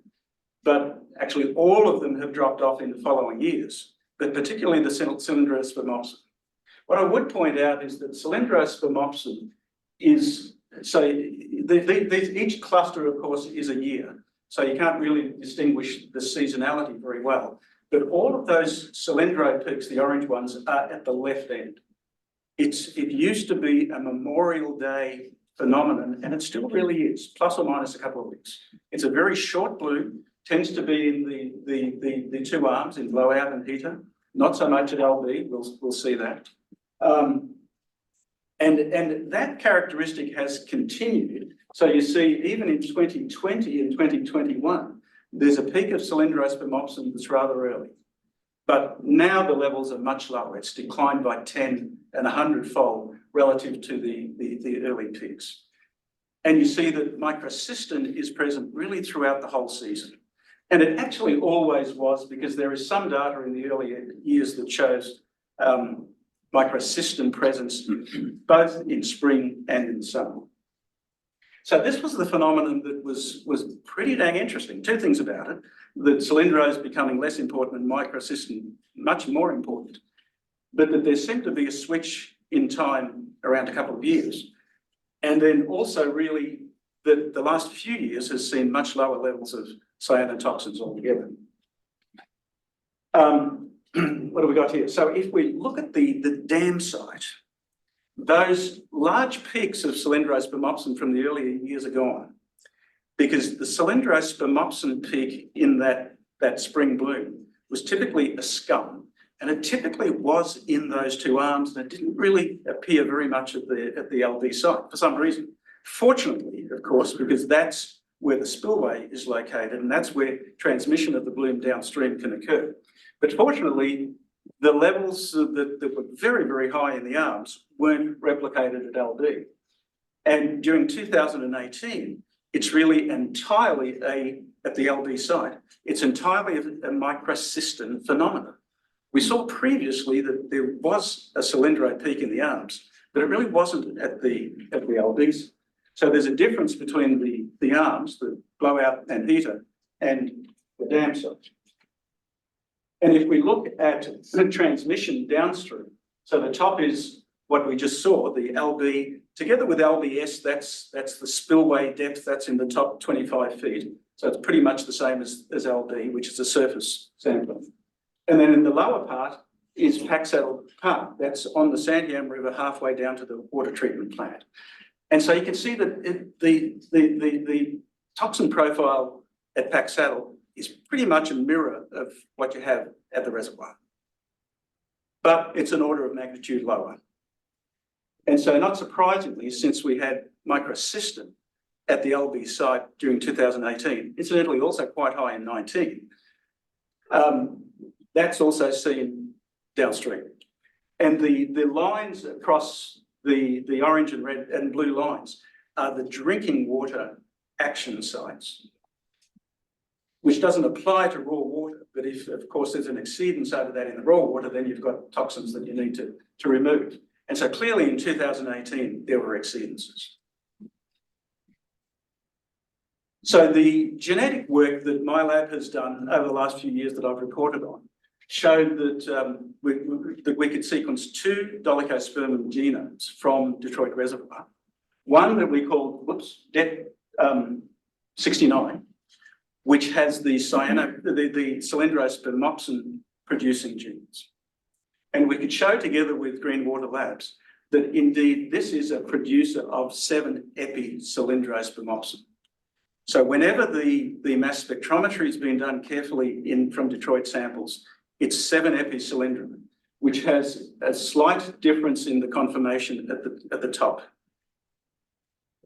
but actually all of them have dropped off in the following years, but particularly the cylindrospermopsin. What I would point out is that cylindrospermopsin is, so each cluster, of course, is a year. So you can't really distinguish the seasonality very well. But all of those cylindro peaks, the orange ones, are at the left end. It used to be a Memorial Day phenomenon, and it still really is, plus or minus a couple of weeks. It's a very short bloom, tends to be in the two arms, in blowout and heater, not so much at LB, we'll see that. And that characteristic has continued. So you see, even in 2020 and 2021, there's a peak of cylindrospermopsin that's rather early. But now the levels are much lower. It's declined by 10 and 100-fold relative to the early peaks. And you see that microcystin is present really throughout the whole season. And it actually always was, because there is some data in the early years that shows microcystin presence both in spring and in summer. So this was the phenomenon that was pretty dang interesting. Two things about it: that cylindro is becoming less important and microcystin much more important, but that there seemed to be a switch in time around a couple of years. And then also really that the last few years has seen much lower levels of cyanotoxins altogether. What have we got here? So if we look at the dam site, those large peaks of cylindrospermopsin from the earlier years are gone, because the cylindrospermopsin peak in that spring bloom was typically a scum, and it typically was in those two arms, and it didn't really appear very much at the LB site for some reason. Fortunately, of course, because that's where the spillway is located, and that's where transmission of the bloom downstream can occur. But fortunately, the levels that were very, very high in the arms weren't replicated at LD. And during 2018, it's really entirely at the LB site, it's entirely a microcystin phenomenon. We saw previously that there was a cylindro peak in the arms, but it really wasn't at the LBs. So there's a difference between the arms, the blowout and heater, and the dam site. And if we look at the transmission downstream, so the top is what we just saw, the LB, together with LBS, that's the spillway depth, that's in the top 25 feet. So it's pretty much the same as LB, which is a surface sampling. And then in the lower part is Pack Saddle Park. That's on the Santiam River, halfway down to the water treatment plant. And so you can see that the toxin profile at Pack Saddle is pretty much a mirror of what you have at the reservoir. But it's an order of magnitude lower. And so not surprisingly, since we had microcystin at the LB site during 2018, incidentally also quite high in 19, that's also seen downstream. And the lines across the orange and red and blue lines are the drinking water action sites, which doesn't apply to raw water. But if, of course, there's an exceedance over that in the raw water, then you've got toxins that you need to remove. And so clearly in 2018, there were exceedances. So the genetic work that my lab has done over the last few years that I've reported on showed that we could sequence 2 Dolichospermum genomes from Detroit Reservoir. One that we call, Dept 69, which has the cylindrospermopsin producing genes. And we could show together with Green Water Labs that indeed this is a producer of 7-epicylindrospermopsin. So whenever the mass spectrometry has been done carefully from Detroit samples, it's 7-epicylindrin, which has a slight difference in the conformation at the top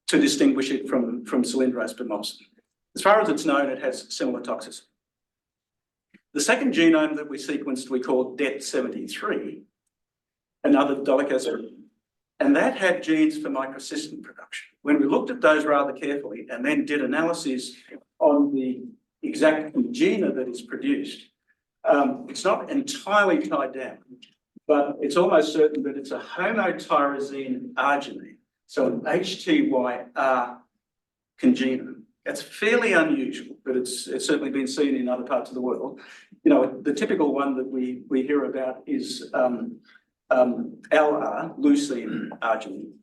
to distinguish it from cylindrospermopsin. As far as it's known, it has similar toxicity. The second genome that we sequenced, we called Dept 73, another dolichosperm, and that had genes for microcystin production. When we looked at those rather carefully and then did analyses on the exact congena that is produced, it's not entirely tied down, but it's almost certain that it's a homotyrosine arginine, so an HTYR congena. It's fairly unusual, but it's certainly been seen in other parts of the world. You know, the typical one that we hear about is LR, leucine arginine.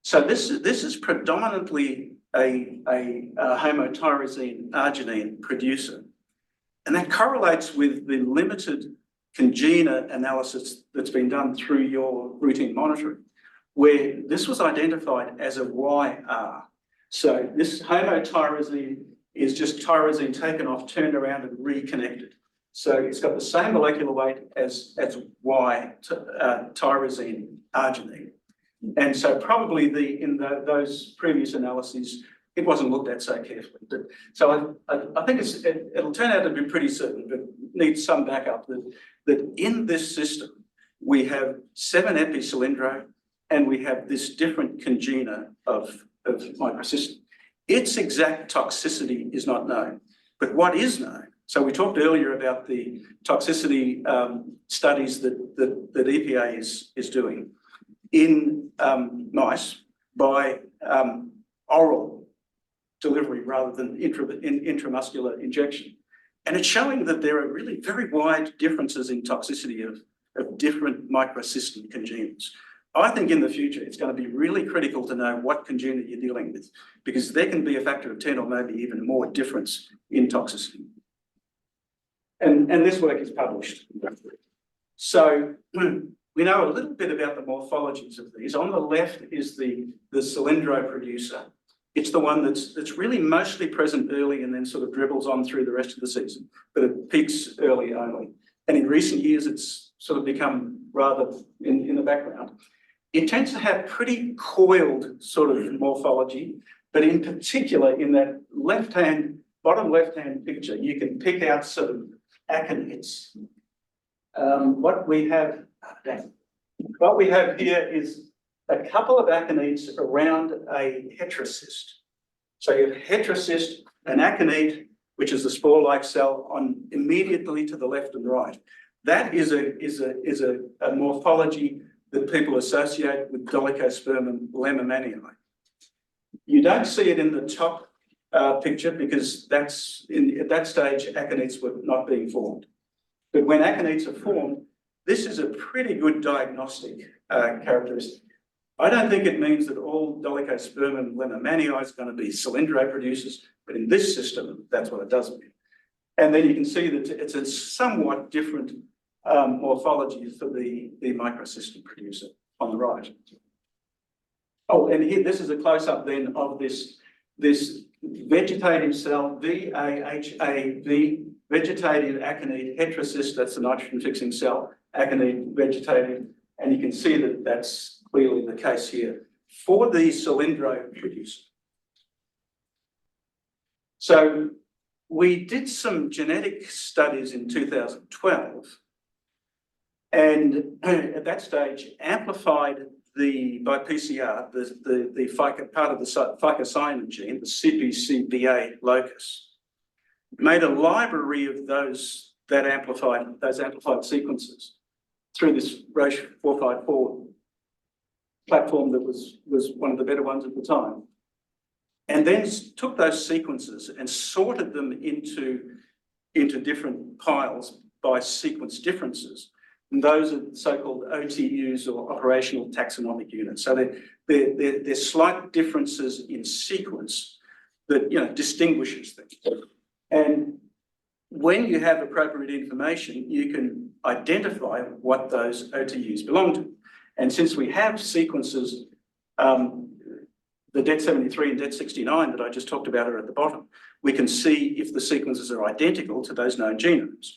So this is predominantly a homotyrosine arginine producer. And that correlates with the limited congena analysis that's been done through your routine monitoring, where this was identified as a YR. So this homotyrosine is just tyrosine taken off, turned around and reconnected. So it's got the same molecular weight as Y tyrosine arginine. And so probably those previous analyses, it wasn't looked at so carefully. But, so I think it'll turn out to be pretty certain, but needs some backup that in this system, we have 7-epicylindro and we have this different congena of microcystin. Its exact toxicity is not known, but what is known, so we talked earlier about the toxicity studies that EPA is doing in mice by oral delivery rather than intramuscular injection. And it's showing that there are really very wide differences in toxicity of different microcystin congenes. I think in the future, it's going to be really critical to know what congena you're dealing with, because there can be a factor of 10 or maybe even more difference in toxicity. And this work is published. So we know a little bit about the morphologies of these. On the left is the cylindro producer. It's the one that's really mostly present early and then sort of dribbles on through the rest of the season, but it peaks early only. And in recent years, it's sort of become rather in the background. It tends to have pretty coiled sort of morphology, but in particular in that bottom left-hand picture, you can pick out sort of aconites. What we have here is a couple of aconites around a heterocyst. So you have heterocyst, an aconite, which is the spore-like cell immediately to the left and right. That is a morphology that people associate with Dolichospermum lemmermanii. You don't see it in the top picture because at that stage, aconites were not being formed. But when aconites are formed, this is a pretty good diagnostic characteristic. I don't think it means that all Dolichospermum lemmermanii is going to be cylindro producers, but in this system, that's what it does mean. And then you can see that it's a somewhat different morphology for the microcystin producer on the right. Oh, and here, this is a close-up then of this vegetative cell, VAHAV, vegetative aconite heterocyst, that's the nitrogen-fixing cell, aconite vegetative, and you can see that that's clearly the case here for the cylindro producer. So we did some genetic studies in 2012, and at that stage amplified by PCR the part of the phycocyanin gene, the CPCBA locus, made a library of those amplified sequences through this Roche 454 platform that was one of the better ones at the time, and then took those sequences and sorted them into different piles by sequence differences. And those are so-called OTUs, or operational taxonomic units. So there's slight differences in sequence that, you know, distinguishes them. And when you have appropriate information, you can identify what those OTUs belong to. And since we have sequences, the Det 73 and Det 69 that I just talked about are at the bottom, we can see if the sequences are identical to those known genomes,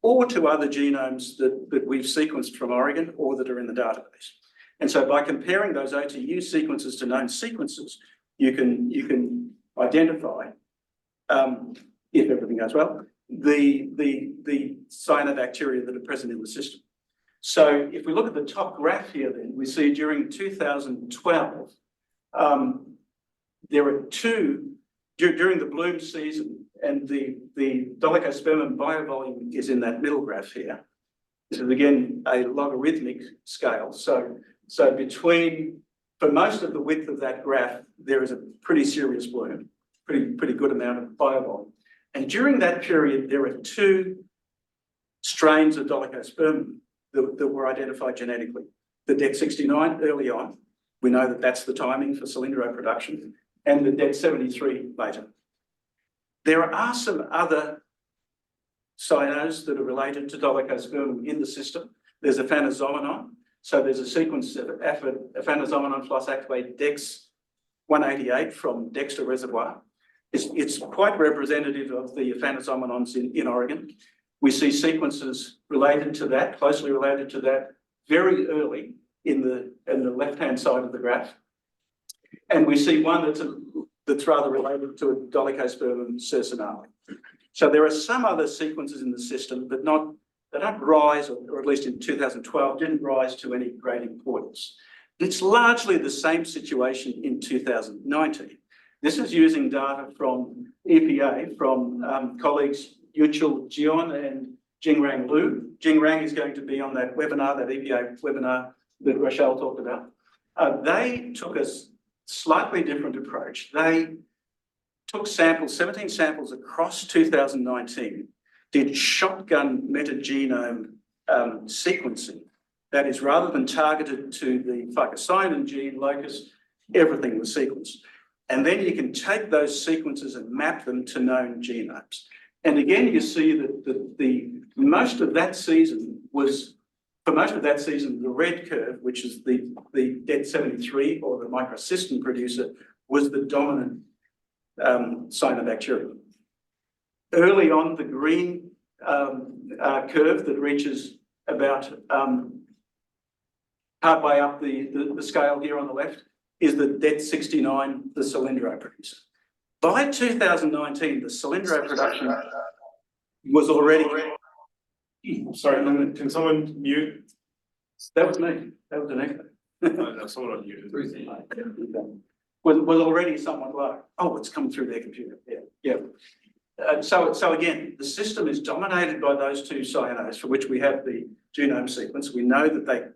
or to other genomes that we've sequenced from Oregon or that are in the database. And so by comparing those OTU sequences to known sequences, you can identify, if everything goes well, the cyanobacteria that are present in the system. So if we look at the top graph here, then we see during 2012, there are two, during the bloom season, and the Dolichospermum biovolume is in that middle graph here. This is again a logarithmic scale. So between, for most of the width of that graph, there is a pretty serious bloom, pretty good amount of biovolume. And during that period, there are two strains of Dolichospermum that were identified genetically. The Det 69 early on, we know that that's the timing for cylindro production, and the Det 73 later. There are some other cyanos that are related to Dolichospermum in the system. There's aphanizomenon. So there's a sequence of aphanizomenon plus activate Dex 188 from Dexter Reservoir. It's quite representative of the aphanizomenons in Oregon. We see sequences related to that, closely related to that, very early in the left-hand side of the graph. And we see one that's rather related to a Dolichospermum cercinale. So there are some other sequences in the system, but they don't rise, or at least in 2012, didn't rise to any great importance. It's largely the same situation in 2019. This is using data from EPA, from colleagues Yuchil Jion and Jingrang Liu. Jingrang is going to be on that webinar, that EPA webinar that Rochelle talked about. They took a slightly different approach. They took samples, 17 samples across 2019, did shotgun metagenome sequencing. That is, rather than targeted to the phycocyanin gene locus, everything was sequenced. And then you can take those sequences and map them to known genomes. And again, you see that most of that season was, for most of that season, the red curve, which is the Det 73 or the Microcystin producer, was the dominant cyanobacterium. Early on, the green curve that reaches about partway up the scale here on the left is the Det 69, the cylindro producer. By 2019, the cylindro production was already...
Sorry, can someone mute?
That was me. That was an echo.
No, someone unmuted.
Was already somewhat low. Oh, it's come through their computer. Yeah. So again, the system is dominated by those two cyanos for which we have the genome sequence. We know that they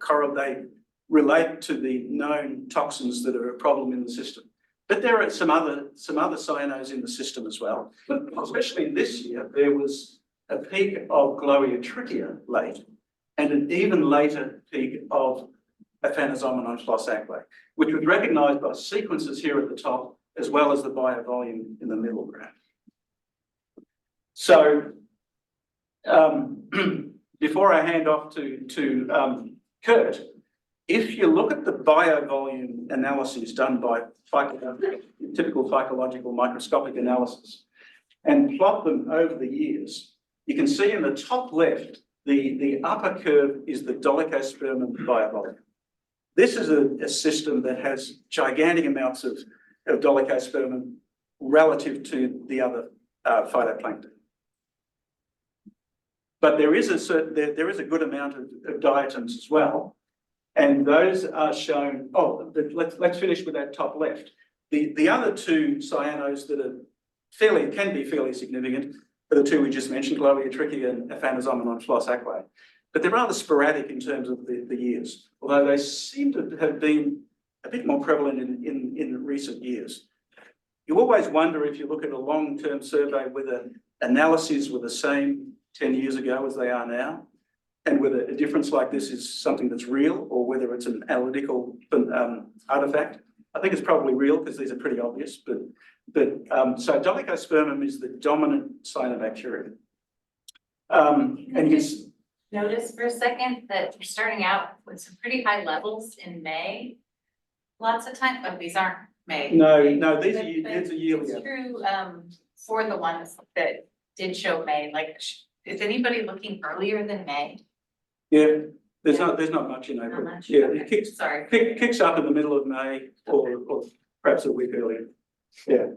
relate to the known toxins that are a problem in the system. But there are some other cyanos in the system as well. But especially this year, there was a peak of Gloeotrichia late, and an even later peak of aphanizomenon plus activate, which was recognised by sequences here at the top, as well as the biovolume in the middle graph. So before I hand off to Kurt, if you look at the biovolume analyses done by typical phycological microscopic analysis and plot them over the years, you can see in the top left, the upper curve is the Dolichospermum biovolume. This is a system that has gigantic amounts of Dolichospermum relative to the other phytoplankton. But there is a good amount of diatoms as well. And those are shown, let's finish with that top left. The other two cyanos that are can be fairly significant are the two we just mentioned, Gloeotrichia and aphanizomenon plus activate. But they're rather sporadic in terms of the years, although they seem to have been a bit more prevalent in recent years. You always wonder if you look at a long-term survey whether analyses were the same 10 years ago as they are now. and whether a difference like this is something that's real or whether it's an analytical artifact. I think it's probably real because these are pretty obvious, so Dolichospermum is the dominant cyanobacterium. And you can
notice for a second that you're starting out with some pretty high levels in May. Lots of time, oh, these aren't May.
No,
But
these are yearly.
it's true, for the ones that did show May, like, is anybody looking earlier than May?
Yeah, there's not much in April.
Not much,
Yeah,
okay,
it kicks
sorry.
kicks up in the middle of May or perhaps a week earlier. Yeah.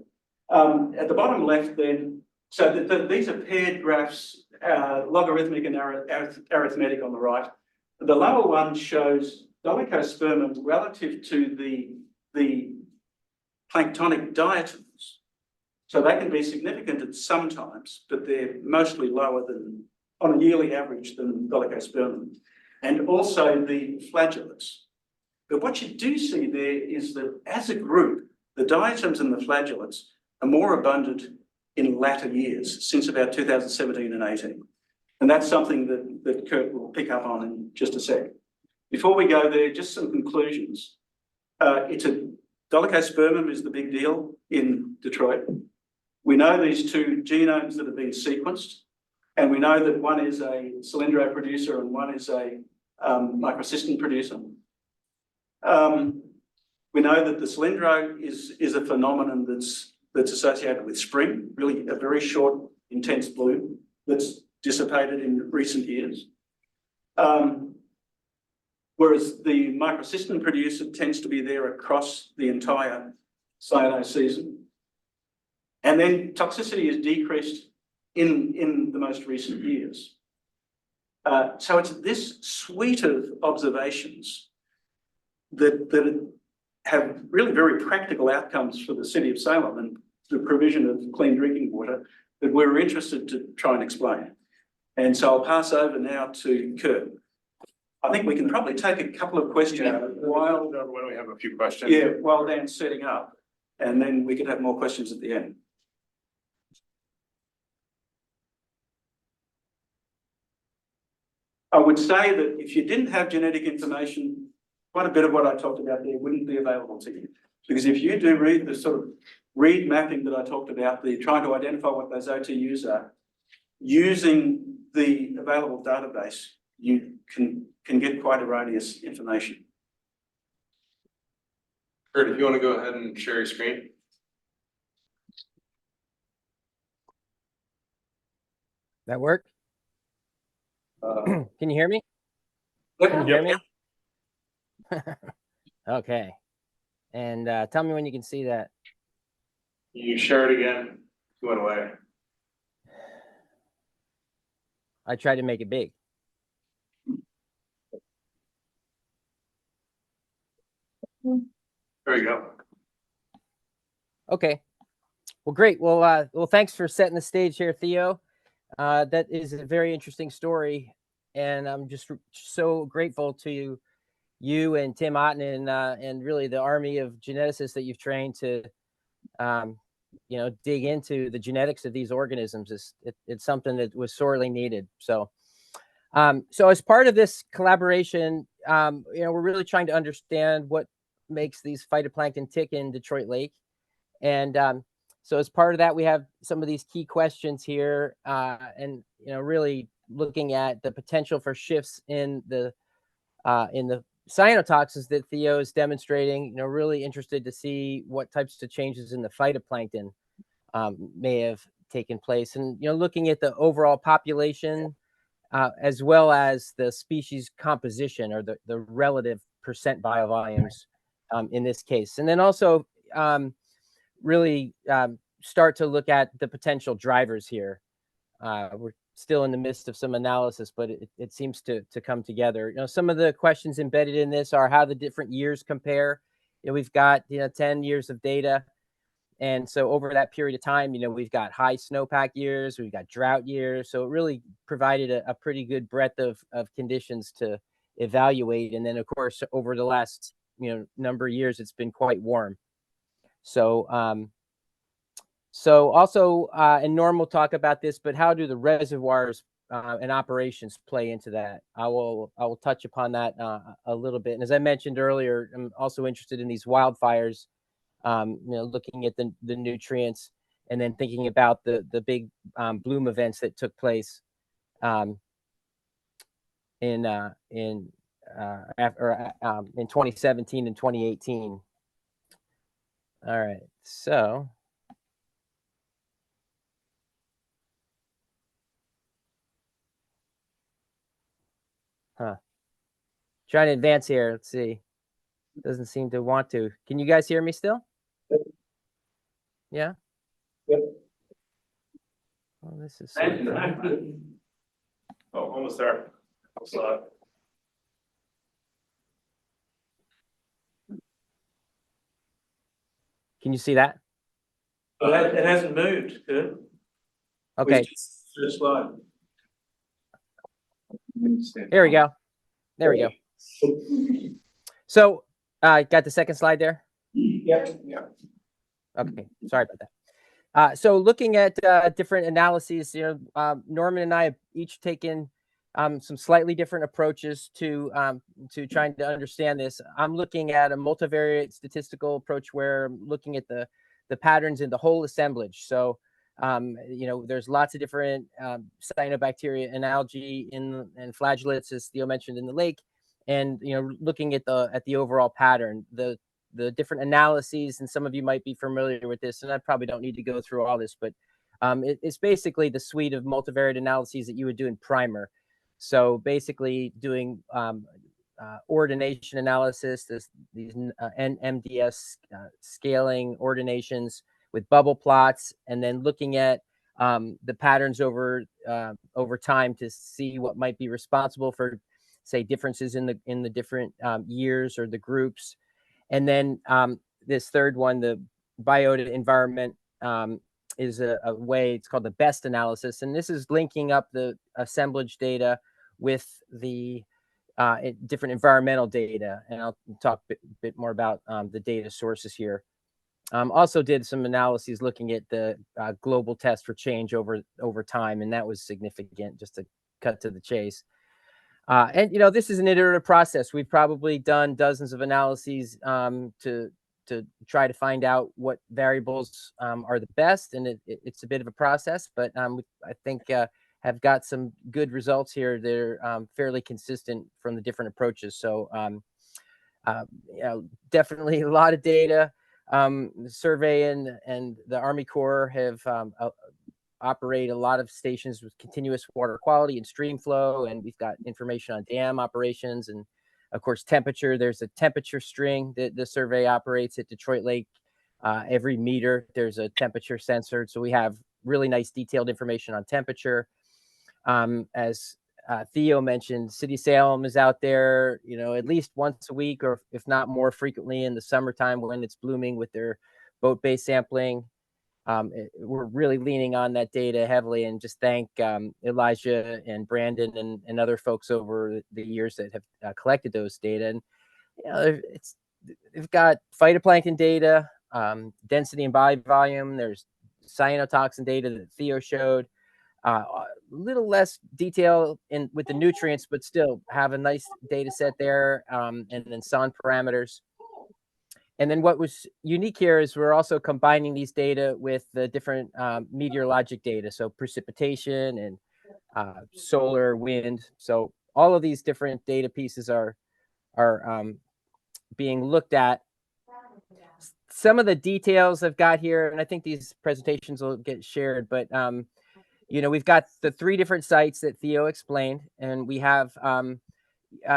At the bottom left then, so these are paired graphs, logarithmic and arithmetic on the right. The lower one shows Dolichospermum relative to the planktonic diatoms. So they can be significant at some times, but they're mostly lower than, on a yearly average, than Dolichospermum. And also the flagellates. But what you do see there is that as a group, the diatoms and the flagellates are more abundant in latter years, since about 2017 and 18. And that's something that Kurt will pick up on in just a sec. Before we go there, just some conclusions. Dolichospermum is the big deal in Detroit. We know these two genomes that have been sequenced, and we know that one is a cylindro producer and one is a microcystin producer. We know that the cylindro is a phenomenon that's associated with spring, really a very short, intense bloom that's dissipated in recent years. Whereas the microcystin producer tends to be there across the entire cyano season. And then toxicity is decreased in the most recent years. So it's this suite of observations that have really very practical outcomes for the city of Salem and the provision of clean drinking water that we're interested to try and explain. And so I'll pass over now to Kurt. I think we can probably take a couple of questions while
we have a few questions.
Yeah, while Dan's setting up, and then we could have more questions at the end. I would say that if you didn't have genetic information, quite a bit of what I talked about there wouldn't be available to you. Because if you do read the sort of read mapping that I talked about, the trying to identify what those OTUs are, using the available database, you can get quite erroneous information.
Kurt, if you want to go ahead and share your screen.
That work? Can you hear me? Can you hear me? Okay. And tell me when you can see that.
You share it again. You went away.
I tried to make it big.
There you go.
Okay. Well, great. Well, thanks for setting the stage here, Theo. That is a very interesting story, and I'm just so grateful to you and Tim Otten and really the army of geneticists that you've trained to, dig into the genetics of these organisms. It's something that was sorely needed. So as part of this collaboration, we're really trying to understand what makes these phytoplankton tick in Detroit Lake, and so as part of that, we have some of these key questions here, and really looking at the potential for shifts in the cyanotoxins that Theo is demonstrating. Really interested to see what types of changes in the phytoplankton may have taken place, and looking at the overall population as well as the species composition or the relative percent biovolumes in this case, and then also really start to look at the potential drivers here. We're still in the midst of some analysis, but it seems to come together. Some of the questions embedded in this are how the different years compare. We've got 10 years of data, and so over that period of time, we've got high snowpack years, we've got drought years, so it really provided a pretty good breadth of conditions to evaluate. And then of course over the last number of years, it's been quite warm. So also, and Norm will talk about this, but how do the reservoirs and operations play into that. I will touch upon that a little bit. And as I mentioned earlier, I'm also interested in these wildfires, looking at the nutrients and then thinking about the big bloom events that took place in 2017 and 2018. All right, so. Trying to advance here. Let's see. Doesn't seem to want to. Can you guys hear me still? Yeah?
Yep.
Well, this is.
Oh, almost there.
Can you see that?
It hasn't moved, good.
Okay.
Just slide.
There we go. There we go. So, got the second slide there?
Yeah.
Okay, sorry about that. So looking at different analyses, Norman and I have each taken some slightly different approaches to trying to understand this. I'm looking at a multivariate statistical approach where I'm looking at the patterns in the whole assemblage. So, there's lots of different cyanobacteria and algae and flagellates, as Theo mentioned, in the lake, and looking at the overall pattern, the different analyses, and some of you might be familiar with this, and I probably don't need to go through all this, but it's basically the suite of multivariate analyses that you would do in primer. So basically doing ordination analysis, these NMDS scaling ordinations with bubble plots, and then looking at the patterns over time to see what might be responsible for, say, differences in the different years or the groups. And then this third one, the biota environment, is a way, it's called the best analysis. And this is linking up the assemblage data with the different environmental data. And I'll talk a bit more about the data sources here. Also did some analyses looking at the global test for change over time. And that was significant, just to cut to the chase. And this is an iterative process. We've probably done dozens of analyses to try to find out what variables are the best, and it's a bit of a process, but I think have got some good results here. They're fairly consistent from the different approaches. So definitely a lot of data. The survey and the Army Corps have operate a lot of stations with continuous water quality and stream flow, and we've got information on dam operations and, of course, temperature. There's a temperature string that the survey operates at Detroit Lake. Every meter, there's a temperature sensor, so we have really nice detailed information on temperature. As Theo mentioned, City Salem is out there, at least once a week, or if not more frequently in the summertime when it's blooming, with their boat-based sampling. We're really leaning on that data heavily, and just thank Elijah and Brandon and other folks over the years that have collected those data. And they've got phytoplankton data, density and body volume. There's cyanotoxin data that Theo showed. A little less detail with the nutrients, but still have a nice data set there. And then SON parameters. And then what was unique here is we're also combining these data with the different meteorologic data, so precipitation and solar, wind. So all of these different data pieces are being looked at. Some of the details I've got here, and I think these presentations will get shared, but we've got the 3 different sites that Theo explained, and we have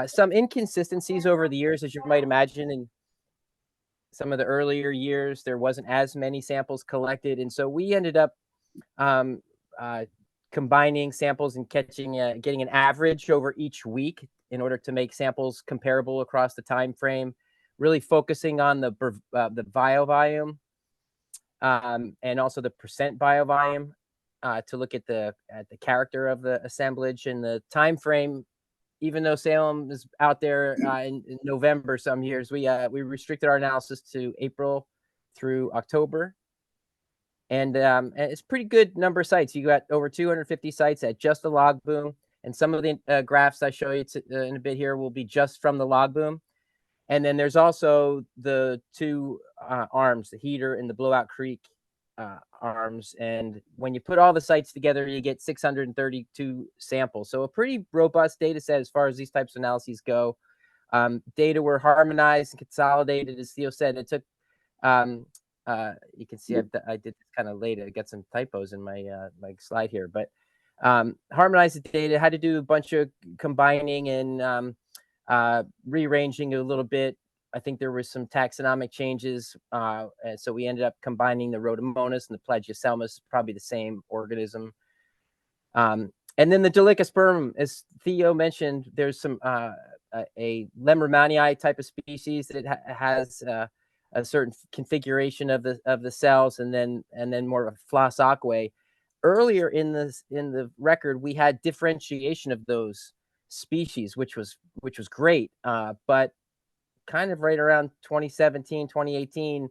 some inconsistencies over the years, as you might imagine. And some of the earlier years, there wasn't as many samples collected. And so we ended up combining samples and getting an average over each week in order to make samples comparable across the time frame, really focusing on the bio volume and also the percent bio volume to look at the character of the assemblage and the time frame. Even though Salem is out there in November some years, we restricted our analysis to April through October. And it's pretty good number of sites. You got over 250 sites at just the log boom. And some of the graphs I show you in a bit here will be just from the log boom. And then there's also the two arms, the heater and the Blowout Creek arms. And when you put all the sites together, you get 632 samples. So a pretty robust data set as far as these types of analyses go. Data were harmonized and consolidated, as Theo said. It took, you can see I did this kind of late. I got some typos in my my slide here, but harmonized the data, had to do a bunch of combining and rearranging a little bit. I think there was some taxonomic changes, and so we ended up combining the Rhodomonas and the Plagiocelamus, probably the same organism. And then the Delicospermum, as Theo mentioned, there's some a Lemmermanii type of species that has a certain configuration of the cells, and then more of a floss aquae. Earlier in the record, we had differentiation of those species, which was great, but kind of right around 2017, 2018,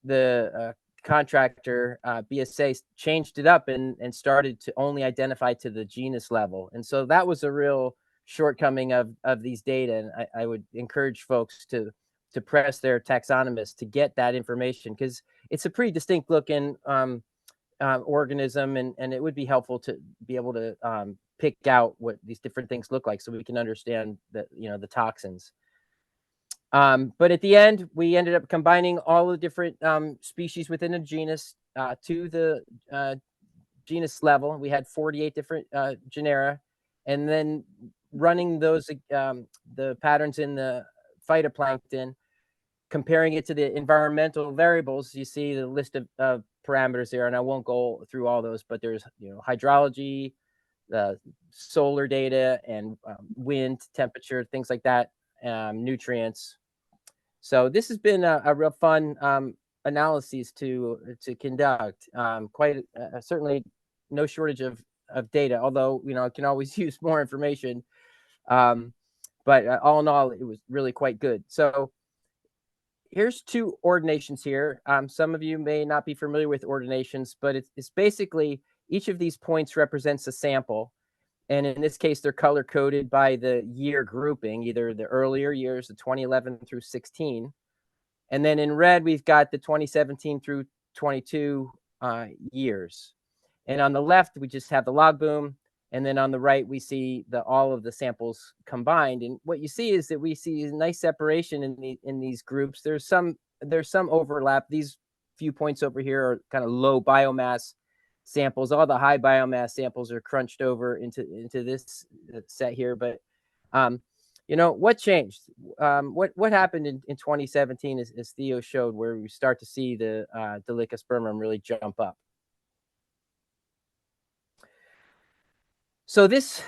the contractor BSA changed it up and started to only identify to the genus level, and so that was a real shortcoming of these data. And I would encourage folks to press their taxonomists to get that information, because it's a pretty distinct looking organism, and it would be helpful to be able to pick out what these different things look like so we can understand the toxins. But at the end, we ended up combining all the different species within a genus to the genus level. We had 48 different genera, and then running those the patterns in the phytoplankton, comparing it to the environmental variables. You see the list of parameters there, and I won't go through all those, but there's hydrology, the solar data, and wind, temperature, things like that, nutrients. So this has been a real fun analysis to conduct. Quite certainly no shortage of data, although I can always use more information. But all in all, it was really quite good. So here's two ordinations here. Some of you may not be familiar with ordinations, but it's basically each of these points represents a sample. And in this case, they're color coded by the year grouping, either the earlier years, the 2011 through 16. And then in red, we've got the 2017 through 22 years. And on the left, we just have the log boom. And then on the right, we see all of the samples combined. And what you see is that we see a nice separation in these groups. There's some overlap. These few points over here are kind of low biomass samples. All the high biomass samples are crunched over into this set here. But what changed? What happened in 2017, as Theo showed, where we start to see the Delicospermum really jump up. So this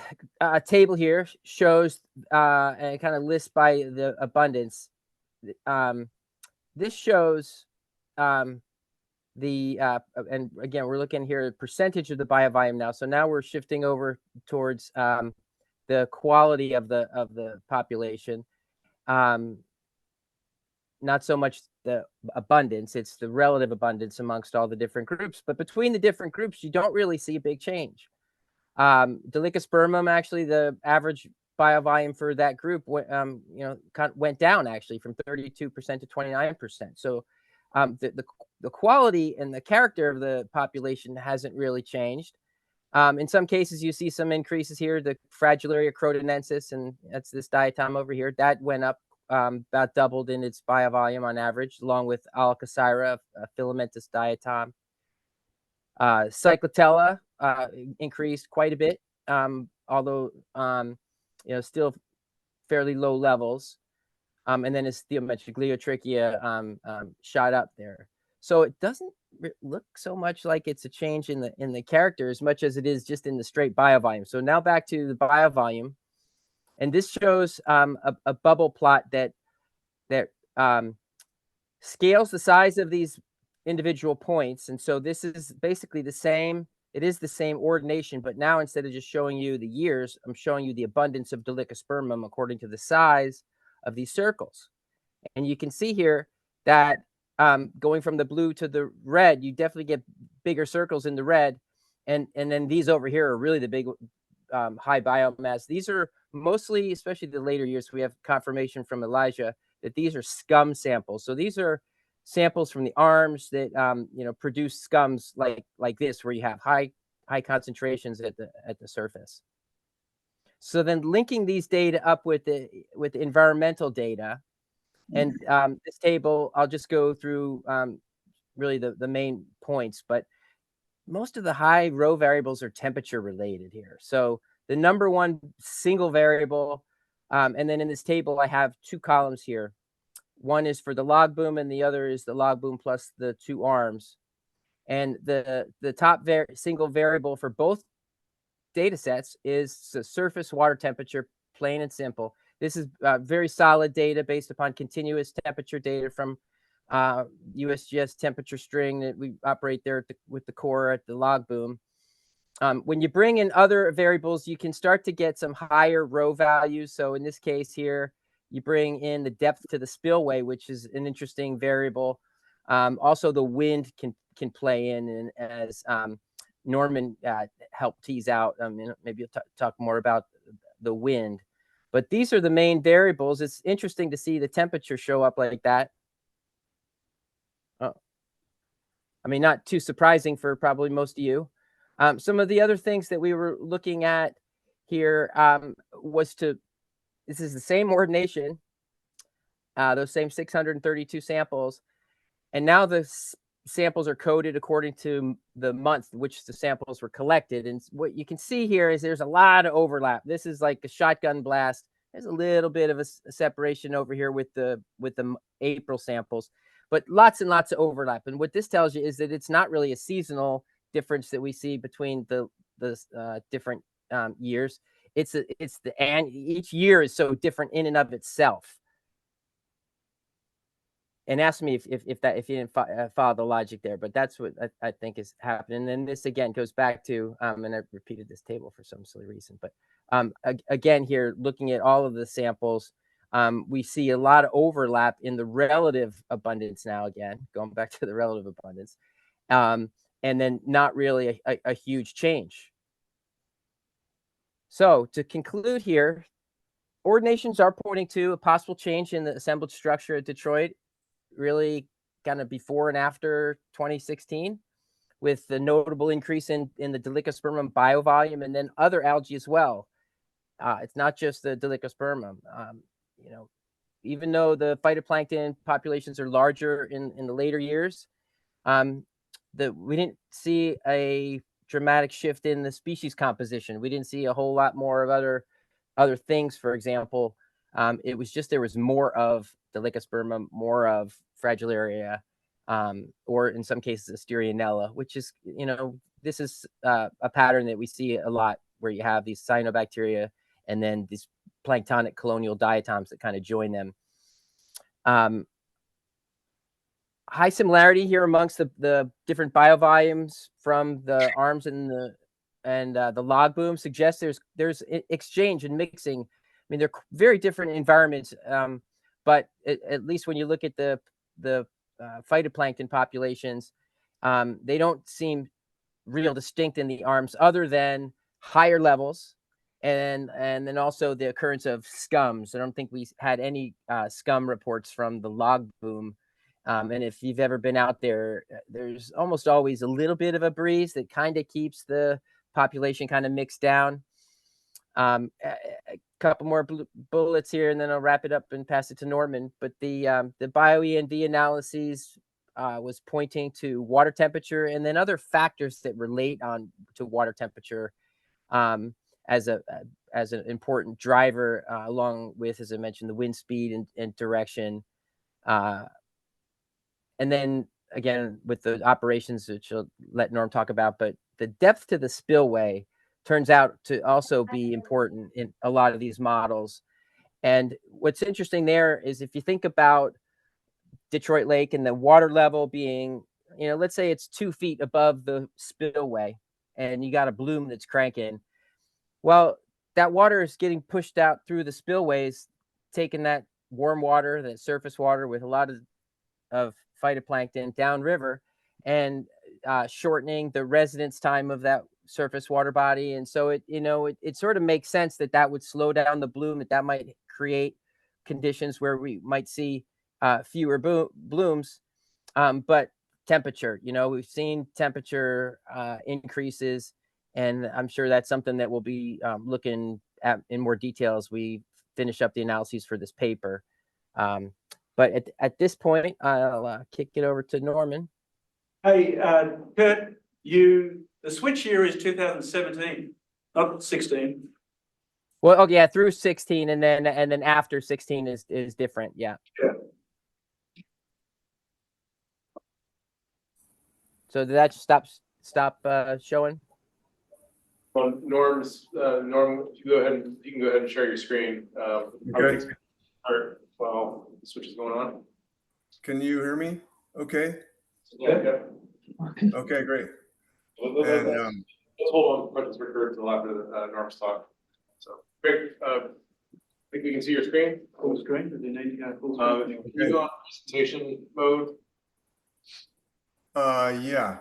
table here shows and kind of lists by the abundance. This shows and again, we're looking here at percentage of the biovolume now. So now we're shifting over towards the quality of the population. Not so much the abundance, it's the relative abundance amongst all the different groups. But between the different groups, you don't really see a big change. Delicospermum, actually, the average biovolume for that group went down actually from 32% to 29%. So the quality and the character of the population hasn't really changed. In some cases, you see some increases here. The Fragillaria crotonensis, and that's this diatom over here, that went up about doubled in its biovolume on average, along with Alcocira, filamentous diatom. Cyclotella increased quite a bit, although still fairly low levels. And then as Theo mentioned, Gliotrichia shot up there. So it doesn't look so much like it's a change in the character as much as it is just in the straight biovolume. So now back to the biovolume, and this shows a bubble plot that scales the size of these individual points. And so this is basically the same. It is the same ordination, but now instead of just showing you the years, I'm showing you the abundance of Delicospermum according to the size of these circles. And you can see here that going from the blue to the red, you definitely get bigger circles in the red. And then these over here are really the big high biomass. These are mostly, especially the later years, we have confirmation from Elijah that these are scum samples. So these are samples from the arms that produce scums like this, where you have high concentrations at the surface. So then linking these data up with the environmental data, and this table, I'll just go through really the main points, but most of the high row variables are temperature related here. So the number one single variable, and then in this table, I have two columns here. One is for the log boom and the other is the log boom plus the two arms. And the top single variable for both data sets is the surface water temperature, plain and simple. This is very solid data based upon continuous temperature data from USGS temperature string that we operate there with the core at the log boom. When you bring in other variables, you can start to get some higher row values. So in this case here, you bring in the depth to the spillway, which is an interesting variable. Also, the wind can play in, and as Norman helped tease out, maybe you'll talk more about the wind. But these are the main variables. It's interesting to see the temperature show up like that. Oh, I mean, not too surprising for probably most of you. Some of the other things that we were looking at here this is the same ordination, those same 632 samples. And now the samples are coded according to the month which the samples were collected. And what you can see here is there's a lot of overlap. This is like a shotgun blast. There's a little bit of a separation over here with the April samples, but lots and lots of overlap. And what this tells you is that it's not really a seasonal difference that we see between the different years. Each year is so different in and of itself. And ask me if you didn't follow the logic there, but that's what I think is happening. And then this again goes back to, and I've repeated this table for some silly reason, but again here, looking at all of the samples, we see a lot of overlap in the relative abundance now, again, going back to the relative abundance, and then not really a huge change. So to conclude here, ordinations are pointing to a possible change in the assembled structure at Detroit, really kind of before and after 2016, with the notable increase in the Delicospermum biovolume and then other algae as well. It's not just the Delicospermum. Even though the phytoplankton populations are larger in the later years, we didn't see a dramatic shift in the species composition. We didn't see a whole lot more of other things. For example, it was just there was more of Delicospermum, more of Fragillaria, or in some cases Asterianella, which is, this is a pattern that we see a lot where you have these cyanobacteria and then these planktonic colonial diatoms that kind of join them. High similarity here amongst the different biovolumes from the arms and the log boom suggests there's exchange and mixing. I mean, they're very different environments, but at least when you look at the phytoplankton populations, they don't seem real distinct in the arms, other than higher levels, and then also the occurrence of scums. I don't think we had any scum reports from the log boom. And if you've ever been out there, there's almost always a little bit of a breeze that kind of keeps the population kind of mixed down. A couple more bullets here, and then I'll wrap it up and pass it to Norman. But the bio-ENV analyses was pointing to water temperature and then other factors that relate to water temperature as an important driver, along with, as I mentioned, the wind speed and direction. And then again, with the operations, which I'll let Norm talk about, but the depth to the spillway turns out to also be important in a lot of these models. And what's interesting there is if you think about Detroit Lake and the water level being, let's say it's 2 feet above the spillway and you got a bloom that's cranking. Well, that water is getting pushed out through the spillways, taking that warm water, that surface water with a lot of of phytoplankton downriver, and shortening the residence time of that surface water body. And so it sort of makes sense that that would slow down the bloom, that might create conditions where we might see fewer blooms. But temperature, we've seen temperature increases, and I'm sure that's something that we'll be looking at in more detail as we finish up the analyses for this paper. But at this point, I'll kick it over to Norman.
Hey, Kurt, the switch year is 2017, not 16.
Well, okay, yeah, through 16, and then after 16 is different. Yeah.
Yeah.
So did that stop showing?
Well, Norm, you can go ahead and share your screen.
Okay.
Well, the switch is going on.
Can you hear me? Okay.
Yeah.
Okay, great.
Let's hold on questions for till after Norm's talk. So, great. I think we can see your screen.
Full screen. Do they need to go full screen?
Can you go on presentation mode?
Yeah.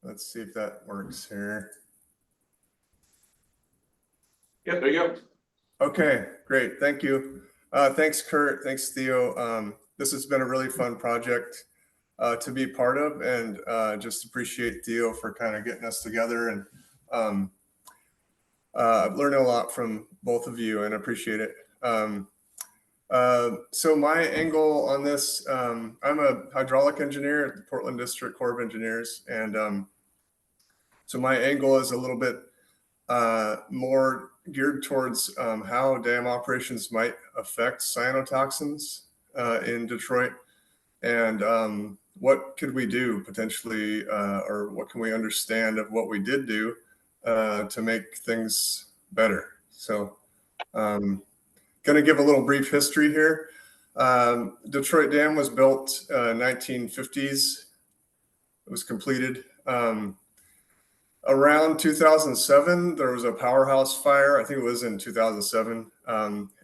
Let's see if that works here.
Yeah, there you go.
Okay, great. Thank you. Thanks, Kurt. Thanks, Theo. This has been a really fun project to be part of, and just appreciate Theo for kind of getting us together. And I've learned a lot from both of you, and appreciate it. So my angle on this, I'm a hydraulic engineer at the Portland District Corps of Engineers. And so my angle is a little bit more geared towards how dam operations might affect cyanotoxins in Detroit. And what could we do potentially, or what can we understand of what we did do to make things better? So going to give a little brief history here. Detroit Dam was built 1950s. It was completed. Around 2007, there was a powerhouse fire. I think it was in 2007.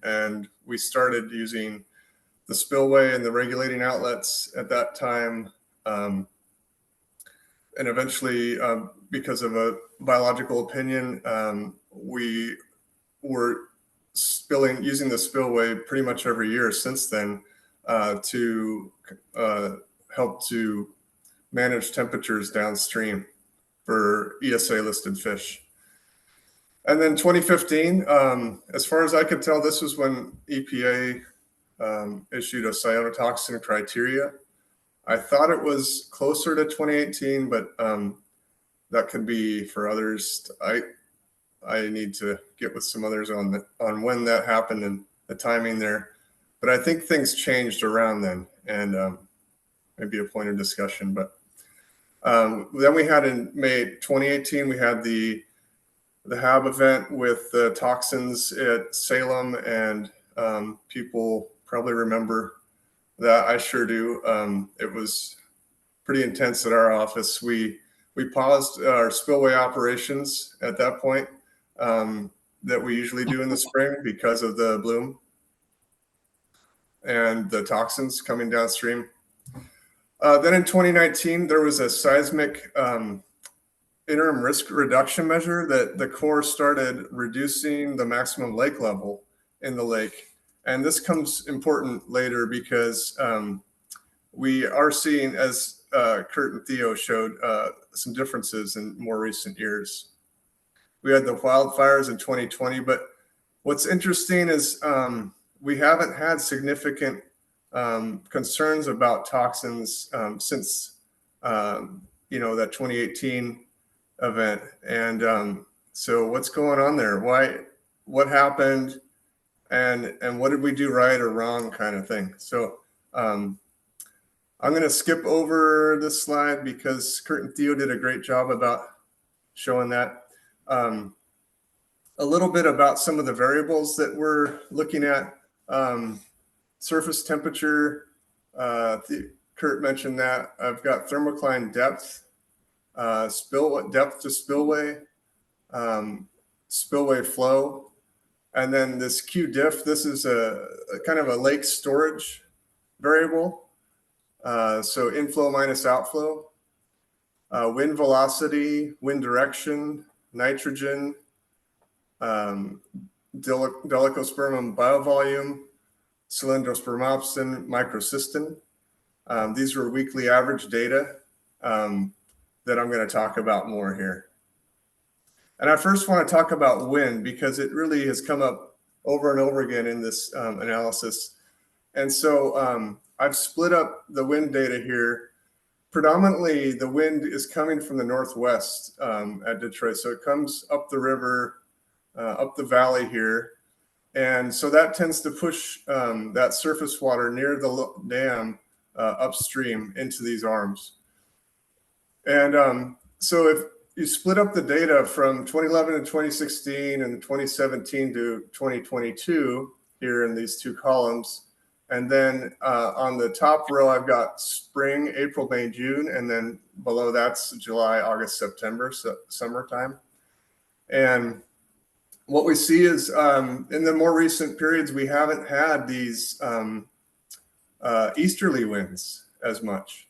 And we started using the spillway and the regulating outlets at that time. And eventually, because of a biological opinion, we were using the spillway pretty much every year since then to help to manage temperatures downstream for ESA listed fish. And then 2015, as far as I could tell, this was when EPA issued a cyanotoxin criteria. I thought it was closer to 2018, but that could be for others. I need to get with some others on when that happened and the timing there. But I think things changed around then, and maybe a point of discussion. But then we had in May 2018, we had the HAB event with the toxins at Salem, and people probably remember that. I sure do. It was pretty intense at our office. We paused our spillway operations at that point that we usually do in the spring because of the bloom and the toxins coming downstream. Then in 2019, there was a seismic interim risk reduction measure that the Corps started reducing the maximum lake level in the lake. And this comes important later because we are seeing, as Kurt and Theo showed, some differences in more recent years. We had the wildfires in 2020, but what's interesting is we haven't had significant concerns about toxins since that 2018 event. And so what's going on there? What happened, and what did we do right or wrong, kind of thing. So I'm going to skip over this slide because Kurt and Theo did a great job about showing that. A little bit about some of the variables that we're looking at. Surface temperature, Kurt mentioned that. I've got thermocline depth, depth to spillway, spillway flow, And then this QDIF, this is a kind of a lake storage variable. So inflow minus outflow, wind velocity, wind direction, nitrogen, Delicospermum biovolume, Cylindrospermopsin, Microcystin. These were weekly average data that I'm going to talk about more here. And I first want to talk about wind because it really has come up over and over again in this analysis. And so I've split up the wind data here. Predominantly, the wind is coming from the northwest at Detroit. So it comes up the river, up the valley here. And so that tends to push that surface water near the dam upstream into these arms. And so if you split up the data from 2011 to 2016 and 2017 to 2022 here in these two columns, and then on the top row, I've got spring, April, May, June, and then below that's July, August, September, so summertime. And what we see is in the more recent periods, we haven't had these easterly winds as much.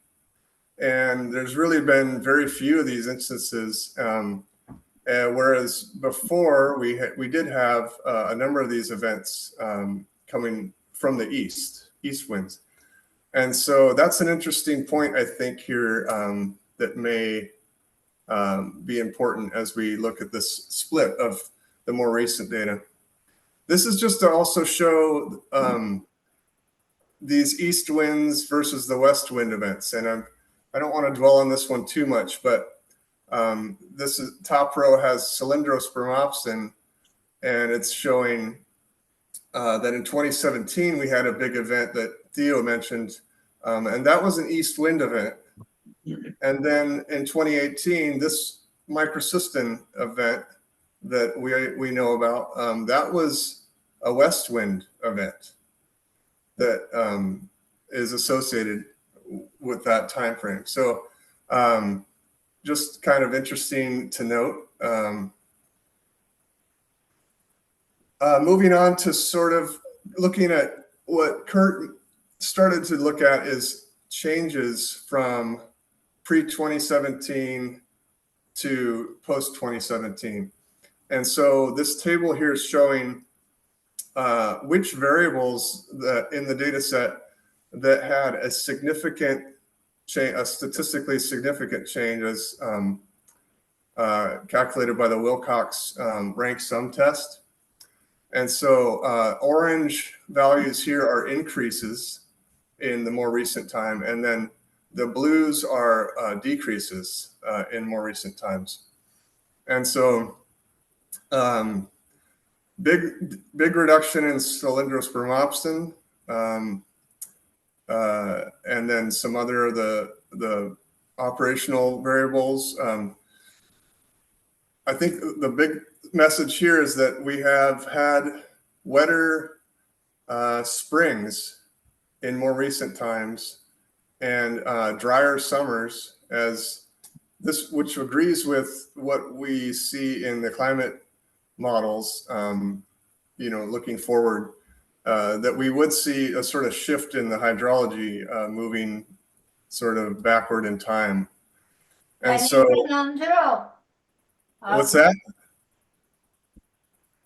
And there's really been very few of these instances. Whereas before we did have a number of these events coming from the east winds. And so that's an interesting point, I think, here that may be important as we look at this split of the more recent data. This is just to also show these east winds versus the west wind events. And I don't want to dwell on this one too much, but this top row has Cylindrospermopsin, and it's showing that in 2017 we had a big event that Theo mentioned, and that was an east wind event. And then in 2018, this Microcystin event that we know about, that was a west wind event that is associated with that time frame. So just kind of interesting to note. Moving on to sort of looking at what Kurt started to look at is changes from pre-2017 to post-2017. And so this table here is showing which variables that in the data set that had a significant change, a statistically significant change as calculated by the Wilcox rank sum test. And so orange values here are increases in the more recent time, and then the blues are decreases in more recent times. And so big reduction in Cylindrospermopsin, and then some other of the operational variables. I think the big message here is that we have had wetter springs in more recent times and drier summers, as this, which agrees with what we see in the climate models, you know, looking forward, that we would see a sort of shift in the hydrology moving sort of backward in time. And so, what's that?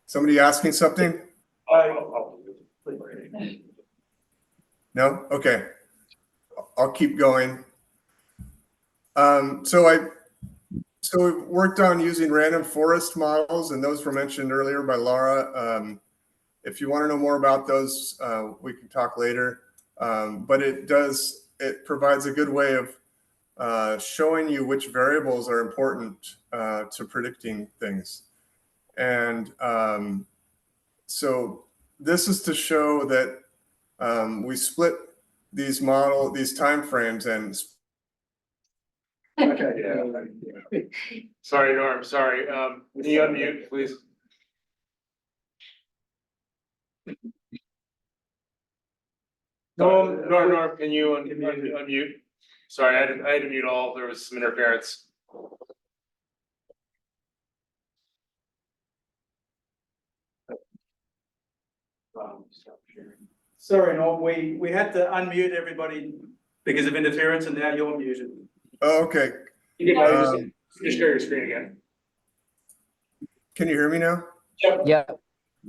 Somebody asking something? No? Okay. I'll keep going. So we worked on using random forest models, and those were mentioned earlier by Lara. If you want to know more about those, we can talk later. But it provides a good way of showing you which variables are important to predicting things. And so this is to show that we split these timeframes and.
Okay, yeah. Sorry, Norm, sorry. Can you unmute, please? Norm, can you unmute? Sorry, I had to mute all, there was some interference.
Sorry, Norm, we had to unmute everybody because of interference and now you're muted.
Oh, okay.
You can just share your screen again.
Can you hear me now?
Yep.
Yeah.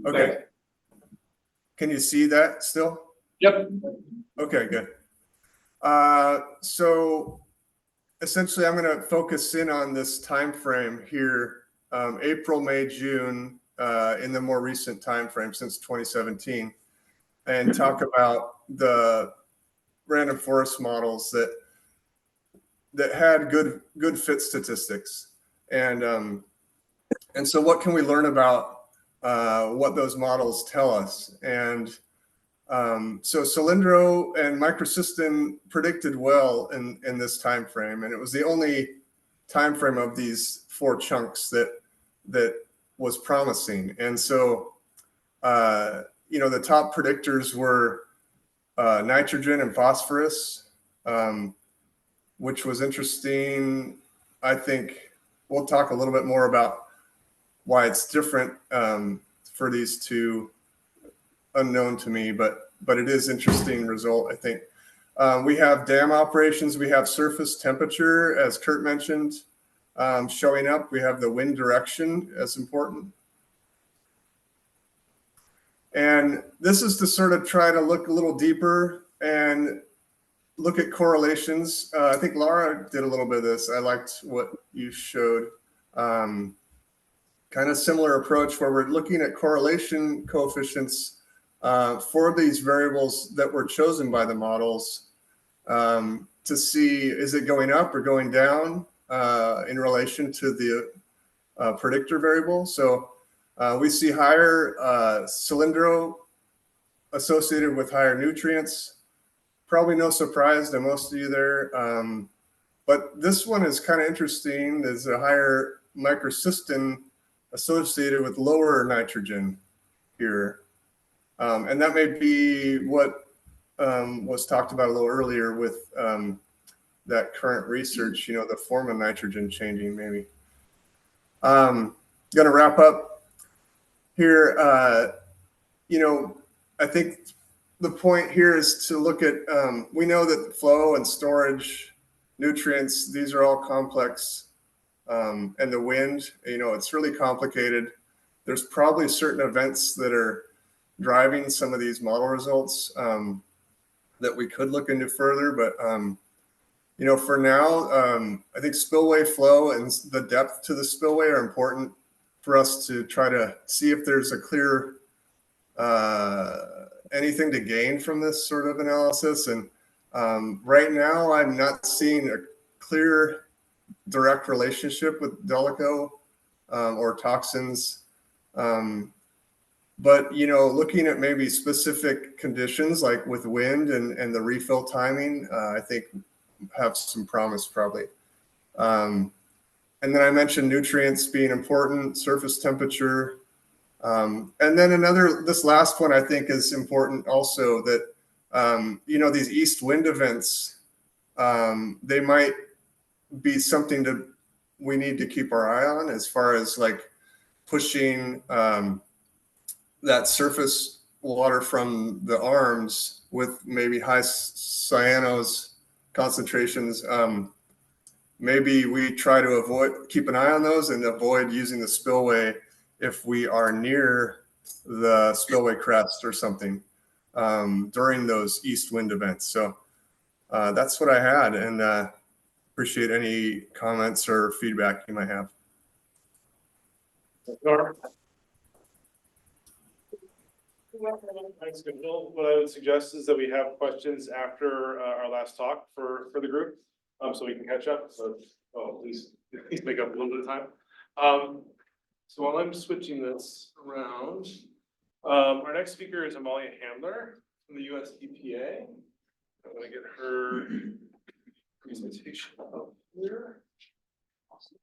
Okay. Can you see that still?
Yep.
Okay, good. So essentially, I'm going to focus in on this time frame here, April, May, June, in the more recent time frame since 2017, and talk about the random forest models that had good fit statistics, and so what can we learn about what those models tell us? And so Cylindro and Microcystin predicted well in this time frame, and it was the only time frame of these 4 chunks that was promising. And so the top predictors were nitrogen and phosphorus, which was interesting. I think we'll talk a little bit more about why it's different for these two, unknown to me, but it is interesting result, I think. We have dam operations, we have surface temperature, as Kurt mentioned, showing up. We have the wind direction as important. And this is to sort of try to look a little deeper and look at correlations. I think Lara did a little bit of this. I liked what you showed. Kind of similar approach where we're looking at correlation coefficients for these variables that were chosen by the models to see, is it going up or going down in relation to the predictor variable. So we see higher cylindro associated with higher nutrients. Probably no surprise to most of you there. But this one is kind of interesting. There's a higher microcystin associated with lower nitrogen here. And that may be what was talked about a little earlier with that current research, the form of nitrogen changing maybe. Going to wrap up here. I think the point here is to look at, we know that flow and storage, nutrients, these are all complex. And the wind, it's really complicated. There's probably certain events that are driving some of these model results that we could look into further. But, for now, I think spillway flow and the depth to the spillway are important for us to try to see if there's a clear anything to gain from this sort of analysis. And right now, I'm not seeing a clear direct relationship with DELECO or toxins. But, looking at maybe specific conditions like with wind and the refill timing, I think have some promise probably. And then I mentioned nutrients being important, surface temperature. And then this last one I think is important also, that, these east wind events, they might be something that we need to keep our eye on as far as like pushing that surface water from the arms with maybe high cyanos concentrations. Maybe we try to keep an eye on those and avoid using the spillway if we are near the spillway crest or something during those east wind events. So that's what I had, and appreciate any comments or feedback you might have.
Thanks, good. Well, what I would suggest is that we have questions after our last talk for the group, so we can catch up. So please make up a little bit of time. So while I'm switching this around, our next speaker is Amalia Handler from the US-EPA. I'm going to get her presentation up here. Awesome.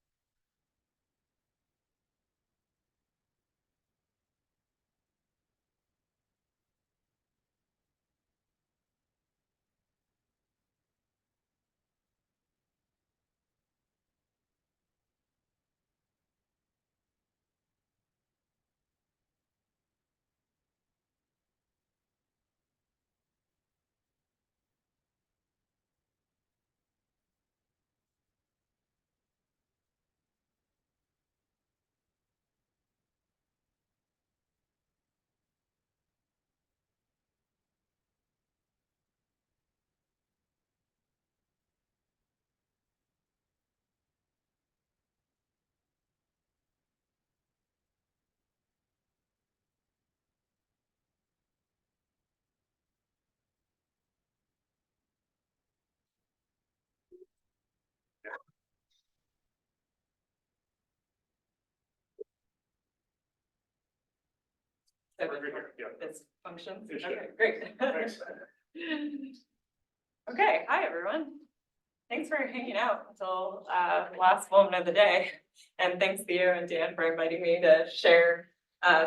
So
We're good here, yeah.
this functions,
It should.
okay, great.
Thanks.
Okay, hi, everyone. Thanks for hanging out until last moment of the day. And thanks Theo and Dan for inviting me to share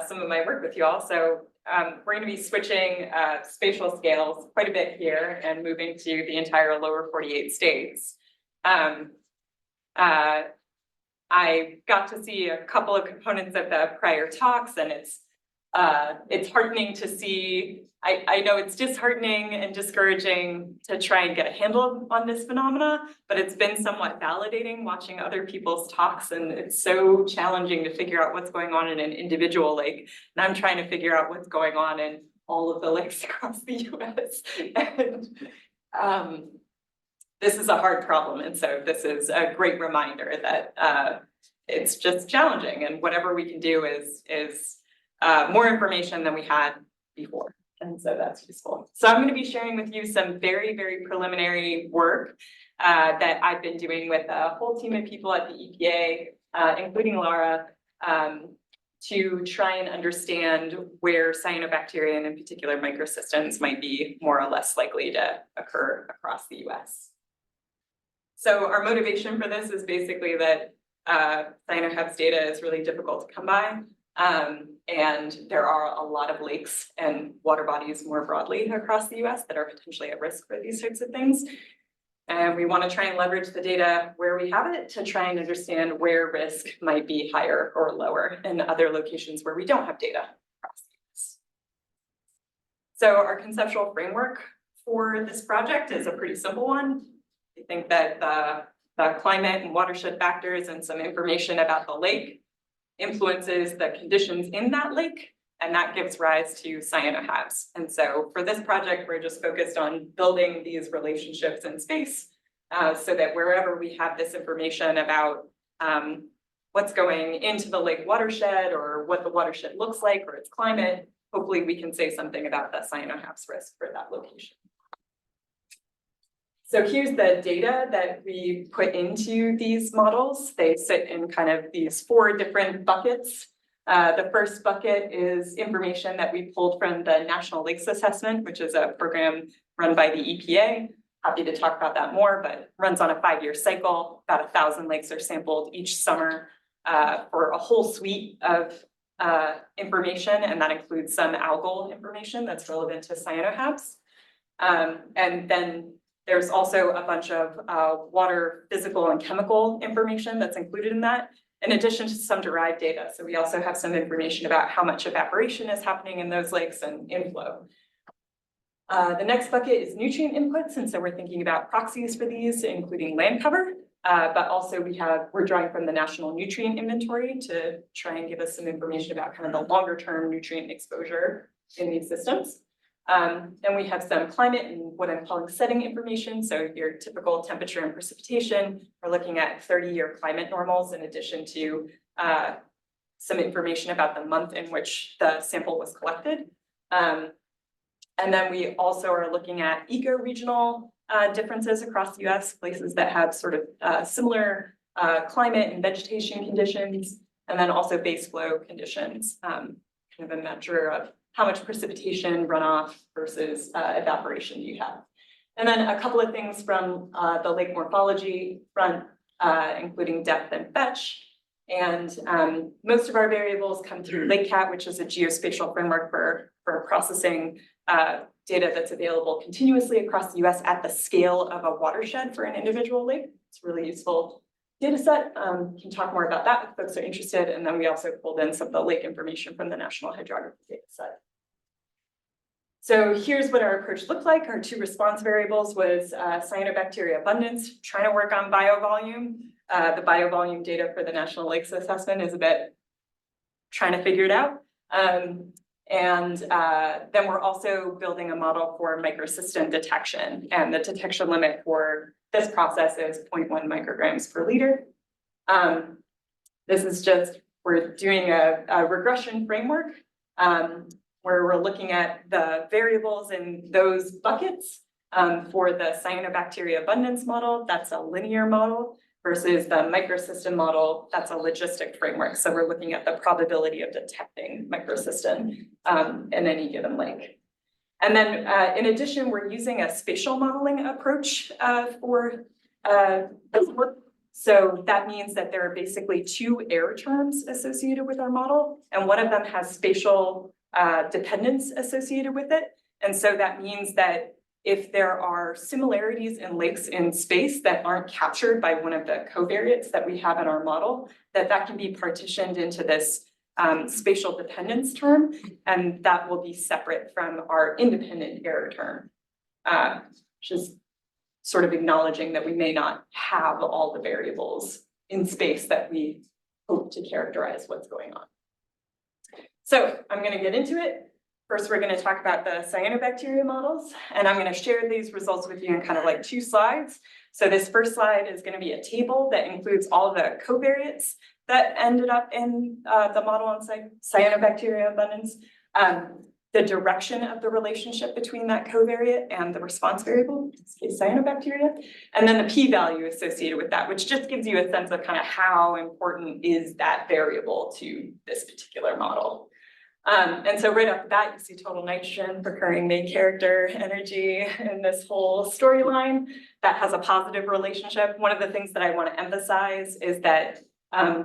some of my work with you all. So we're going to be switching spatial scales quite a bit here and moving to the entire lower 48 states. I got to see a couple of components of the prior talks, and it's heartening to see. I know it's disheartening and discouraging to try and get a handle on this phenomena, but it's been somewhat validating watching other people's talks, and it's so challenging to figure out what's going on in an individual lake. And I'm trying to figure out what's going on in all of the lakes across the US. And this is a hard problem. And so this is a great reminder that it's just challenging, and whatever we can do is more information than we had before. And so that's useful. So I'm going to be sharing with you some very, very preliminary work that I've been doing with a whole team of people at the EPA, including Lara, to try and understand where cyanobacteria and in particular microcystins might be more or less likely to occur across the US. So our motivation for this is basically that CyanoHABs data is really difficult to come by. And there are a lot of lakes and water bodies more broadly across the US that are potentially at risk for these types of things. And we want to try and leverage the data where we have it to try and understand where risk might be higher or lower in other locations where we don't have data across the US. So our conceptual framework for this project is a pretty simple one. We think that the climate and watershed factors and some information about the lake influences the conditions in that lake, and that gives rise to CyanoHABs. And so for this project, we're just focused on building these relationships in space so that wherever we have this information about what's going into the lake watershed or what the watershed looks like or its climate, hopefully we can say something about the CyanoHABs risk for that location. So here's the data that we put into these models. They sit in kind of these 4 different buckets. The first bucket is information that we pulled from the National Lakes Assessment, which is a program run by the EPA. Happy to talk about that more, but runs on a 5-year cycle. About 1,000 lakes are sampled each summer for a whole suite of information, and that includes some algal information that's relevant to CyanoHABs. And then there's also a bunch of water physical and chemical information that's included in that, in addition to some derived data. So we also have some information about how much evaporation is happening in those lakes and inflow. The next bucket is nutrient inputs, and so we're thinking about proxies for these, including land cover, but also we're drawing from the National Nutrient Inventory to try and give us some information about kind of the longer term nutrient exposure in these systems. Then we have some climate and what I'm calling setting information. So your typical temperature and precipitation. We're looking at 30-year climate normals in addition to some information about the month in which the sample was collected. And then we also are looking at eco-regional differences across the US, places that have sort of similar climate and vegetation conditions, and then also base flow conditions, kind of a measure of how much precipitation, runoff versus evaporation do you have. And then a couple of things from the lake morphology front, including depth and fetch. And most of our variables come through LakeCat, which is a geospatial framework for processing data that's available continuously across the US at the scale of a watershed for an individual lake. It's a really useful data set. Can talk more about that if folks are interested. And then we also pulled in some of the lake information from the National Hydrography data set. So here's what our approach looked like. Our 2 response variables was cyanobacteria abundance, trying to work on biovolume. The biovolume data for the National Lakes Assessment is a bit trying to figure it out. And then we're also building a model for microcystin detection, and the detection limit for this process is 0.1 micrograms per liter. This is just, we're doing a regression framework where we're looking at the variables in those buckets for the cyanobacteria abundance model. That's a linear model. versus the microcystin model, that's a logistic framework. So we're looking at the probability of detecting microcystin in any given lake. And then in addition, we're using a spatial modeling approach for this work. So that means that there are basically two error terms associated with our model, and one of them has spatial dependence associated with it. And so that means that if there are similarities in lakes in space that aren't captured by one of the covariates that we have in our model, that can be partitioned into this spatial dependence term, and that will be separate from our independent error term, which is sort of acknowledging that we may not have all the variables in space that we hope to characterize what's going on. So I'm going to get into it. First, we're going to talk about the cyanobacteria models, and I'm going to share these results with you in kind of like 2 slides. So this first slide is going to be a table that includes all the covariates that ended up in the model on cyanobacteria abundance, the direction of the relationship between that covariate and the response variable, in this case cyanobacteria, and then the p-value associated with that, which just gives you a sense of kind of how important is that variable to this particular model. And so right off the bat, you see total nitrogen, recurring main character, energy in this whole storyline that has a positive relationship. One of the things that I want to emphasize is that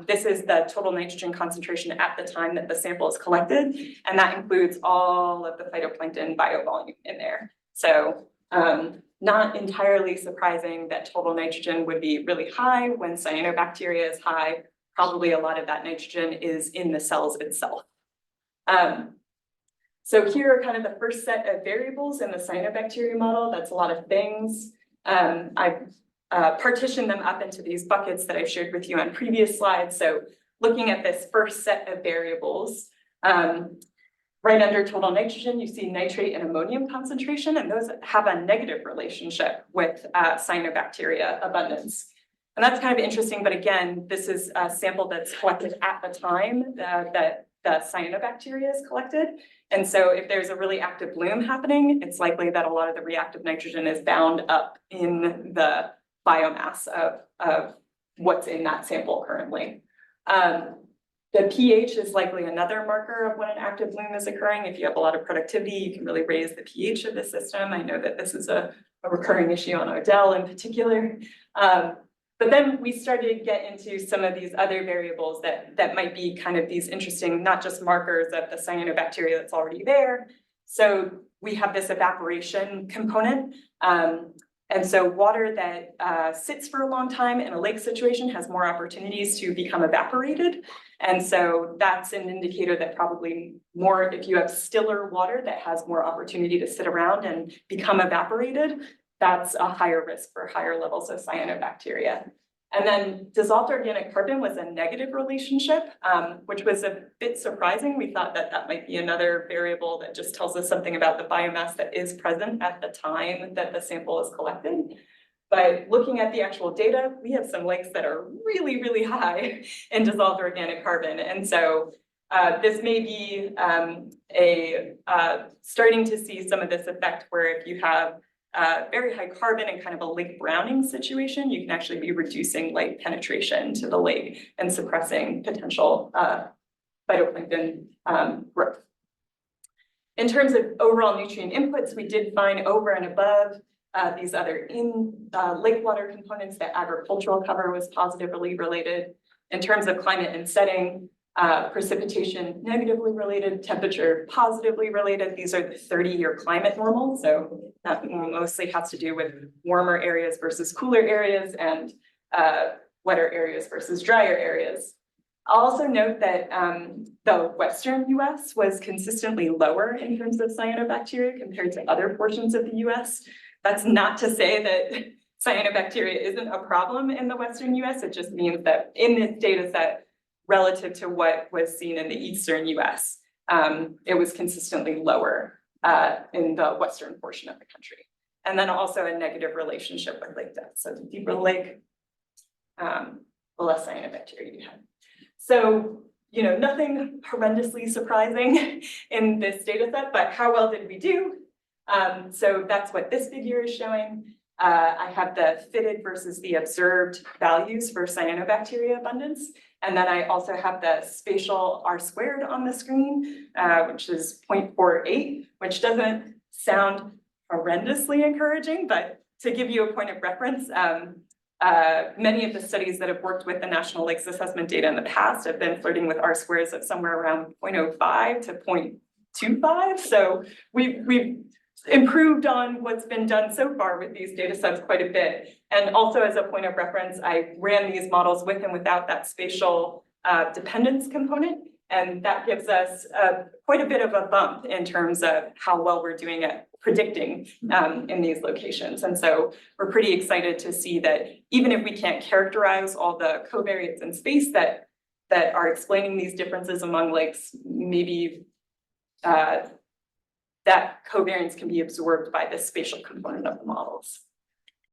this is the total nitrogen concentration at the time that the sample is collected, and that includes all of the phytoplankton biovolume in there. So not entirely surprising that total nitrogen would be really high when cyanobacteria is high. Probably a lot of that nitrogen is in the cells itself. So here are kind of the first set of variables in the cyanobacteria model. That's a lot of things. I've partitioned them up into these buckets that I've shared with you on previous slides. So looking at this first set of variables, right under total nitrogen, you see nitrate and ammonium concentration, and those have a negative relationship with cyanobacteria abundance. And that's kind of interesting, but again, this is a sample that's collected at the time that the cyanobacteria is collected. And so if there's a really active bloom happening, it's likely that a lot of the reactive nitrogen is bound up in the biomass of what's in that sample currently. The pH is likely another marker of when an active bloom is occurring. If you have a lot of productivity, you can really raise the pH of the system. I know that this is a recurring issue on ODEQ in particular. But then we started to get into some of these other variables that might be kind of these interesting, not just markers of the cyanobacteria that's already there. So we have this evaporation component. And so water that sits for a long time in a lake situation has more opportunities to become evaporated. And so that's an indicator that probably more, if you have stiller water that has more opportunity to sit around and become evaporated, that's a higher risk for higher levels of cyanobacteria. And then dissolved organic carbon was a negative relationship, which was a bit surprising. We thought that that might be another variable that just tells us something about the biomass that is present at the time that the sample is collected. But looking at the actual data, we have some lakes that are really, really high in dissolved organic carbon. And so this may be starting to see some of this effect where if you have very high carbon and kind of a lake browning situation, you can actually be reducing light penetration to the lake and suppressing potential phytoplankton growth. In terms of overall nutrient inputs, we did find over and above these other lake water components that agricultural cover was positively related. In terms of climate and setting, precipitation negatively related, temperature positively related. These are the 30-year climate normal. So that mostly has to do with warmer areas versus cooler areas and wetter areas versus drier areas. I'll also note that the Western US was consistently lower in terms of cyanobacteria compared to other portions of the US. That's not to say that cyanobacteria isn't a problem in the Western US. It just means that in this data set, relative to what was seen in the Eastern US, it was consistently lower in the Western portion of the country. And then also a negative relationship with lake depth. So the deeper the lake, the less cyanobacteria you have. So, you know, nothing horrendously surprising in this data set, but how well did we do? So that's what this figure is showing. I have the fitted versus the observed values for cyanobacteria abundance. And then I also have the spatial R squared on the screen, which is 0.48, which doesn't sound horrendously encouraging, but to give you a point of reference, many of the studies that have worked with the National Lakes Assessment data in the past have been flirting with R squares of somewhere around 0.05 to 0.25. So we've improved on what's been done so far with these data sets quite a bit. And also as a point of reference, I ran these models with and without that spatial dependence component. And that gives us quite a bit of a bump in terms of how well we're doing at predicting in these locations. And so we're pretty excited to see that even if we can't characterize all the covariates in space that are explaining these differences among lakes, maybe that covariance can be absorbed by the spatial component of the models.